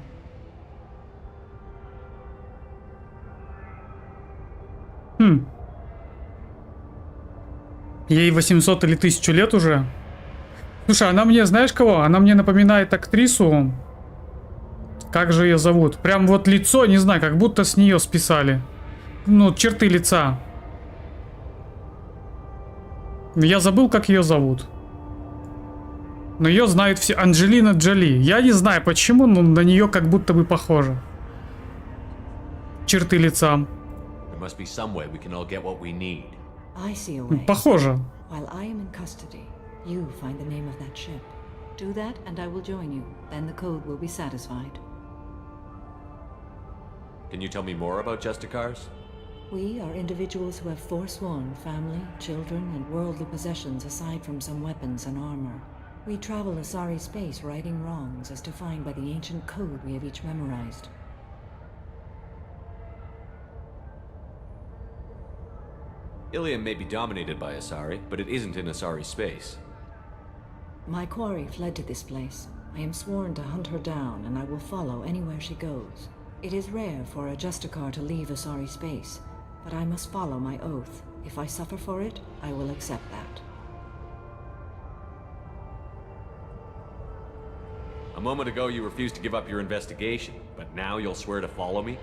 Speaker 1: Ей 800 или 1000 лет уже. Слушай, она мне, знаешь кого? Она мне напоминает актрису. Как же ее зовут? Прям вот лицо, не знаю, как будто с нее списали. Ну, черты лица. Я забыл, как ее зовут. Но ее знают все. Анджелина Джоли. Я не знаю почему, но на нее как будто бы похоже. Черты лица. Похоже.
Speaker 12: While I am in custody, you find the name of that ship. Do that and I will join you. Then the code will be satisfied.
Speaker 2: Can you tell me more about Justicars?
Speaker 12: We are individuals who have forsworn family, children, and worldly possessions aside from some weapons and armor. We travel Asari space righting wrongs as defined by the ancient code we have each memorized.
Speaker 2: Ilium may be dominated by Asari, but it isn't in Asari space.
Speaker 12: My quarry fled to this place. I am sworn to hunt her down, and I will follow anywhere she goes. It is rare for a Justicar to leave Asari space, but I must follow my oath. If I suffer for it, I will accept that.
Speaker 2: A moment ago you refused to give up your investigation, but now you'll swear to follow me?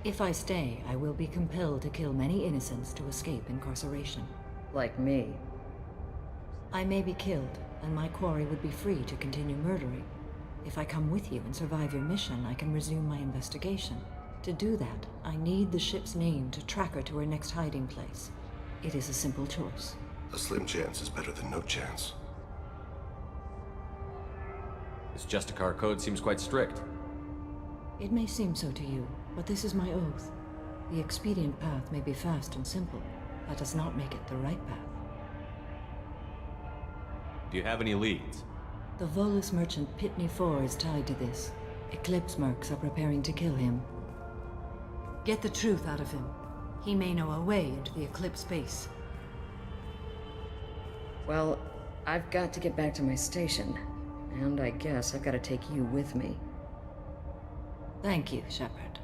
Speaker 12: If I stay, I will be compelled to kill many innocents to escape incarceration.
Speaker 7: Like me.
Speaker 12: I may be killed, and my quarry would be free to continue murdering. If I come with you and survive your mission, I can resume my investigation. To do that, I need the ship's name to track her to her next hiding place. It is a simple choice.
Speaker 18: A slim chance is better than no chance.
Speaker 2: This Justicar code seems quite strict.
Speaker 12: It may seem so to you, but this is my oath. The expedient path may be fast and simple. That does not make it the right path.
Speaker 2: Do you have any leads?
Speaker 12: The Volus merchant Pitney IV is tied to this. Eclipse mercs are preparing to kill him. Get the truth out of him. He may know a way into the Eclipse base.
Speaker 7: Well, I've got to get back to my station. And I guess I've got to take you with me.
Speaker 12: Thank you, Shepard.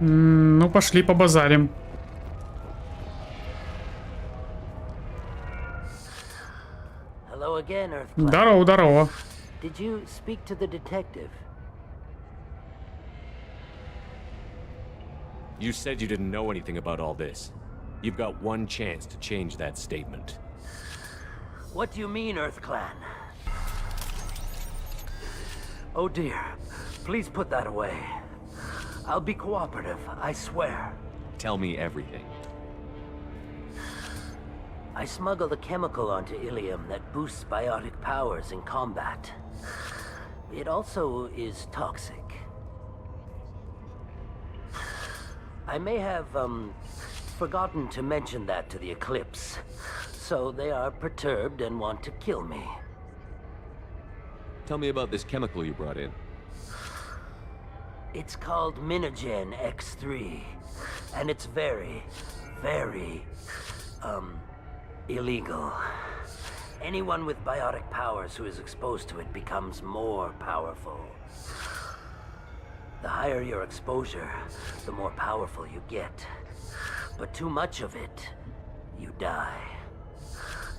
Speaker 1: Ну, пошли побазарим.
Speaker 17: Hello again, Earth.
Speaker 1: Здорово, здорово.
Speaker 17: Did you speak to the detective?
Speaker 2: You said you didn't know anything about all this. You've got one chance to change that statement.
Speaker 17: What do you mean, Earth Clan? Oh dear. Please put that away. I'll be cooperative, I swear.
Speaker 2: Tell me everything.
Speaker 17: I smuggled a chemical onto Ilium that boosts biotic powers in combat. It also is toxic. I may have, forgotten to mention that to the Eclipse. So they are perturbed and want to kill me.
Speaker 2: Tell me about this chemical you brought in.
Speaker 17: It's called Minogen X3. And it's very, very, illegal. Anyone with biotic powers who is exposed to it becomes more powerful. The higher your exposure, the more powerful you get. But too much of it, you die.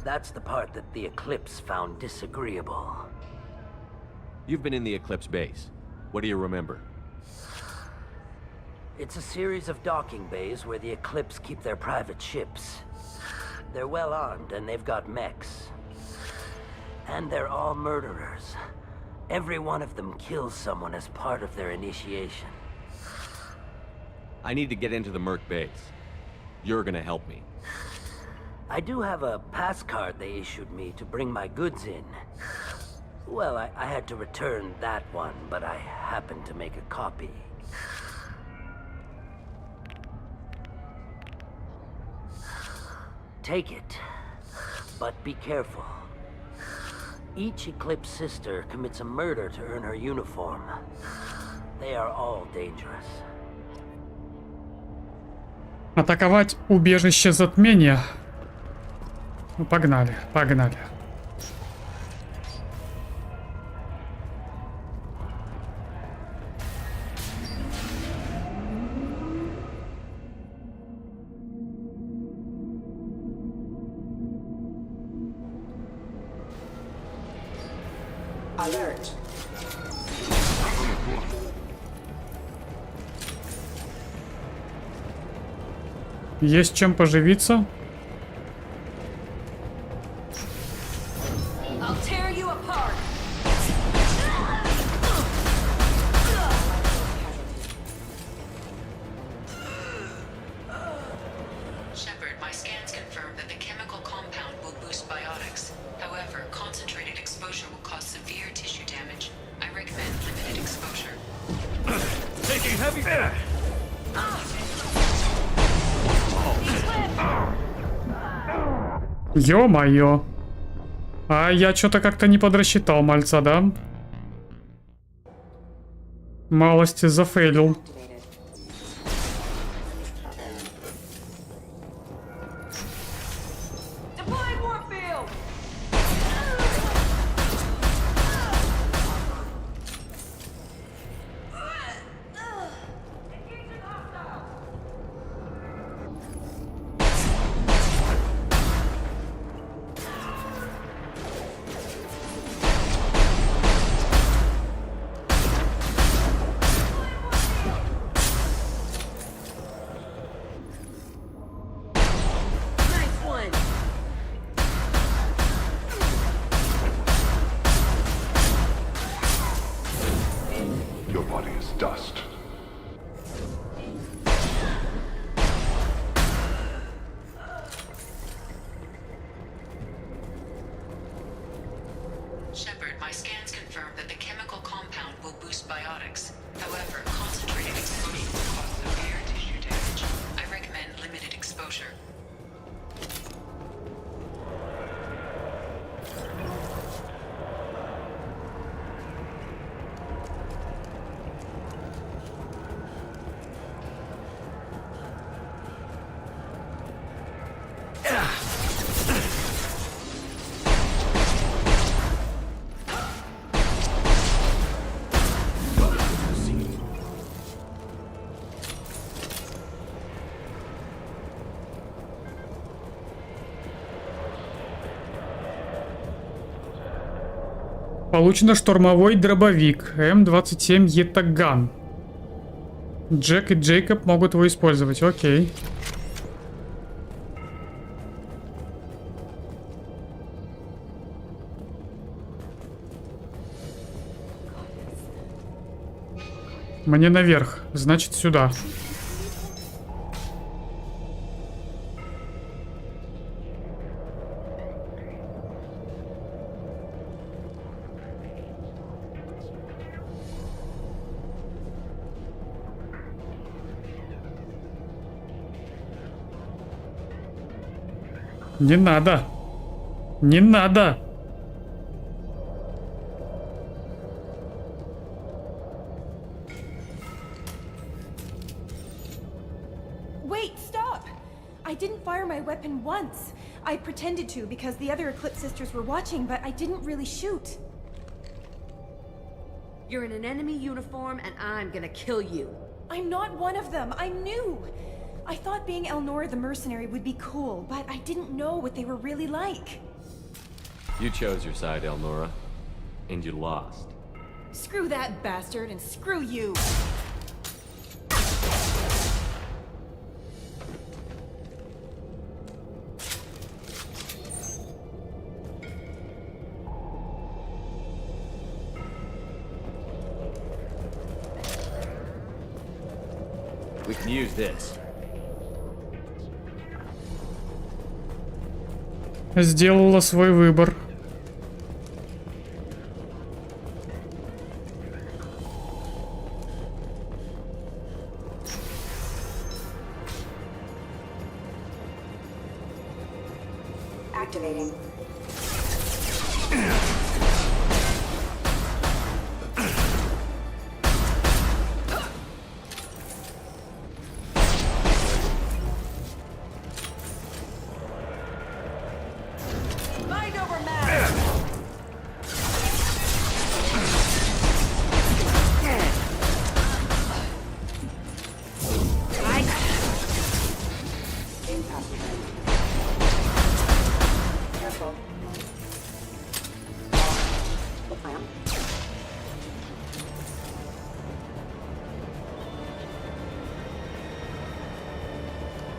Speaker 17: That's the part that the Eclipse found disagreeable.
Speaker 2: You've been in the Eclipse base. What do you remember?
Speaker 17: It's a series of docking bays where the Eclipse keep their private ships. They're well armed and they've got mechs. And they're all murderers. Every one of them kills someone as part of their initiation.
Speaker 2: I need to get into the Merc base. You're gonna help me.
Speaker 17: I do have a pass card they issued me to bring my goods in. Well, I had to return that one, but I happened to make a copy. Take it, but be careful. Each Eclipse sister commits a murder to earn her uniform. They are all dangerous.
Speaker 1: Атаковать убежище затмения. Ну, погнали, погнали.
Speaker 13: Alert.
Speaker 1: Есть чем поживиться.
Speaker 5: I'll tear you apart.
Speaker 15: Shepard, my scans confirm that the chemical compound will boost biotics. However, concentrated exposure will cause severe tissue damage. I recommend limited exposure.
Speaker 10: Taking heavy fire.
Speaker 1: Ё-моё. А я что-то как-то не подрасчитал мальца, да? Малости зафейлил.
Speaker 15: Shepard, my scans confirm that the chemical compound will boost biotics. However, concentrated exposure will cause severe tissue damage. I recommend limited exposure.
Speaker 1: Получено штурмовой дробовик М27 Етаган. Джек и Джейкоб могут его использовать. Окей. Мне наверх, значит сюда. Не надо. Не надо.
Speaker 5: Wait, stop! I didn't fire my weapon once. I pretended to because the other Eclipse sisters were watching, but I didn't really shoot.
Speaker 14: You're in an enemy uniform and I'm gonna kill you.
Speaker 5: I'm not one of them. I'm new. I thought being Elnora the mercenary would be cool, but I didn't know what they were really like.
Speaker 2: You chose your side, Elnora, and you lost.
Speaker 5: Screw that bastard and screw you.
Speaker 2: And use this.
Speaker 1: Сделала свой выбор.
Speaker 13: Activating.
Speaker 16: Mind over matter.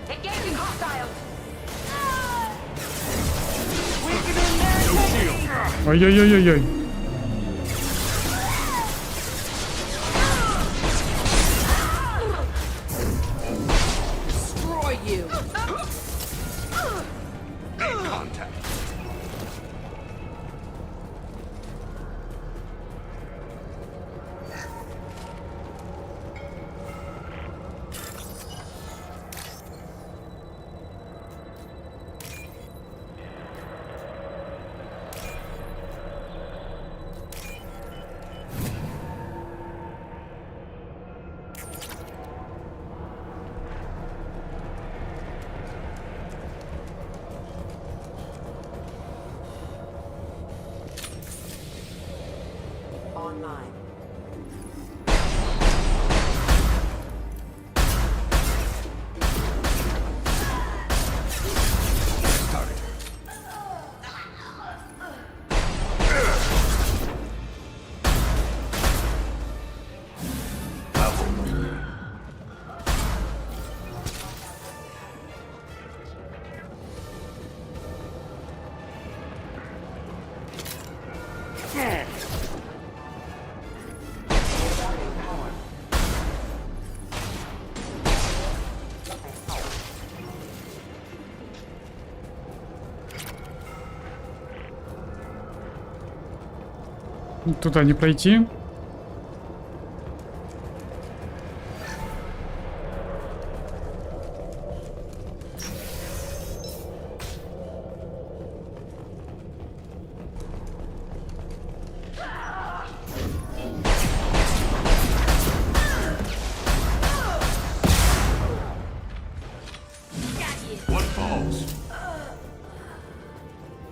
Speaker 13: Engaging hostiles.
Speaker 1: Ой-ой-ой-ой-ой.
Speaker 16: Destroy you.
Speaker 18: Contact.
Speaker 3: Online.
Speaker 1: Туда не пройти.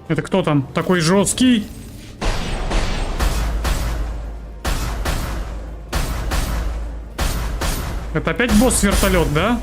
Speaker 1: Это кто там? Такой жесткий? Это опять босс-вертолет, да?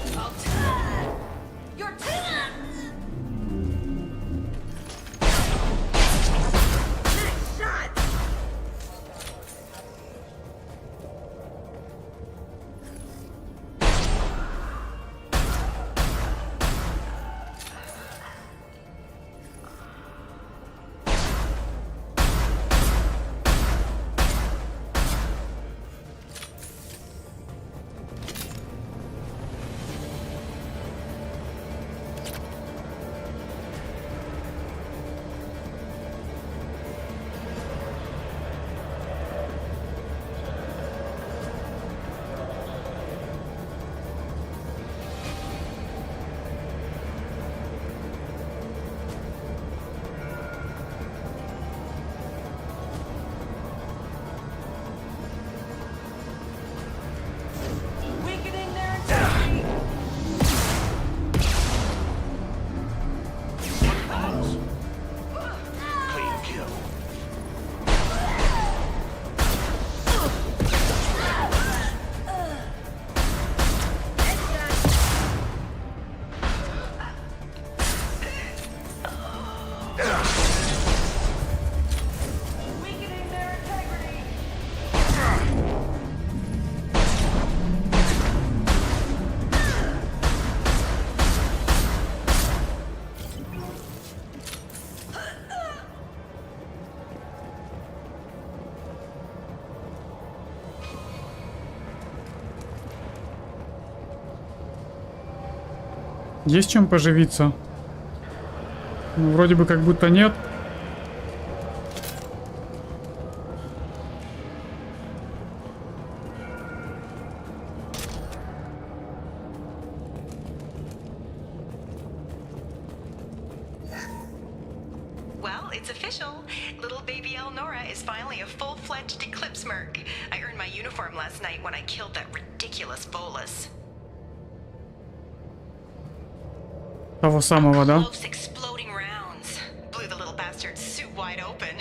Speaker 1: Есть чем поживиться? Ну, вроде бы как будто нет.
Speaker 15: Well, it's official. Little baby Elnora is finally a full-fledged alexmurr. I earned my uniform last night when I killed that ridiculous bolus.
Speaker 1: Того самого, да?
Speaker 15: Close exploding rounds. Blew the little bastard's suit wide open.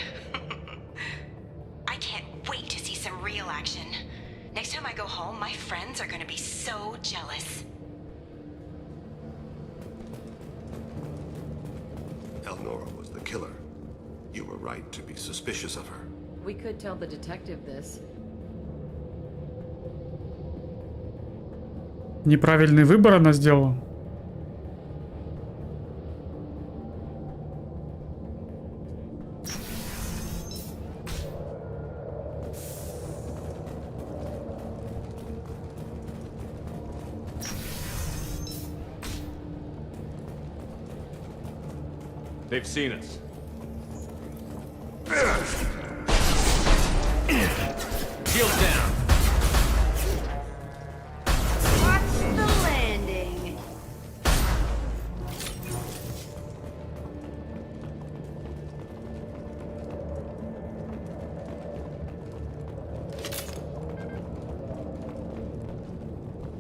Speaker 15: I can't wait to see some real action. Next time I go home, my friends are gonna be so jealous.
Speaker 18: Elnora was the killer. You were right to be suspicious of her.
Speaker 9: We could tell the detective this.
Speaker 1: Неправильный выбор она сделала.
Speaker 2: They've seen us. Shields down.
Speaker 13: Watch the landing.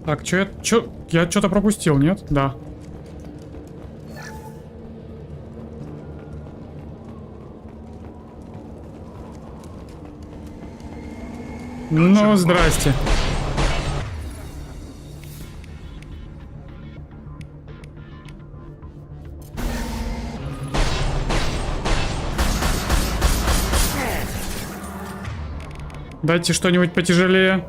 Speaker 1: Так, я что-то пропустил, нет? Да. Ну, здрасте. Дайте что-нибудь потяжелее.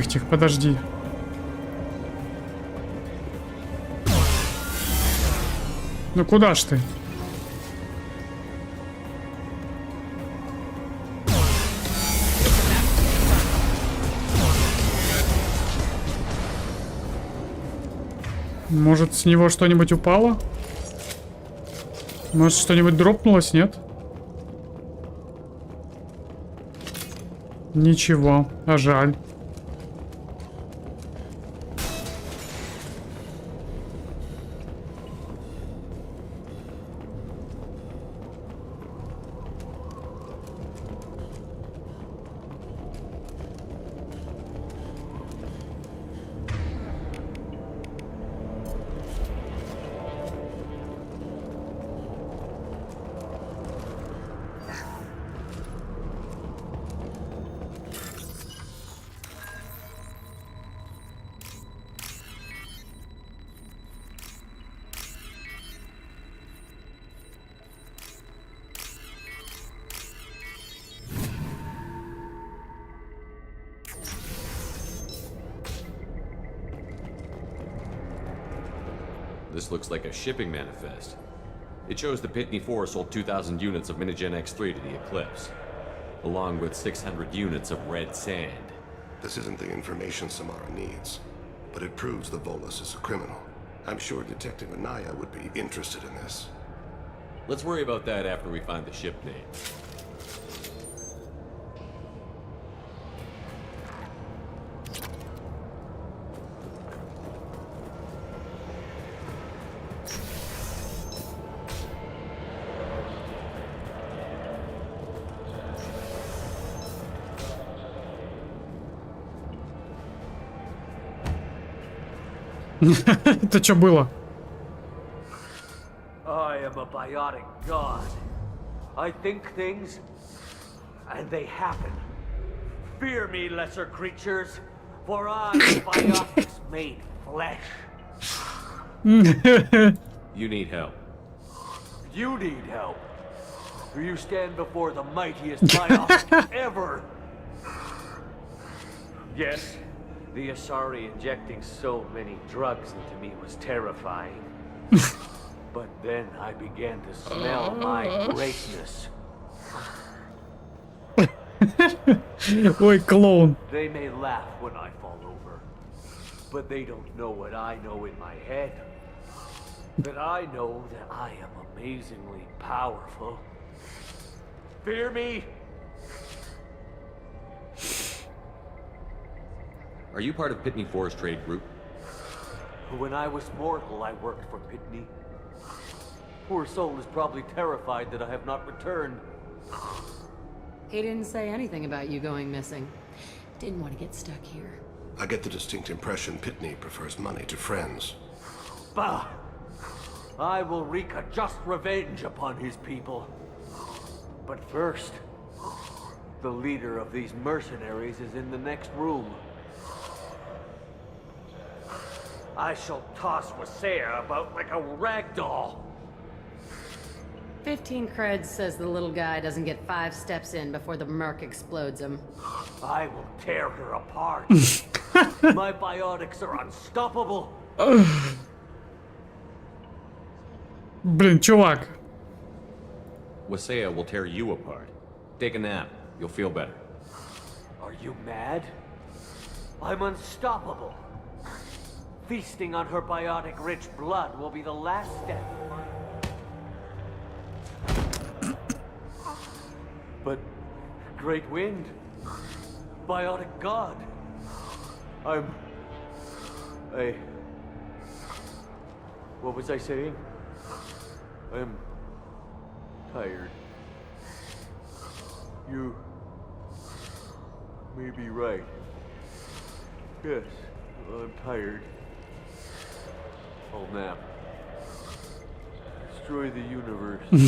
Speaker 1: Тихо, подожди. Ну куда ж ты? Может, с него что-нибудь упало? Может, что-нибудь дропнулось, нет? Ничего, а жаль.
Speaker 2: This looks like a shipping manifest. It shows the Pitney 4 sold 2,000 units of Minigen X3 to the Eclipse, along with 600 units of red sand.
Speaker 18: This isn't the information Samara needs, but it proves the Volus is a criminal. I'm sure Detective Anaya would be interested in this.
Speaker 2: Let's worry about that after we find the ship name.
Speaker 1: Это что было?
Speaker 10: I am a biotic god. I think things, and they happen. Fear me, lesser creatures, for I am biotics made flesh.
Speaker 2: You need help.
Speaker 10: You need help. You stand before the mightiest biotic ever. Yes, The Asari injecting so many drugs into me was terrifying. But then I began to smell my greatness.
Speaker 1: Ой, клоун.
Speaker 10: They may laugh when I fall over, but they don't know what I know in my head. That I know that I am amazingly powerful. Fear me?
Speaker 2: Are you part of Pitney Forest Trade Group?
Speaker 10: When I was mortal, I worked for Pitney. Poor soul is probably terrified that I have not returned.
Speaker 14: He didn't say anything about you going missing. Didn't want to get stuck here.
Speaker 18: I get the distinct impression Pitney prefers money to friends.
Speaker 10: Bah! I will wreak a just revenge upon his people. But first, the leader of these mercenaries is in the next room. I shall toss Wasea about like a rag doll.
Speaker 14: 15 creds says the little guy doesn't get 5 steps in before the merc explodes him.
Speaker 10: I will tear her apart. My biotics are unstoppable.
Speaker 1: Блин, чувак.
Speaker 2: Wasea will tear you apart. Take a nap. You'll feel better.
Speaker 10: Are you mad? I'm unstoppable. Feasting on her biotic-rich blood will be the last step. But Great Wind, Biotic God, what was I saying? I'm tired. You may be right. Yes, I'm tired. I'll nap. Destroy the universe.
Speaker 14: He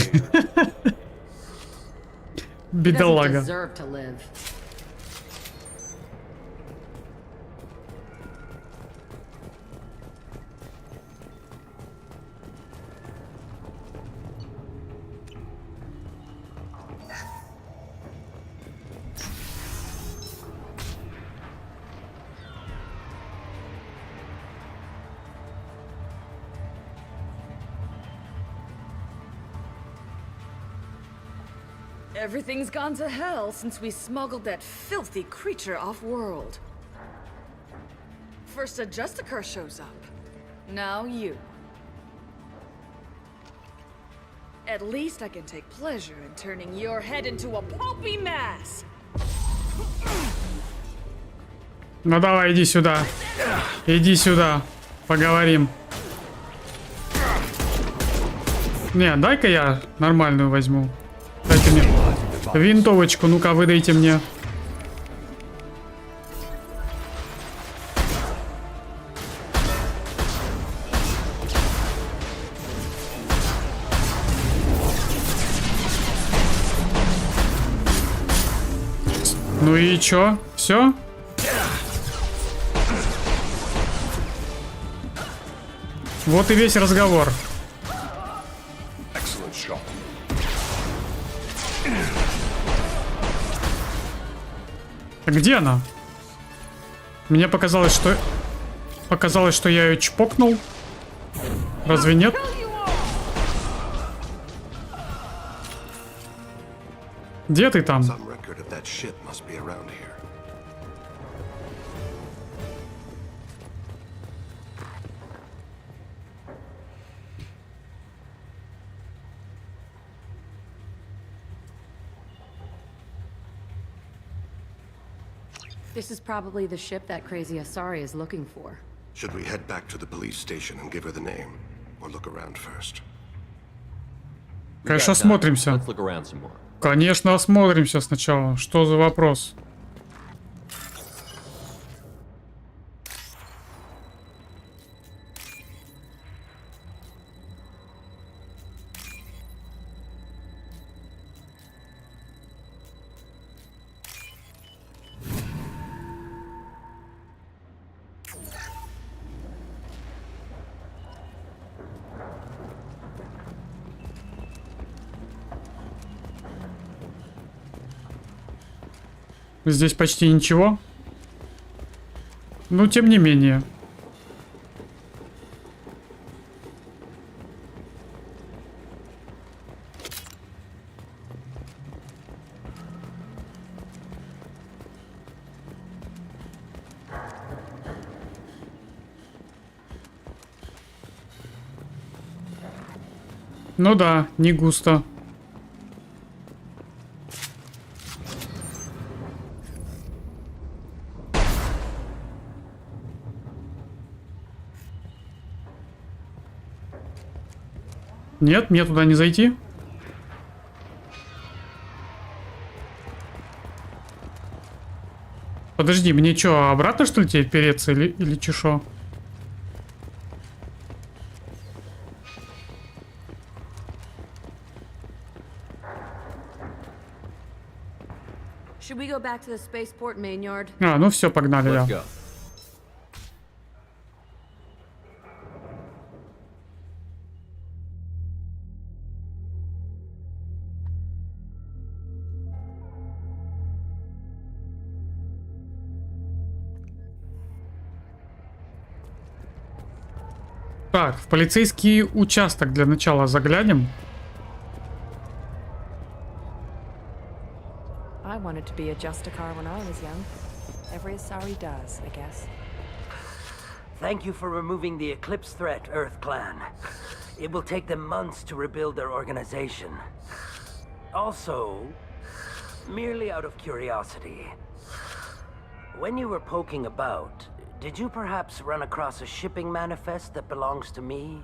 Speaker 14: doesn't
Speaker 1: Бедолага.
Speaker 14: deserve to live.
Speaker 16: Everything's gone to hell since we smuggled that filthy creature off-world. First a Justicar shows up. Now you. At least I can take pleasure in turning your head into a pulpy mass.
Speaker 1: Ну давай, иди сюда. Иди сюда. Поговорим. Не, дай-ка я нормальную возьму. Дайте мне винтовочку, ну-ка выдайте мне. Ну и чё? Все? Вот и весь разговор. Где она? Мне показалось, что я ее чпокнул. Разве нет? Где ты там?
Speaker 14: This is probably the ship that crazy Asari is looking for.
Speaker 18: Should we head back to the police station and give her the name, or look around first?
Speaker 1: Конечно, осмотримся.
Speaker 2: Let's look around some more.
Speaker 1: Конечно, осмотримся сначала. Что за вопрос? Здесь почти ничего. Ну, тем не менее. Ну да, не густо. Нет, мне туда не зайти. Подожди, мне что, обратно что ли теперь переться или чешо?
Speaker 14: Should we go back to the spaceport main yard?
Speaker 1: А, ну все, погнали,
Speaker 2: Let's
Speaker 1: да.
Speaker 2: go.
Speaker 1: Так, в полицейский участок для начала заглянем.
Speaker 9: I wanted to be a Justicar when I was young. Every Asari does, I guess.
Speaker 17: Thank you for removing the Eclipse threat, Earth Clan. It will take them months to rebuild their organization. Also, merely out of curiosity, when you were poking about, did you perhaps run across a shipping manifest that belongs to me?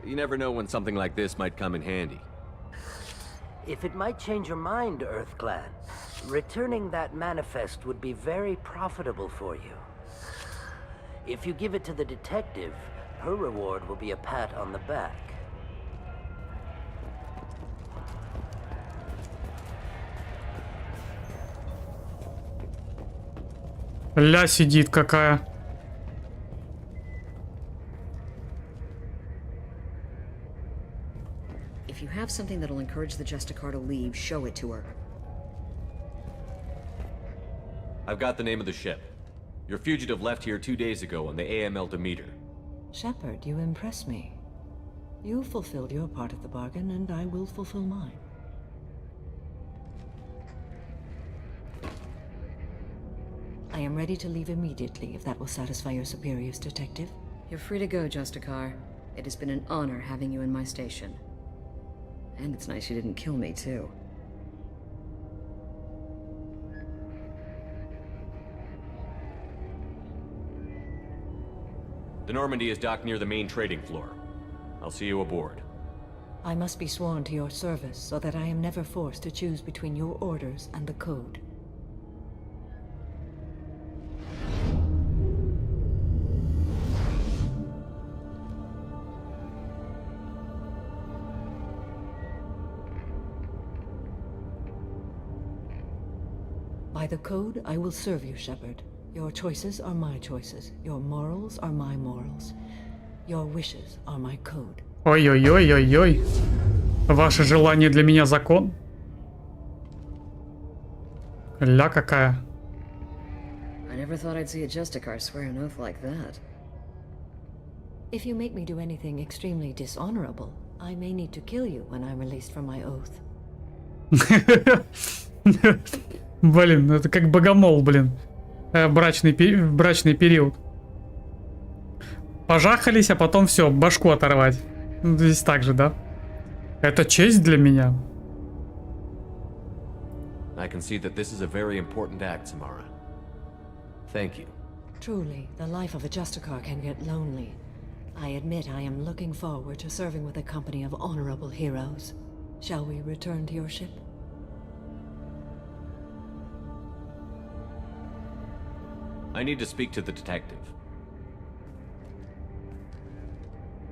Speaker 2: You never know when something like this might come in handy.
Speaker 17: If it might change your mind, Earth Clan, returning that manifest would be very profitable for you. If you give it to the detective, her reward will be a pat on the back.
Speaker 1: Ля сидит какая.
Speaker 7: If you have something that'll encourage the Justicar to leave, show it to her.
Speaker 2: I've got the name of the ship. Your fugitive left here 2 days ago on the AML Demeter.
Speaker 12: Shepard, you impress me. You fulfilled your part of the bargain, and I will fulfill mine. I am ready to leave immediately, if that will satisfy your superiors, Detective.
Speaker 7: You're free to go, Justicar. It has been an honor having you in my station. And it's nice you didn't kill me, too.
Speaker 2: The Normandy is docked near the main trading floor. I'll see you aboard.
Speaker 12: I must be sworn to your service, so that I am never forced to choose between your orders and the Code. By the Code, I will serve you, Shepard. Your choices are my choices. Your morals are my morals. Your wishes are my code.
Speaker 1: Ой-ой-ой-ой-ой. Ваше желание для меня закон? Ля какая.
Speaker 7: I never thought I'd see a Justicar swear an oath like that.
Speaker 12: If you make me do anything extremely dishonorable, I may need to kill you when I'm released from my oath.
Speaker 1: Блин, это как богомол, блин. Брачный период. Пожахались, а потом все, башку оторвать. Здесь так же, да? Это честь для меня.
Speaker 2: I can see that this is a very important act, Samara. Thank you.
Speaker 12: Truly, the life of a Justicar can get lonely. I admit I am looking forward to serving with a company of honorable heroes. Shall we return to your ship?
Speaker 2: I need to speak to the detective.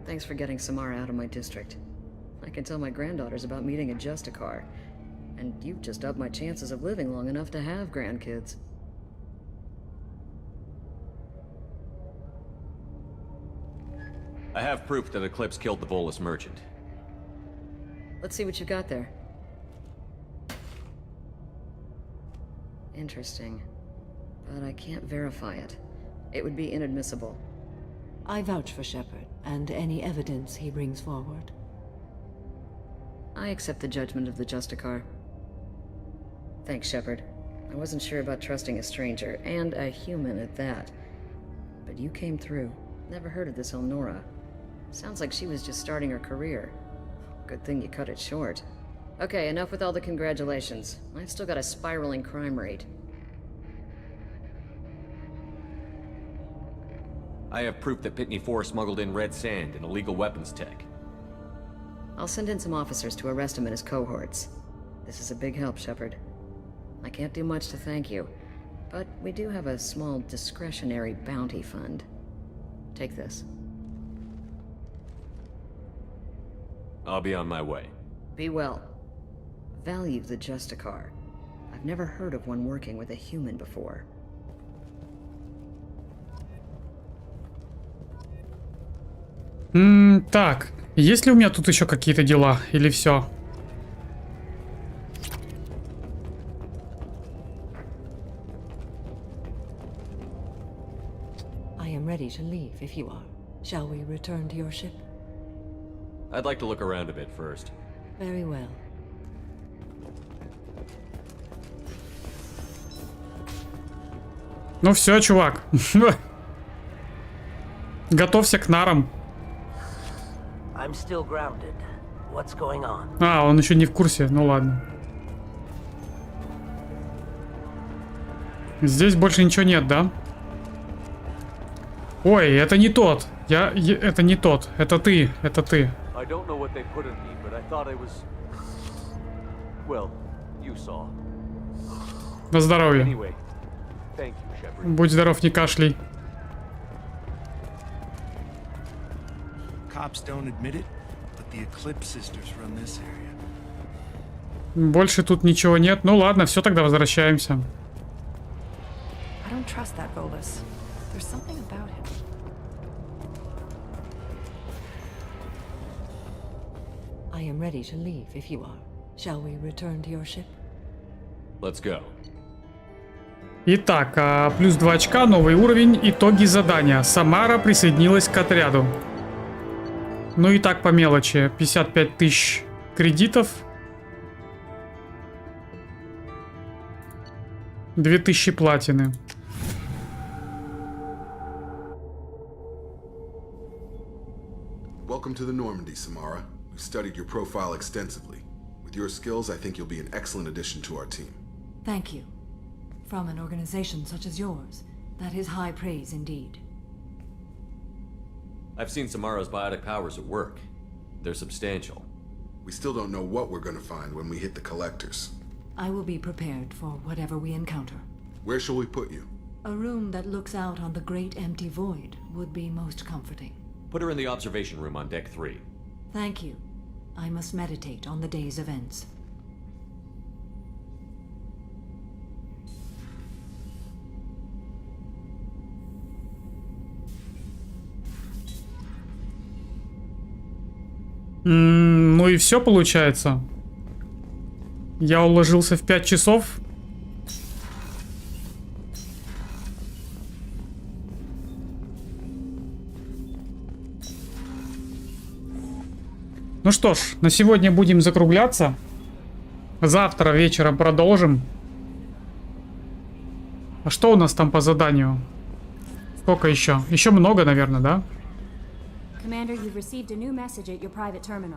Speaker 7: Thanks for getting Samara out of my district. I can tell my granddaughters about meeting a Justicar. And you've just upped my chances of living long enough to have grandkids.
Speaker 2: I have proof that Eclipse killed the Volus merchant.
Speaker 7: Let's see what you got there. Interesting. but I can't verify it. It would be inadmissible.
Speaker 12: I vouch for Shepard and any evidence he brings forward.
Speaker 7: I accept the judgment of the Justicar. Thanks, Shepard. I wasn't sure about trusting a stranger, and a human at that. But you came through. Never heard of this Elnora. Sounds like she was just starting her career. Good thing you cut it short. Okay, enough with all the congratulations. I've still got a spiraling crime rate.
Speaker 2: I have proof that Pitney 4 smuggled in red sand and illegal weapons tech.
Speaker 7: I'll send in some officers to arrest him and his cohorts. This is a big help, Shepard. I can't do much to thank you, but we do have a small discretionary bounty fund. Take this.
Speaker 2: I'll be on my way.
Speaker 7: Be well. Value the Justicar. I've never heard of one working with a human before.
Speaker 1: Так, есть ли у меня тут еще какие-то дела? Или все?
Speaker 12: I am ready to leave if you are. Shall we return to your ship?
Speaker 2: I'd like to look around a bit first.
Speaker 12: Very well.
Speaker 1: Ну все, чувак. Готовься к нарам.
Speaker 17: I'm still grounded. What's going on?
Speaker 1: А, он еще не в курсе. Ну ладно. Здесь больше ничего нет, да? Ой, это не тот. Это не тот. Это ты. Это ты.
Speaker 10: I don't know what they put in me, but I thought I was... Well, you saw.
Speaker 1: На здоровье.
Speaker 10: Anyway, thank you, Shepard.
Speaker 1: Будь здоров, не кашляй.
Speaker 6: Cops don't admit it, but the Eclipse sisters run this area.
Speaker 1: Больше тут ничего нет. Ну ладно, все, тогда возвращаемся.
Speaker 9: I don't trust that Volus. There's something about him.
Speaker 12: I am ready to leave if you are. Shall we return to your ship?
Speaker 2: Let's go.
Speaker 1: Итак, плюс 2 очка, новый уровень, итоги задания. Самара присоединилась к отряду. Ну и так по мелочи. 55 тысяч кредитов. 2000 платины.
Speaker 19: Welcome to the Normandy, Samara. We've studied your profile extensively. With your skills, I think you'll be an excellent addition to our team.
Speaker 12: Thank you. From an organization such as yours, that is high praise indeed.
Speaker 2: I've seen Samara's biotic powers at work. They're substantial.
Speaker 19: We still don't know what we're gonna find when we hit the collectors.
Speaker 12: I will be prepared for whatever we encounter.
Speaker 19: Where shall we put you?
Speaker 12: A room that looks out on the great empty void would be most comforting.
Speaker 2: Put her in the observation room on deck 3.
Speaker 12: Thank you. I must meditate on the day's events.
Speaker 1: Ну и все получается. Я уложился в 5 часов. Ну что ж, на сегодня будем закругляться. Завтра вечером продолжим. А что у нас там по заданию? Сколько еще? Еще много, наверное, да?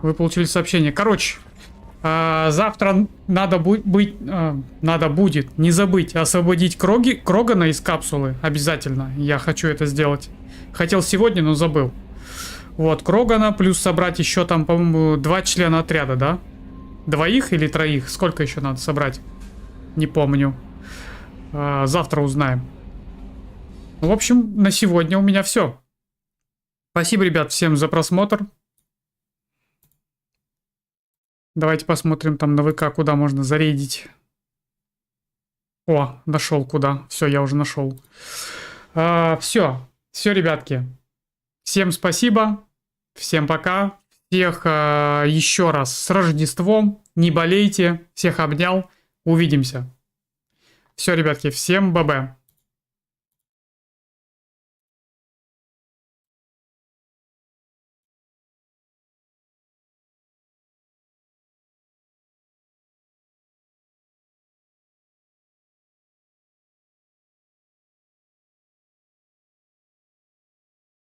Speaker 1: Вы получили сообщение. Короче, завтра надо будет не забыть освободить Крогана из капсулы. Обязательно. Я хочу это сделать. Хотел сегодня, но забыл. Вот, Крогана, плюс собрать еще там, по-моему, 2 члена отряда, да? 2 или 3? Сколько еще надо собрать? Не помню. Завтра узнаем. В общем, на сегодня у меня все. Спасибо, ребят, всем за просмотр. Давайте посмотрим там на ВК, куда можно зарейдить. О, нашел куда. Все, я уже нашел. Все, ребятки. Всем спасибо. Всем пока. Всех еще раз с Рождеством. Не болейте. Всех обнял. Увидимся. Все, ребятки, всем ББ.